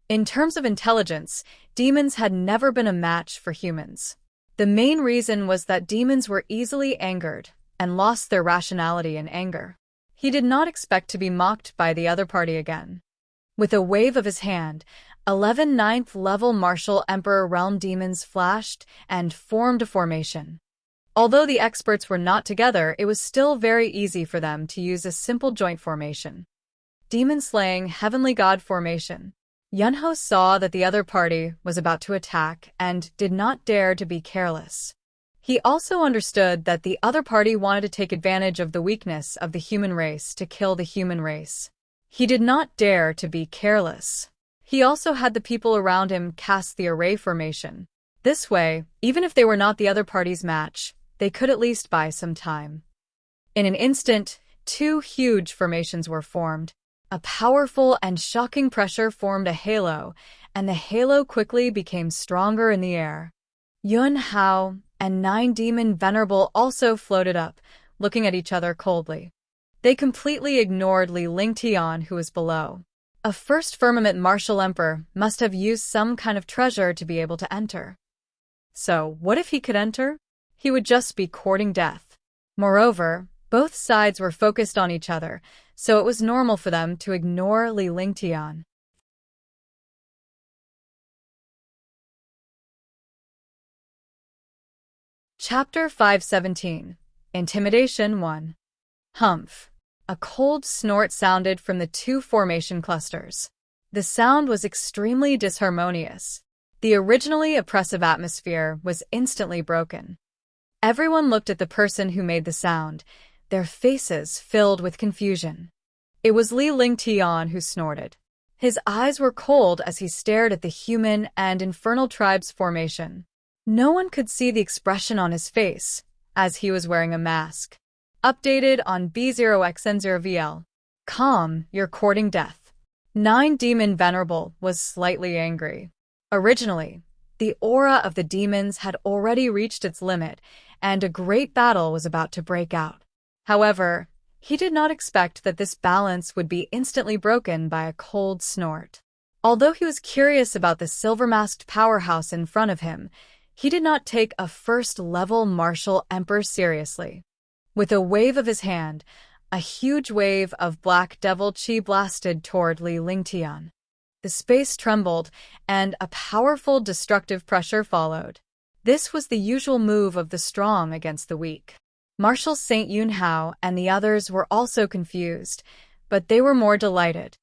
In terms of intelligence, demons had never been a match for humans. The main reason was that demons were easily angered and lost their rationality in anger. He did not expect to be mocked by the other party again. With a wave of his hand, 11 9th level martial emperor realm demons flashed and formed a formation. Although the experts were not together, it was still very easy for them to use a simple joint formation. Demon-slaying Heavenly God formation. Youzhou saw that the other party was about to attack and did not dare to be careless. He also understood that the other party wanted to take advantage of the weakness of the human race to kill the human race. He did not dare to be careless. He also had the people around him cast the array formation. This way, even if they were not the other party's match, they could at least buy some time. In an instant, two huge formations were formed. A powerful and shocking pressure formed a halo, and the halo quickly became stronger in the air. Yuanhao and 9 Demon Venerable also floated up, looking at each other coldly. They completely ignored Li Lingtian, who was below. A first firmament martial emperor must have used some kind of treasure to be able to enter. So, what if he could enter? He would just be courting death. Moreover, both sides were focused on each other, so it was normal for them to ignore Li Lingtian. Chapter 517. Intimidation 1. Humph. A cold snort sounded from the two formation clusters. The sound was extremely disharmonious. The originally oppressive atmosphere was instantly broken. Everyone looked at the person who made the sound, their faces filled with confusion. It was Li Lingtian who snorted. His eyes were cold as he stared at the human and infernal tribe's formation. No one could see the expression on his face, as he was wearing a mask. Updated on B0xN0VL. Calm, you're courting death. 9 Demon Venerable was slightly angry. Originally, the aura of the demons had already reached its limit, and a great battle was about to break out. However, he did not expect that this balance would be instantly broken by a cold snort. Although he was curious about the silver-masked powerhouse in front of him, he did not take a first-level martial emperor seriously. With a wave of his hand, a huge wave of black devil chi blasted toward Li Lingtian. The space trembled, and a powerful destructive pressure followed. This was the usual move of the strong against the weak. Marshal Saint Yuanhao and the others were also confused, but they were more delighted.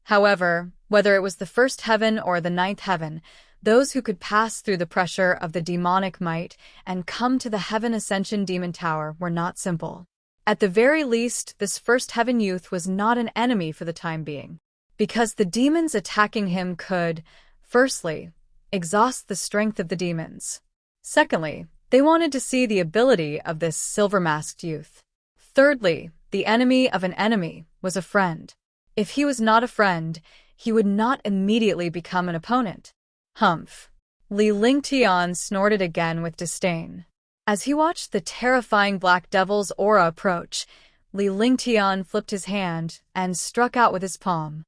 However, whether it was the first heaven or the 9th heaven, those who could pass through the pressure of the demonic might and come to the Heaven Ascension Demon Tower were not simple. At the very least, this first heaven youth was not an enemy for the time being, because the demons attacking him could, firstly, exhaust the strength of the demons. Secondly, they wanted to see the ability of this silver-masked youth. Thirdly, the enemy of an enemy was a friend. If he was not a friend, he would not immediately become an opponent. Humph. Li Lingtian snorted again with disdain. As he watched the terrifying Black Devil's aura approach, Li Lingtian flipped his hand and struck out with his palm.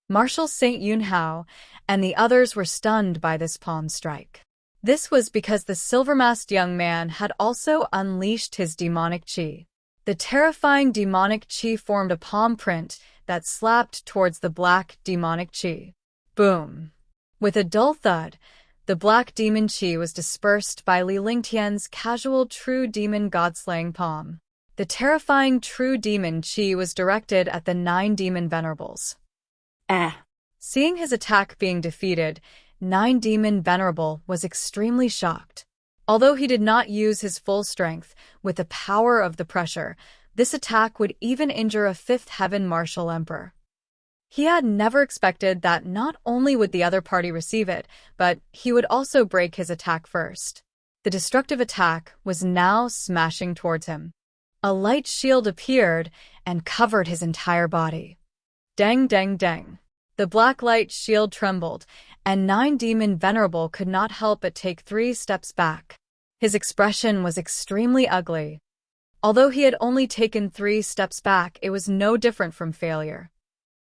Marshal Saint Yuanhao and the others were stunned by this palm strike. This was because the silver-masked young man had also unleashed his demonic chi. The terrifying demonic chi formed a palm print that slapped towards the black demonic chi. Boom! With a dull thud, the black demon chi was dispersed by Li Lingtian's casual true demon god-slaying palm. The terrifying true demon chi was directed at the 9 Demon Venerables. Seeing his attack being defeated, 9 Demon Venerable was extremely shocked. Although he did not use his full strength, with the power of the pressure, this attack would even injure a 5th Heaven Martial Emperor. He had never expected that not only would the other party receive it, but he would also break his attack first. The destructive attack was now smashing towards him. A light shield appeared and covered his entire body. Dang, dang, dang. The black light shield trembled, and 9 Demon Venerable could not help but take 3 steps back. His expression was extremely ugly. Although he had only taken 3 steps back, it was no different from failure.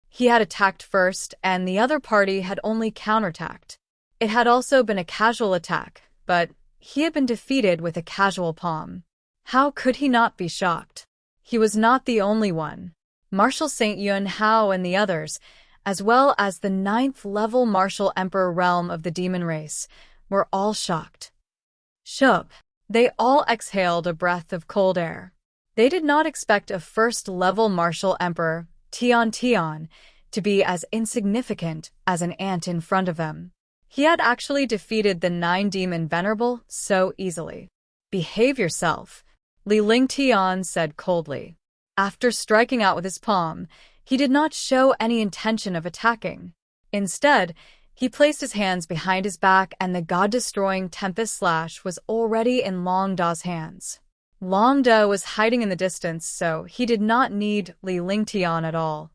He had attacked first, and the other party had only counterattacked. It had also been a casual attack, but he had been defeated with a casual palm. How could he not be shocked? He was not the only one. Marshal Saint Yuanhao and the others, as well as the 9th-level Martial Emperor realm of the demon race, were all shocked. Shub. They all exhaled a breath of cold air. They did not expect a first-level martial emperor, Tian, to be as insignificant as an ant in front of them. He had actually defeated the 9-demon Venerable so easily. "Behave yourself," Tian said coldly. After striking out with his palm, he did not show any intention of attacking. Instead, he placed his hands behind his back and the god-destroying Tempest Slash was already in Long Da's hands. Long Da was hiding in the distance, so he did not need Tian at all.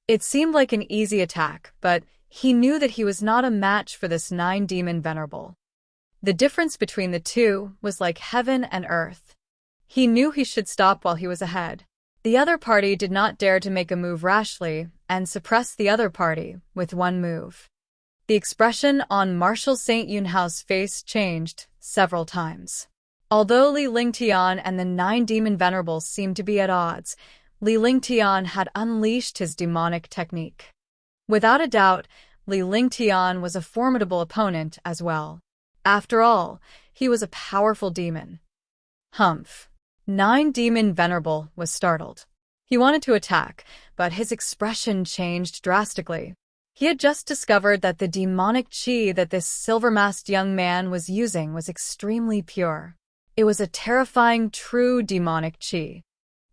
It seemed like an easy attack, but he knew that he was not a match for this 9-demon Venerable. The difference between the two was like heaven and earth. He knew he should stop while he was ahead. The other party did not dare to make a move rashly and suppress the other party with one move. The expression on Marshal St. Yunhao's face changed several times. Although Tian and the 9-demon Venerables seemed to be at odds, Tian had unleashed his demonic technique. Without a doubt, Tian was a formidable opponent as well. After all, he was a powerful demon. Humph. 9-demon Venerable was startled. He wanted to attack, but his expression changed drastically. He had just discovered that the demonic chi that this silver-masked young man was using was extremely pure. It was a terrifying, true demonic chi.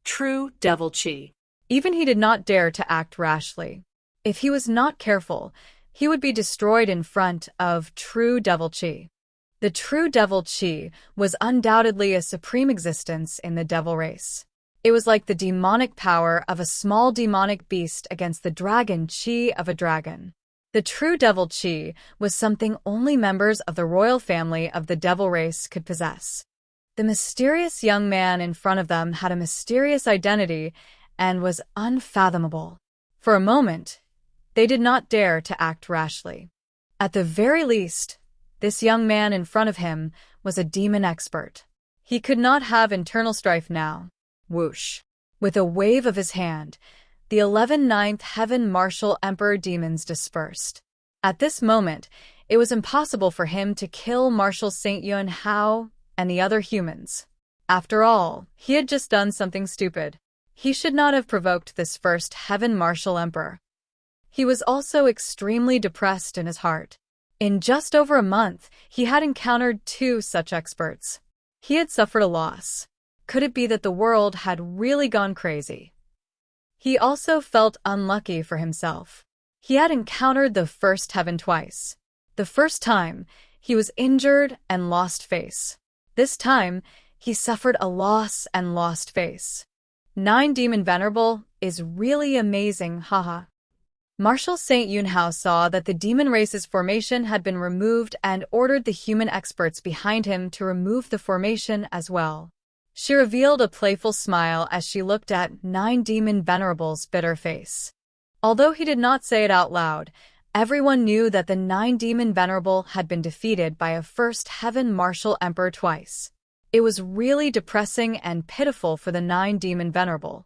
True devil chi. Even he did not dare to act rashly. If he was not careful, he would be destroyed in front of true devil chi. The true devil chi was undoubtedly a supreme existence in the devil race. It was like the demonic power of a small demonic beast against the dragon chi of a dragon. The true devil chi was something only members of the royal family of the devil race could possess. The mysterious young man in front of them had a mysterious identity and was unfathomable. For a moment, they did not dare to act rashly. At the very least, this young man in front of him was a demon expert. He could not have internal strife now. Whoosh. With a wave of his hand, the 11 Ninth Heaven Martial Emperor demons dispersed. At this moment, it was impossible for him to kill Marshal St. Yunhao and the other humans. After all, he had just done something stupid. He should not have provoked this first Heaven Martial Emperor. He was also extremely depressed in his heart. In just over a month, he had encountered 2 such experts. He had suffered a loss. Could it be that the world had really gone crazy? He also felt unlucky for himself. He had encountered the first heaven twice. The first time, he was injured and lost face. This time, he suffered a loss and lost face. 9-demon Venerable is really amazing, haha. Marshal St. Yunhao saw that the demon race's formation had been removed and ordered the human experts behind him to remove the formation as well. She revealed a playful smile as she looked at 9-demon Venerable's bitter face. Although he did not say it out loud, everyone knew that the 9-demon Venerable had been defeated by a first Heaven Martial Emperor twice. It was really depressing and pitiful for the 9-demon Venerable.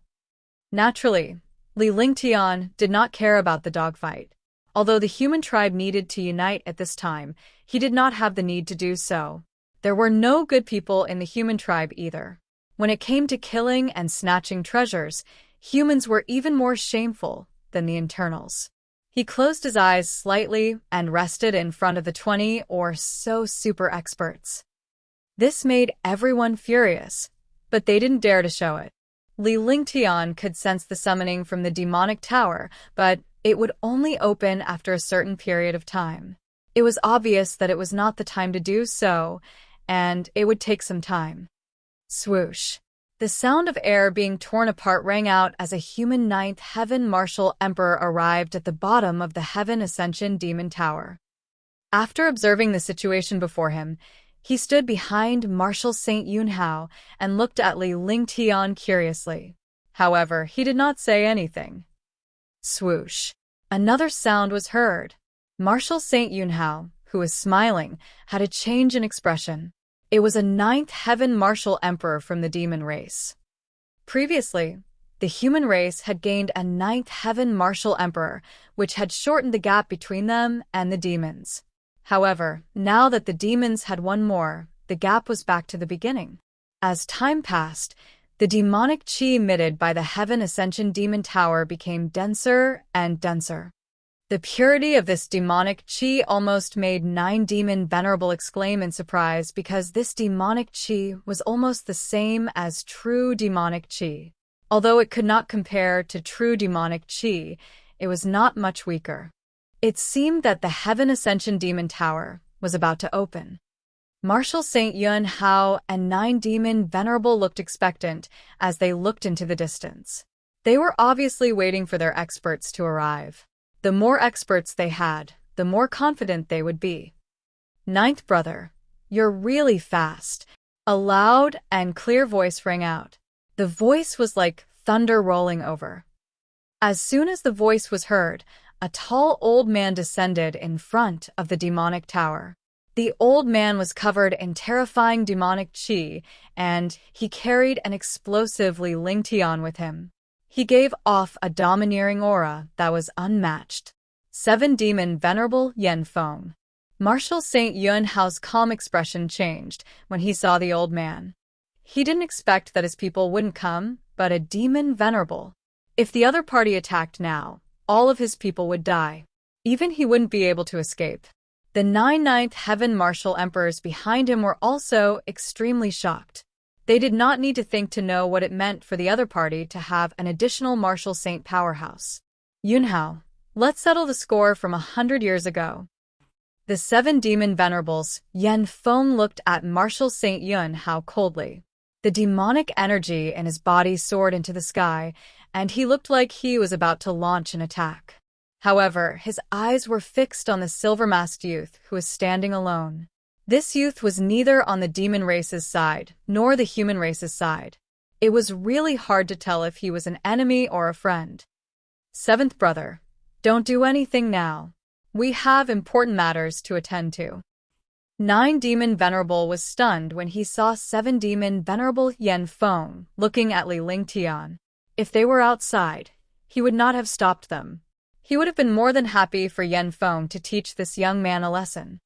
Naturally, Tian did not care about the dogfight. Although the human tribe needed to unite at this time, he did not have the need to do so. There were no good people in the human tribe either. When it came to killing and snatching treasures, humans were even more shameful than the internals. He closed his eyes slightly and rested in front of the 20 or so super experts. This made everyone furious, but they didn't dare to show it. Tian could sense the summoning from the demonic tower, but it would only open after a certain period of time. It was obvious that it was not the time to do so, and it would take some time. Swoosh. The sound of air being torn apart rang out as a human 9th Heaven Martial Emperor arrived at the bottom of the Heaven Ascension Demon Tower. After observing the situation before him, he stood behind Marshal St. Yunhao and looked at Tian curiously. However, he did not say anything. Swoosh. Another sound was heard. Marshal St. Yunhao, who was smiling, had a change in expression. It was a 9th Heaven Martial Emperor from the demon race. Previously, the human race had gained a 9th Heaven Martial Emperor, which had shortened the gap between them and the demons. However, now that the demons had one more, the gap was back to the beginning. As time passed, the demonic chi emitted by the Heaven Ascension Demon Tower became denser and denser. The purity of this demonic chi almost made 9 Demon Venerable exclaim in surprise, because this demonic chi was almost the same as true demonic chi. Although it could not compare to true demonic chi, it was not much weaker. It seemed that the Heaven Ascension Demon Tower was about to open. Marshal Saint Yuanhao and 9 Demon Venerable looked expectant as they looked into the distance. They were obviously waiting for their experts to arrive. The more experts they had, the more confident they would be. "Ninth brother, you're really fast," a loud and clear voice rang out. The voice was like thunder rolling over. As soon as the voice was heard, a tall old man descended in front of the demonic tower. The old man was covered in terrifying demonic chi, and he carried an explosive Li Lingtian with him. He gave off a domineering aura that was unmatched. 7 Demon Venerable Yen Feng. Marshal Saint Yuanhao's calm expression changed when he saw the old man. He didn't expect that his people wouldn't come, but a Demon Venerable. If the other party attacked now, all of his people would die. Even he wouldn't be able to escape. The 9 Ninth Heaven Martial Emperors behind him were also extremely shocked. They did not need to think to know what it meant for the other party to have an additional Martial Saint powerhouse. "Yunhao, let's settle the score from 100 years ago." The 7 Demon Venerables, Yen Feng, looked at Martial Saint Yunhao coldly. The demonic energy in his body soared into the sky, and he looked like he was about to launch an attack. However, his eyes were fixed on the silver-masked youth who was standing alone. This youth was neither on the demon race's side nor the human race's side. It was really hard to tell if he was an enemy or a friend. "Seventh brother, don't do anything now. We have important matters to attend to." 9 Demon Venerable was stunned when he saw 7 Demon Venerable Yen Feng looking at Li Lingtian. If they were outside, he would not have stopped them. He would have been more than happy for Yen Feng to teach this young man a lesson.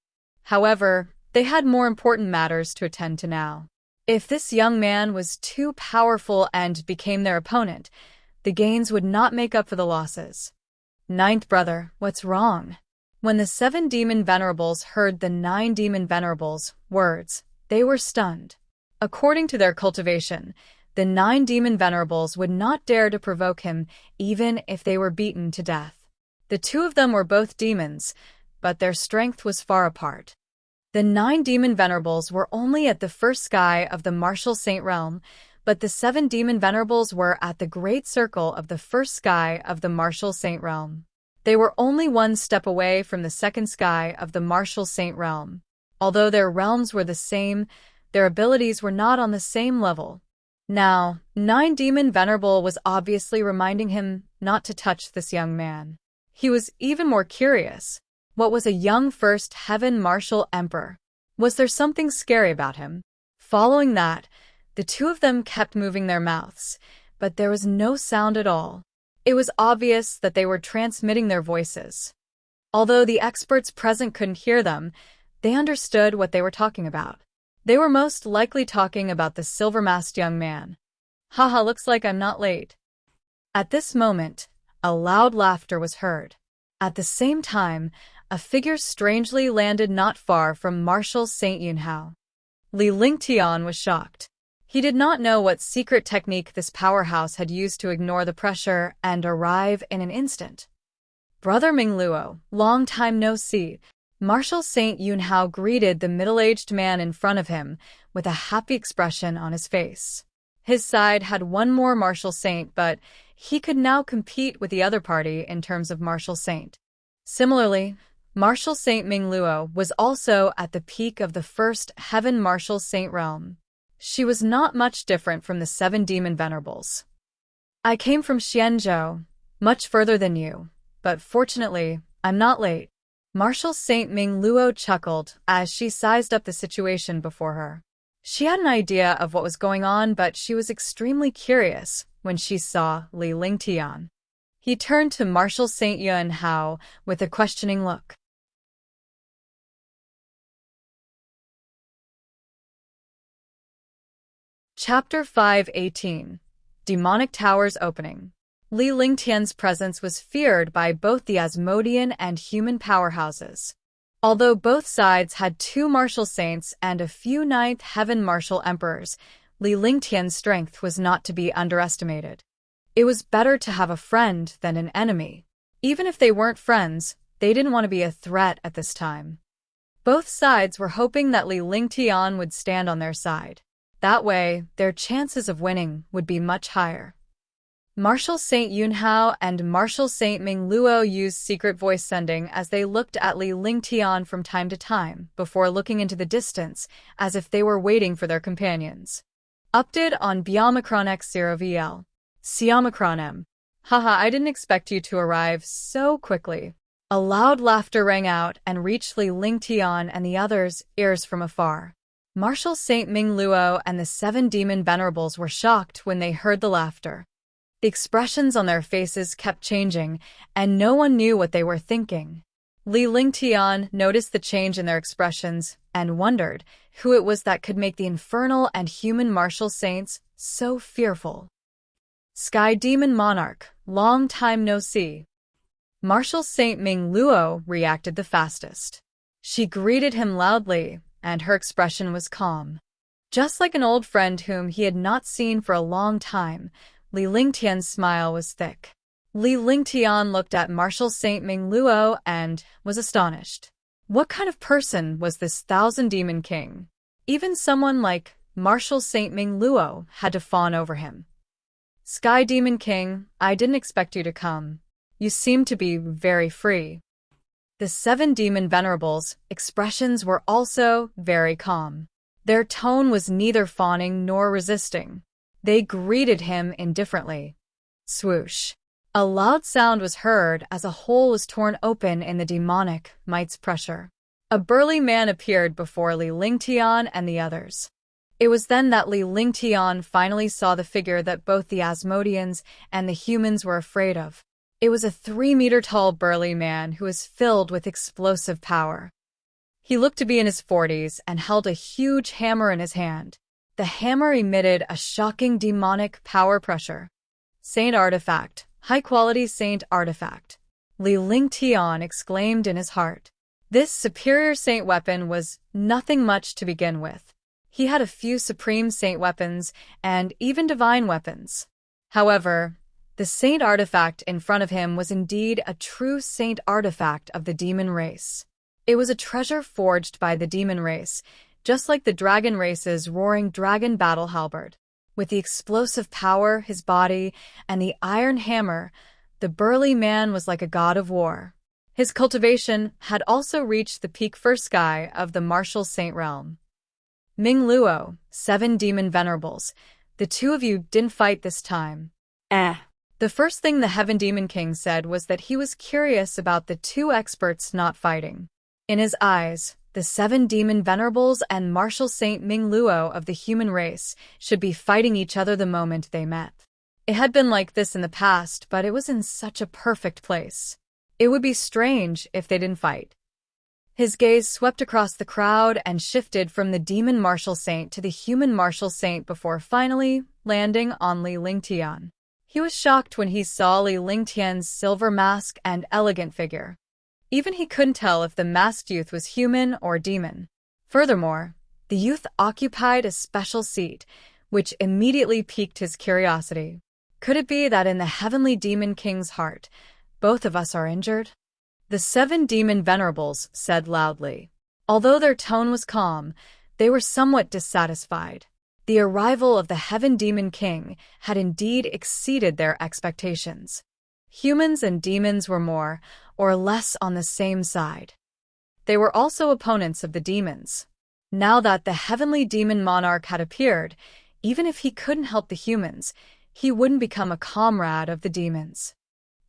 However, they had more important matters to attend to now. If this young man was too powerful and became their opponent, the gains would not make up for the losses. "Ninth brother, what's wrong?" When the 7 Demon Venerables heard the 9 Demon Venerables' words, they were stunned. According to their cultivation, the 9 Demon Venerables would not dare to provoke him even if they were beaten to death. The 2 of them were both demons, but their strength was far apart. The 9 Demon Venerables were only at the first sky of the Martial Saint realm, but the 7 Demon Venerables were at the great circle of the first sky of the Martial Saint realm. They were only 1 step away from the second sky of the Martial Saint realm. Although their realms were the same, their abilities were not on the same level. Now, 9 Demon Venerable was obviously reminding him not to touch this young man. He was even more curious. What was a young First Heaven Martial Emperor? Was there something scary about him? Following that, the 2 of them kept moving their mouths, but there was no sound at all. It was obvious that they were transmitting their voices. Although the experts present couldn't hear them, they understood what they were talking about. They were most likely talking about the silver-masked young man. "Haha, looks like I'm not late." At this moment, a loud laughter was heard. At the same time, a figure strangely landed not far from Marshal Saint Yunhao. Li Lingtian was shocked. He did not know what secret technique this powerhouse had used to ignore the pressure and arrive in an instant. "Brother Mingluo, long time no see." Marshal Saint Yunhao greeted the middle-aged man in front of him with a happy expression on his face. His side had 1 more Martial Saint, but he could now compete with the other party in terms of Martial Saint. Similarly, Martial Saint Mingluo was also at the peak of the First Heaven Martial Saint realm. She was not much different from the 7 Demon Venerables. "I came from Xianzhou, much further than you, but fortunately, I'm not late." Martial Saint Mingluo chuckled as she sized up the situation before her. She had an idea of what was going on, but she was extremely curious when she saw Li Lingtian. He turned to Marshal Saint Yuanhao with a questioning look. Chapter 5:18 Demonic Towers Opening. Li Lingtian's presence was feared by both the Asmodean and human powerhouses. Although both sides had 2 martial saints and a few ninth heaven martial emperors, Li Lingtian's strength was not to be underestimated. It was better to have a friend than an enemy. Even if they weren't friends, they didn't want to be a threat at this time. Both sides were hoping that Li Lingtian would stand on their side. That way, their chances of winning would be much higher. Martial Saint Yunhao and Martial Saint Ming Luo used secret voice sending as they looked at Li Lingtian from time to time, before looking into the distance, as if they were waiting for their companions. Update on Biomicron X0VL. Siomicron M. Haha, I didn't expect you to arrive so quickly. A loud laughter rang out and reached Li Lingtian and the others' ears from afar. Martial Saint Ming Luo and the 7 demon venerables were shocked when they heard the laughter. The expressions on their faces kept changing, and no one knew what they were thinking. Li Lingtian noticed the change in their expressions and wondered who it was that could make the infernal and human martial saints so fearful. Sky Demon Monarch, long time no see. Martial Saint Ming Luo reacted the fastest. She greeted him loudly, and her expression was calm. Just like an old friend whom he had not seen for a long time, Li Lingtian's smile was thick. Li Lingtian looked at Martial Saint Ming Luo and was astonished. What kind of person was this 1000-demon king? Even someone like Martial Saint Ming Luo had to fawn over him. Sky Demon King, I didn't expect you to come. You seem to be very free. The 7 demon venerables' expressions were also very calm. Their tone was neither fawning nor resisting. They greeted him indifferently. Swoosh. A loud sound was heard as a hole was torn open in the demonic might's pressure. A burly man appeared before Li Lingtian and the others. It was then that Li Lingtian finally saw the figure that both the Asmodeans and the humans were afraid of. It was a 3-meter-tall burly man who was filled with explosive power. He looked to be in his 40s and held a huge hammer in his hand. The hammer emitted a shocking demonic power pressure. Saint Artifact, high-quality Saint Artifact. Li Lingtian exclaimed in his heart. This superior Saint weapon was nothing much to begin with. He had a few Supreme Saint weapons and even Divine weapons. However, the Saint Artifact in front of him was indeed a true Saint Artifact of the demon race. It was a treasure forged by the demon race, just like the dragon race's roaring dragon battle halberd. With the explosive power, his body, and the iron hammer, the burly man was like a god of war. His cultivation had also reached the peak first sky of the martial saint realm. Ming Luo, 7 demon venerables, the 2 of you didn't fight this time. The first thing the Heaven Demon King said was that he was curious about the 2 experts not fighting. In his eyes, the 7 demon venerables and martial Saint Ming Luo of the human race should be fighting each other the moment they met. It had been like this in the past, but it was in such a perfect place. It would be strange if they didn't fight. His gaze swept across the crowd and shifted from the demon martial saint to the human martial saint before finally landing on Li Lingtian. He was shocked when he saw Li Lingtian's silver mask and elegant figure. Even he couldn't tell if the masked youth was human or demon. Furthermore, the youth occupied a special seat, which immediately piqued his curiosity. Could it be that in the Heavenly Demon King's heart, both of us are injured? The 7 demon venerables said loudly. Although their tone was calm, they were somewhat dissatisfied. The arrival of the Heaven Demon King had indeed exceeded their expectations. Humans and demons were more or less on the same side. They were also opponents of the demons. Now that the Heavenly Demon Monarch had appeared, even if he couldn't help the humans, he wouldn't become a comrade of the demons.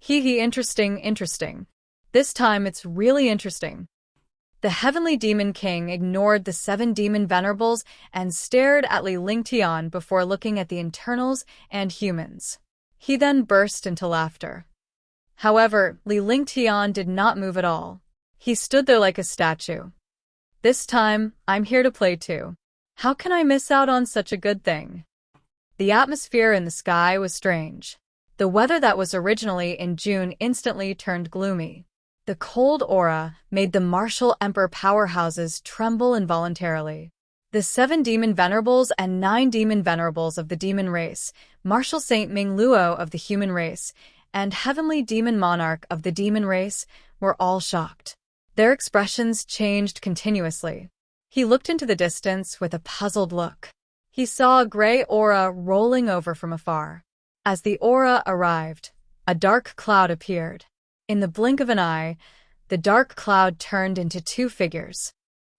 Interesting. This time it's really interesting. The Heavenly Demon King ignored the 7 demon venerables and stared at Li Lingtian before looking at the internals and humans. He then burst into laughter. However, Li Lingtian did not move at all. He stood there like a statue. This time, I'm here to play too. How can I miss out on such a good thing? The atmosphere in the sky was strange. The weather that was originally in June instantly turned gloomy. The cold aura made the martial emperor powerhouses tremble involuntarily. The 7 demon venerables and 9 demon venerables of the demon race, martial Saint Ming Luo of the human race, and heavenly demon monarch of the demon race were all shocked. Their expressions changed continuously. He looked into the distance with a puzzled look. He saw a gray aura rolling over from afar. As the aura arrived, a dark cloud appeared. In the blink of an eye, the dark cloud turned into 2 figures.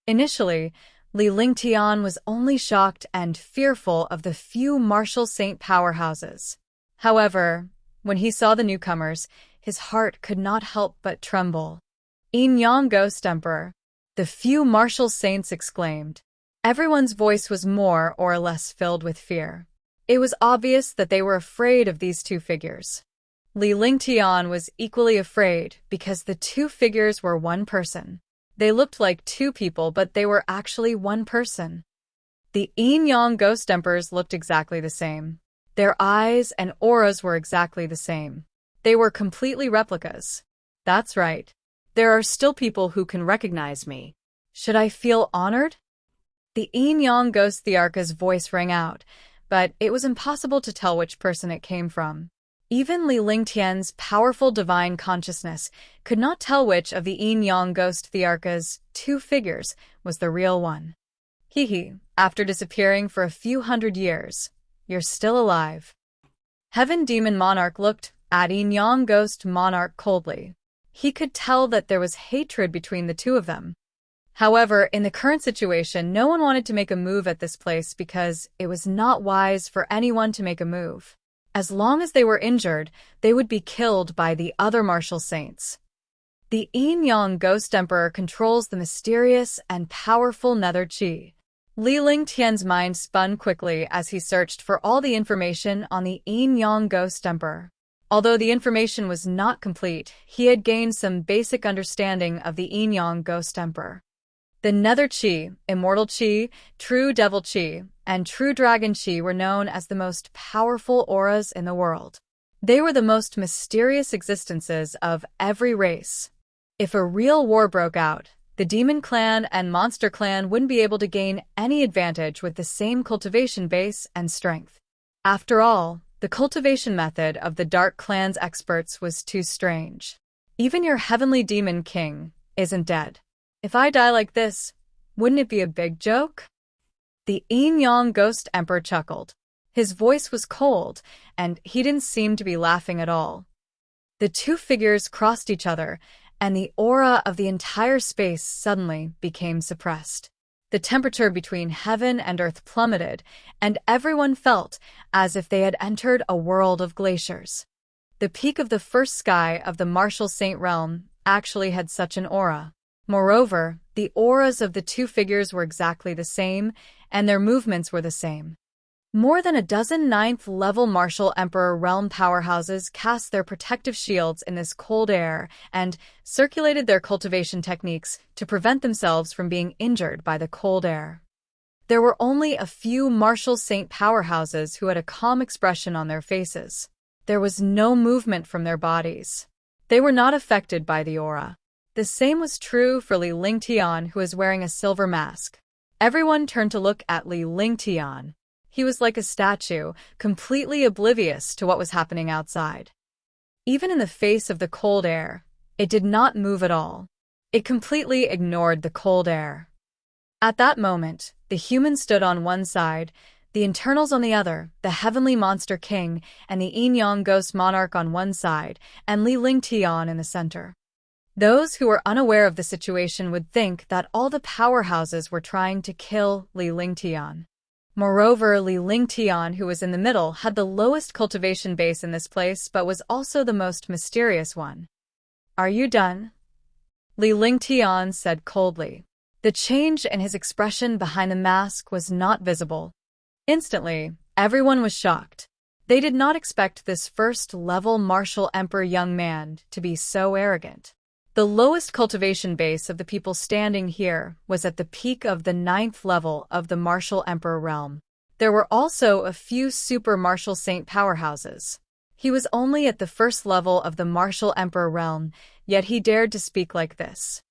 Initially, Li Lingtian was only shocked and fearful of the few martial saint powerhouses. However, when he saw the newcomers, his heart could not help but tremble. Yin Yang Ghost Emperor, the few martial saints exclaimed. Everyone's voice was more or less filled with fear. It was obvious that they were afraid of these 2 figures. Li Lingtian was equally afraid because the 2 figures were one person. They looked like 2 people, but they were actually one person. The Yin Yang Ghost Emperors looked exactly the same. Their eyes and auras were exactly the same. They were completely replicas. That's right. There are still people who can recognize me. Should I feel honored? The Yin Yang Ghost Thearcha's voice rang out, but it was impossible to tell which person it came from. Even Li Lingtian's powerful divine consciousness could not tell which of the Yin Yang Ghost Thearcha's 2 figures was the real one. Hee, after disappearing for a few hundred years, you're still alive. Heaven Demon Monarch looked at Yin Yang Ghost Monarch coldly. He could tell that there was hatred between the 2 of them. However, in the current situation, no one wanted to make a move at this place because it was not wise for anyone to make a move. As long as they were injured, they would be killed by the other martial saints. The Yin Yang Ghost Emperor controls the mysterious and powerful Nether Qi. Li Lingtian's mind spun quickly as he searched for all the information on the Yin Yang Ghost Emperor. Although the information was not complete, he had gained some basic understanding of the Yin Yang Ghost Emperor. The Nether Qi, Immortal Qi, True Devil Qi, and True Dragon Qi were known as the most powerful auras in the world. They were the most mysterious existences of every race. If a real war broke out, the Demon Clan and Monster Clan wouldn't be able to gain any advantage with the same cultivation base and strength. After all, the cultivation method of the Dark Clan's experts was too strange. Even your Heavenly Demon King isn't dead. If I die like this, wouldn't it be a big joke? The Yin Yang Ghost Emperor chuckled. His voice was cold, and he didn't seem to be laughing at all. The 2 figures crossed each other, and the aura of the entire space suddenly became suppressed. The temperature between heaven and earth plummeted, and everyone felt as if they had entered a world of glaciers. The peak of the first sky of the martial saint realm actually had such an aura. Moreover, the auras of the 2 figures were exactly the same, and their movements were the same. More than a dozen 9th-level martial emperor realm powerhouses cast their protective shields in this cold air and circulated their cultivation techniques to prevent themselves from being injured by the cold air. There were only a few martial saint powerhouses who had a calm expression on their faces. There was no movement from their bodies. They were not affected by the aura. The same was true for Li Lingtian, who was wearing a silver mask. Everyone turned to look at Li Lingtian. He was like a statue, completely oblivious to what was happening outside. Even in the face of the cold air, it did not move at all. It completely ignored the cold air. At that moment, the humans stood on one side, the internals on the other, the Heavenly Monster King and the Yin Yang Ghost Monarch on one side, and Li Lingtian in the center. Those who were unaware of the situation would think that all the powerhouses were trying to kill Li Lingtian. Moreover, Li Lingtian, who was in the middle, had the lowest cultivation base in this place but was also the most mysterious one. "Are you done?" Li Lingtian said coldly. The change in his expression behind the mask was not visible. Instantly, everyone was shocked. They did not expect this first-level martial emperor young man to be so arrogant. The lowest cultivation base of the people standing here was at the peak of the 9th level of the martial emperor realm. There were also a few super martial saint powerhouses. He was only at the first level of the martial emperor realm, yet he dared to speak like this.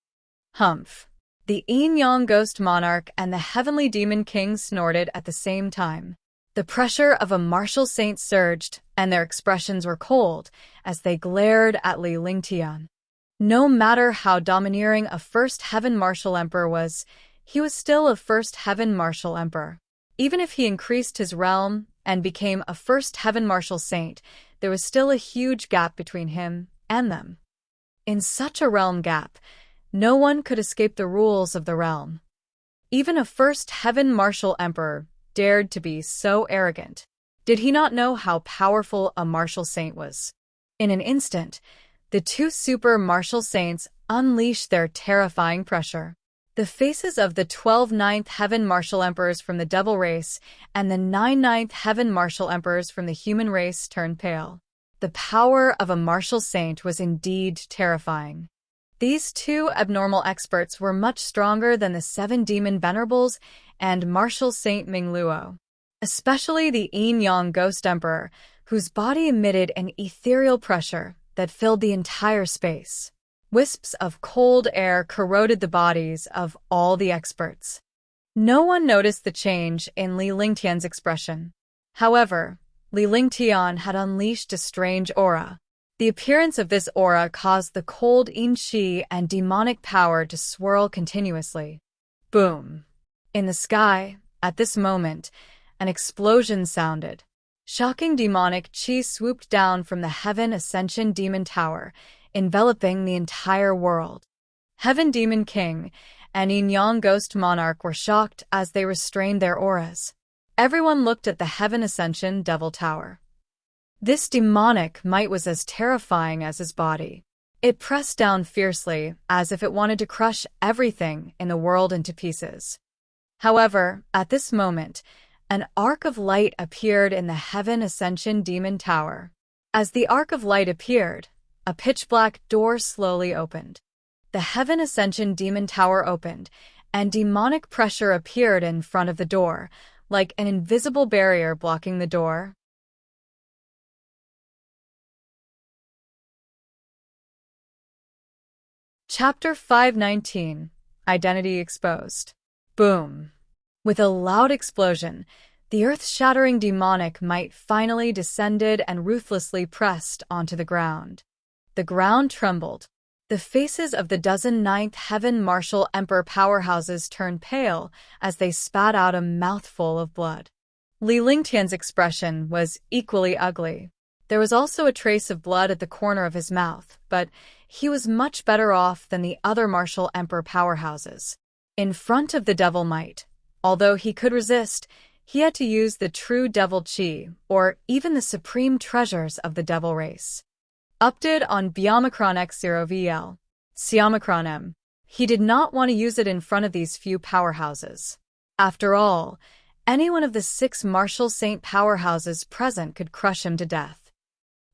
Humph. The Yin-Yang ghost monarch and the heavenly demon king snorted at the same time. The pressure of a martial saint surged, and their expressions were cold as they glared at Li Lingtian. No matter how domineering a first heaven martial emperor was, he was still a first heaven martial emperor. Even if he increased his realm and became a first heaven martial saint, there was still a huge gap between him and them. In such a realm gap, no one could escape the rules of the realm. Even a first heaven martial emperor dared to be so arrogant. Did he not know how powerful a martial saint was? In an instant, the two super martial saints unleashed their terrifying pressure. The faces of the 12 ninth heaven martial emperors from the devil race and the 9 ninth heaven martial emperors from the human race turned pale. The power of a martial saint was indeed terrifying. These two abnormal experts were much stronger than the 7 demon Venerables and martial saint Mingluo. Especially the Yin-Yang ghost emperor, whose body emitted an ethereal pressure that filled the entire space. Wisps of cold air corroded the bodies of all the experts. No one noticed the change in Li Lingtian's expression. However, Li Lingtian had unleashed a strange aura. The appearance of this aura caused the cold yin qi and demonic power to swirl continuously. Boom! In the sky, at this moment, an explosion sounded. Shocking demonic qi swooped down from the Heaven Ascension Demon Tower, enveloping the entire world. Heaven Demon King and Yin-Yang Ghost Monarch were shocked as they restrained their auras. Everyone looked at the Heaven Ascension Devil Tower. This demonic might was as terrifying as his body. It pressed down fiercely, as if it wanted to crush everything in the world into pieces. However, at this moment, an arc of light appeared in the Heaven Ascension Demon Tower. As the arc of light appeared, a pitch-black door slowly opened. The Heaven Ascension Demon Tower opened, and demonic pressure appeared in front of the door, like an invisible barrier blocking the door. Chapter 519, Identity Exposed. Boom! With a loud explosion, the earth-shattering demonic might finally descended and ruthlessly pressed onto the ground. The ground trembled. The faces of the dozen ninth heaven martial emperor powerhouses turned pale as they spat out a mouthful of blood. Li Lingtian's expression was equally ugly. There was also a trace of blood at the corner of his mouth, but he was much better off than the other martial emperor powerhouses. In front of the devil might, although he could resist, he had to use the true devil qi, or even the supreme treasures of the devil race. Update on Biomicron X0VL. Xiomicron M. He did not want to use it in front of these few powerhouses. After all, any one of the 6 martial saint powerhouses present could crush him to death.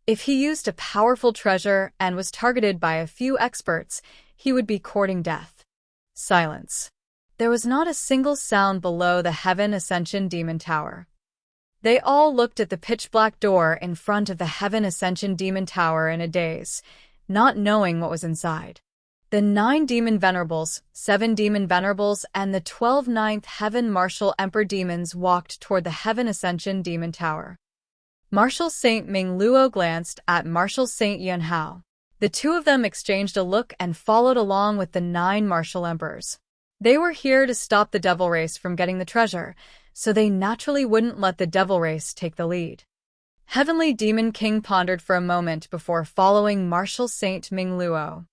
If he used a powerful treasure and was targeted by a few experts, he would be courting death. Silence. There was not a single sound below the Heaven Ascension Demon Tower. They all looked at the pitch-black door in front of the Heaven Ascension Demon Tower in a daze, not knowing what was inside. The 9 demon Venerables, 7 demon Venerables, and the 12 ninth Heaven Martial Emperor demons walked toward the Heaven Ascension Demon Tower. Martial Saint Mingluo glanced at Martial Saint Yuanhao. The two of them exchanged a look and followed along with the 9 martial emperors. They were here to stop the devil race from getting the treasure, so they naturally wouldn't let the devil race take the lead. Heavenly Demon King pondered for a moment before following Martial Saint Mingluo.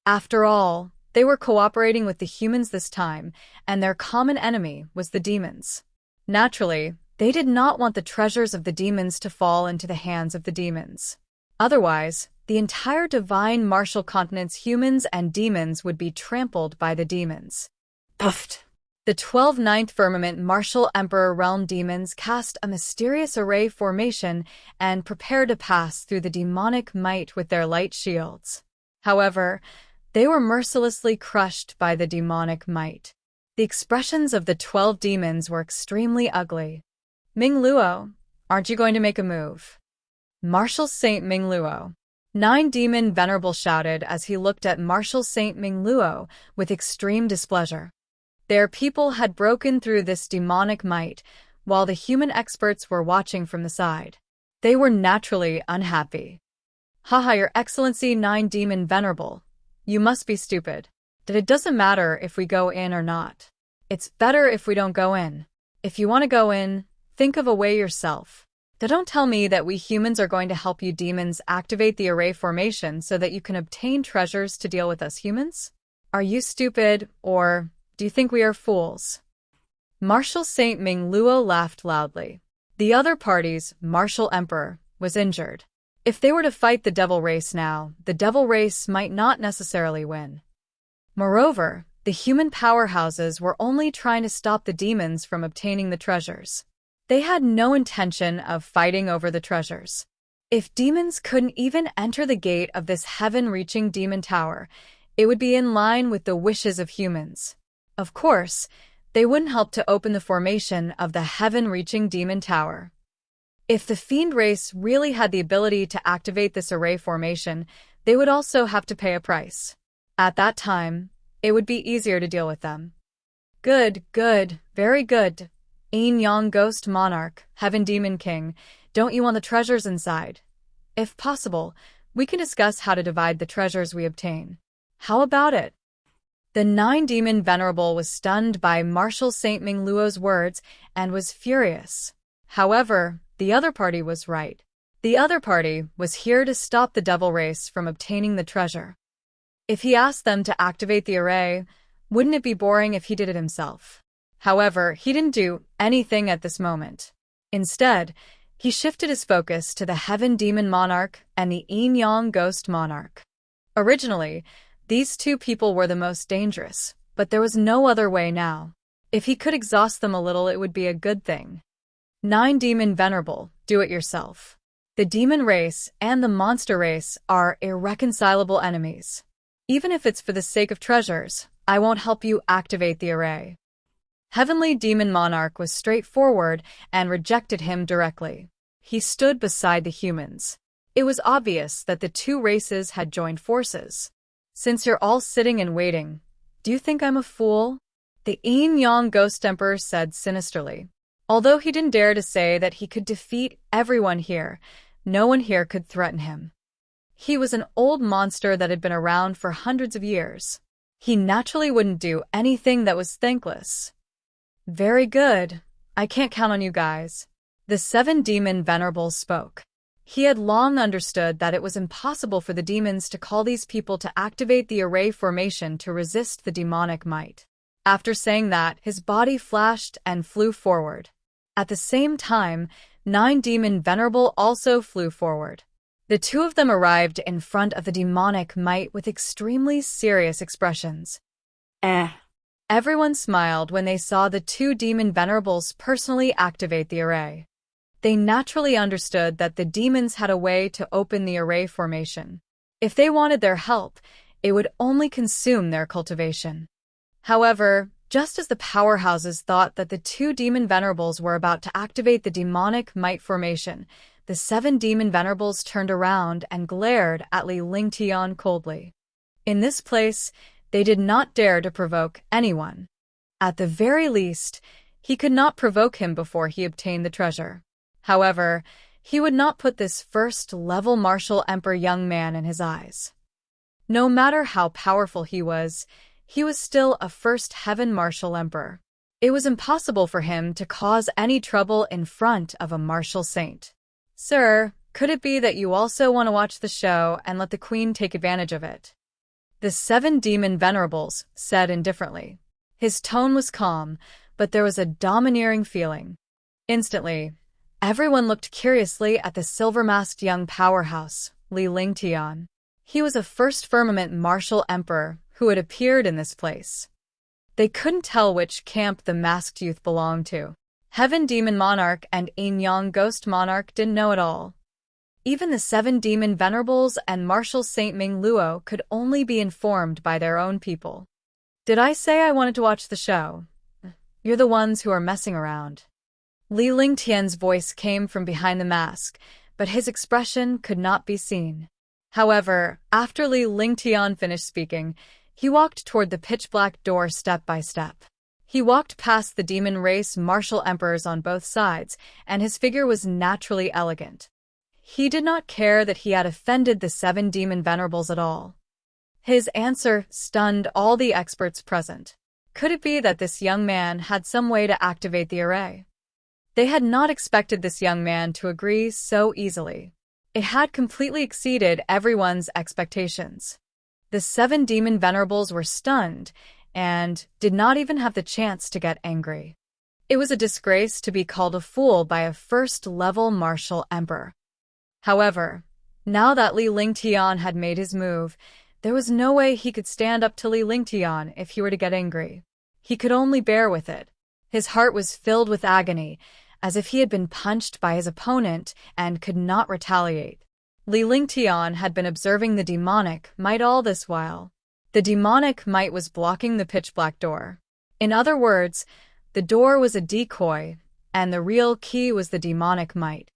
After all, they were cooperating with the humans this time, and their common enemy was the demons. Naturally, they did not want the treasures of the demons to fall into the hands of the demons. Otherwise, the entire divine martial continent's humans and demons would be trampled by the demons. Puffed! The 12 ninth Firmament Martial Emperor Realm demons cast a mysterious array formation and prepared to pass through the demonic might with their light shields. However, they were mercilessly crushed by the demonic might. The expressions of the 12 demons were extremely ugly. Ming Luo, aren't you going to make a move? Martial Saint Ming Luo. 9 Demon Venerable shouted as he looked at Martial Saint Ming Luo with extreme displeasure. Their people had broken through this demonic might, while the human experts were watching from the side. They were naturally unhappy. Haha, Your Excellency 9 Demon Venerable. You must be stupid. That it doesn't matter if we go in or not. It's better if we don't go in. If you want to go in, think of a way yourself. Don't tell me that we humans are going to help you demons activate the array formation so that you can obtain treasures to deal with us humans? Are you stupid, or do you think we are fools? Martial Saint Ming Luo laughed loudly. The other party's Martial Emperor was injured. If they were to fight the devil race now, the devil race might not necessarily win. Moreover, the human powerhouses were only trying to stop the demons from obtaining the treasures. They had no intention of fighting over the treasures. If demons couldn't even enter the gate of this heaven-reaching demon tower, it would be in line with the wishes of humans. Of course, they wouldn't help to open the formation of the heaven-reaching demon tower. If the fiend race really had the ability to activate this array formation, they would also have to pay a price. At that time, it would be easier to deal with them. Good, very good. Yin Yang Ghost Monarch, Heaven Demon King, don't you want the treasures inside? If possible, we can discuss how to divide the treasures we obtain. How about it? The 9 Demon Venerable was stunned by Martial Saint Ming Luo's words and was furious. However, the other party was right. The other party was here to stop the devil race from obtaining the treasure. If he asked them to activate the array, wouldn't it be boring if he did it himself? However, he didn't do anything at this moment. Instead, he shifted his focus to the Heaven Demon Monarch and the Yin Yang Ghost Monarch. Originally, these two people were the most dangerous, but there was no other way now. If he could exhaust them a little, it would be a good thing. 9 Demon Venerable, do it yourself. The demon race and the monster race are irreconcilable enemies. Even if it's for the sake of treasures, I won't help you activate the array. Heavenly Demon Monarch was straightforward and rejected him directly. He stood beside the humans. It was obvious that the two races had joined forces. Since you're all sitting and waiting, do you think I'm a fool? The Yin Yang Ghost Emperor said sinisterly. Although he didn't dare to say that he could defeat everyone here, no one here could threaten him. He was an old monster that had been around for hundreds of years. He naturally wouldn't do anything that was thankless. Very good. I can't count on you guys. The 7 Demon Venerables spoke. He had long understood that it was impossible for the demons to call these people to activate the array formation to resist the demonic might. After saying that, his body flashed and flew forward. At the same time, 9 Demon Venerable also flew forward. The two of them arrived in front of the demonic might with extremely serious expressions. Everyone smiled when they saw the 2 Demon Venerables personally activate the array. They naturally understood that the demons had a way to open the array formation. If they wanted their help, it would only consume their cultivation. However, just as the powerhouses thought that the 2 Demon Venerables were about to activate the demonic might formation, the 7 Demon Venerables turned around and glared at Li Lingtian coldly. In this place, they did not dare to provoke anyone. At the very least, he could not provoke him before he obtained the treasure. However, he would not put this first-level Martial Emperor young man in his eyes. No matter how powerful he was still a first heaven Martial Emperor. It was impossible for him to cause any trouble in front of a Martial Saint. Sir, could it be that you also want to watch the show and let the Queen take advantage of it? The 7 Demon Venerables said indifferently. His tone was calm, but there was a domineering feeling. Instantly, everyone looked curiously at the silver-masked young powerhouse, Li Lingtian. He was a first firmament Martial Emperor who had appeared in this place. They couldn't tell which camp the masked youth belonged to. Heaven Demon Monarch and Yin Yang Ghost Monarch didn't know at all. Even the 7 Demon Venerables and Martial Saint Ming Luo could only be informed by their own people. Did I say I wanted to watch the show? You're the ones who are messing around. Li Lingtian's voice came from behind the mask, but his expression could not be seen. However, after Li Lingtian finished speaking, he walked toward the pitch-black door step by step. He walked past the demon race martial emperors on both sides, and his figure was naturally elegant. He did not care that he had offended the 7 demon venerables at all. His answer stunned all the experts present. Could it be that this young man had some way to activate the array? They had not expected this young man to agree so easily. It had completely exceeded everyone's expectations. The 7 demon venerables were stunned and did not even have the chance to get angry. It was a disgrace to be called a fool by a first-level martial emperor. However, now that Li Lingtian had made his move, there was no way he could stand up to Li Lingtian if he were to get angry. He could only bear with it. His heart was filled with agony, as if he had been punched by his opponent and could not retaliate. Li Lingtian had been observing the demonic might all this while. The demonic might was blocking the pitch-black door. In other words, the door was a decoy, and the real key was the demonic might.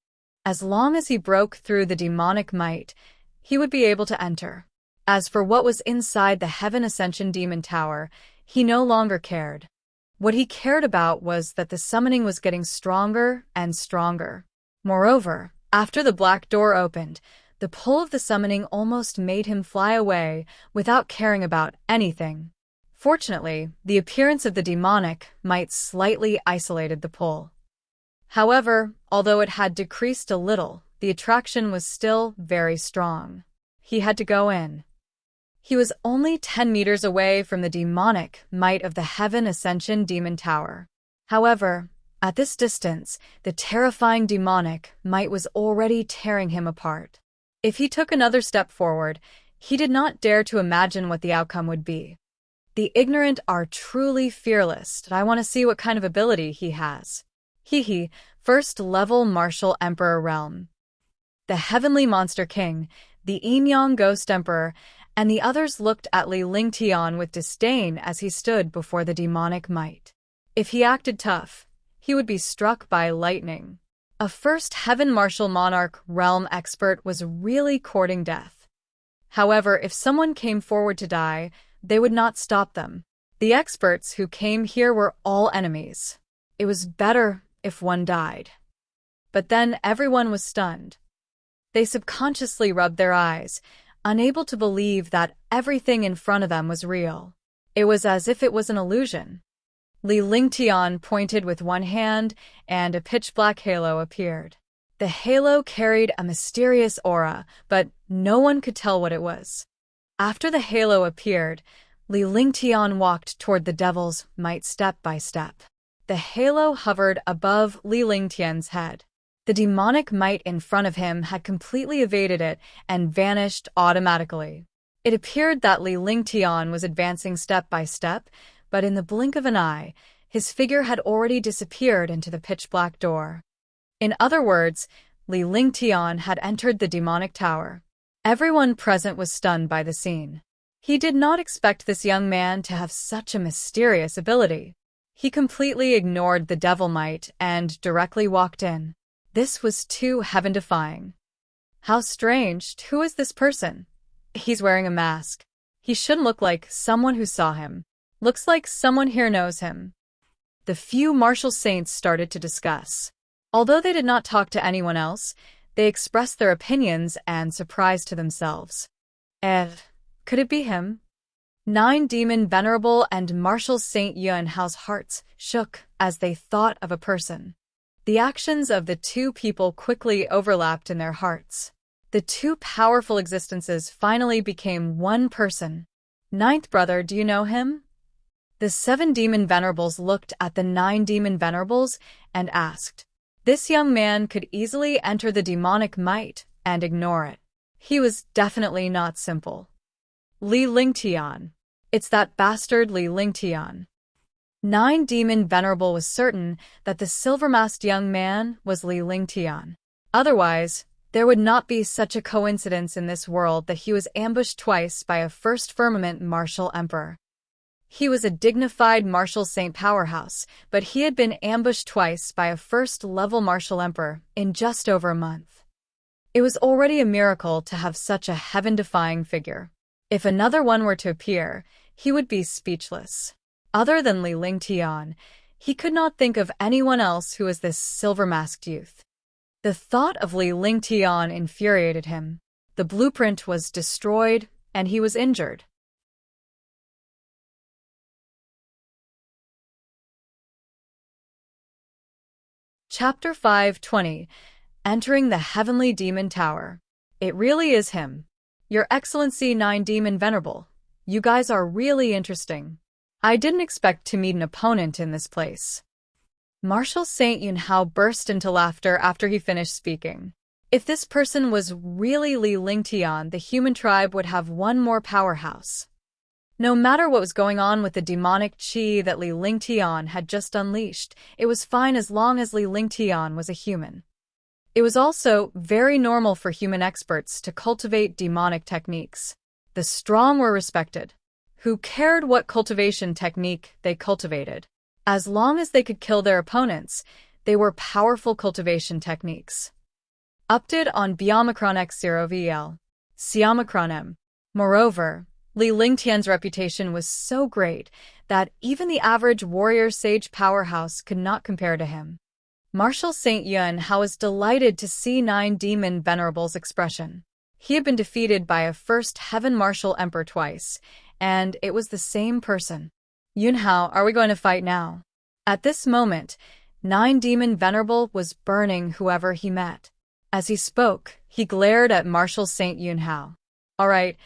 As long as he broke through the demonic might, he would be able to enter. As for what was inside the Heaven Ascension Demon Tower, he no longer cared. What he cared about was that the summoning was getting stronger and stronger. Moreover, after the black door opened, the pull of the summoning almost made him fly away without caring about anything. Fortunately, the appearance of the demonic might slightly isolated the pull. However, although it had decreased a little, the attraction was still very strong. He had to go in. He was only 10 meters away from the demonic might of the Heaven Ascension Demon Tower. However, at this distance, the terrifying demonic might was already tearing him apart. If he took another step forward, he did not dare to imagine what the outcome would be. The ignorant are truly fearless. I want to see what kind of ability he has. First-level Martial Emperor Realm. The Heavenly Monster King, the Yin-Yang Ghost Emperor, and the others looked at Li Lingtian with disdain as he stood before the demonic might. If he acted tough, he would be struck by lightning. A first Heaven Martial Monarch Realm expert was really courting death. However, if someone came forward to die, they would not stop them. The experts who came here were all enemies. It was better if one died. But then everyone was stunned. They subconsciously rubbed their eyes, unable to believe that everything in front of them was real. It was as if it was an illusion. Li Lingtian pointed with one hand, and a pitch-black halo appeared. The halo carried a mysterious aura, but no one could tell what it was. After the halo appeared, Li Lingtian walked toward the devil's might step by step. The halo hovered above Li Lingtian's head. The demonic might in front of him had completely evaded it and vanished automatically. It appeared that Li Lingtian was advancing step by step, but in the blink of an eye, his figure had already disappeared into the pitch-black door. In other words, Li Lingtian had entered the demonic tower. Everyone present was stunned by the scene. He did not expect this young man to have such a mysterious ability. He completely ignored the devil might and directly walked in. This was too heaven-defying. How strange. Who is this person? He's wearing a mask. He shouldn't look like someone who saw him. Looks like someone here knows him. The few martial saints started to discuss. Although they did not talk to anyone else, they expressed their opinions and surprised to themselves. Could it be him? 9 demon venerable and martial Saint Yuanhao's hearts shook as they thought of a person. The actions of the 2 people quickly overlapped in their hearts. The 2 powerful existences finally became one person. 9th brother, do you know him? The 7 demon venerables looked at the 9 demon venerables and asked. This young man could easily enter the demonic might and ignore it. He was definitely not simple. Li Lingtian. It's that bastard Li Lingtian. 9 demon venerable was certain that the silver-masked young man was Li Lingtian. Otherwise, there would not be such a coincidence in this world that he was ambushed twice by a first firmament martial emperor. He was a dignified martial saint powerhouse, but he had been ambushed twice by a first-level martial emperor in just over a month. It was already a miracle to have such a heaven-defying figure. If another one were to appear, he would be speechless. Other than Li Lingtian, he could not think of anyone else who was this silver-masked youth. The thought of Li Lingtian infuriated him. The blueprint was destroyed, and he was injured. Chapter 5:20. Entering the Heavenly Demon Tower. It really is him. Your Excellency 9 Demon Venerable. You guys are really interesting. I didn't expect to meet an opponent in this place. Martial Saint Yunhao burst into laughter after he finished speaking. If this person was really Li Lingtian, the human tribe would have one more powerhouse. No matter what was going on with the demonic qi that Li Lingtian had just unleashed, it was fine as long as Li Lingtian was a human. It was also very normal for human experts to cultivate demonic techniques. The strong were respected. Who cared what cultivation technique they cultivated? As long as they could kill their opponents, they were powerful cultivation techniques. Update on Biomicron X0VL. Siomicron M. Moreover, Li Lingtian's reputation was so great that even the average warrior sage powerhouse could not compare to him. Martial Saint Yunhao was delighted to see 9 Demon Venerables' expression. He had been defeated by a first Heaven Martial Emperor twice, and it was the same person. Yunhao, are we going to fight now? At this moment, 9 Demon Venerable was burning whoever he met. As he spoke, he glared at Martial Saint Yunhao. All right,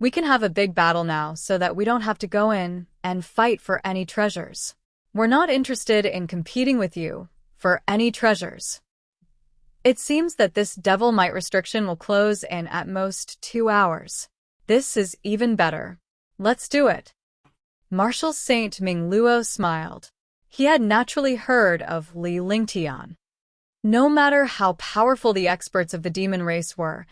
we can have a big battle now so that we don't have to go in and fight for any treasures. We're not interested in competing with you for any treasures. It seems that this devil might restriction will close in at most 2 hours. This is even better. Let's do it. Martial Saint Mingluo smiled. He had naturally heard of Li Lingtian. No matter how powerful the experts of the demon race were,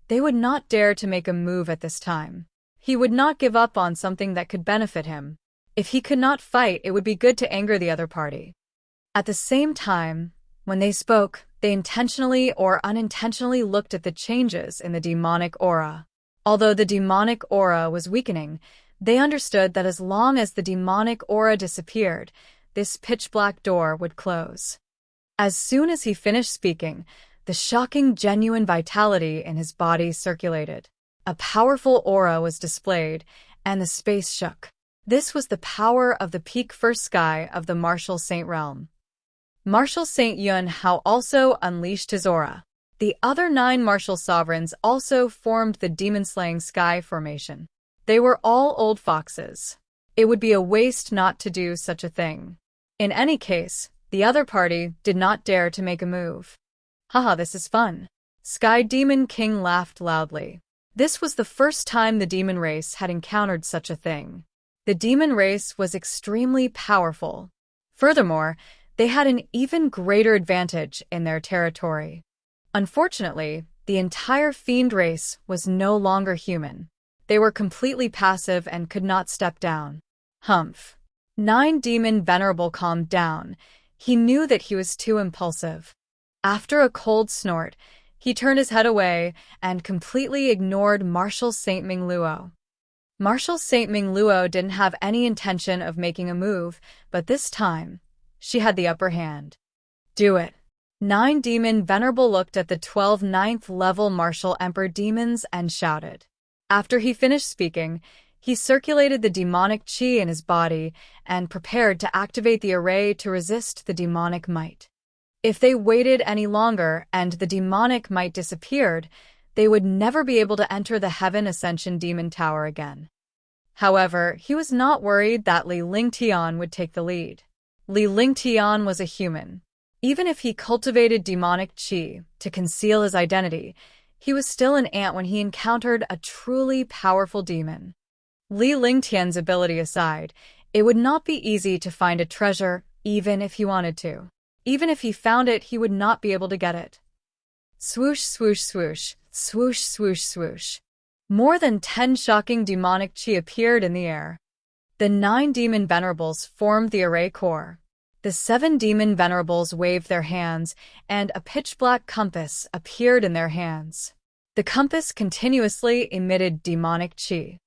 they would not dare to make a move at this time. He would not give up on something that could benefit him. If he could not fight, it would be good to anger the other party. At the same time, when they spoke, they intentionally or unintentionally looked at the changes in the demonic aura. Although the demonic aura was weakening, they understood that as long as the demonic aura disappeared, this pitch-black door would close. As soon as he finished speaking, the shocking genuine vitality in his body circulated. A powerful aura was displayed, and the space shook. This was the power of the peak first sky of the Martial Saint realm. Martial Saint Yunhao also unleashed his aura. The other 9 martial sovereigns also formed the demon-slaying sky formation. They were all old foxes. It would be a waste not to do such a thing. In any case, the other party did not dare to make a move. Haha, this is fun. Sky Demon King laughed loudly. This was the first time the demon race had encountered such a thing. The demon race was extremely powerful. Furthermore, they had an even greater advantage in their territory. Unfortunately, the entire fiend race was no longer human. They were completely passive and could not step down. Humph. 9 Demon Venerable calmed down. He knew that he was too impulsive. After a cold snort, he turned his head away and completely ignored Martial Saint Mingluo. Martial Saint Mingluo didn't have any intention of making a move, but this time, she had the upper hand. Do it. 9 Demon Venerable looked at the 12 9th-level Martial Emperor demons and shouted. After he finished speaking, he circulated the demonic qi in his body and prepared to activate the array to resist the demonic might. If they waited any longer and the demonic might disappeared, they would never be able to enter the Heaven Ascension Demon Tower again. However, he was not worried that Li Lingtian would take the lead. Li Lingtian was a human. Even if he cultivated demonic qi to conceal his identity, he was still an ant when he encountered a truly powerful demon. Li Lingtian's ability aside, it would not be easy to find a treasure even if he wanted to. Even if he found it, he would not be able to get it. Swoosh, swoosh, swoosh, swoosh, swoosh, swoosh. More than 10 shocking demonic qi appeared in the air. The 9 demon venerables formed the array core. The 7 demon venerables waved their hands, and a pitch-black compass appeared in their hands. The compass continuously emitted demonic qi.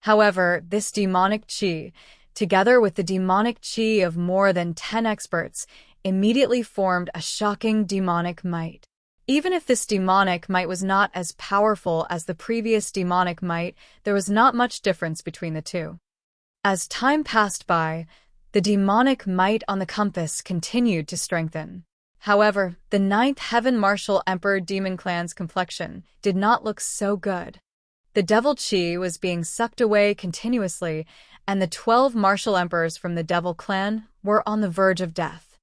However, this demonic qi, together with the demonic qi of more than 10 experts, immediately formed a shocking demonic might. Even if this demonic might was not as powerful as the previous demonic might, there was not much difference between the two. As time passed by, the demonic might on the compass continued to strengthen. However, the 9th Heaven Martial Emperor Demon Clan's complexion did not look so good. The devil qi was being sucked away continuously, and the 12 martial emperors from the devil clan were on the verge of death.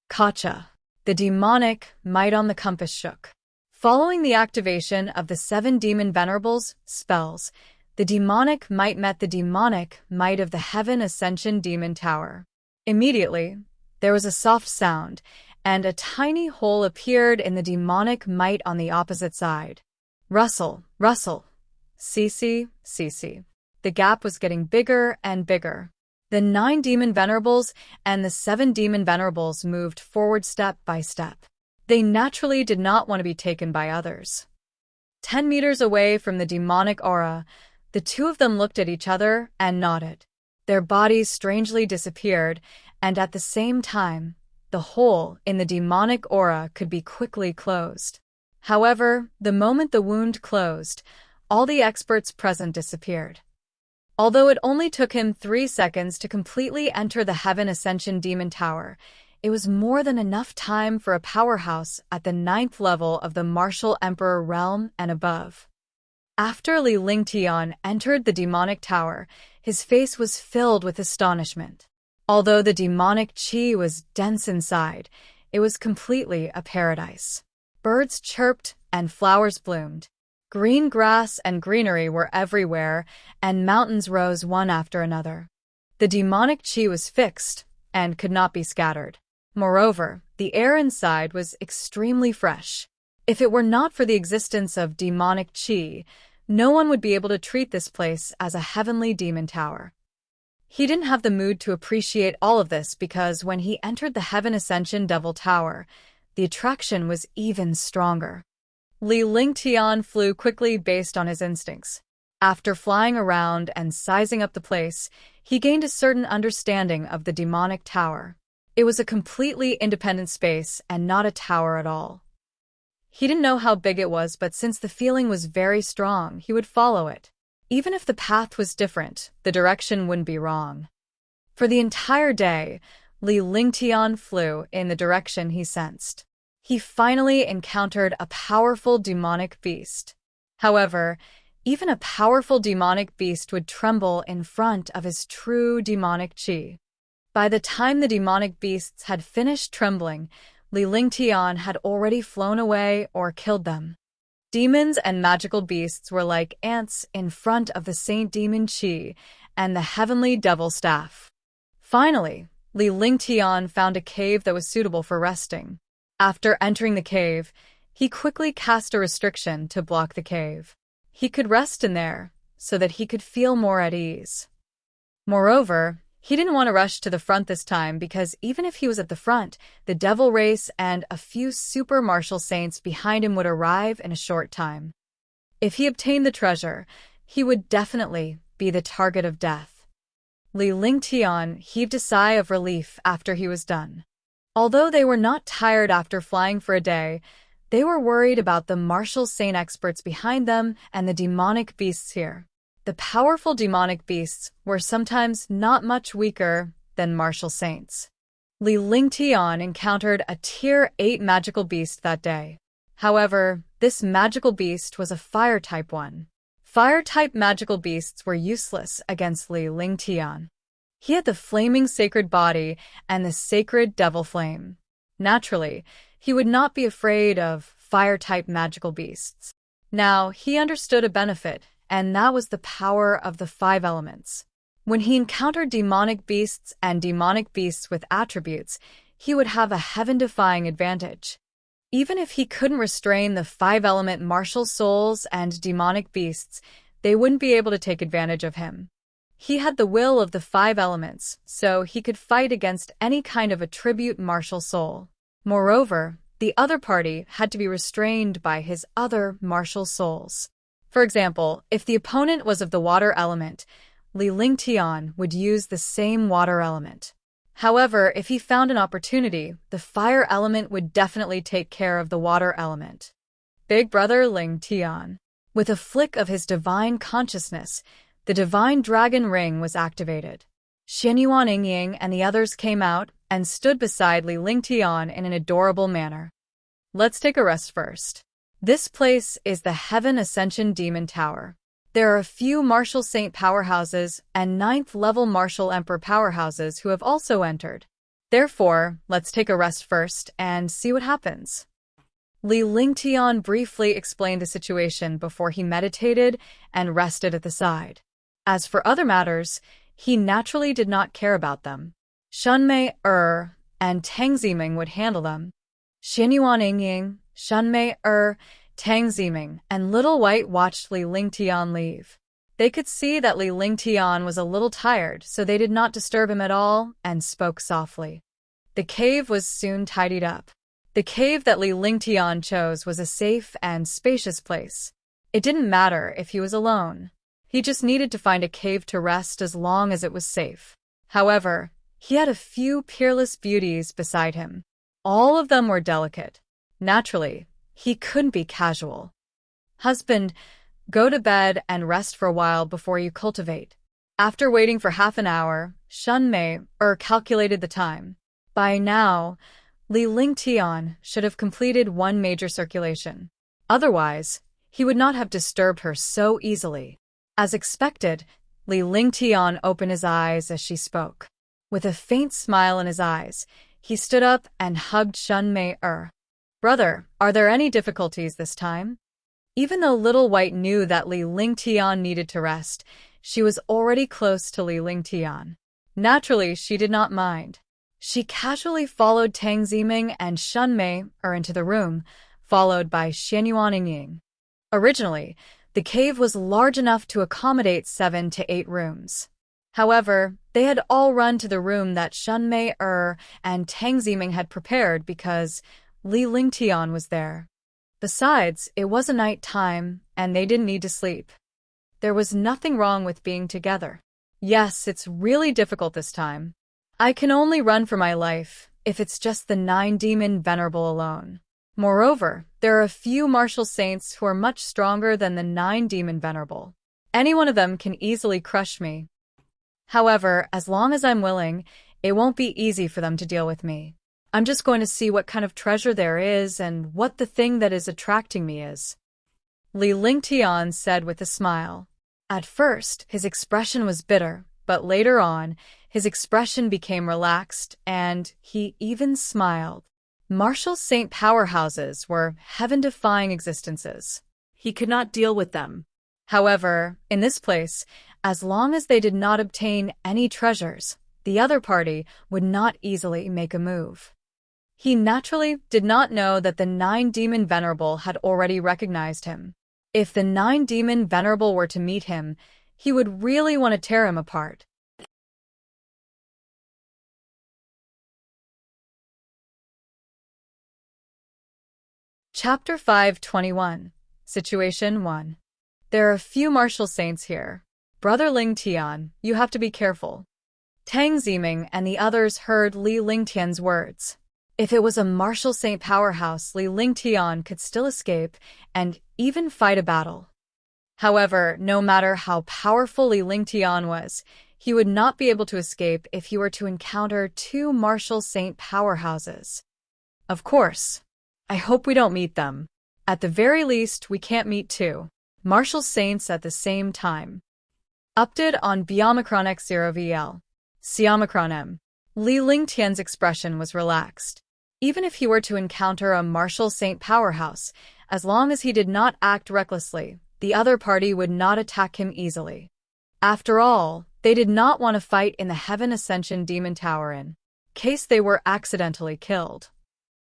Kacha. The demonic might on the compass shook. Following the activation of the 7 demon venerables spells, the demonic might met the demonic might of the Heaven Ascension Demon Tower. Immediately, there was a soft sound, and a tiny hole appeared in the demonic might on the opposite side. Rustle, rustle. CC. The gap was getting bigger and bigger. The 9 demon venerables and the 7 demon venerables moved forward step by step. They naturally did not want to be taken by others. 10 meters away from the demonic aura, the two of them looked at each other and nodded. Their bodies strangely disappeared, and at the same time, the hole in the demonic aura could be quickly closed. However, the moment the wound closed, all the experts present disappeared. Although it only took him 3 seconds to completely enter the Heaven Ascension Demon Tower, it was more than enough time for a powerhouse at the 9th level of the Martial Emperor realm and above. After Li Lingtian entered the demonic tower, his face was filled with astonishment. Although the demonic qi was dense inside, it was completely a paradise. Birds chirped and flowers bloomed. Green grass and greenery were everywhere, and mountains rose one after another. The demonic qi was fixed and could not be scattered. Moreover, the air inside was extremely fresh. If it were not for the existence of demonic qi, no one would be able to treat this place as a heavenly demon tower. He didn't have the mood to appreciate all of this because when he entered the Heaven Ascension Devil Tower, the attraction was even stronger. Li Lingtian flew quickly based on his instincts. After flying around and sizing up the place, he gained a certain understanding of the demonic tower. It was a completely independent space and not a tower at all. He didn't know how big it was, but since the feeling was very strong, he would follow it. Even if the path was different, the direction wouldn't be wrong. For the entire day, Li Lingtian flew in the direction he sensed. He finally encountered a powerful demonic beast. However, even a powerful demonic beast would tremble in front of his true demonic qi. By the time the demonic beasts had finished trembling, Li Lingtian had already flown away or killed them. Demons and magical beasts were like ants in front of the Saint Demon Qi and the Heavenly Devil Staff. Finally, Li Lingtian found a cave that was suitable for resting. After entering the cave, he quickly cast a restriction to block the cave. He could rest in there so that he could feel more at ease. Moreover, he didn't want to rush to the front this time because even if he was at the front, the devil race and a few super martial saints behind him would arrive in a short time. If he obtained the treasure, he would definitely be the target of death. Li Lingtian heaved a sigh of relief after he was done. Although they were not tired after flying for a day, they were worried about the martial saint experts behind them and the demonic beasts here. The powerful demonic beasts were sometimes not much weaker than martial saints. Li Lingtian encountered a Tier 8 magical beast that day. However, this magical beast was a fire-type one. Fire-type magical beasts were useless against Li Lingtian. He had the flaming sacred body and the sacred devil flame. Naturally, he would not be afraid of fire-type magical beasts. Now, he understood a benefit, and that was the power of the 5 elements. When he encountered demonic beasts and demonic beasts with attributes, he would have a heaven-defying advantage. Even if he couldn't restrain the 5-element martial souls and demonic beasts, they wouldn't be able to take advantage of him. He had the will of the 5 elements, so he could fight against any kind of attribute martial soul. Moreover, the other party had to be restrained by his other martial souls. For example, if the opponent was of the water element, Li Lingtian would use the same water element. However, if he found an opportunity, the fire element would definitely take care of the water element. Big Brother Lingtian. With a flick of his divine consciousness, the divine dragon ring was activated. Xuanyuan and the others came out and stood beside Li Lingtian in an adorable manner. Let's take a rest first. This place is the Heaven Ascension Demon Tower. There are a few Martial Saint powerhouses and 9th-level Martial Emperor powerhouses who have also entered. Therefore, let's take a rest first and see what happens. Li Lingtian briefly explained the situation before he meditated and rested at the side. As for other matters, he naturally did not care about them. Shunmei and Tang Ziming would handle them. Xuanyuan, Shunmei Tang Ziming and Little White watched Li Lingtian leave. They could see that Li Lingtian was a little tired, so they did not disturb him at all and spoke softly. The cave was soon tidied up. The cave that Li Lingtian chose was a safe and spacious place. It didn't matter if he was alone. He just needed to find a cave to rest as long as it was safe. However, he had a few peerless beauties beside him. All of them were delicate. Naturally, he couldn't be casual. Husband, go to bed and rest for a while before you cultivate. After waiting for half an hour, Shunmei calculated the time. By now, Li Lingtian should have completed one major circulation. Otherwise, he would not have disturbed her so easily. As expected, Li Lingtian opened his eyes as she spoke. With a faint smile in his eyes, he stood up and hugged Shunmei. Brother, are there any difficulties this time? Even though Little White knew that Li Lingtian needed to rest, she was already close to Li Lingtian. Naturally, she did not mind. She casually followed Tang Ziming and Shunmei into the room, followed by Xuanyuan. Originally, the cave was large enough to accommodate 7 to 8 rooms. However, they had all run to the room that Shunmei and Tang Ziming had prepared because Li Lingtian was there. Besides, it was a night time, and they didn't need to sleep. There was nothing wrong with being together. Yes, it's really difficult this time. I can only run for my life if it's just the 9 demon Venerable alone. Moreover, there are a few martial saints who are much stronger than the 9 demon Venerable. Any one of them can easily crush me. However, as long as I'm willing, it won't be easy for them to deal with me. I'm just going to see what kind of treasure there is and what the thing that is attracting me is. Li Lingtian said with a smile. At first, his expression was bitter, but later on, his expression became relaxed, and he even smiled. Martial Saint powerhouses were heaven-defying existences. He could not deal with them. However, in this place, as long as they did not obtain any treasures, the other party would not easily make a move. He naturally did not know that the 9 demon Venerable had already recognized him. If the 9 demon Venerable were to meet him, he would really want to tear him apart. Chapter 521. Situation 1. There are a few martial saints here. Brother Lingtian, you have to be careful. Tang Ziming and the others heard Li Lingtian's words. If it was a martial saint powerhouse, Li Lingtian could still escape and even fight a battle. However, no matter how powerful Li Lingtian was, he would not be able to escape if he were to encounter 2 martial saint powerhouses. Of course. I hope we don't meet them. At the very least, we can't meet 2 martial saints at the same time. Update on Biomicron X0VL. Xiomicron M. Li Lingtian's expression was relaxed. Even if he were to encounter a martial saint powerhouse, as long as he did not act recklessly, the other party would not attack him easily. After all, they did not want to fight in the Heaven Ascension Demon Tower in case they were accidentally killed.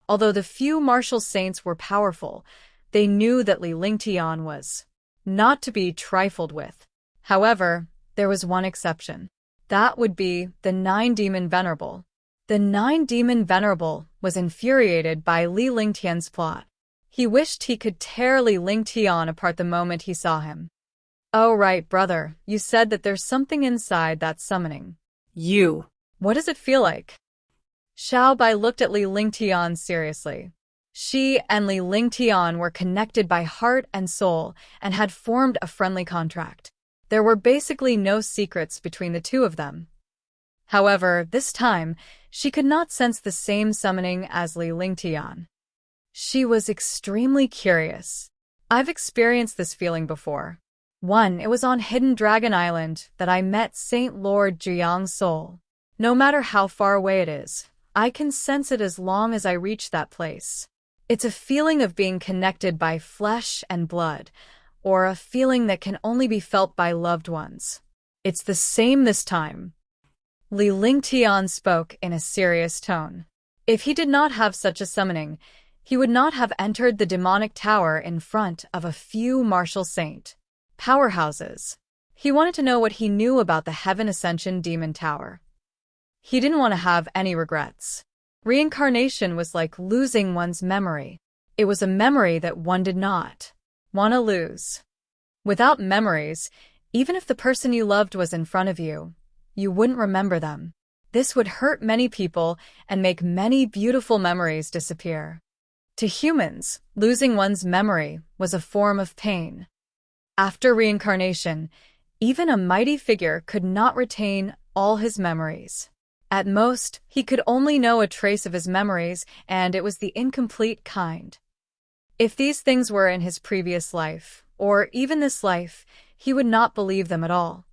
Although the few martial saints were powerful, they knew that Li Lingtian was not to be trifled with. However, there was one exception. That would be the Nine-Demon Venerable. The Nine-Demon Venerable was infuriated by Li Lingtian's plot. He wished he could tear Li Lingtian apart the moment he saw him. "Oh right, brother, you said that there's something inside that summoning. What does it feel like?" Xiaobai looked at Li Lingtian seriously. She and Li Lingtian were connected by heart and soul and had formed a friendly contract. There were basically no secrets between the two of them. However, this time, she could not sense the same summoning as Li Lingtian. She was extremely curious. I've experienced this feeling before. It was on Hidden Dragon Island that I met Saint Lord Jiang's soul. No matter how far away it is, I can sense it as long as I reach that place. It's a feeling of being connected by flesh and blood, or a feeling that can only be felt by loved ones. It's the same this time. Li Lingtian spoke in a serious tone. If he did not have such a summoning, he would not have entered the demonic tower in front of a few martial saint powerhouses. He wanted to know what he knew about the Heaven Ascension Demon Tower. He didn't want to have any regrets. Reincarnation was like losing one's memory. It was a memory that one did not want to lose. Without memories, even if the person you loved was in front of you, you wouldn't remember them. This would hurt many people and make many beautiful memories disappear. To humans, losing one's memory was a form of pain. After reincarnation, even a mighty figure could not retain all his memories. At most, he could only know a trace of his memories, and it was the incomplete kind. If these things were in his previous life, or even this life, he would not believe them at all.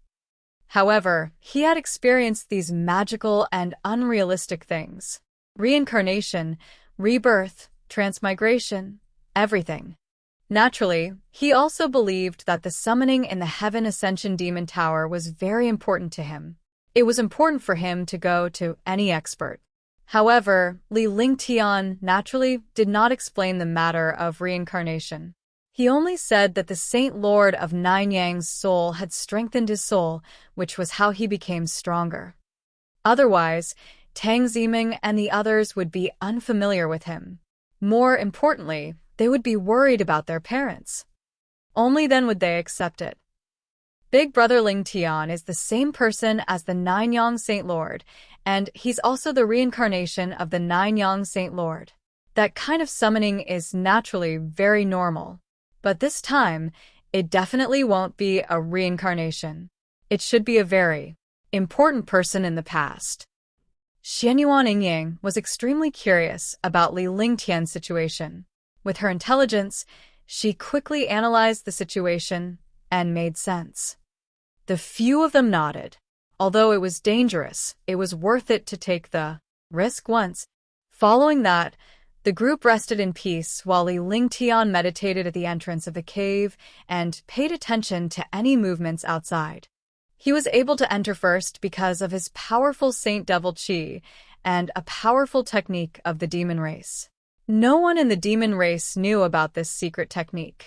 However, he had experienced these magical and unrealistic things. Reincarnation, rebirth, transmigration, everything. Naturally, he also believed that the summoning in the Heaven Ascension Demon Tower was very important to him. It was important for him to go to any expert. However, Li Lingtian naturally did not explain the matter of reincarnation. He only said that the Saint Lord of Ninyang's soul had strengthened his soul, which was how he became stronger. Otherwise, Tang Ziming and the others would be unfamiliar with him. More importantly, they would be worried about their parents. Only then would they accept it. Big Brother Lingtian is the same person as the Ninyang Saint Lord, and he's also the reincarnation of the Ninyang Saint Lord. That kind of summoning is naturally very normal. But this time, it definitely won't be a reincarnation. It should be a very important person in the past. Xuanyuan Yingying was extremely curious about Li Lingtian's situation. With her intelligence, she quickly analyzed the situation and made sense. The few of them nodded. Although it was dangerous, it was worth it to take the risk once. Following that, the group rested in peace while Li Lingtian meditated at the entrance of the cave and paid attention to any movements outside. He was able to enter first because of his powerful Saint Devil Qi and a powerful technique of the demon race. No one in the demon race knew about this secret technique.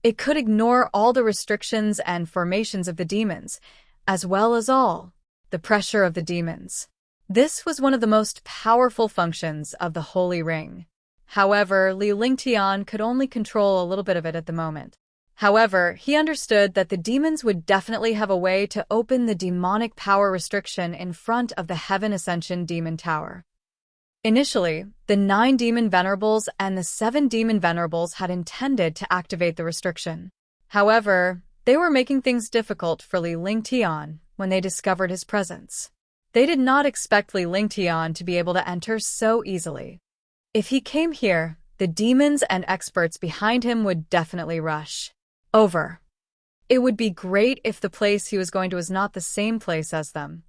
It could ignore all the restrictions and formations of the demons, as well as all the pressure of the demons. This was one of the most powerful functions of the Holy Ring. However, Li Lingtian could only control a little bit of it at the moment. However, he understood that the demons would definitely have a way to open the demonic power restriction in front of the Heaven Ascension Demon Tower. Initially, the 9 Demon Venerables and the 7 Demon Venerables had intended to activate the restriction. However, they were making things difficult for Li Lingtian when they discovered his presence. They did not expect Li Lingtian to be able to enter so easily. If he came here, the demons and experts behind him would definitely rush over. It would be great if the place he was going to was not the same place as them.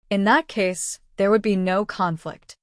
In that case, there would be no conflict.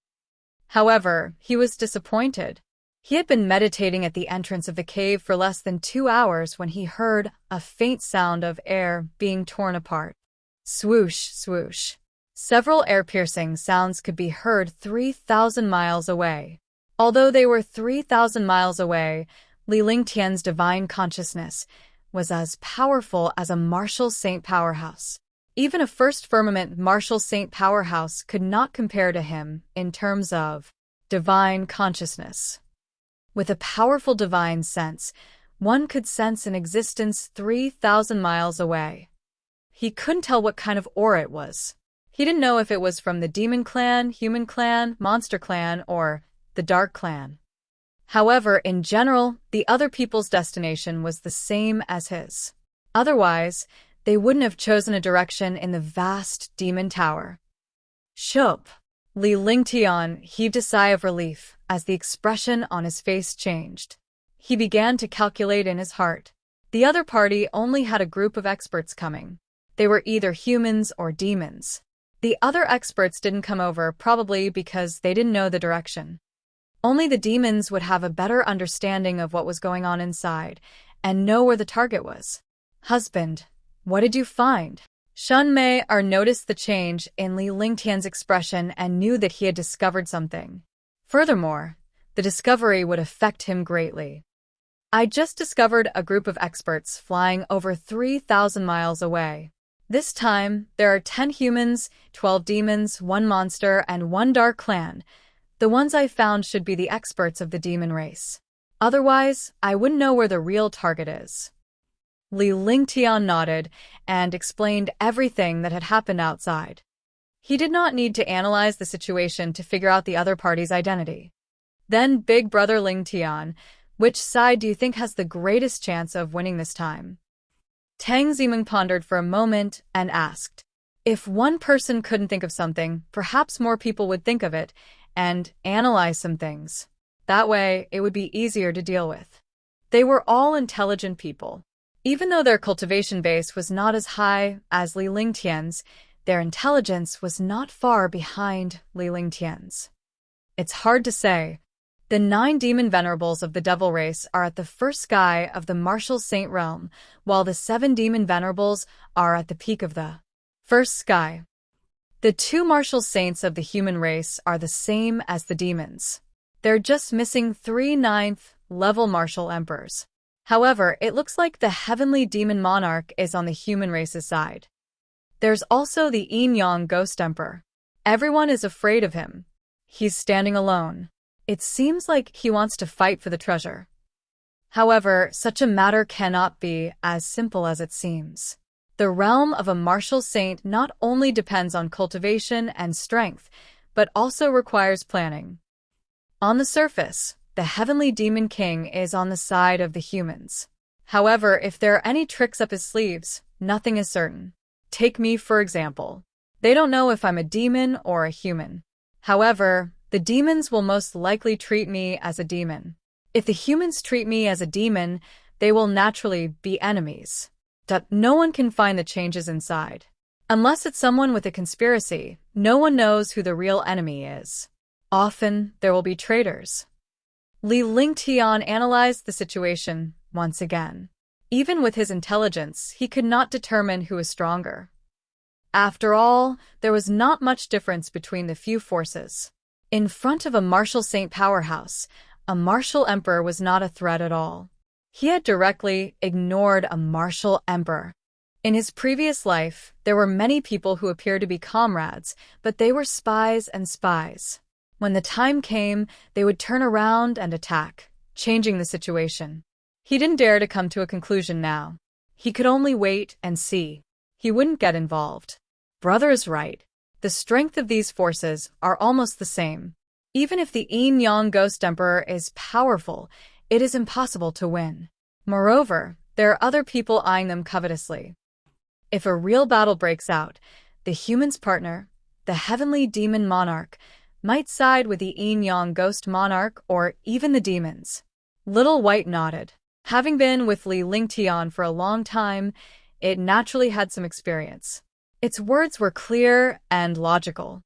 However, he was disappointed. He had been meditating at the entrance of the cave for less than 2 hours when he heard a faint sound of air being torn apart. Swoosh, swoosh. Several air-piercing sounds could be heard 3,000 miles away. Although they were 3,000 miles away, Li Lingtian's divine consciousness, was as powerful as a martial saint powerhouse. Even a first firmament martial saint powerhouse could not compare to him in terms of divine consciousness. With a powerful divine sense, one could sense an existence 3,000 miles away. He couldn't tell what kind of aura it was. He didn't know if it was from the demon clan, human clan, monster clan, or the dark clan. However, in general, the other people's destination was the same as his. Otherwise, they wouldn't have chosen a direction in the vast demon tower. Shup! Li Lingtian heaved a sigh of relief as the expression on his face changed. He began to calculate in his heart. The other party only had a group of experts coming. They were either humans or demons. The other experts didn't come over probably because they didn't know the direction. Only the demons would have a better understanding of what was going on inside and know where the target was. Husband, what did you find? Xuanyuan noticed the change in Li Lingtian's expression and knew that he had discovered something. Furthermore, the discovery would affect him greatly. I just discovered a group of experts flying over 3,000 miles away. This time, there are 10 humans, 12 demons, 1 monster, and 1 dark clan. The ones I found should be the experts of the demon race. Otherwise, I wouldn't know where the real target is. Li Lingtian nodded and explained everything that had happened outside. He did not need to analyze the situation to figure out the other party's identity. Then Big Brother Lingtian, which side do you think has the greatest chance of winning this time? Tang Zimeng pondered for a moment and asked, if one person couldn't think of something, perhaps more people would think of it and analyze some things. That way, it would be easier to deal with. They were all intelligent people. Even though their cultivation base was not as high as Li Lingtian's, their intelligence was not far behind Li Lingtian's. It's hard to say. The 9 demon venerables of the devil race are at the first sky of the martial saint realm, while the 7 demon venerables are at the peak of the first sky. The 2 martial saints of the human race are the same as the demons. They're just missing 3 9th-level martial emperors. However, it looks like the heavenly demon monarch is on the human race's side. There's also the yin-yang ghost emperor. Everyone is afraid of him. He's standing alone. It seems like he wants to fight for the treasure. However, such a matter cannot be as simple as it seems. The realm of a martial saint not only depends on cultivation and strength, but also requires planning. On the surface, the heavenly demon king is on the side of the humans. However, if there are any tricks up his sleeves, nothing is certain. Take me, for example. They don't know if I'm a demon or a human. However, the demons will most likely treat me as a demon. If the humans treat me as a demon, they will naturally be enemies. No one can find the changes inside. Unless it's someone with a conspiracy, no one knows who the real enemy is. Often, there will be traitors. Li Lingtian analyzed the situation once again. Even with his intelligence, he could not determine who was stronger. After all, there was not much difference between the few forces. In front of a martial saint powerhouse, a martial emperor was not a threat at all. He had directly ignored a martial emperor. In his previous life, there were many people who appeared to be comrades, but they were spies and spies. When the time came, they would turn around and attack, changing the situation. He didn't dare to come to a conclusion now. He could only wait and see. He wouldn't get involved. Brother is right. The strength of these forces are almost the same. Even if the yin-yang ghost emperor is powerful, it is impossible to win. Moreover, there are other people eyeing them covetously. If a real battle breaks out, the human's partner, the heavenly demon monarch, might side with the yin-yang ghost monarch or even the demons. Little White nodded. Having been with Li Lingtian for a long time, it naturally had some experience. Its words were clear and logical.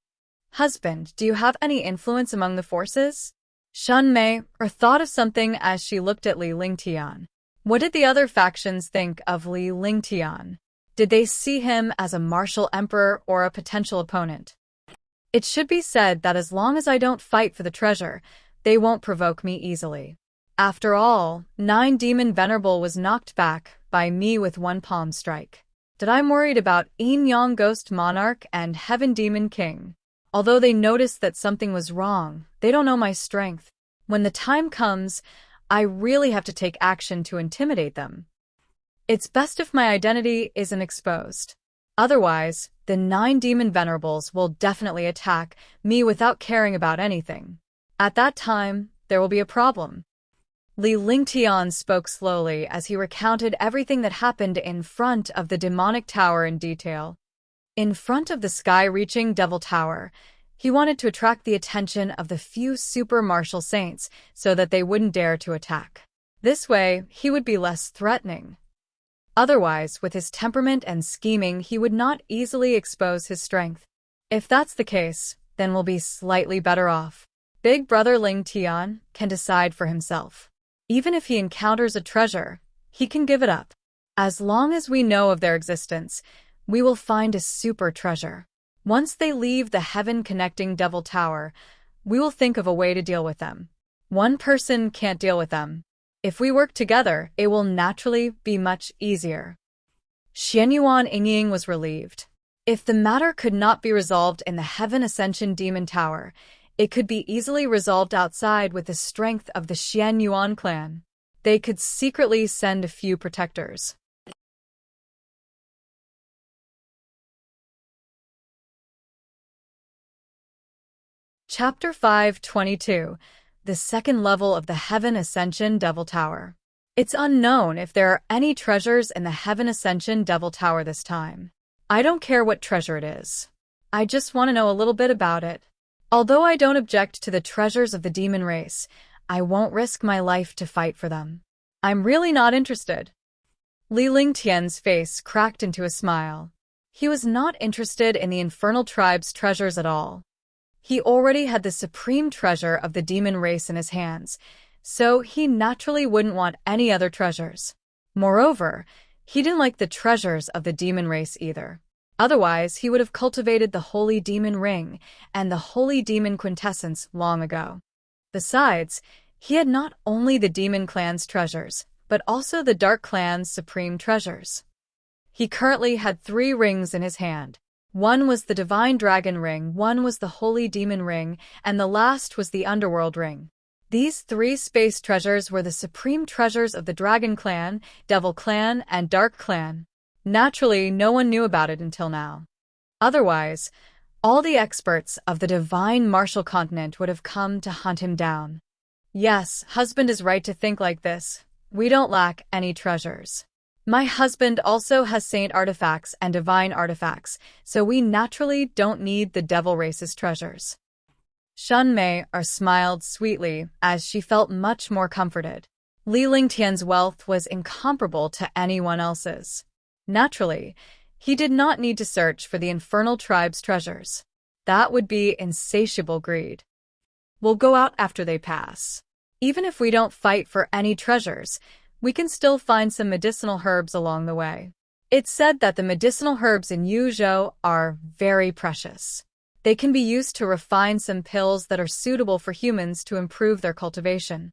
Husband, do you have any influence among the forces? Xuanyuan thought of something as she looked at Li Lingtian. What did the other factions think of Li Lingtian? Did they see him as a martial emperor or a potential opponent? It should be said that as long as I don't fight for the treasure, they won't provoke me easily. After all, 9 Demon Venerable was knocked back by me with one palm strike. Did I'm worried about Yin Yang Ghost Monarch and Heaven Demon King. Although they noticed that something was wrong, they don't know my strength. When the time comes, I really have to take action to intimidate them. It's best if my identity isn't exposed. Otherwise, the 9 Demon Venerables will definitely attack me without caring about anything. At that time, there will be a problem. Li Lingtian spoke slowly as he recounted everything that happened in front of the demonic tower in detail. In front of the sky-reaching Devil Tower, he wanted to attract the attention of the few super martial saints so that they wouldn't dare to attack. This way, he would be less threatening. Otherwise, with his temperament and scheming, he would not easily expose his strength. If that's the case, then we'll be slightly better off. Big Brother Ling Tian can decide for himself. Even if he encounters a treasure, he can give it up. As long as we know of their existence, we will find a super treasure. Once they leave the heaven-connecting Devil Tower, we will think of a way to deal with them. One person can't deal with them. If we work together, it will naturally be much easier. Xuanyuan Yingying was relieved. If the matter could not be resolved in the Heaven Ascension Demon Tower, it could be easily resolved outside with the strength of the Xuanyuan clan. They could secretly send a few protectors. Chapter 522. The second level of the Heaven Ascension Devil Tower. It's unknown if there are any treasures in the Heaven Ascension Devil Tower this time. I don't care what treasure it is. I just want to know a little bit about it. Although I don't object to the treasures of the demon race, I won't risk my life to fight for them. I'm really not interested. Li Lingtian's face cracked into a smile. He was not interested in the infernal tribe's treasures at all. He already had the supreme treasure of the demon race in his hands, so he naturally wouldn't want any other treasures. Moreover, he didn't like the treasures of the demon race either. Otherwise, he would have cultivated the Holy Demon Ring and the Holy Demon Quintessence long ago. Besides, he had not only the Demon Clan's treasures, but also the Dark Clan's supreme treasures. He currently had 3 rings in his hand. One was the Divine Dragon Ring, one was the Holy Demon Ring, and the last was the Underworld Ring. These 3 space treasures were the supreme treasures of the Dragon Clan, Devil Clan, and Dark Clan. Naturally, no one knew about it until now. Otherwise, all the experts of the divine martial continent would have come to hunt him down. Yes, husband is right to think like this. We don't lack any treasures. My husband also has saint artifacts and divine artifacts, so we naturally don't need the devil race's treasures. Shunmei smiled sweetly as she felt much more comforted. Li Lingtian's wealth was incomparable to anyone else's. Naturally, he did not need to search for the infernal tribe's treasures. That would be insatiable greed. We'll go out after they pass. Even if we don't fight for any treasures, we can still find some medicinal herbs along the way. It's said that the medicinal herbs in Youzhou are very precious. They can be used to refine some pills that are suitable for humans to improve their cultivation.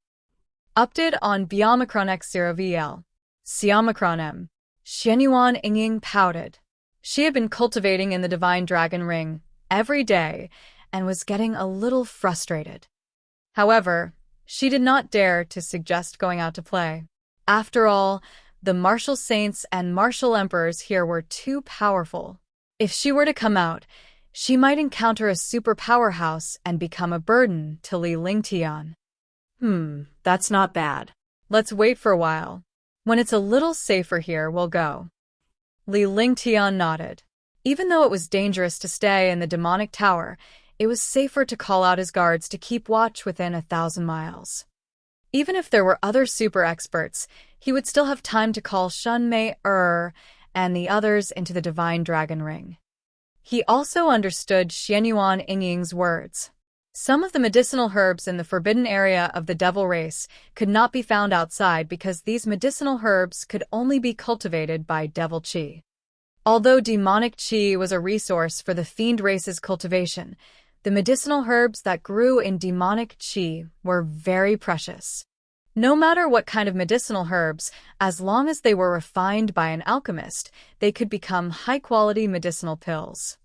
Update on Biomicron X0VL. Xiomicron M. Xuanyuan Yingying pouted. She had been cultivating in the Divine Dragon Ring every day and was getting a little frustrated. However, she did not dare to suggest going out to play. After all, the martial saints and martial emperors here were too powerful. If she were to come out, she might encounter a super powerhouse and become a burden to Li Lingtian. That's not bad. Let's wait for a while. When it's a little safer here, we'll go. Li Lingtian nodded. Even though it was dangerous to stay in the demonic tower, it was safer to call out his guards to keep watch within 1,000 miles. Even if there were other super experts, he would still have time to call Shunmei and the others into the Divine Dragon Ring. He also understood Xuanyuan Yingying's words. Some of the medicinal herbs in the forbidden area of the devil race could not be found outside because these medicinal herbs could only be cultivated by devil qi. Although demonic qi was a resource for the fiend race's cultivation, the medicinal herbs that grew in demonic qi were very precious. No matter what kind of medicinal herbs, as long as they were refined by an alchemist, they could become high-quality medicinal pills.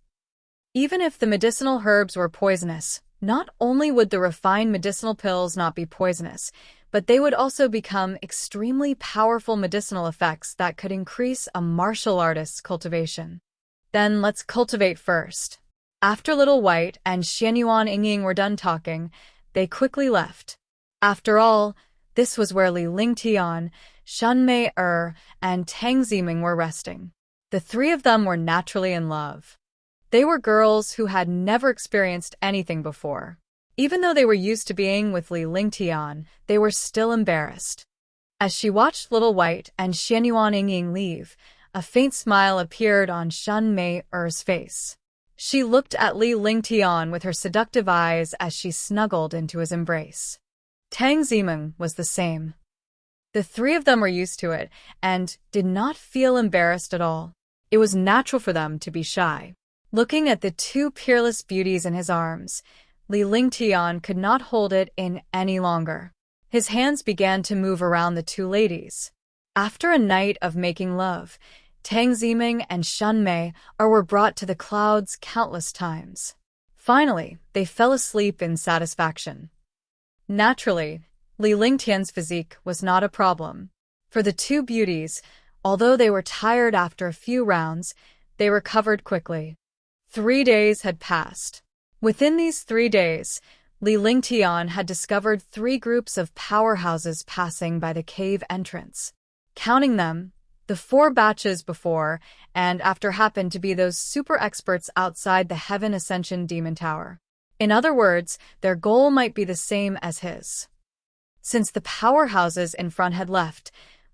Even if the medicinal herbs were poisonous, not only would the refined medicinal pills not be poisonous, but they would also become extremely powerful medicinal effects that could increase a martial artist's cultivation. Then let's cultivate first. After Little White and Xuanyuan Yingying were done talking, they quickly left. After all, this was where Li Lingtian, Shenmei and Tang Ziming were resting. The three of them were naturally in love. They were girls who had never experienced anything before. Even though they were used to being with Li Lingtian, they were still embarrassed. As she watched Little White and Xuanyuan Yingying leave, a faint smile appeared on Shenmei's face. She looked at Li Lingtian with her seductive eyes as she snuggled into his embrace. Tang Ziming was the same. The three of them were used to it and did not feel embarrassed at all. It was natural for them to be shy. Looking at the two peerless beauties in his arms, Li Lingtian could not hold it in any longer. His hands began to move around the two ladies. After a night of making love, Tang Ziming and Shenmei were brought to the clouds countless times. Finally, they fell asleep in satisfaction. Naturally, Li Lingtian's physique was not a problem. For the two beauties, although they were tired after a few rounds, they recovered quickly. 3 days had passed. Within these 3 days, Li Lingtian had discovered 3 groups of powerhouses passing by the cave entrance. Counting them, the 4 batches before and after happened to be those super experts outside the Heaven Ascension Demon Tower. In other words, their goal might be the same as his. Since the powerhouses in front had left,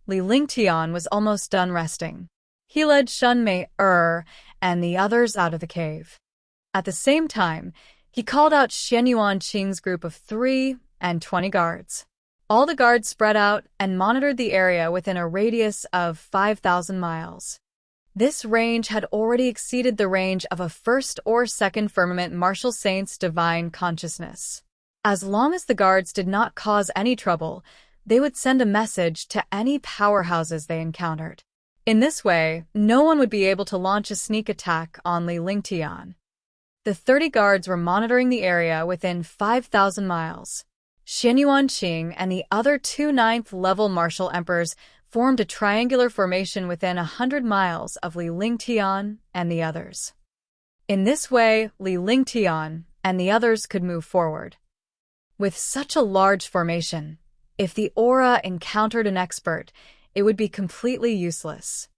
Li Lingtian was almost done resting. He led Shenmei and the others out of the cave. At the same time, he called out Xuanyuan Qing's group of 3 and 20 guards. All the guards spread out and monitored the area within a radius of 5,000 miles. This range had already exceeded the range of a first or second firmament martial saint's divine consciousness. As long as the guards did not cause any trouble, they would send a message to any powerhouses they encountered. In this way, no one would be able to launch a sneak attack on Li Lingtian. The 30 guards were monitoring the area within 5,000 miles. Xuanyuan Qing and the other 2 9th-level martial emperors formed a triangular formation within 100 miles of Li Lingtian and the others. In this way, Li Lingtian and the others could move forward. With such a large formation, if the aura encountered an expert, it would be completely useless.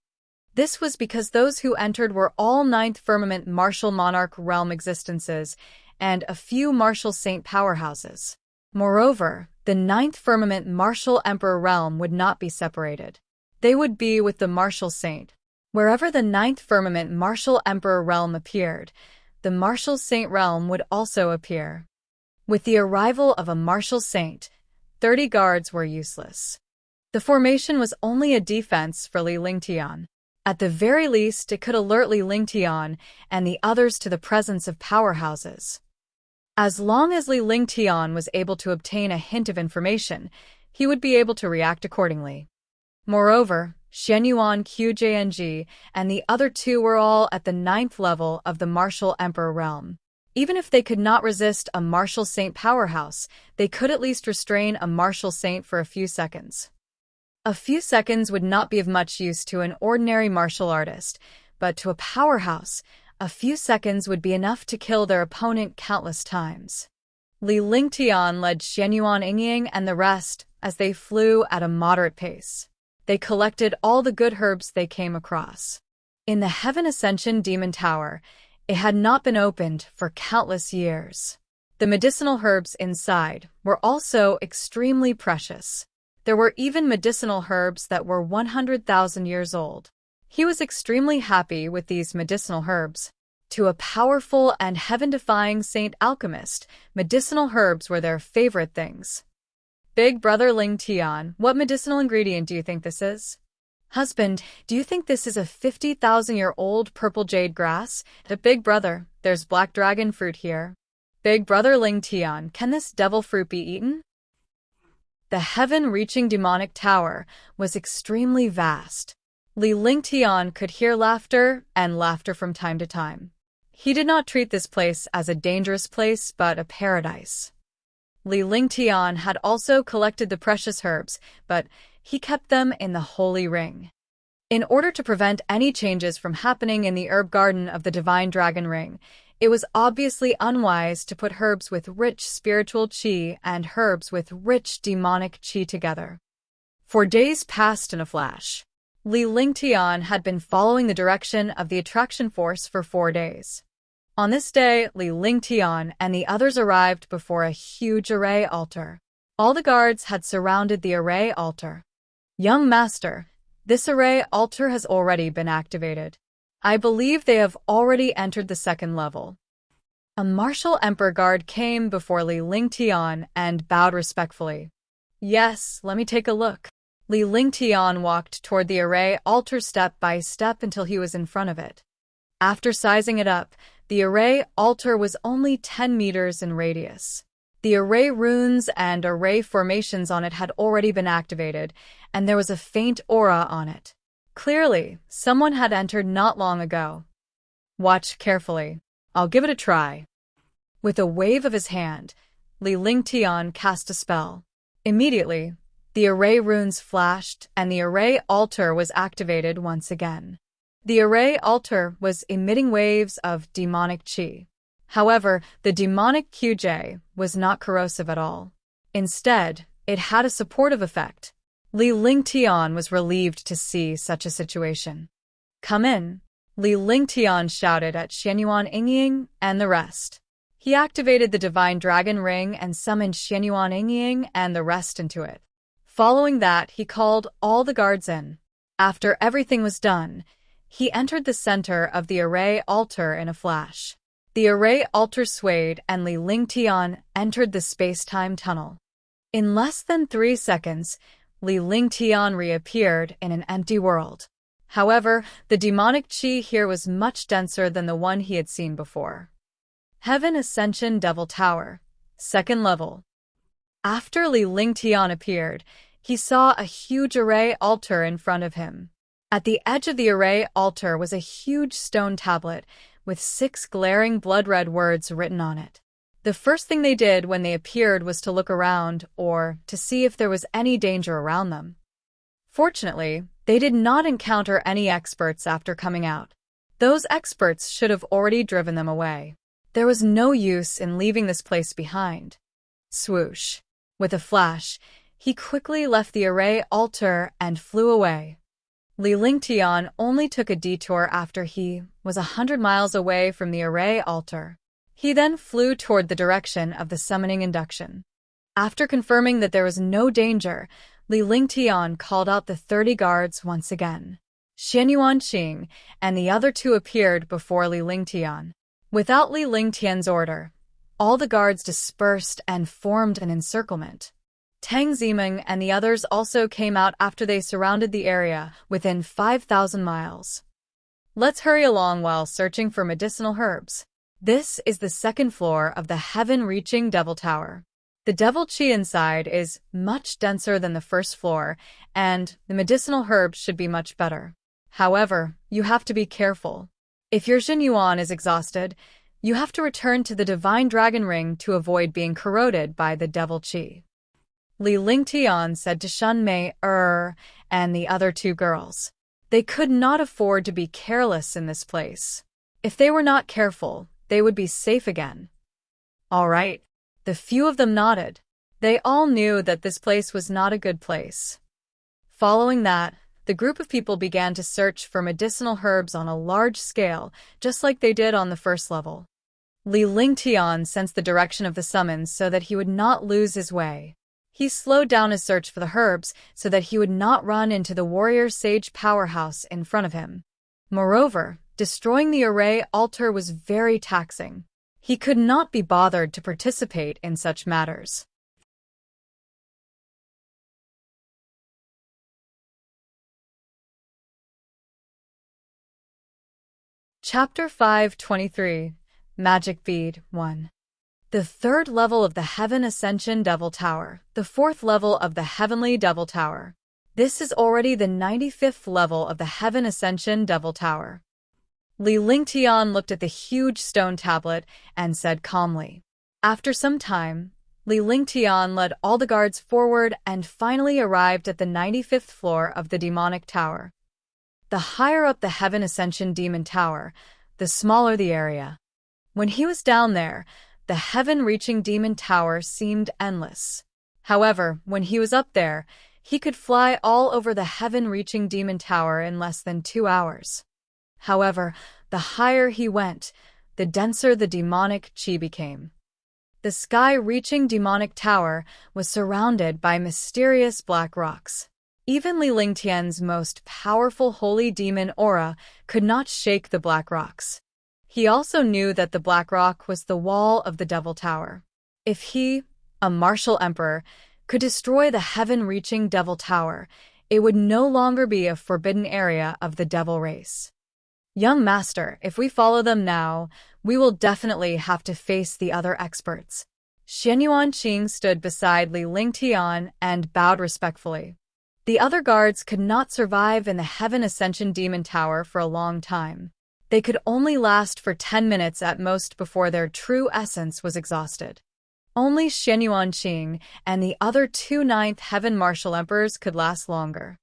This was because those who entered were all 9th Firmament Martial Monarch realm existences and a few Martial Saint powerhouses. Moreover, the 9th Firmament Martial Emperor realm would not be separated. They would be with the Martial Saint. Wherever the 9th Firmament Martial Emperor realm appeared, the Martial Saint realm would also appear. With the arrival of a Martial Saint, 30 guards were useless. The formation was only a defense for Li Lingtian. At the very least, it could alert Li Lingtian and the others to the presence of powerhouses. As long as Li Lingtian was able to obtain a hint of information, he would be able to react accordingly. Moreover, Xuanyuan Qjng and the other 2 were all at the 9th level of the Martial Emperor realm. Even if they could not resist a Martial Saint powerhouse, they could at least restrain a Martial Saint for a few seconds. A few seconds would not be of much use to an ordinary martial artist, but to a powerhouse, a few seconds would be enough to kill their opponent countless times. Li Lingtian led Xuanyuan Yingying and the rest as they flew at a moderate pace. They collected all the good herbs they came across. In the Heaven Ascension Demon Tower, it had not been opened for countless years. The medicinal herbs inside were also extremely precious. There were even medicinal herbs that were 100,000 years old. He was extremely happy with these medicinal herbs. To a powerful and heaven-defying saint alchemist, medicinal herbs were their favorite things. Big brother Lingtian, what medicinal ingredient do you think this is? Husband, do you think this is a 50,000-year-old purple jade grass? Big brother, there's black dragon fruit here. Big brother Lingtian, can this devil fruit be eaten? The heaven-reaching demonic tower was extremely vast. Li Lingtian could hear laughter and laughter from time to time. He did not treat this place as a dangerous place, but a paradise. Li Lingtian had also collected the precious herbs, but he kept them in the holy ring. In order to prevent any changes from happening in the herb garden of the Divine Dragon Ring, it was obviously unwise to put herbs with rich spiritual qi and herbs with rich demonic qi together. For days passed in a flash. Li Lingtian had been following the direction of the attraction force for 4 days. On this day, Li Lingtian and the others arrived before a huge array altar. All the guards had surrounded the array altar. "Young master, this array altar has already been activated. I believe they have already entered the 2nd level." A martial emperor guard came before Li Lingtian and bowed respectfully. "Yes, let me take a look." Li Lingtian walked toward the array altar step by step until he was in front of it. After sizing it up, the array altar was only 10 meters in radius. The array runes and array formations on it had already been activated, and there was a faint aura on it. Clearly, someone had entered not long ago. "Watch carefully. I'll give it a try." With a wave of his hand, Li Lingtian cast a spell. Immediately, the array runes flashed and the array altar was activated once again. The array altar was emitting waves of demonic qi. However, the demonic QJ was not corrosive at all. Instead, it had a supportive effect. Li Lingtian was relieved to see such a situation. "Come in," Li Lingtian shouted at Xuanyuan and the rest. He activated the Divine Dragon Ring and summoned Xuanyuan and the rest into it. Following that, he called all the guards in. After everything was done, he entered the center of the array altar in a flash. The array altar swayed and Li Lingtian entered the space-time tunnel. In less than 3 seconds, Li Lingtian reappeared in an empty world. However, the demonic qi here was much denser than the one he had seen before. Heaven Ascension Devil Tower, 2nd level. After Li Lingtian appeared, he saw a huge array altar in front of him. At the edge of the array altar was a huge stone tablet with 6 glaring blood-red words written on it. The first thing they did when they appeared was to look around or to see if there was any danger around them. Fortunately, they did not encounter any experts after coming out. Those experts should have already driven them away. There was no use in leaving this place behind. Swoosh. With a flash, he quickly left the array altar and flew away. Li Lingtian only took a detour after he was 100 miles away from the array altar. He then flew toward the direction of the summoning induction. After confirming that there was no danger, Li Lingtian called out the 30 guards once again. Xuanyuan and the other 2 appeared before Li Lingtian. Without Li Lingtian's order, all the guards dispersed and formed an encirclement. Tang Ziming and the others also came out after they surrounded the area within 5,000 miles. Let's hurry along while searching for medicinal herbs. This is the 2nd floor of the heaven-reaching Devil Tower. The devil qi inside is much denser than the 1st floor, and the medicinal herbs should be much better. However, you have to be careful. If your Xuanyuan is exhausted, you have to return to the Divine Dragon Ring to avoid being corroded by the devil qi. Li Lingtian said to Shunmei and the other 2 girls. They could not afford to be careless in this place. If they were not careful, they would be safe again. All right. The few of them nodded. They all knew that this place was not a good place. Following that, the group of people began to search for medicinal herbs on a large scale, just like they did on the 1st level. Li Lingtian sensed the direction of the summons so that he would not lose his way. He slowed down his search for the herbs so that he would not run into the warrior sage powerhouse in front of him. Moreover, destroying the array altar was very taxing. He could not be bothered to participate in such matters. Chapter 523, Magic Bead 1. The third level of the Heaven Ascension Devil Tower, the fourth level of the Heavenly Devil Tower. This is already the 95th level of the Heaven Ascension Devil Tower. Li Lingtian looked at the huge stone tablet and said calmly. After some time, Li Lingtian led all the guards forward and finally arrived at the 95th floor of the demonic tower. The higher up the Heaven Ascension Demon Tower, the smaller the area. When he was down there, the heaven-reaching demon tower seemed endless. However, when he was up there, he could fly all over the heaven-reaching demon tower in less than 2 hours. However, the higher he went, the denser the demonic chi became. The sky-reaching demonic tower was surrounded by mysterious black rocks. Even Li Lingtian's most powerful holy demon aura could not shake the black rocks. He also knew that the black rock was the wall of the Devil Tower. If he, a martial emperor, could destroy the heaven-reaching Devil Tower, it would no longer be a forbidden area of the devil race. Young master, if we follow them now, we will definitely have to face the other experts. Xuanyuan stood beside Li Lingtian and bowed respectfully. The other guards could not survive in the Heaven Ascension Demon Tower for a long time. They could only last for 10 minutes at most before their true essence was exhausted. Only Xuanyuan and the other 2 9th Heaven Martial Emperors could last longer.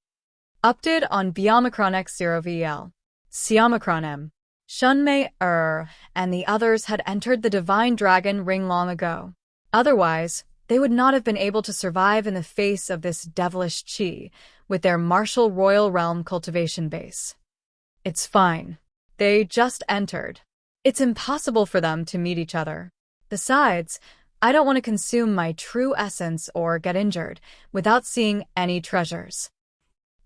Update on Biomicron X0VL. Xiomicron M. Shunmei and the others had entered the Divine Dragon Ring long ago. Otherwise, they would not have been able to survive in the face of this devilish chi with their martial royal realm cultivation base. It's fine. They just entered. It's impossible for them to meet each other. Besides, I don't want to consume my true essence or get injured without seeing any treasures.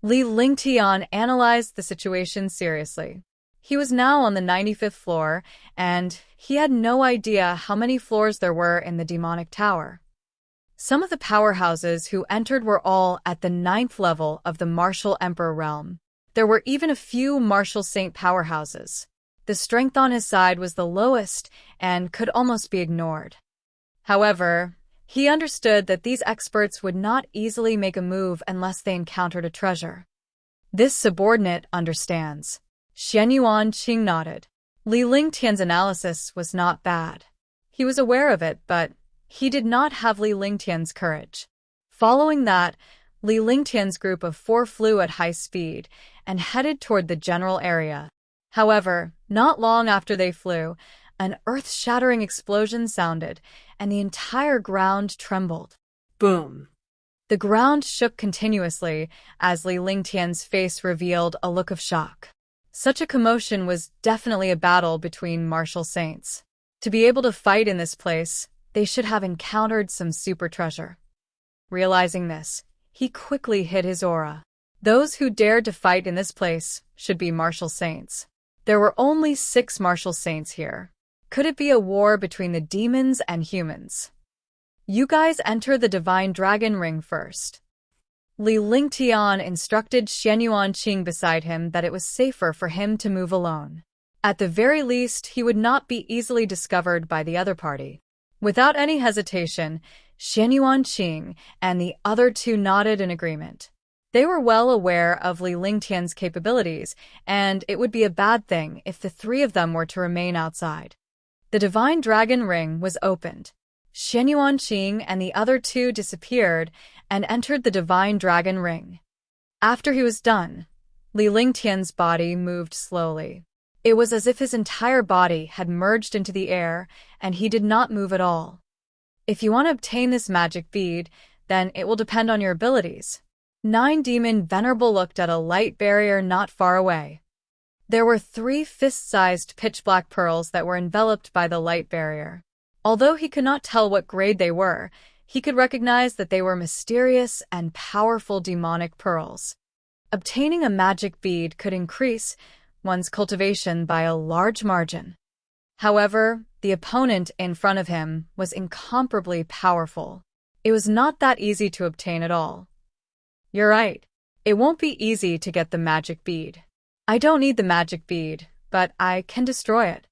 Li Lingtian analyzed the situation seriously. He was now on the 95th floor, and he had no idea how many floors there were in the demonic tower. Some of the powerhouses who entered were all at the 9th level of the Martial Emperor realm. There were even a few Martial Saint powerhouses. The strength on his side was the lowest and could almost be ignored. However, he understood that these experts would not easily make a move unless they encountered a treasure. This subordinate understands. Xuanyuan nodded. Li Lingtian's analysis was not bad. He was aware of it, but he did not have Li Lingtian's courage. Following that, Li Lingtian's group of 4 flew at high speed and headed toward the general area. However, not long after they flew, an earth-shattering explosion sounded, and the entire ground trembled. Boom. The ground shook continuously as Li Lingtian's face revealed a look of shock. Such a commotion was definitely a battle between martial saints. To be able to fight in this place, they should have encountered some super treasure. Realizing this, he quickly hid his aura. Those who dared to fight in this place should be martial saints. There were only 6 martial saints here. Could it be a war between the demons and humans? You guys enter the Divine Dragon Ring first. Li Lingtian instructed Xuanyuan beside him that it was safer for him to move alone. At the very least, he would not be easily discovered by the other party. Without any hesitation, Xuanyuan and the other 2 nodded in agreement. They were well aware of Li Lingtian's capabilities, and it would be a bad thing if the 3 of them were to remain outside. The Divine Dragon Ring was opened. Xuanyuan and the other 2 disappeared and entered the Divine Dragon Ring. After he was done, Li Lingtian's body moved slowly. It was as if his entire body had merged into the air, and he did not move at all. If you want to obtain this magic bead, then it will depend on your abilities. 9 Demon Venerable looked at a light barrier not far away. There were 3 fist-sized pitch-black pearls that were enveloped by the light barrier. Although he could not tell what grade they were, he could recognize that they were mysterious and powerful demonic pearls. Obtaining a magic bead could increase one's cultivation by a large margin. However, the opponent in front of him was incomparably powerful. It was not that easy to obtain at all. You're right. It won't be easy to get the magic bead. I don't need the magic bead, but I can destroy it.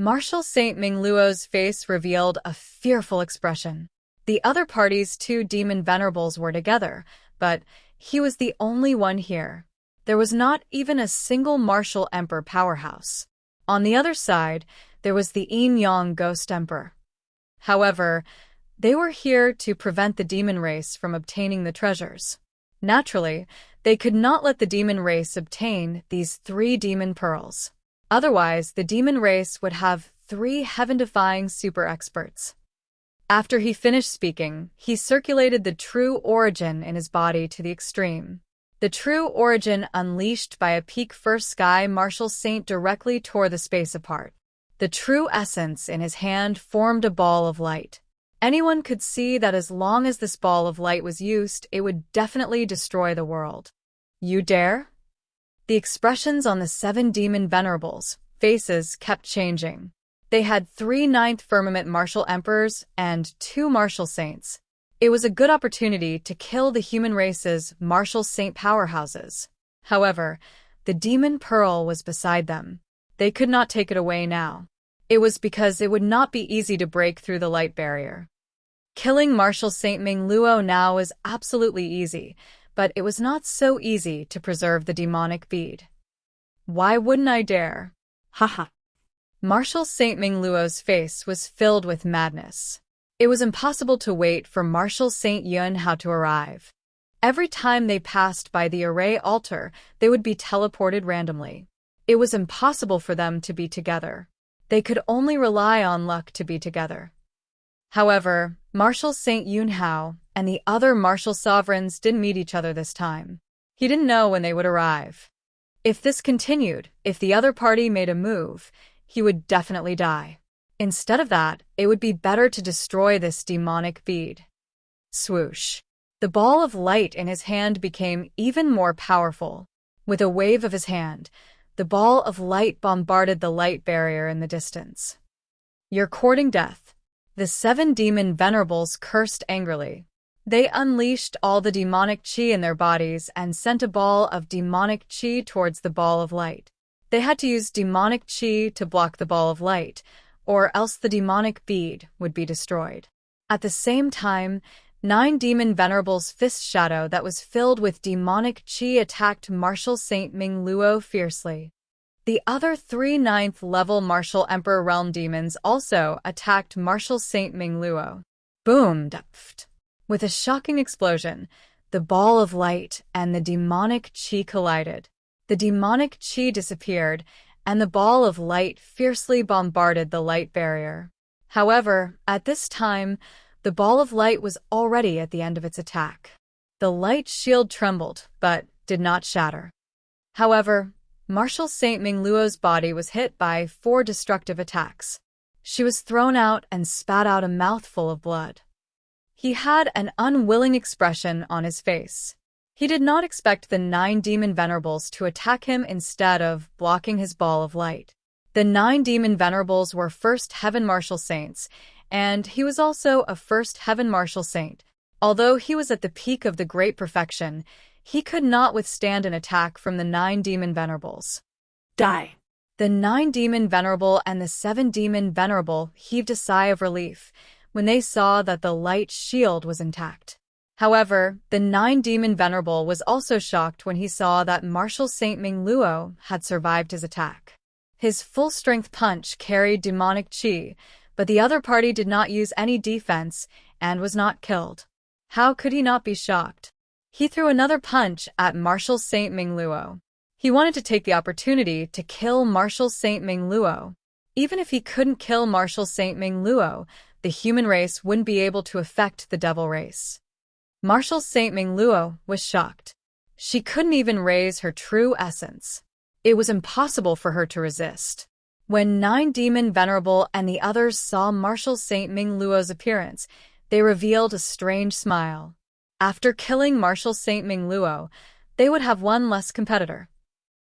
Marshal Saint Mingluo's face revealed a fearful expression. The other party's two demon venerables were together, but he was the only one here. There was not even a single martial emperor powerhouse. On the other side, there was the Yin-Yang Ghost Emperor. However, they were here to prevent the demon race from obtaining the treasures. Naturally, they could not let the demon race obtain these 3 demon pearls. Otherwise, the demon race would have 3 heaven-defying super experts. After he finished speaking, he circulated the true origin in his body to the extreme. The true origin unleashed by a peak first sky martial saint directly tore the space apart. The true essence in his hand formed a ball of light. Anyone could see that as long as this ball of light was used, it would definitely destroy the world. You dare? The expressions on the 7 demon venerables' faces kept changing. They had 3 ninth firmament martial emperors and 2 martial saints. It was a good opportunity to kill the human race's martial saint powerhouses. However, the demon pearl was beside them. They could not take it away now. It was because it would not be easy to break through the light barrier. Killing Martial Saint Mingluo now was absolutely easy, but it was not so easy to preserve the demonic bead. Why wouldn't I dare? Haha. Martial Saint Mingluo's face was filled with madness. It was impossible to wait for Martial Saint Yuanhao to arrive. Every time they passed by the array altar, they would be teleported randomly. It was impossible for them to be together. They could only rely on luck to be together. However, Martial Saint Yuanhao and the other martial sovereigns didn't meet each other this time. He didn't know when they would arrive. If this continued, if the other party made a move, he would definitely die. Instead of that, it would be better to destroy this demonic bead. Swoosh. The ball of light in his hand became even more powerful. With a wave of his hand, the ball of light bombarded the light barrier in the distance. You're courting death. The 7 demon venerables cursed angrily. They unleashed all the demonic chi in their bodies and sent a ball of demonic chi towards the ball of light. They had to use demonic chi to block the ball of light, or else the demonic bead would be destroyed. At the same time, 9 demon venerables' fist shadow that was filled with demonic chi attacked Martial Saint Mingluo fiercely. The other 3 9th level Martial Emperor Realm demons also attacked Martial Saint Mingluo. Boom! Dupft. With a shocking explosion, the ball of light and the demonic chi collided. The demonic chi disappeared, and the ball of light fiercely bombarded the light barrier. However, at this time, the ball of light was already at the end of its attack. The light shield trembled, but did not shatter. However, Martial Saint Mingluo's body was hit by 4 destructive attacks. She was thrown out and spat out a mouthful of blood. He had an unwilling expression on his face. He did not expect the 9 demon venerables to attack him instead of blocking his ball of light. The 9 demon venerables were first heaven martial saints, and he was also a first heaven martial saint. Although he was at the peak of the great perfection, he could not withstand an attack from the 9 demon venerables. Die. The 9 demon venerable and the 7 demon venerable heaved a sigh of relief when they saw that the light shield was intact. However, the 9 demon venerable was also shocked when he saw that Martial Saint Mingluo had survived his attack. His full-strength punch carried demonic chi, but the other party did not use any defense and was not killed. How could he not be shocked? He threw another punch at Martial Saint Mingluo. He wanted to take the opportunity to kill Martial Saint Mingluo. Even if he couldn't kill Martial Saint Mingluo, the human race wouldn't be able to affect the devil race. Martial Saint Mingluo was shocked. She couldn't even raise her true essence. It was impossible for her to resist. When 9 demon venerable and the others saw Martial Saint Mingluo's appearance, they revealed a strange smile. After killing Martial Saint Mingluo, they would have one less competitor.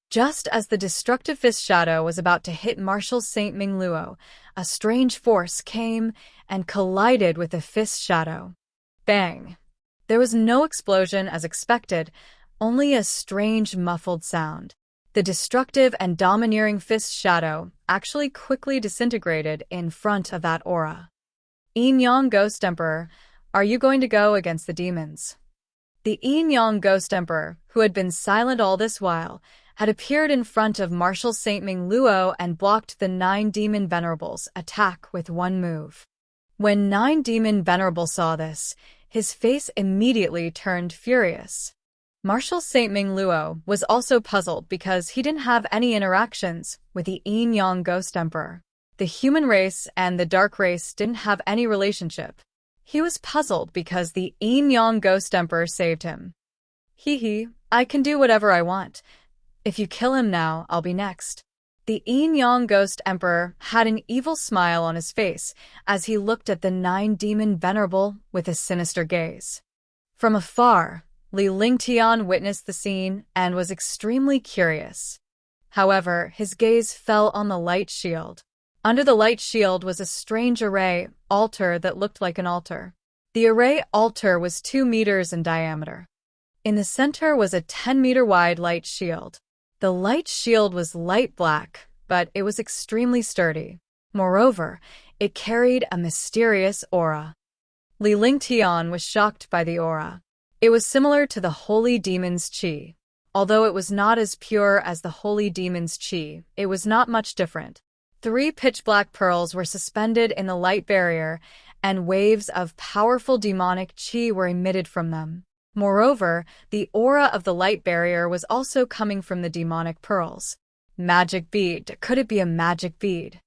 Just as the destructive fist shadow was about to hit Martial Saint Mingluo, a strange force came and collided with the fist shadow. Bang! There was no explosion as expected, only a strange muffled sound. The destructive and domineering fist shadow actually quickly disintegrated in front of that aura. Yin Yang Ghost Emperor, are you going to go against the demons? The Yin Yang Ghost Emperor, who had been silent all this while, had appeared in front of Martial Saint Ming Luo and blocked the 9 Demon Venerables' attack with one move. When 9 Demon Venerable saw this, his face immediately turned furious. Martial Saint Ming Luo was also puzzled because he didn't have any interactions with the Yin Yang Ghost Emperor. The human race and the dark race didn't have any relationship. He was puzzled because the Yin Yang Ghost Emperor saved him. Hee, I can do whatever I want. If you kill him now, I'll be next. The Yin Yang Ghost Emperor had an evil smile on his face as he looked at the 9 Demon Venerable with a sinister gaze. From afar, Li Lingtian witnessed the scene and was extremely curious. However, his gaze fell on the light shield. Under the light shield was a strange array altar that looked like an altar. The array altar was 2 meters in diameter. In the center was a 10-meter-wide light shield. The light shield was light black, but it was extremely sturdy. Moreover, it carried a mysterious aura. Li Lingtian was shocked by the aura. It was similar to the Holy Demon's Qi. Although it was not as pure as the Holy Demon's Qi, it was not much different. 3 pitch-black pearls were suspended in the light barrier, and waves of powerful demonic Qi were emitted from them. Moreover, the aura of the light barrier was also coming from the demonic pearls. Magic bead. Could it be a magic bead?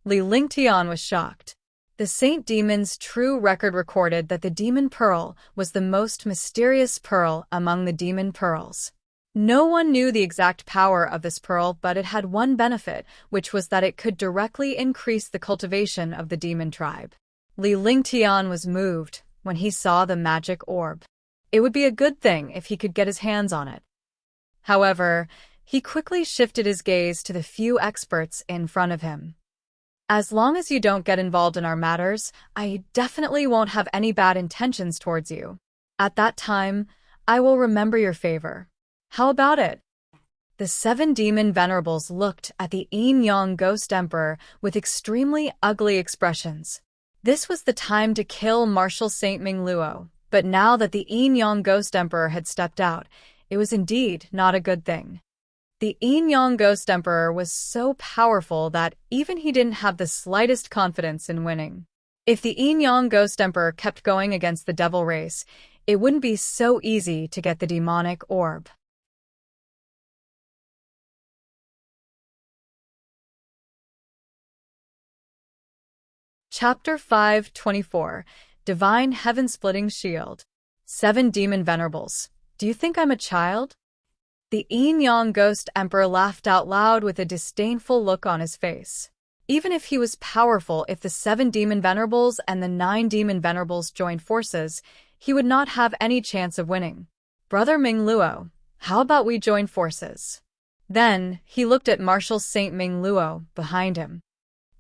Li Lingtian was shocked. The Saint Demon's true record recorded that the demon pearl was the most mysterious pearl among the demon pearls. No one knew the exact power of this pearl, but it had one benefit, which was that it could directly increase the cultivation of the demon tribe. Li Lingtian was moved when he saw the magic orb. It would be a good thing if he could get his hands on it. However, he quickly shifted his gaze to the few experts in front of him. As long as you don't get involved in our matters, I definitely won't have any bad intentions towards you. At that time, I will remember your favor. How about it? The 7 Demon Venerables looked at the Yin Yang Ghost Emperor with extremely ugly expressions. This was the time to kill Martial Saint Ming Luo, but now that the Yin Yang Ghost Emperor had stepped out, it was indeed not a good thing. The Yin Yang Ghost Emperor was so powerful that even he didn't have the slightest confidence in winning. If the Yin Yang Ghost Emperor kept going against the devil race, it wouldn't be so easy to get the demonic orb. Chapter 5:24 Divine Heaven-Splitting Shield. 7 Demon Venerables. Do you think I'm a child? The Yin Yang Ghost Emperor laughed out loud with a disdainful look on his face. Even if he was powerful, if the 7 Demon Venerables and the 9 Demon Venerables joined forces, he would not have any chance of winning. Brother Ming Luo, how about we join forces? Then, he looked at Martial Saint Ming Luo behind him.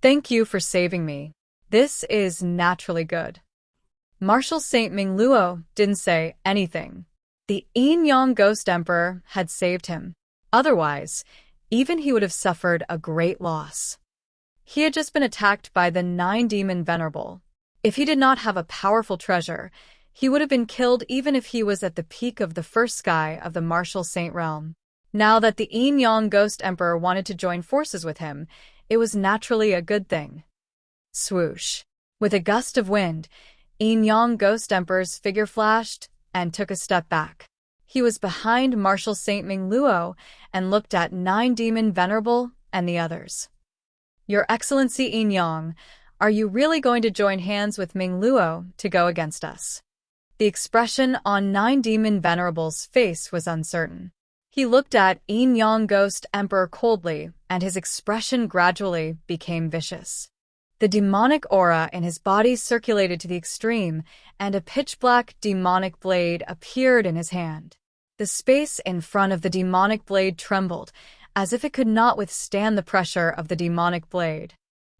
Thank you for saving me. This is naturally good. Martial Saint Ming Luo didn't say anything. The Yin Yang Ghost Emperor had saved him. Otherwise, even he would have suffered a great loss. He had just been attacked by the 9 Demon Venerable. If he did not have a powerful treasure, he would have been killed even if he was at the peak of the first sky of the Martial Saint realm. Now that the Yin Yang Ghost Emperor wanted to join forces with him, it was naturally a good thing. Swoosh. With a gust of wind, Yin Yang Ghost Emperor's figure flashed and took a step back. He was behind Martial Saint Ming Luo and looked at 9 Demon Venerable and the others. Your Excellency Yin Yang, are you really going to join hands with Ming Luo to go against us? The expression on 9 Demon Venerable's face was uncertain. He looked at Yin Yang Ghost Emperor coldly, and his expression gradually became vicious. The demonic aura in his body circulated to the extreme, and a pitch-black demonic blade appeared in his hand. The space in front of the demonic blade trembled, as if it could not withstand the pressure of the demonic blade.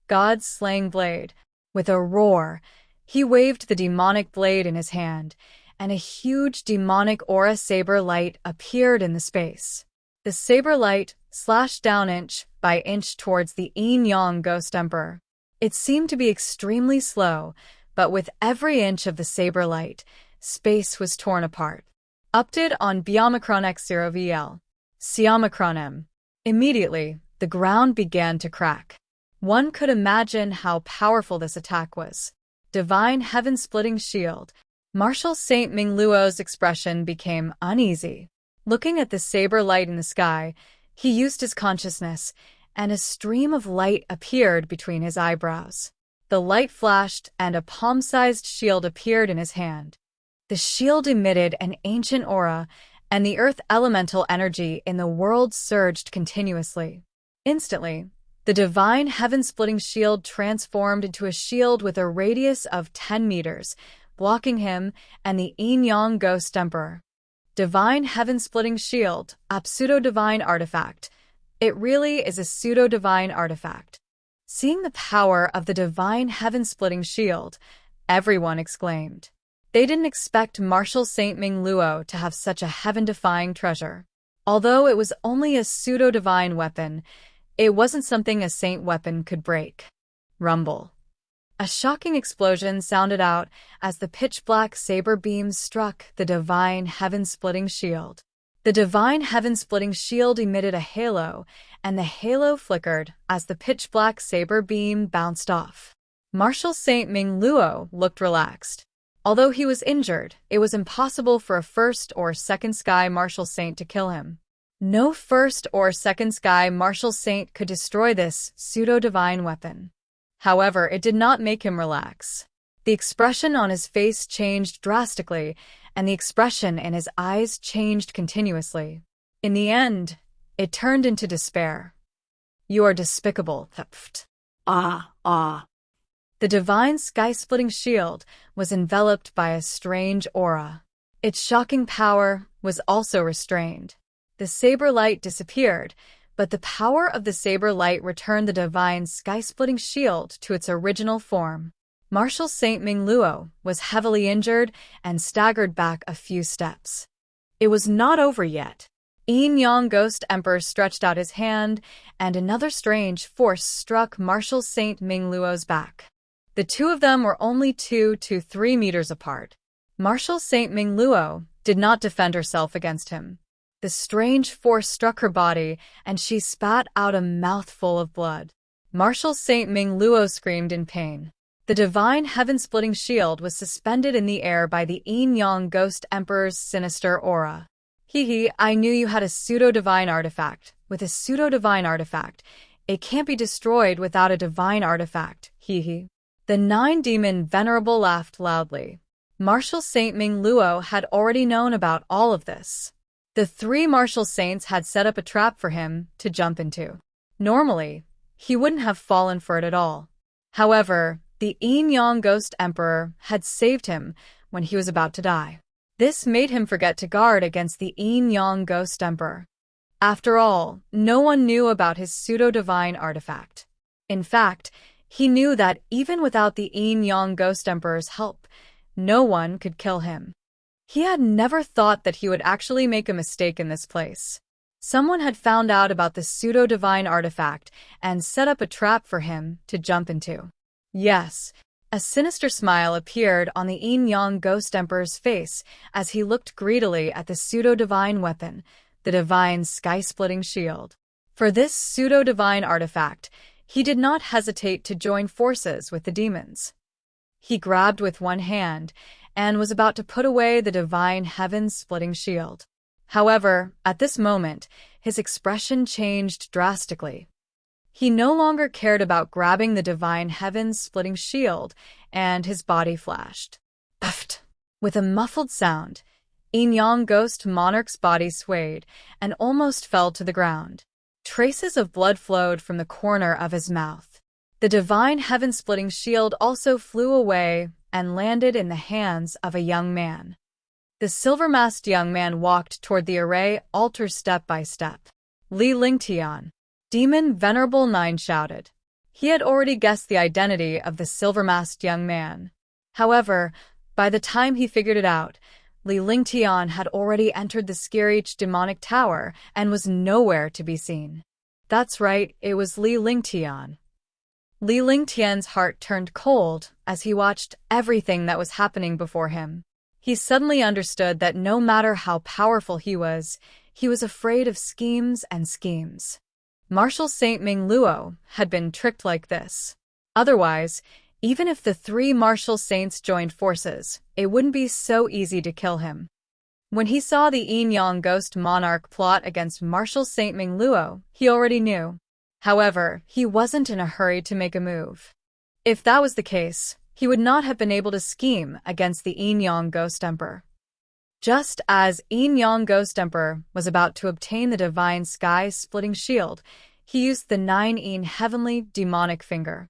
God's slaying blade. With a roar, he waved the demonic blade in his hand, and a huge demonic aura saber light appeared in the space. The saber light slashed down inch by inch towards the Yin-Yang Ghost Emperor. It seemed to be extremely slow, but with every inch of the saber light, space was torn apart. Update on Biomicron X0VL. Siomicron M. Immediately, the ground began to crack. One could imagine how powerful this attack was. Divine Heaven-Splitting Shield. Martial Saint Ming Luo's expression became uneasy. Looking at the saber light in the sky, he used his consciousness, and a stream of light appeared between his eyebrows. The light flashed, and a palm-sized shield appeared in his hand. The shield emitted an ancient aura, and the earth elemental energy in the world surged continuously. Instantly, the divine heaven-splitting shield transformed into a shield with a radius of 10 meters, blocking him and the Yin-Yang Ghost Emperor. Divine heaven-splitting shield, a pseudo-divine artifact. It really is a pseudo-divine artifact. Seeing the power of the divine heaven-splitting shield, everyone exclaimed. They didn't expect Martial Saint Ming Luo to have such a heaven-defying treasure. Although it was only a pseudo-divine weapon, it wasn't something a saint weapon could break. Rumble. A shocking explosion sounded out as the pitch-black saber beam struck the divine heaven-splitting shield. The divine heaven-splitting shield emitted a halo, and the halo flickered as the pitch-black saber beam bounced off. Martial Saint Ming Luo looked relaxed. Although he was injured, it was impossible for a first or second sky martial saint to kill him. No first or second sky martial saint could destroy this pseudo-divine weapon. However, it did not make him relax. The expression on his face changed drastically, and the expression in his eyes changed continuously. In the end, it turned into despair. "You are despicable, Theft." The divine sky-splitting shield was enveloped by a strange aura. Its shocking power was also restrained. The saber light disappeared, but the power of the saber light returned the divine sky-splitting shield to its original form. Martial Saint Ming Luo was heavily injured and staggered back a few steps. It was not over yet. Yin-Yang Ghost Emperor stretched out his hand, and another strange force struck Martial Saint Ming Luo's back. The two of them were only 2 to 3 meters apart. Martial Saint Ming Luo did not defend herself against him. The strange force struck her body, and she spat out a mouthful of blood. Martial Saint Ming Luo screamed in pain. The divine heaven-splitting shield was suspended in the air by the Yin-Yang Ghost Emperor's sinister aura. I knew you had a pseudo-divine artifact. With a pseudo-divine artifact, it can't be destroyed without a divine artifact. The 9-demon Venerable laughed loudly. Martial Saint Ming Luo had already known about all of this. The 3 martial saints had set up a trap for him to jump into. Normally, he wouldn't have fallen for it at all. However, the Yin-Yang Ghost Emperor had saved him when he was about to die. This made him forget to guard against the Yin-Yang Ghost Emperor. After all, no one knew about his pseudo-divine artifact. In fact, he knew that even without the Yin-Yang Ghost Emperor's help, no one could kill him. He had never thought that he would actually make a mistake in this place. Someone had found out about the pseudo-divine artifact and set up a trap for him to jump into. Yes, a sinister smile appeared on the Yin-Yang Ghost Emperor's face as he looked greedily at the pseudo-divine weapon, the divine sky-splitting shield. For this pseudo-divine artifact, he did not hesitate to join forces with the demons. He grabbed with one hand and was about to put away the divine heaven-splitting shield. However, at this moment, his expression changed drastically. He no longer cared about grabbing the divine heaven-splitting shield, and his body flashed. Puffed! With a muffled sound, Yin-Yang Ghost Monarch's body swayed and almost fell to the ground. Traces of blood flowed from the corner of his mouth. The divine heaven-splitting shield also flew away and landed in the hands of a young man. The silver-masked young man walked toward the array altar step by step. Li Lingtian. Demon Venerable 9 shouted. He had already guessed the identity of the silver-masked young man. However, by the time he figured it out, Li Lingtian had already entered the scary demonic tower and was nowhere to be seen. That's right, it was Li Lingtian. Li Lingtian's heart turned cold as he watched everything that was happening before him. He suddenly understood that no matter how powerful he was afraid of schemes and schemes. Marshal Saint Ming Luo had been tricked like this. Otherwise, even if the three martial saints joined forces, it wouldn't be so easy to kill him. When he saw the Yin-Yang Ghost Monarch plot against Marshal Saint Ming Luo, he already knew. However, he wasn't in a hurry to make a move. If that was the case, he would not have been able to scheme against the Yin-Yang Ghost Emperor. Just as Yin-Yang Ghost Emperor was about to obtain the divine sky-splitting shield, he used the 9-Yin Heavenly Demonic Finger.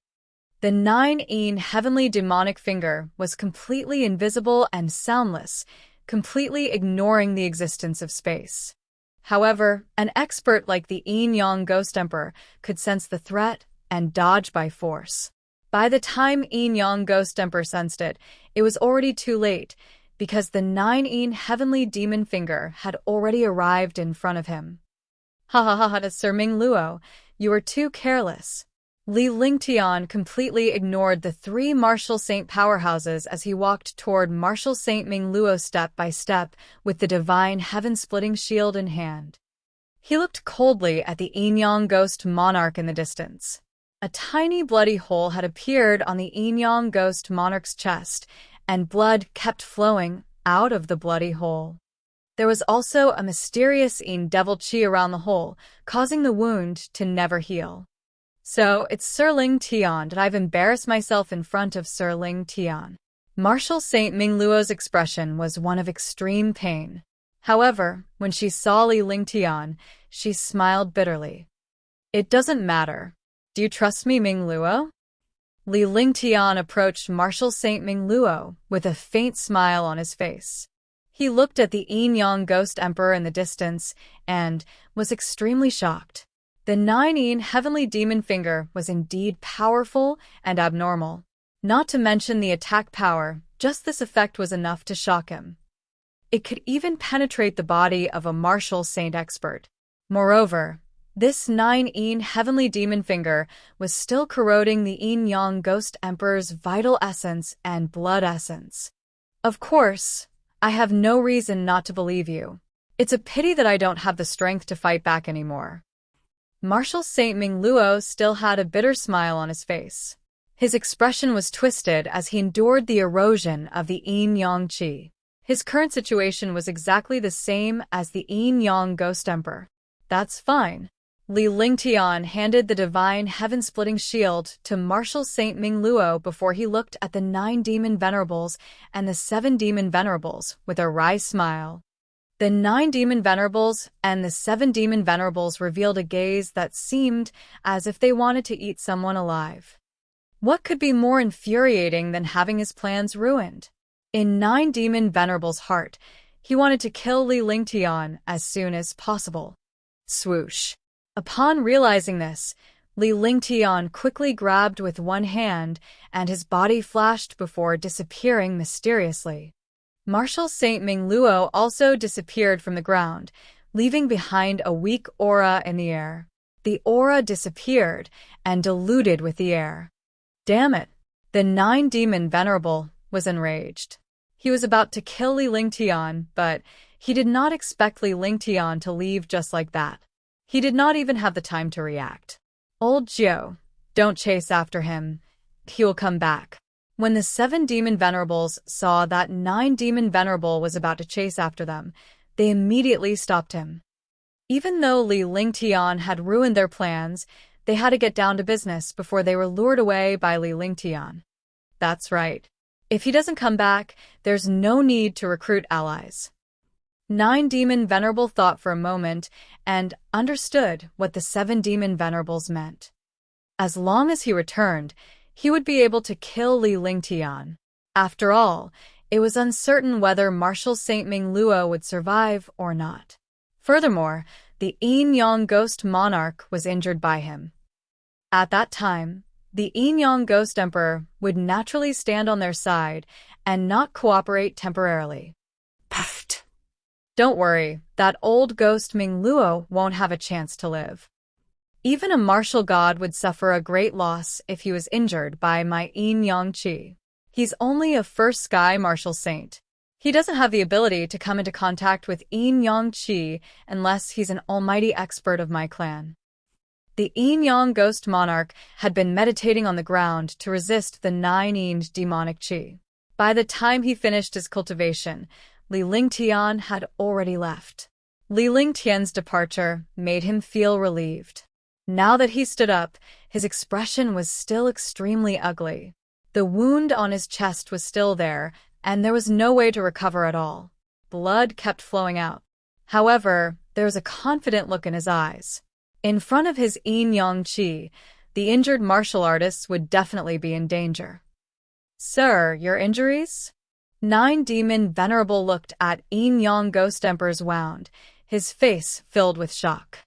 The 9-Yin Heavenly Demonic Finger was completely invisible and soundless, completely ignoring the existence of space. However, an expert like the Yin-Yang Ghost Emperor could sense the threat and dodge by force. By the time Yin-Yang Ghost Emperor sensed it, it was already too late, because the 9-Yin Heavenly Demon Finger had already arrived in front of him. Ha ha ha ha, Sir Ming Luo, you are too careless. Li Lingtian completely ignored the three martial saint powerhouses as he walked toward Marshal Saint Ming Luo step by step with the divine heaven-splitting shield in hand. He looked coldly at the Yin-Yang Ghost Monarch in the distance. A tiny bloody hole had appeared on the Yin-Yang Ghost Monarch's chest, and blood kept flowing out of the bloody hole. There was also a mysterious Yin Devil Qi around the hole, causing the wound to never heal. So, it's Sir Lingtian that I've embarrassed myself in front of Sir Lingtian. Marshal Saint Ming Luo's expression was one of extreme pain. However, when she saw Li Lingtian, she smiled bitterly. It doesn't matter. Do you trust me, Ming Luo? Li Lingtian approached Marshal Saint Ming Luo with a faint smile on his face. He looked at the Yin-Yang Ghost Emperor in the distance and was extremely shocked. The 9-Yin Heavenly Demon Finger was indeed powerful and abnormal. Not to mention the attack power, just this effect was enough to shock him. It could even penetrate the body of a martial saint expert. Moreover, this 9-Yin Heavenly Demon Finger was still corroding the Yin-Yang Ghost Emperor's vital essence and blood essence. Of course, I have no reason not to believe you. It's a pity that I don't have the strength to fight back anymore. Marshal Saint Ming Luo still had a bitter smile on his face. His expression was twisted as he endured the erosion of the Yin-Yang Qi. His current situation was exactly the same as the Yin-Yang Ghost Emperor. That's fine. Li Lingtian handed the divine heaven-splitting shield to Marshal Saint Ming Luo before he looked at the 9 demon venerables and the 7 demon venerables with a wry smile. The 9 demon venerables and the 7 demon venerables revealed a gaze that seemed as if they wanted to eat someone alive. What could be more infuriating than having his plans ruined? In 9 demon venerables' heart, he wanted to kill Li Lingtian as soon as possible. Swoosh. Upon realizing this, Li Lingtian quickly grabbed with one hand, and his body flashed before disappearing mysteriously. Marshal Saint Ming Luo also disappeared from the ground, leaving behind a weak aura in the air. The aura disappeared and diluted with the air. Damn it! The 9 demon venerable was enraged. He was about to kill Li Lingtian, but he did not expect Li Lingtian to leave just like that. He did not even have the time to react. Old Zhou, don't chase after him. He will come back. When the 7 demon venerables saw that 9 demon venerable was about to chase after them, they immediately stopped him. Even though Li Lingtian had ruined their plans, they had to get down to business before they were lured away by Li Lingtian. That's right. If he doesn't come back, there's no need to recruit allies. 9 demon venerable thought for a moment and understood what the 7 demon venerables meant. As long as he returned, he would be able to kill Li Lingtian. After all, it was uncertain whether Marshal Saint Ming Luo would survive or not. Furthermore, the Yin-Yang Ghost Monarch was injured by him. At that time, the Yin-Yang Ghost Emperor would naturally stand on their side and not cooperate temporarily. Don't worry, that old ghost Ming Luo won't have a chance to live. Even a martial god would suffer a great loss if he was injured by my Yin Yang Qi. He's only a first sky martial saint. He doesn't have the ability to come into contact with Yin Yang Qi unless he's an almighty expert of my clan. The Yin Yang ghost monarch had been meditating on the ground to resist the 9-Yin demonic qi. By the time he finished his cultivation, Li Lingtian had already left. Li Lingtian's departure made him feel relieved. Now that he stood up, his expression was still extremely ugly. The wound on his chest was still there, and there was no way to recover at all. Blood kept flowing out. However, there was a confident look in his eyes. In front of his Yin Yang Qi, the injured martial artist would definitely be in danger. Sir, your injuries? 9-Demon Venerable looked at Yin Yang Ghost Emperor's wound, his face filled with shock.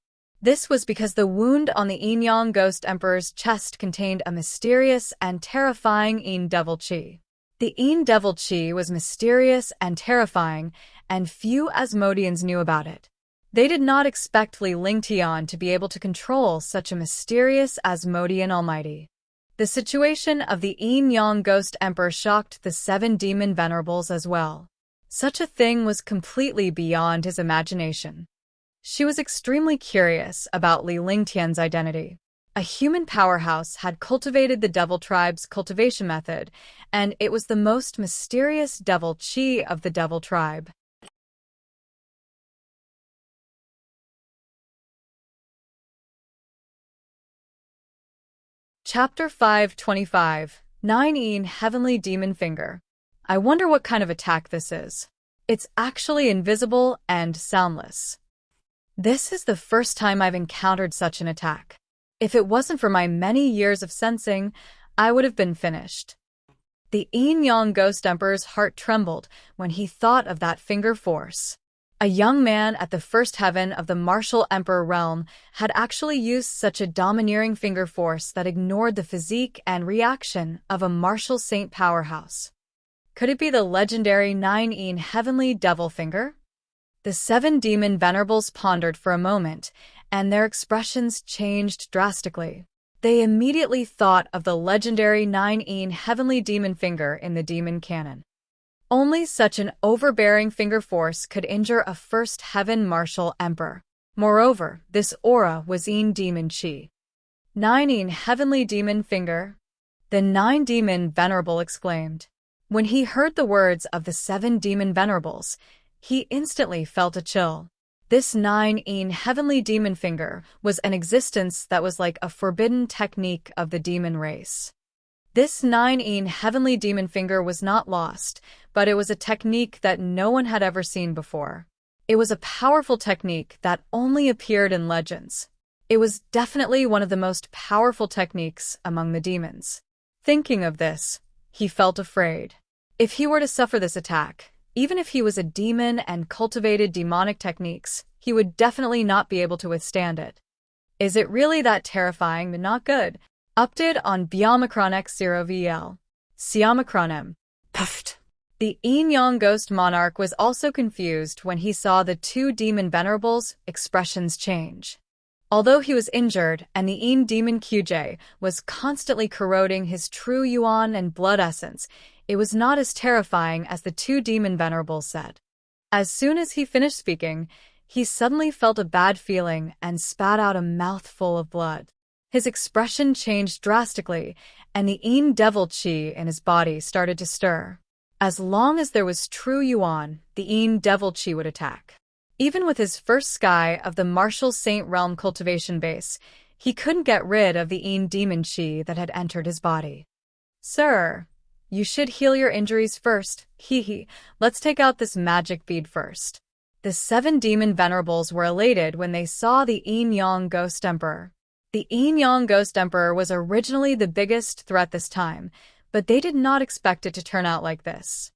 This was because the wound on the Yin Yang Ghost Emperor's chest contained a mysterious and terrifying Yin Devil Qi. The Yin Devil Qi was mysterious and terrifying, and few Asmodeans knew about it. They did not expect Li Lingtian to be able to control such a mysterious Asmodean almighty. The situation of the Yin Yang Ghost Emperor shocked the 7 demon venerables as well. Such a thing was completely beyond his imagination. She was extremely curious about Li Lingtian's identity. A human powerhouse had cultivated the Devil Tribe's cultivation method, and it was the most mysterious Devil Qi of the Devil Tribe. Chapter 525, 9-Yin Heavenly Demon Finger. I wonder what kind of attack this is. It's actually invisible and soundless. This is the first time I've encountered such an attack. If it wasn't for my many years of sensing, I would have been finished. The Yin Yang Ghost Emperor's heart trembled when he thought of that finger force. A young man at the first heaven of the martial emperor realm had actually used such a domineering finger force that ignored the physique and reaction of a martial saint powerhouse. Could it be the legendary 9-Yin Heavenly Devil Finger? The 7 demon venerables pondered for a moment, and their expressions changed drastically. They immediately thought of the legendary 9-Yin Heavenly Demon Finger in the demon canon. Only such an overbearing finger force could injure a first heaven martial emperor. Moreover, this aura was Yin Demon Qi. 9-Yin Heavenly Demon Finger? The 9 demon venerable exclaimed. When he heard the words of the 7 demon venerables, he instantly felt a chill. This 9-Yin Heavenly Demon Finger was an existence that was like a forbidden technique of the demon race. This 9-Yin Heavenly Demon Finger was not lost, but it was a technique that no one had ever seen before. It was a powerful technique that only appeared in legends. It was definitely one of the most powerful techniques among the demons. Thinking of this, he felt afraid. If he were to suffer this attack, even if he was a demon and cultivated demonic techniques, he would definitely not be able to withstand it. Is it really that terrifying but not good? Update on Biomicron X0VL. Siomicron M. Puffed. The Yin Yang Ghost Monarch was also confused when he saw the 2 demon venerables' expressions change. Although he was injured and the Yin Demon QJ was constantly corroding his true yuan and blood essence, it was not as terrifying as the 2 demon venerables said. As soon as he finished speaking, he suddenly felt a bad feeling and spat out a mouthful of blood. His expression changed drastically, and the Yin Devil Qi in his body started to stir. As long as there was true yuan, the Yin Devil Qi would attack. Even with his first sky of the martial saint realm cultivation base, he couldn't get rid of the Yin Demon Qi that had entered his body. Sir, you should heal your injuries first, hee. Let's take out this magic bead first. The 7 demon venerables were elated when they saw the Yin Yang Ghost Emperor. The Yin Yang Ghost Emperor was originally the biggest threat this time, but they did not expect it to turn out like this.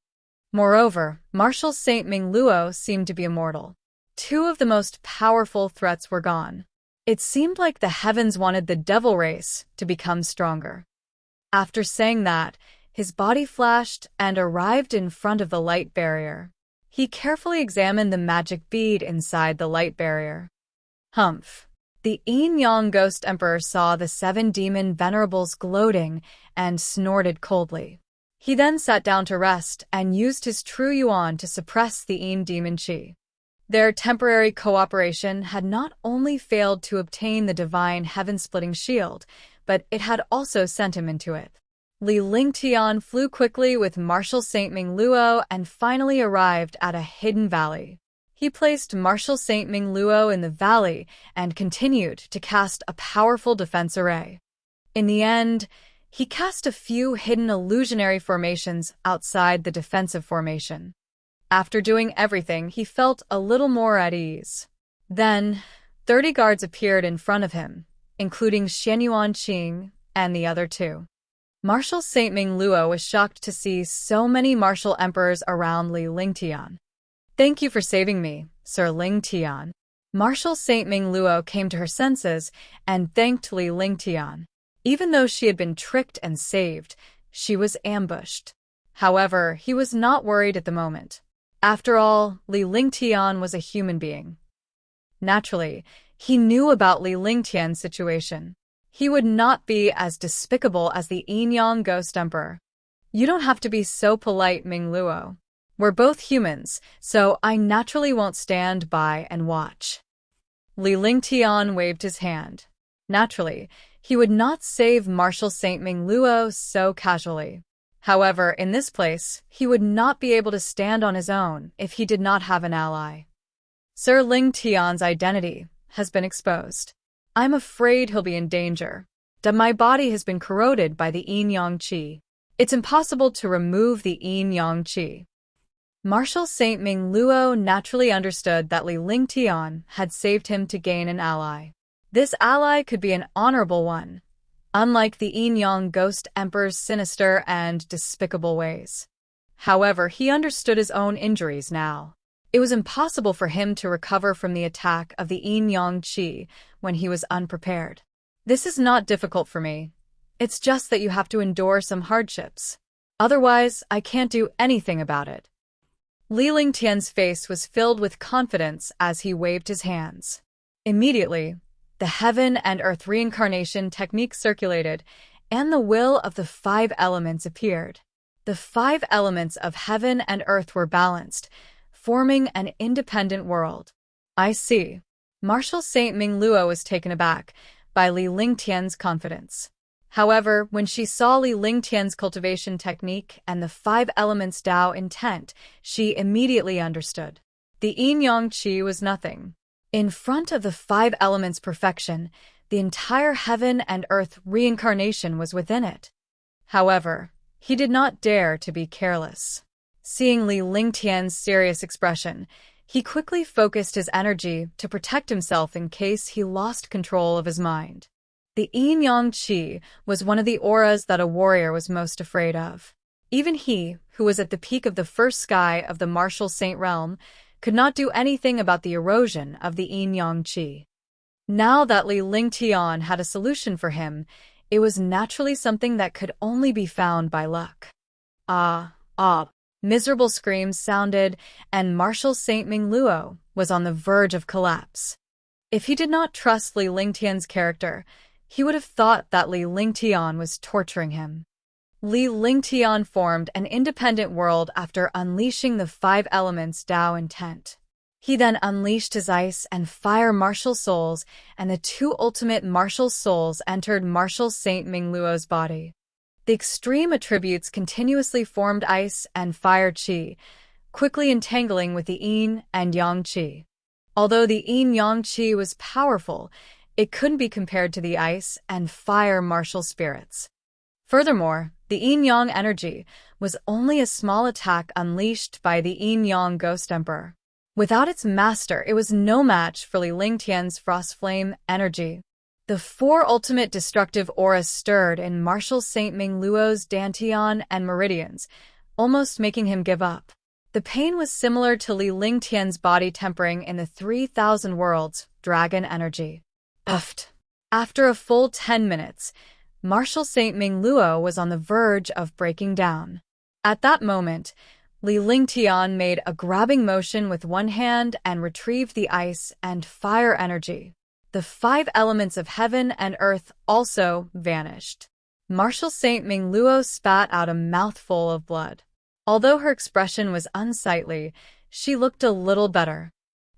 Moreover, martial Saint Ming Luo seemed to be immortal. 2 of the most powerful threats were gone. It seemed like the heavens wanted the devil race to become stronger. After saying that, his body flashed and arrived in front of the light barrier. He carefully examined the magic bead inside the light barrier. Humph. The Yin-Yang Ghost Emperor saw the 7 demon Venerables gloating and snorted coldly. He then sat down to rest and used his true Yuan to suppress the Yin demon Qi. Their temporary cooperation had not only failed to obtain the divine heaven-splitting shield, but it had also sent him into it. Li Lingtian flew quickly with Martial Saint Ming Luo and finally arrived at a hidden valley. He placed Martial Saint Ming Luo in the valley and continued to cast a powerful defense array. In the end, he cast a few hidden illusionary formations outside the defensive formation. After doing everything, he felt a little more at ease. Then, 30 guards appeared in front of him, including Xuanyuan Qing and the other 2. Martial Saint Ming Luo was shocked to see so many martial emperors around Li Lingtian. "Thank you for saving me, Sir Lingtian." Martial Saint Ming Luo came to her senses and thanked Li Lingtian. Even though she had been tricked and saved, she was ambushed. However, he was not worried at the moment. After all, Li Lingtian was a human being. Naturally, he knew about Li Lingtian's situation. He would not be as despicable as the Yin-Yang Ghost Emperor. "You don't have to be so polite, Ming Luo. We're both humans, so I naturally won't stand by and watch." Li Lingtian waved his hand. Naturally, he would not save Martial Saint Ming Luo so casually. However, in this place, he would not be able to stand on his own if he did not have an ally. "Sir Lingtian's identity has been exposed. I'm afraid he'll be in danger. My body has been corroded by the Yin-Yang Qi. It's impossible to remove the Yin-Yang Qi." Martial Saint Ming Luo naturally understood that Li Lingtian had saved him to gain an ally. This ally could be an honorable one, unlike the Yin-Yang Ghost Emperor's sinister and despicable ways. However, he understood his own injuries now. It was impossible for him to recover from the attack of the Yin-Yang Qi when he was unprepared. "This is not difficult for me. It's just that you have to endure some hardships. Otherwise, I can't do anything about it." Li Lingtian's face was filled with confidence as he waved his hands. Immediately, the heaven and earth reincarnation technique circulated, and the will of the 5 elements appeared. The 5 elements of heaven and earth were balanced, forming an independent world. "I see." Martial Saint Ming Luo was taken aback by Li Lingtian's confidence. However, when she saw Li Lingtian's cultivation technique and the 5 elements Tao intent, she immediately understood. The Yin-Yang Qi was nothing. In front of the 5 elements' perfection, the entire heaven and earth reincarnation was within it. However, he did not dare to be careless. Seeing Li Lingtian's serious expression, he quickly focused his energy to protect himself in case he lost control of his mind. The Yin-Yang Qi was one of the auras that a warrior was most afraid of. Even he, who was at the peak of the first sky of the Martial Saint realm, could not do anything about the erosion of the Yin-Yang Qi. Now that Li Lingtian had a solution for him, it was naturally something that could only be found by luck. Ah! Miserable screams sounded, and Martial Saint Ming Luo was on the verge of collapse. If he did not trust Li Lingtian's character, he would have thought that Li Lingtian was torturing him. Li Lingtian formed an independent world after unleashing the 5 elements Tao intent. He then unleashed his ice and fire martial souls, and the 2 ultimate martial souls entered Martial Saint Ming Luo's body. The extreme attributes continuously formed ice and fire qi, quickly entangling with the yin and yang qi. Although the yin-yang qi was powerful, it couldn't be compared to the ice and fire martial spirits. Furthermore, the yin-yang energy was only a small attack unleashed by the yin-yang Ghost Emperor. Without its master, it was no match for Li Lingtian's Frost Flame energy. The 4 ultimate destructive auras stirred in Martial Saint Ming Luo's dantian and meridians, almost making him give up. The pain was similar to Li Lingtian's body tempering in the 3,000 worlds dragon energy. After a full 10 minutes, Martial Saint Ming Luo was on the verge of breaking down. At that moment, Li Lingtian made a grabbing motion with one hand and retrieved the ice and fire energy. The 5 elements of heaven and earth also vanished. Martial Saint Mingluo spat out a mouthful of blood. Although her expression was unsightly, she looked a little better.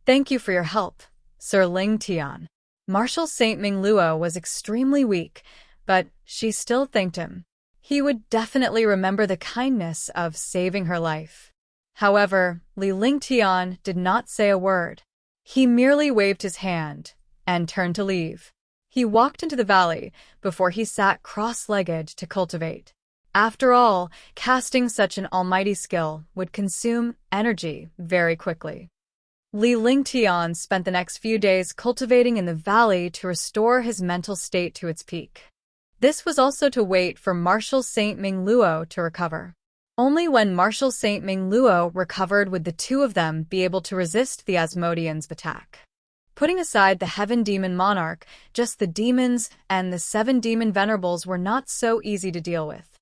"Thank you for your help, Sir Lingtian." Martial Saint Mingluo was extremely weak, but she still thanked him. He would definitely remember the kindness of saving her life. However, Li Lingtian did not say a word. He merely waved his hand and turned to leave. He walked into the valley before he sat cross-legged to cultivate. After all, casting such an almighty skill would consume energy very quickly. Li Lingtian spent the next few days cultivating in the valley to restore his mental state to its peak. This was also to wait for Martial Saint Mingluo to recover. Only when Martial Saint Mingluo recovered would the two of them be able to resist the Asmodeans' attack. Putting aside the Heaven Demon Monarch, just the demons and the 7 demon Venerables were not so easy to deal with.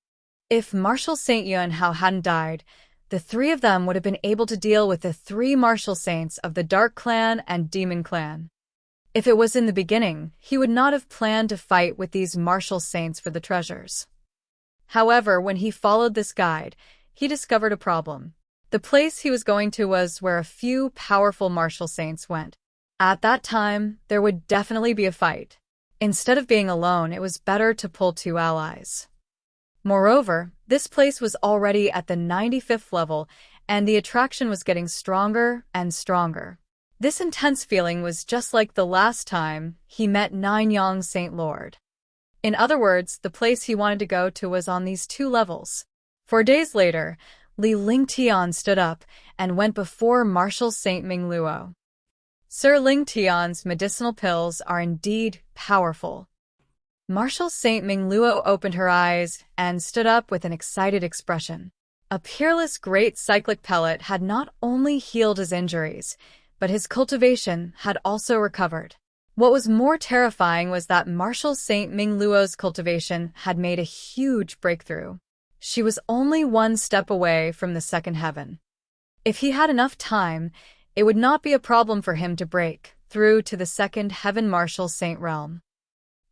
If Martial Saint Yuanhao hadn't died, the 3 of them would have been able to deal with the 3 Martial Saints of the Dark Clan and Demon Clan. If it was in the beginning, he would not have planned to fight with these Martial Saints for the treasures. However, when he followed this guide, he discovered a problem. The place he was going to was where a few powerful Martial Saints went. At that time, there would definitely be a fight. Instead of being alone, it was better to pull 2 allies. Moreover, this place was already at the 95th level, and the attraction was getting stronger and stronger. This intense feeling was just like the last time he met Ninyang Saint Lord. In other words, the place he wanted to go to was on these 2 levels. 4 days later, Li Lingtian stood up and went before Martial Saint Mingluo. Sir Lingtian's medicinal pills are indeed powerful. Martial Saint Mingluo opened her eyes and stood up with an excited expression. A peerless great cyclic pellet had not only healed his injuries, but his cultivation had also recovered. What was more terrifying was that Martial Saint Mingluo's cultivation had made a huge breakthrough. She was only 1 step away from the 2nd heaven. If he had enough time, it would not be a problem for him to break through to the 2nd heaven Martial Saint realm.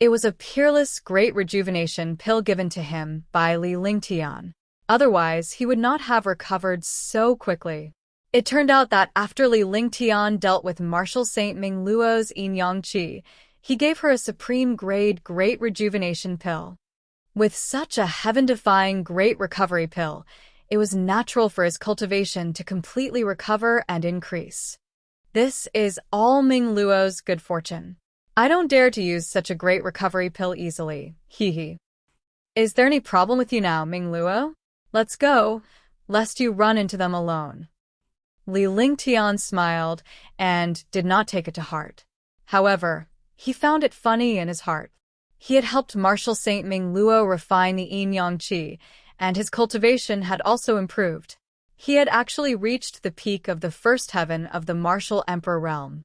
It was a peerless great rejuvenation pill given to him by Li Lingtian. Otherwise, he would not have recovered so quickly. It turned out that after Li Lingtian dealt with Martial Saint Mingluo's Yin-Yang Qi, he gave her a supreme grade great rejuvenation pill. With such a heaven-defying great recovery pill, it was natural for his cultivation to completely recover and increase. This is all Mingluo's good fortune. I don't dare to use such a great recovery pill easily, hee. Is there any problem with you now, Mingluo? Let's go, lest you run into them alone. Li Lingtian smiled and did not take it to heart. However, he found it funny in his heart. He had helped Martial Saint Mingluo refine the Yin-Yang Qi, and his cultivation had also improved. He had actually reached the peak of the 1st heaven of the Martial Emperor realm.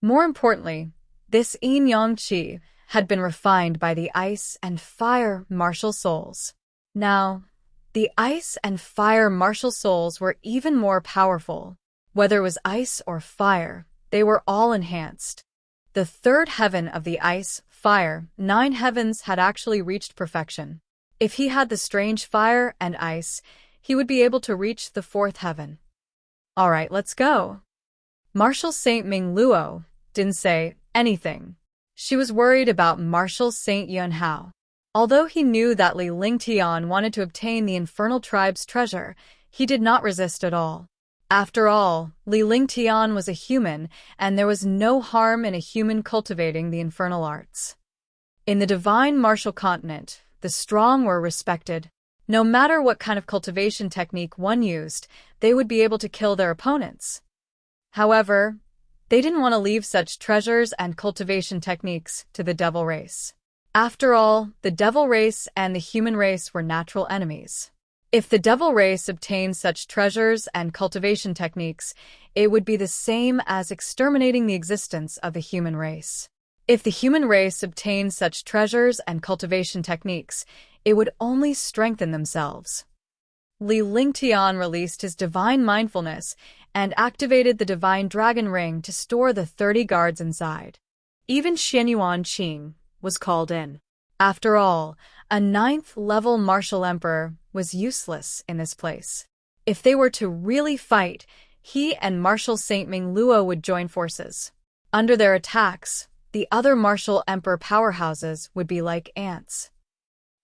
More importantly, this Yin-Yang Qi had been refined by the ice and fire martial souls. Now, the ice and fire martial souls were even more powerful. Whether it was ice or fire, they were all enhanced. The 3rd heaven of the ice, fire, 9 heavens had actually reached perfection. If he had the strange fire and ice, he would be able to reach the 4th heaven. All right, let's go. Martial Saint Mingluo didn't say anything. She was worried about Martial Saint Yuanhao. Although he knew that Li Lingtian wanted to obtain the Infernal Tribe's treasure, he did not resist at all. After all, Li Lingtian was a human, and there was no harm in a human cultivating the infernal arts. In the divine martial continent, the strong were respected. No matter what kind of cultivation technique one used, they would be able to kill their opponents. However, they didn't want to leave such treasures and cultivation techniques to the devil race. After all, the devil race and the human race were natural enemies. If the devil race obtained such treasures and cultivation techniques, it would be the same as exterminating the existence of the human race. If the human race obtained such treasures and cultivation techniques, it would only strengthen themselves. Li Lingtian released his divine mindfulness and activated the divine dragon ring to store the 30 guards inside. Even Xuanyuan Qing was called in. After all, a 9th-level martial emperor was useless in this place. If they were to really fight, he and Martial Saint Ming Luo would join forces. Under their attacks, the other martial emperor powerhouses would be like ants.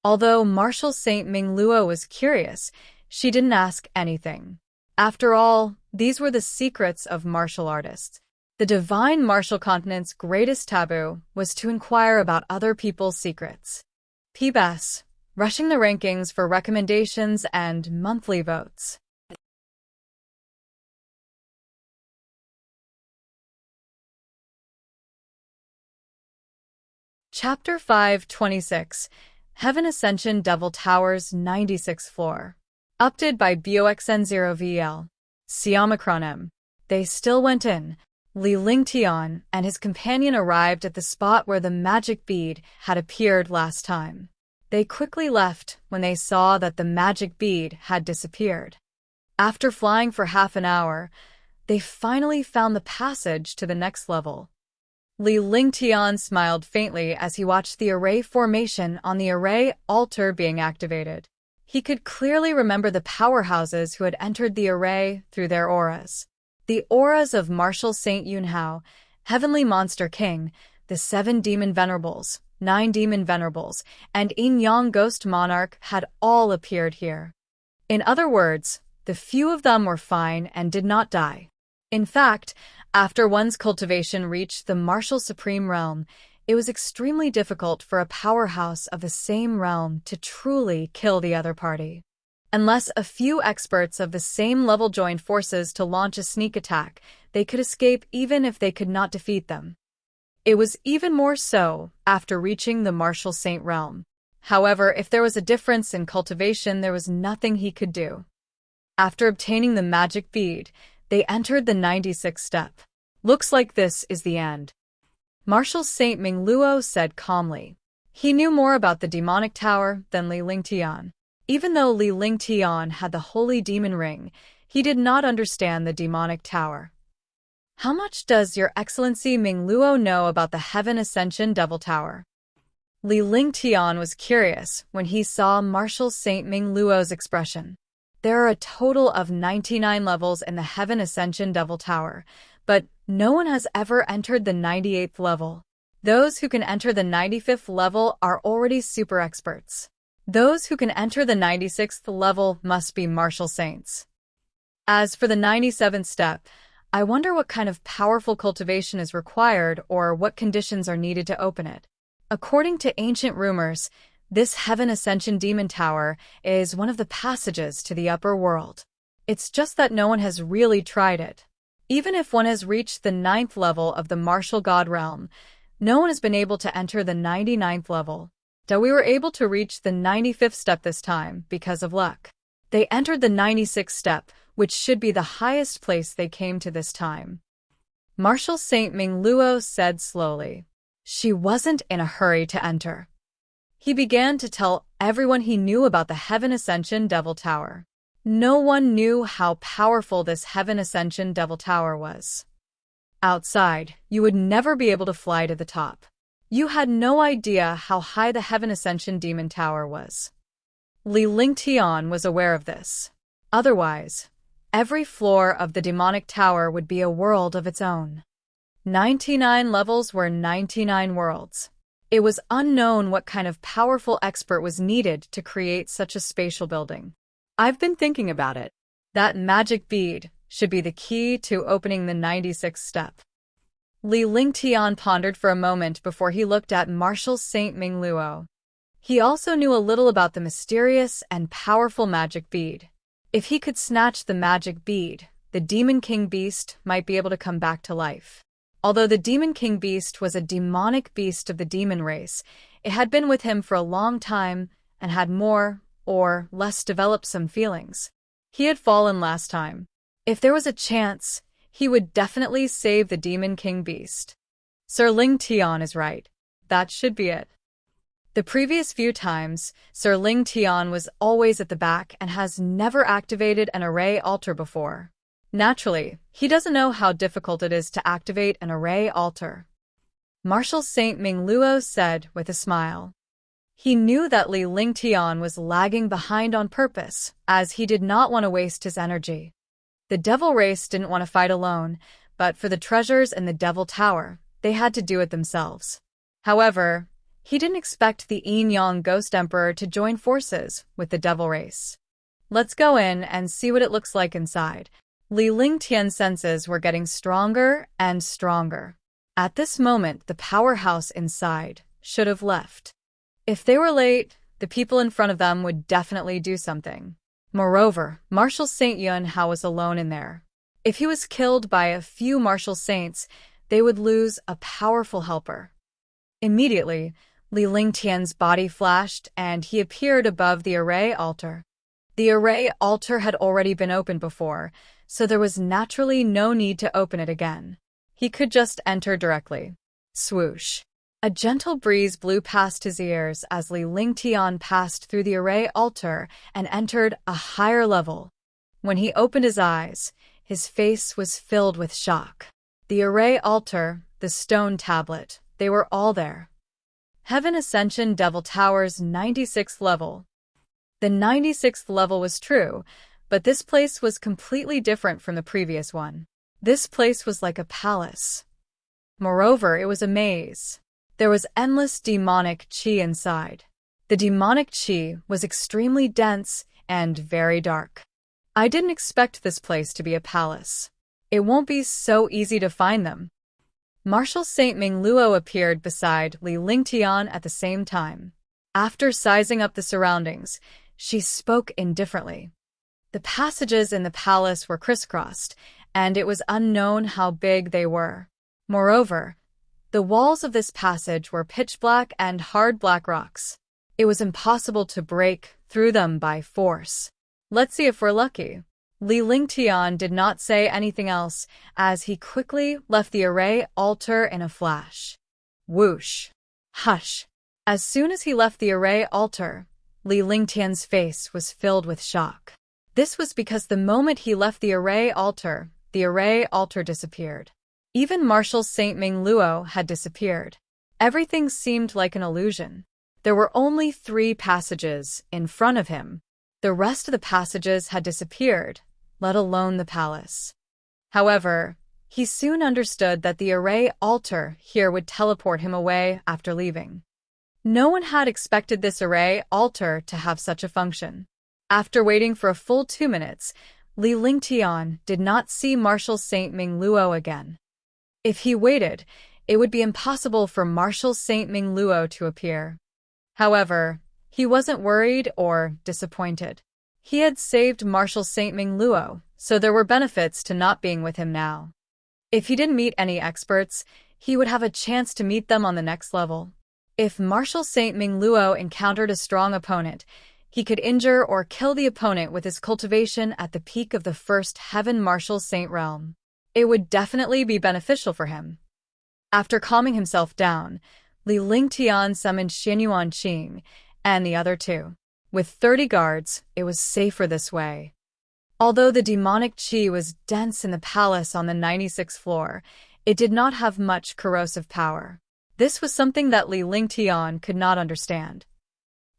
Although Martial Saint Ming Luo was curious, she didn't ask anything. After all, these were the secrets of martial artists. The divine martial continent's greatest taboo was to inquire about other people's secrets. PBS, rushing the rankings for recommendations and monthly votes. Chapter 526, Heaven Ascension Devil Towers 96th Floor. Updated by BOXN0VL. Siamacronym. They still went in. Li Lingtian and his companion arrived at the spot where the magic bead had appeared last time. They quickly left when they saw that the magic bead had disappeared. After flying for half an hour, they finally found the passage to the next level. Li Lingtian smiled faintly as he watched the array formation on the array altar being activated. He could clearly remember the powerhouses who had entered the array through their auras. The auras of Martial Saint Yunhao, Heavenly Monster King, the 7 Demon Venerables, 9 Demon Venerables, and Yin Yang Ghost Monarch had all appeared here. In other words, the few of them were fine and did not die. In fact, after one's cultivation reached the Martial Supreme Realm, it was extremely difficult for a powerhouse of the same realm to truly kill the other party. Unless a few experts of the same level joined forces to launch a sneak attack, they could escape even if they could not defeat them. It was even more so after reaching the Martial Saint realm. However, if there was a difference in cultivation, there was nothing he could do. After obtaining the magic bead, they entered the 96th step. Looks like this is the end. Martial Saint Ming Luo said calmly. He knew more about the demonic tower than Li Lingtian. Even though Li Lingtian had the holy demon ring, he did not understand the demonic tower. How much does Your Excellency Ming Luo know about the Heaven Ascension Devil Tower? Li Lingtian was curious when he saw Martial Saint Ming Luo's expression. There are a total of 99 levels in the Heaven Ascension Devil Tower, but no one has ever entered the 98th level. Those who can enter the 95th level are already super experts. Those who can enter the 96th level must be martial saints. As for the 97th step, I wonder what kind of powerful cultivation is required or what conditions are needed to open it. According to ancient rumors, this Heaven Ascension Demon Tower is one of the passages to the upper world. It's just that no one has really tried it. Even if one has reached the 9th level of the Martial God Realm, no one has been able to enter the 99th level. Though we were able to reach the 95th step this time because of luck. They entered the 96th step, which should be the highest place they came to this time. Martial Saint Ming Luo said slowly. She wasn't in a hurry to enter. He began to tell everyone he knew about the Heaven Ascension Devil Tower. No one knew how powerful this Heaven Ascension Devil Tower was. Outside, you would never be able to fly to the top. You had no idea how high the Heaven Ascension Demon Tower was. Li Lingtian was aware of this. Otherwise, every floor of the demonic tower would be a world of its own. 99 levels were 99 worlds. It was unknown what kind of powerful expert was needed to create such a spatial building. I've been thinking about it. That magic bead should be the key to opening the 96th step. Li Lingtian pondered for a moment before he looked at Martial Saint Ming Luo. He also knew a little about the mysterious and powerful magic bead. If he could snatch the magic bead, the Demon King Beast might be able to come back to life. Although the Demon King Beast was a demonic beast of the demon race, it had been with him for a long time and had more or less developed some feelings. He had fallen last time. If there was a chance, he would definitely save the Demon King Beast. Sir Lingtian is right. That should be it. The previous few times, Sir Ling Tian was always at the back and has never activated an array altar before. Naturally, he doesn't know how difficult it is to activate an array altar. Marshal Saint Ming Luo said with a smile. He knew that Li Lingtian was lagging behind on purpose, as he did not want to waste his energy. The Devil Race didn't want to fight alone, but for the treasures in the Devil Tower, they had to do it themselves. However, he didn't expect the Yin-Yang Ghost Emperor to join forces with the Devil Race. Let's go in and see what it looks like inside. Li Lingtian's senses were getting stronger and stronger. At this moment, the powerhouse inside should have left. If they were late, the people in front of them would definitely do something. Moreover, Marshal Saint Yunhao was alone in there. If he was killed by a few martial saints, they would lose a powerful helper. Immediately, Li Lingtian's body flashed and he appeared above the array altar. The array altar had already been opened before, so there was naturally no need to open it again. He could just enter directly. Swoosh. A gentle breeze blew past his ears as Li Lingtian passed through the array altar and entered a higher level. When he opened his eyes, his face was filled with shock. The array altar, the stone tablet, they were all there. Heaven Ascension Devil Tower's 96th level. The 96th level was true, but this place was completely different from the previous one. This place was like a palace. Moreover, it was a maze. There was endless demonic qi inside. The demonic qi was extremely dense and very dark. I didn't expect this place to be a palace. It won't be so easy to find them. Marshal Saint Ming Luo appeared beside Li Lingtian at the same time. After sizing up the surroundings, she spoke indifferently. The passages in the palace were crisscrossed, and it was unknown how big they were. Moreover, the walls of this passage were pitch black and hard black rocks. It was impossible to break through them by force. Let's see if we're lucky. Li Lingtian did not say anything else as he quickly left the array altar in a flash. Whoosh. Hush. As soon as he left the array altar, Li Lingtian's face was filled with shock. This was because the moment he left the array altar disappeared. Even Marshal Saint Ming Luo had disappeared. Everything seemed like an illusion. There were only 3 passages in front of him. The rest of the passages had disappeared, let alone the palace. However, he soon understood that the array altar here would teleport him away after leaving. No one had expected this array altar to have such a function. After waiting for a full 2 minutes, Li Lingtian did not see Marshal Saint Ming Luo again. If he waited, it would be impossible for Marshal Saint Ming Luo to appear. However, he wasn't worried or disappointed. He had saved Marshal Saint Ming Luo, so there were benefits to not being with him now. If he didn't meet any experts, he would have a chance to meet them on the next level. If Marshal Saint Ming Luo encountered a strong opponent, he could injure or kill the opponent with his cultivation at the peak of the first Heaven Marshal Saint realm. It would definitely be beneficial for him. After calming himself down, Li Lingtian summoned Xuanyuan and the other 2. With 30 guards, it was safer this way. Although the demonic qi was dense in the palace on the 96th floor, it did not have much corrosive power. This was something that Li Lingtian could not understand.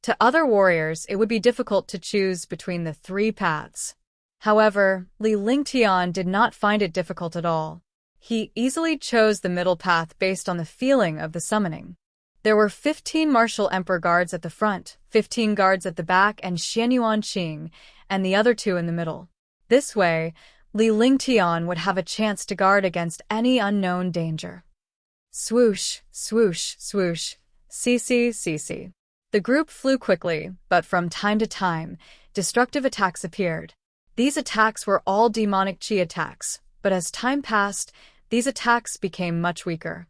To other warriors, it would be difficult to choose between the 3 paths. However, Li Lingtian did not find it difficult at all. He easily chose the middle path based on the feeling of the summoning. There were 15 Martial Emperor guards at the front, 15 guards at the back, and Xuanyuan and the other 2 in the middle. This way, Li Lingtian would have a chance to guard against any unknown danger. Swoosh, swoosh, swoosh, cc. The group flew quickly, but from time to time, destructive attacks appeared. These attacks were all demonic qi attacks, but as time passed, these attacks became much weaker.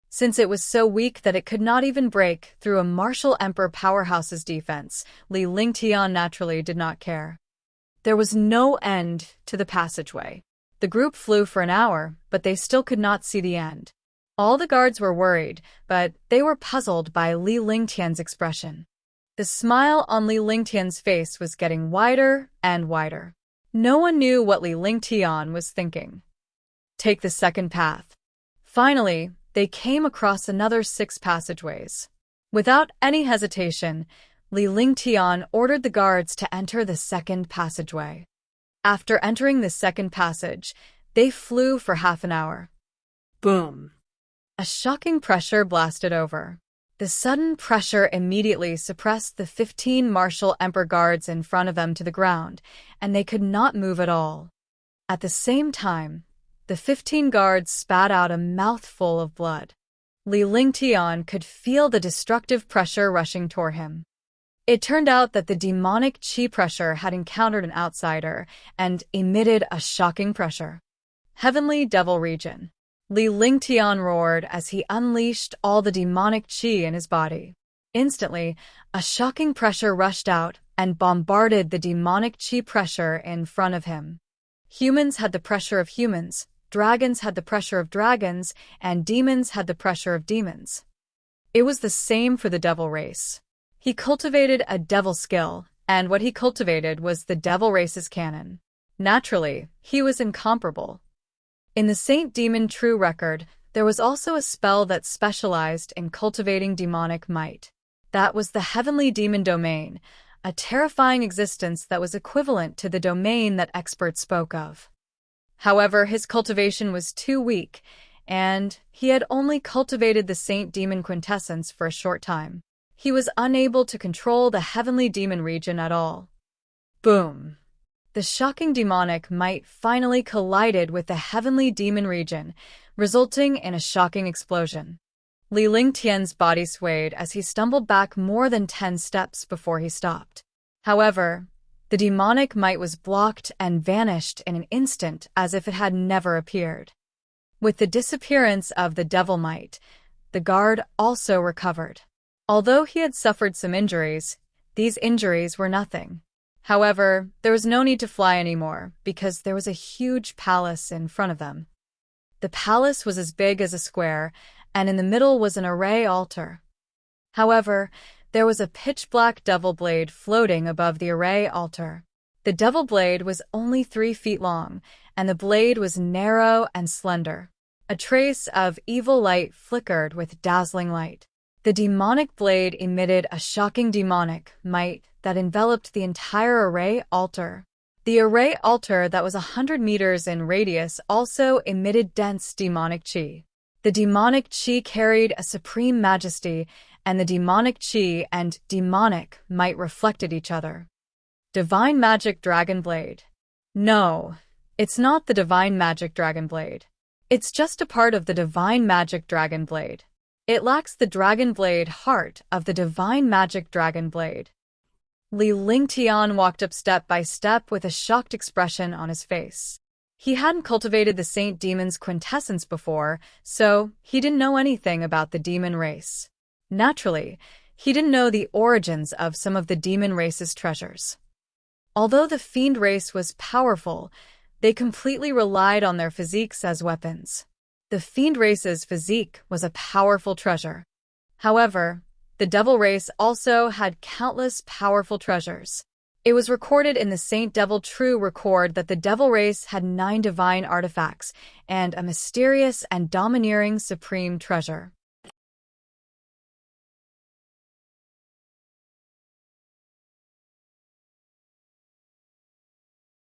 Since it was so weak that it could not even break through a Martial Emperor powerhouse's defense, Li Lingtian naturally did not care. There was no end to the passageway. The group flew for an hour, but they still could not see the end. All the guards were worried, but they were puzzled by Li Lingtian's expression. The smile on Li Lingtian's face was getting wider and wider. No one knew what Li Lingtian was thinking. Take the second path. Finally, they came across another 6 passageways. Without any hesitation, Li Lingtian ordered the guards to enter the second passageway. After entering the second passage, they flew for half an hour. Boom! A shocking pressure blasted over. The sudden pressure immediately suppressed the 15 martial emperor guards in front of them to the ground, and they could not move at all. At the same time, the 15 guards spat out a mouthful of blood. Li Lingtian could feel the destructive pressure rushing toward him. It turned out that the demonic chi pressure had encountered an outsider and emitted a shocking pressure. Heavenly Devil Region. Li Lingtian roared as he unleashed all the demonic chi in his body. Instantly, a shocking pressure rushed out and bombarded the demonic chi pressure in front of him. Humans had the pressure of humans, dragons had the pressure of dragons, and demons had the pressure of demons. It was the same for the devil race. He cultivated a devil skill, and what he cultivated was the devil race's canon. Naturally, he was incomparable. In the Saint Demon True Record, there was also a spell that specialized in cultivating demonic might. That was the Heavenly Demon Domain, a terrifying existence that was equivalent to the domain that experts spoke of. However, his cultivation was too weak, and he had only cultivated the Saint Demon Quintessence for a short time. He was unable to control the Heavenly Demon region at all. Boom! The shocking demonic might finally collided with the Heavenly Demon region, resulting in a shocking explosion. Li Lingtian's body swayed as he stumbled back more than 10 steps before he stopped. However, the demonic might was blocked and vanished in an instant as if it had never appeared. With the disappearance of the devil might, the guard also recovered. Although he had suffered some injuries, these injuries were nothing. However, there was no need to fly anymore because there was a huge palace in front of them. The palace was as big as a square, and in the middle was an array altar. However, there was a pitch-black devil blade floating above the array altar. The devil blade was only 3 feet long, and the blade was narrow and slender. A trace of evil light flickered with dazzling light. The demonic blade emitted a shocking demonic might that enveloped the entire array altar. The array altar that was 100 meters in radius also emitted dense demonic chi. The demonic chi carried a supreme majesty, and the demonic chi and demonic might reflected each other. Divine Magic Dragon Blade. No, it's not the Divine Magic Dragon Blade. It's just a part of the Divine Magic Dragon Blade. It lacks the Dragon Blade heart of the Divine Magic Dragon Blade. Li Lingtian walked up step by step with a shocked expression on his face. He hadn't cultivated the Saint Demon's quintessence before, so he didn't know anything about the demon race. Naturally, he didn't know the origins of some of the demon race's treasures. Although the fiend race was powerful, they completely relied on their physiques as weapons. The fiend race's physique was a powerful treasure. However, the devil race also had countless powerful treasures. It was recorded in the Saint Devil True Record that the devil race had 9 divine artifacts and a mysterious and domineering supreme treasure.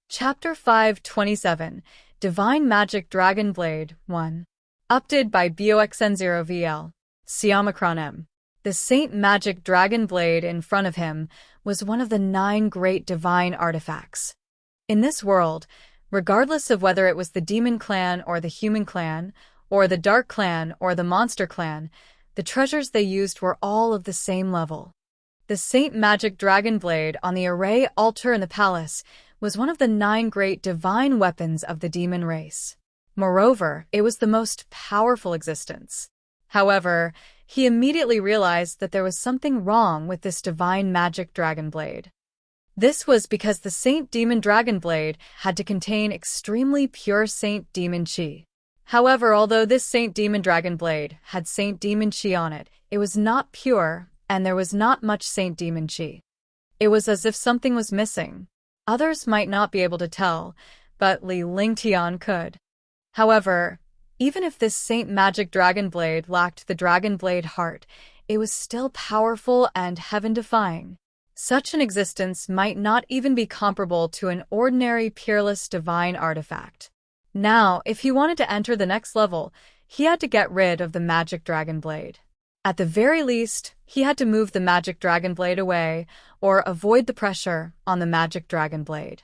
Chapter 527, Divine Magic Dragon Blade 1. Updated by BOXN0VL. Siamacron M. The Saint Magic Dragon Blade in front of him was one of the 9 great divine artifacts. In this world, regardless of whether it was the Demon Clan or the Human Clan, or the Dark Clan or the Monster Clan, the treasures they used were all of the same level. The Saint Magic Dragon Blade on the array altar in the palace was one of the 9 great divine weapons of the demon race. Moreover, it was the most powerful existence. However, he immediately realized that there was something wrong with this divine magic dragon blade. This was because the Saint Demon Dragon Blade had to contain extremely pure Saint Demon Chi. However, although this Saint Demon Dragon Blade had Saint Demon Chi on it, it was not pure, and there was not much Saint Demon Chi. It was as if something was missing. Others might not be able to tell, but Li Lingtian could. However, even if this Saint Magic Dragon Blade lacked the Dragon Blade heart, it was still powerful and heaven-defying. Such an existence might not even be comparable to an ordinary peerless divine artifact. Now, if he wanted to enter the next level, he had to get rid of the Magic Dragon Blade. At the very least, he had to move the Magic Dragon Blade away, or avoid the pressure on the Magic Dragon Blade.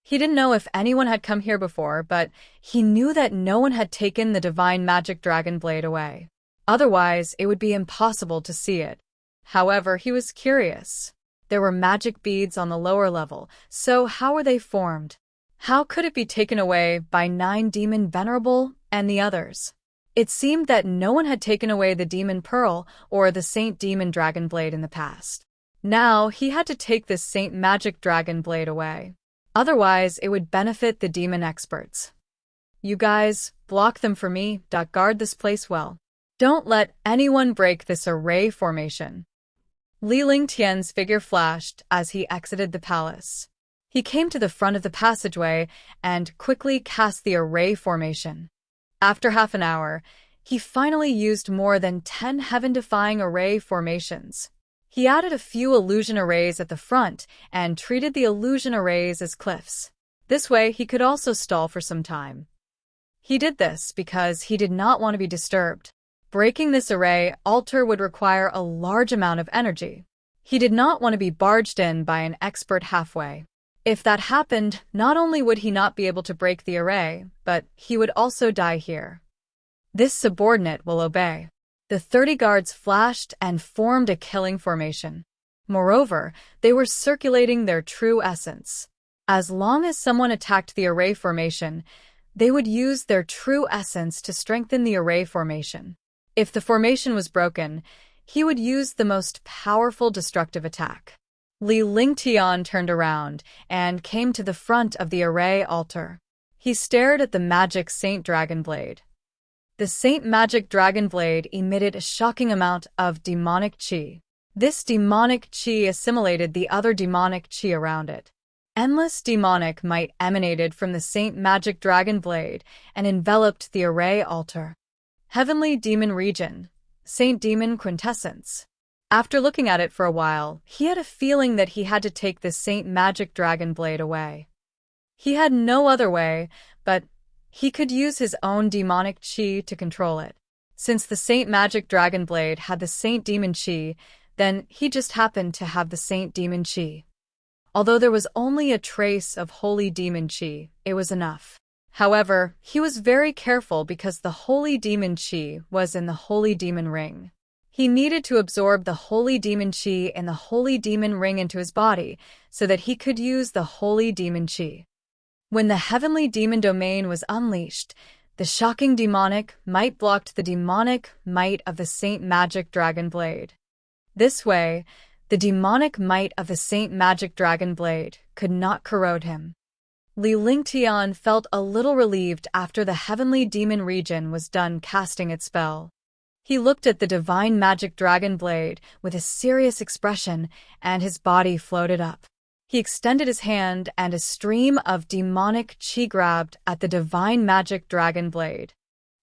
He didn't know if anyone had come here before, but he knew that no one had taken the Divine Magic Dragon Blade away. Otherwise, it would be impossible to see it. However, he was curious. There were magic beads on the lower level, so how were they formed? How could it be taken away by 9 Demon Venerable and the others? It seemed that no one had taken away the Demon Pearl or the Saint Demon Dragon Blade in the past. Now, he had to take this Saint Magic Dragon Blade away. Otherwise, it would benefit the demon experts. You guys, block them for me. Guard this place well. Don't let anyone break this array formation. Li Lingtian's figure flashed as he exited the palace. He came to the front of the passageway and quickly cast the array formation. After half an hour, he finally used more than 10 heaven-defying array formations. He added a few illusion arrays at the front and treated the illusion arrays as cliffs. This way, he could also stall for some time. He did this because he did not want to be disturbed. Breaking this array altar would require a large amount of energy. He did not want to be barged in by an expert halfway. If that happened, not only would he not be able to break the array, but he would also die here. This subordinate will obey. The 30 guards flashed and formed a killing formation. Moreover, they were circulating their true essence. As long as someone attacked the array formation, they would use their true essence to strengthen the array formation. If the formation was broken, he would use the most powerful destructive attack. Li Lingtian turned around and came to the front of the array altar. He stared at the magic Saint Dragon Blade. The Saint Magic Dragon Blade emitted a shocking amount of demonic chi. This demonic chi assimilated the other demonic chi around it. Endless demonic might emanated from the Saint Magic Dragon Blade and enveloped the array altar. Heavenly Demon Region, Saint Demon Quintessence. After looking at it for a while, he had a feeling that he had to take the Saint Magic Dragon Blade away. He had no other way, but he could use his own demonic chi to control it. Since the Saint Magic Dragon Blade had the Saint Demon Chi, then he just happened to have the Saint Demon Chi. Although there was only a trace of Holy Demon Chi, it was enough. However, he was very careful because the Holy Demon Chi was in the Holy Demon Ring. He needed to absorb the Holy Demon Chi in the Holy Demon Ring into his body so that he could use the Holy Demon Chi. When the Heavenly Demon Domain was unleashed, the shocking demonic might blocked the demonic might of the Saint Magic Dragon Blade. This way, the demonic might of the Saint Magic Dragon Blade could not corrode him. Li Lingtian felt a little relieved after the Heavenly Demon Region was done casting its spell. He looked at the Divine Magic Dragon Blade with a serious expression, and his body floated up. He extended his hand, and a stream of demonic chi grabbed at the Divine Magic Dragon Blade.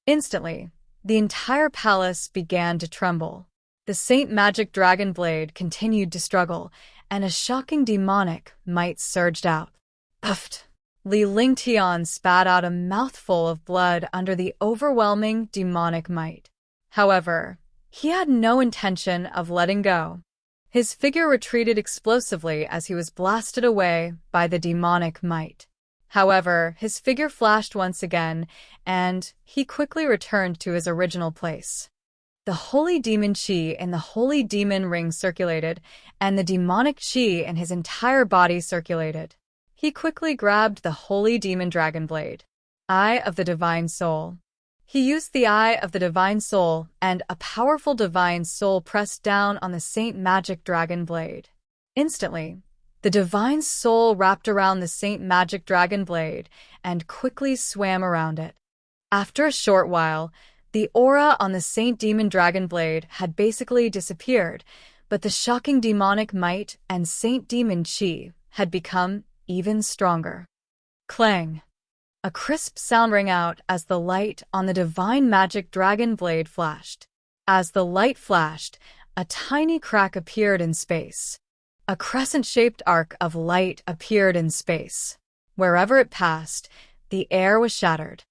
Instantly, the entire palace began to tremble. The Saint Magic Dragon Blade continued to struggle, and a shocking demonic might surged out. Puffed! Li Lingtian spat out a mouthful of blood under the overwhelming demonic might. However, he had no intention of letting go. His figure retreated explosively as he was blasted away by the demonic might. However, his figure flashed once again, and he quickly returned to his original place. The Holy Demon Chi in the Holy Demon Ring circulated, and the demonic chi in his entire body circulated. He quickly grabbed the Holy Demon Dragon Blade. Eye of the Divine Soul. He used the Eye of the Divine Soul, and a powerful Divine Soul pressed down on the Saint Magic Dragon Blade. Instantly, the Divine Soul wrapped around the Saint Magic Dragon Blade and quickly swam around it. After a short while, the aura on the Saint Demon Dragon Blade had basically disappeared, but the shocking demonic might and Saint Demon Chi had become even stronger. Clang! A crisp sound rang out as the light on the divine magic dragon blade flashed. As the light flashed, a tiny crack appeared in space. A crescent-shaped arc of light appeared in space. Wherever it passed, the air was shattered.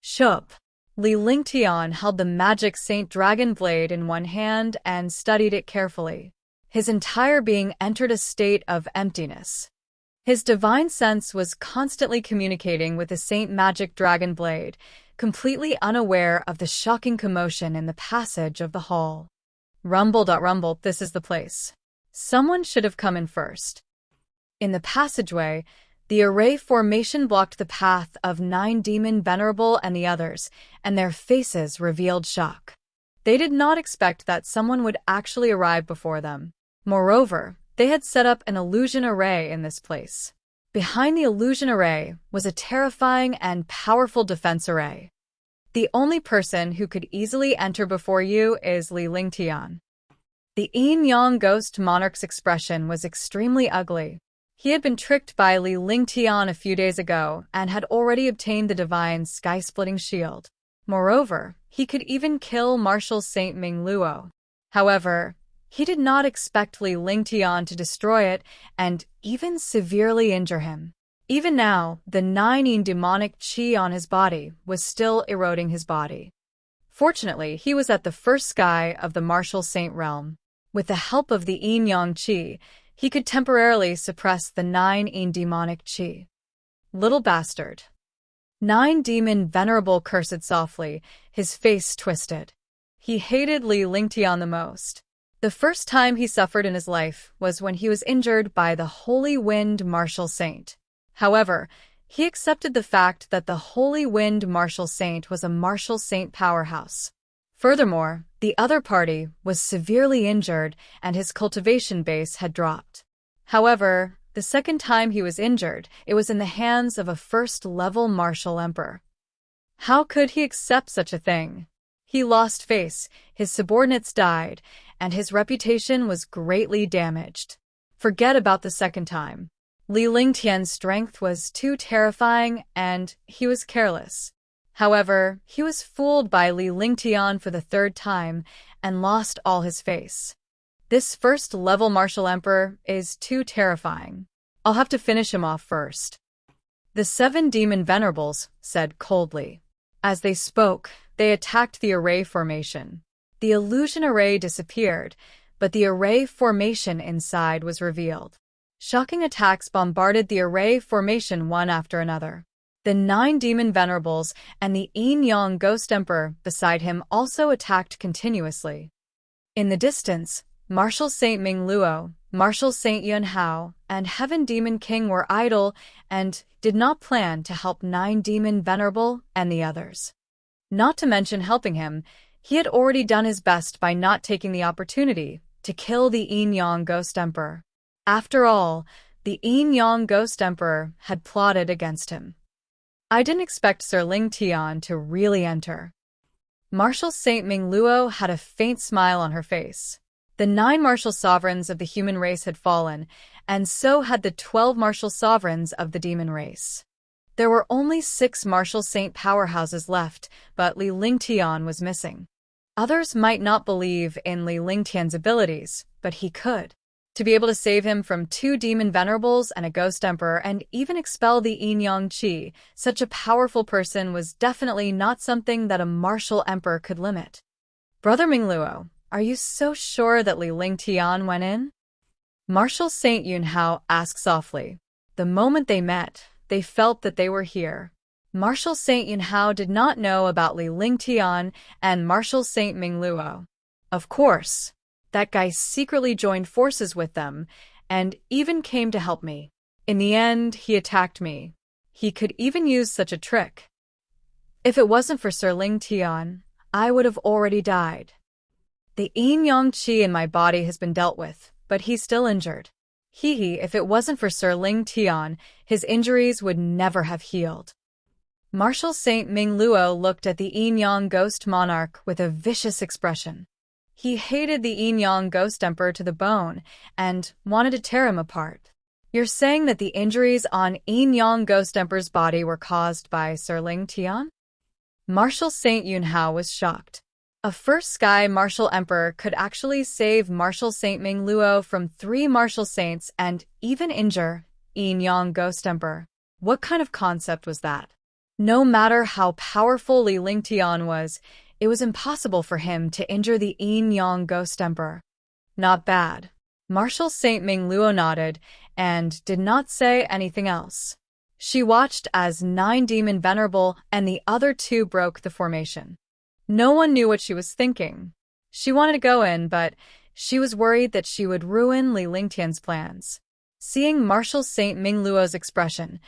Shup! Li Lingtian held the magic Saint Dragon Blade in one hand and studied it carefully. His entire being entered a state of emptiness. His divine sense was constantly communicating with the Saint Magic Dragon Blade, completely unaware of the shocking commotion in the passage of the hall. Rumble, this is the place. Someone should have come in first. In the passageway, the array formation blocked the path of 9 Demon Venerable and the others, and their faces revealed shock. They did not expect that someone would actually arrive before them. Moreover, they had set up an illusion array in this place. Behind the illusion array was a terrifying and powerful defense array. The only person who could easily enter before you is Li Lingtian. The Yin-Yang Ghost Monarch's expression was extremely ugly. He had been tricked by Li Lingtian a few days ago and had already obtained the divine sky-splitting shield. Moreover, he could even kill Marshal Saint Ming Luo. However, he did not expect Li Lingtian to destroy it and even severely injure him. Even now, the 9 demonic chi on his body was still eroding his body. Fortunately, he was at the first sky of the Martial Saint realm. With the help of the Yin-Yang Chi, he could temporarily suppress the 9 demonic chi. Little bastard. 9 Demon Venerable cursed softly, his face twisted. He hated Li Lingtian the most. The first time he suffered in his life was when he was injured by the Holy Wind Martial Saint. However, he accepted the fact that the Holy Wind Martial Saint was a Martial Saint powerhouse. Furthermore, the other party was severely injured and his cultivation base had dropped. However, the second time he was injured, it was in the hands of a first-level martial emperor. How could he accept such a thing? He lost face, his subordinates died, and his reputation was greatly damaged. Forget about the second time. Li Lingtian's strength was too terrifying, and he was careless. However, he was fooled by Li Lingtian for the third time and lost all his face. This first-level martial emperor is too terrifying. I'll have to finish him off first. The 7 Demon Venerables said coldly. As they spoke, they attacked the array formation. The illusion array disappeared, but the array formation inside was revealed. Shocking attacks bombarded the array formation one after another. The 9 Demon Venerables and the Yin-Yang Ghost Emperor beside him also attacked continuously. In the distance, Marshal Saint Ming Luo, Marshal Saint Yun Hao, and Heaven Demon King were idle and did not plan to help 9 Demon Venerable and the others. Not to mention helping him, he had already done his best by not taking the opportunity to kill the Yin-Yang Ghost Emperor. After all, the Yin-Yang Ghost Emperor had plotted against him. I didn't expect Sir Lingtian to really enter. Marshal Saint Ming Luo had a faint smile on her face. The 9 martial sovereigns of the human race had fallen, and so had the 12 martial sovereigns of the demon race. There were only 6 martial saint powerhouses left, but Li Lingtian was missing. Others might not believe in Li Lingtian's abilities, but he could. To be able to save him from 2 demon venerables and a ghost emperor and even expel the Yin-Yang Chi, such a powerful person was definitely not something that a martial emperor could limit. Brother Ming Luo, are you so sure that Li Lingtian went in? Marshal Saint Yun Hao asked softly. The moment they met, they felt that they were here. Marshal Saint Yun Hao did not know about Li Lingtian and Marshal Saint Ming Luo. Of course, that guy secretly joined forces with them and even came to help me. In the end, he attacked me. He could even use such a trick. If it wasn't for Sir Lingtian, I would have already died. The Yin-Yang Chi in my body has been dealt with, but he's still injured. If it wasn't for Sir Lingtian, his injuries would never have healed. Martial Saint Ming Luo looked at the Yin-Yang Ghost Monarch with a vicious expression. He hated the Yin-Yang Ghost Emperor to the bone and wanted to tear him apart. You're saying that the injuries on Yin-Yang Ghost Emperor's body were caused by Sir Ling Tian? Martial Saint Yunhao was shocked. A first Sky Martial Emperor could actually save Martial Saint Ming Luo from 3 Martial Saints and even injure Yin-Yang Ghost Emperor. What kind of concept was that? No matter how powerful Li Lingtian was, it was impossible for him to injure the Yin-Yang Ghost Emperor. Not bad. Martial Saint Ming Luo nodded and did not say anything else. She watched as 9 Demon Venerable and the other 2 broke the formation. No one knew what she was thinking. She wanted to go in, but she was worried that she would ruin Li Lingtian's plans. Seeing Martial Saint Ming Luo's expression,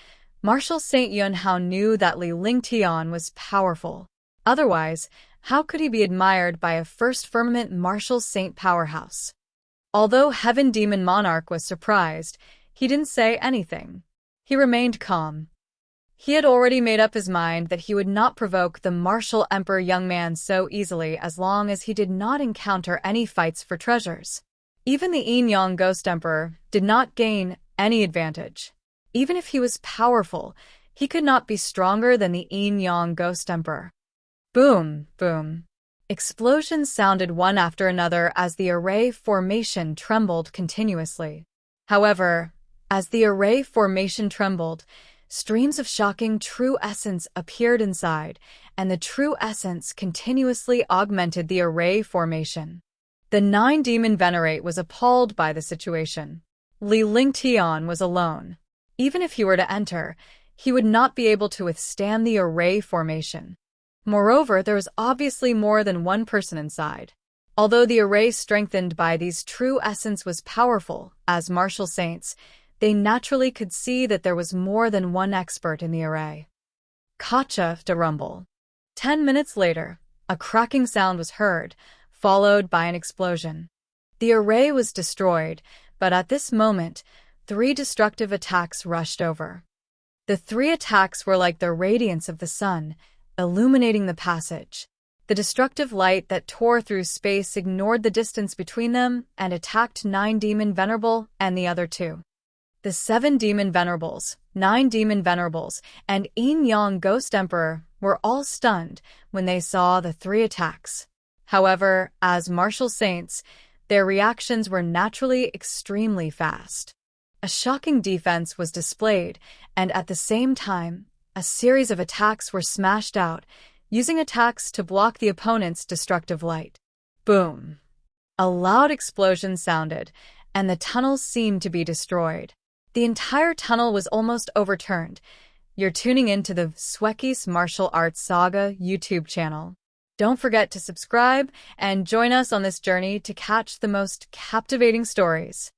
Martial Saint Yunhao knew that Li Lingtian was powerful. Otherwise, how could he be admired by a First Firmament Martial Saint powerhouse? Although Heaven Demon Monarch was surprised, he didn't say anything. He remained calm. He had already made up his mind that he would not provoke the Martial Emperor young man so easily as long as he did not encounter any fights for treasures. Even the Yin-Yang Ghost Emperor did not gain any advantage. Even if he was powerful, he could not be stronger than the Yin-Yang Ghost Emperor. Boom, boom. Explosions sounded one after another as the array formation trembled continuously. However, as the array formation trembled, streams of shocking true essence appeared inside, and the true essence continuously augmented the array formation. The 9 Demon Venerate was appalled by the situation. Li Lingtian was alone. Even if he were to enter, he would not be able to withstand the array formation. Moreover, there was obviously more than one person inside. Although the array strengthened by these true essence was powerful, as martial saints, they naturally could see that there was more than one expert in the array. Kacha de rumble. 10 minutes later, a cracking sound was heard, followed by an explosion. The array was destroyed, but at this moment, 3 destructive attacks rushed over. The 3 attacks were like the radiance of the sun, illuminating the passage. The destructive light that tore through space ignored the distance between them and attacked 9 Demon Venerable and the other 2. The 7 Demon Venerables, 9 Demon Venerables, and Yin-Yang Ghost Emperor were all stunned when they saw the 3 attacks. However, as martial saints, their reactions were naturally extremely fast. A shocking defense was displayed, and at the same time, a series of attacks were smashed out, using attacks to block the opponent's destructive light. Boom! A loud explosion sounded, and the tunnels seemed to be destroyed. The entire tunnel was almost overturned. You're tuning into the Xueqi's Martial Arts Saga YouTube channel. Don't forget to subscribe and join us on this journey to catch the most captivating stories.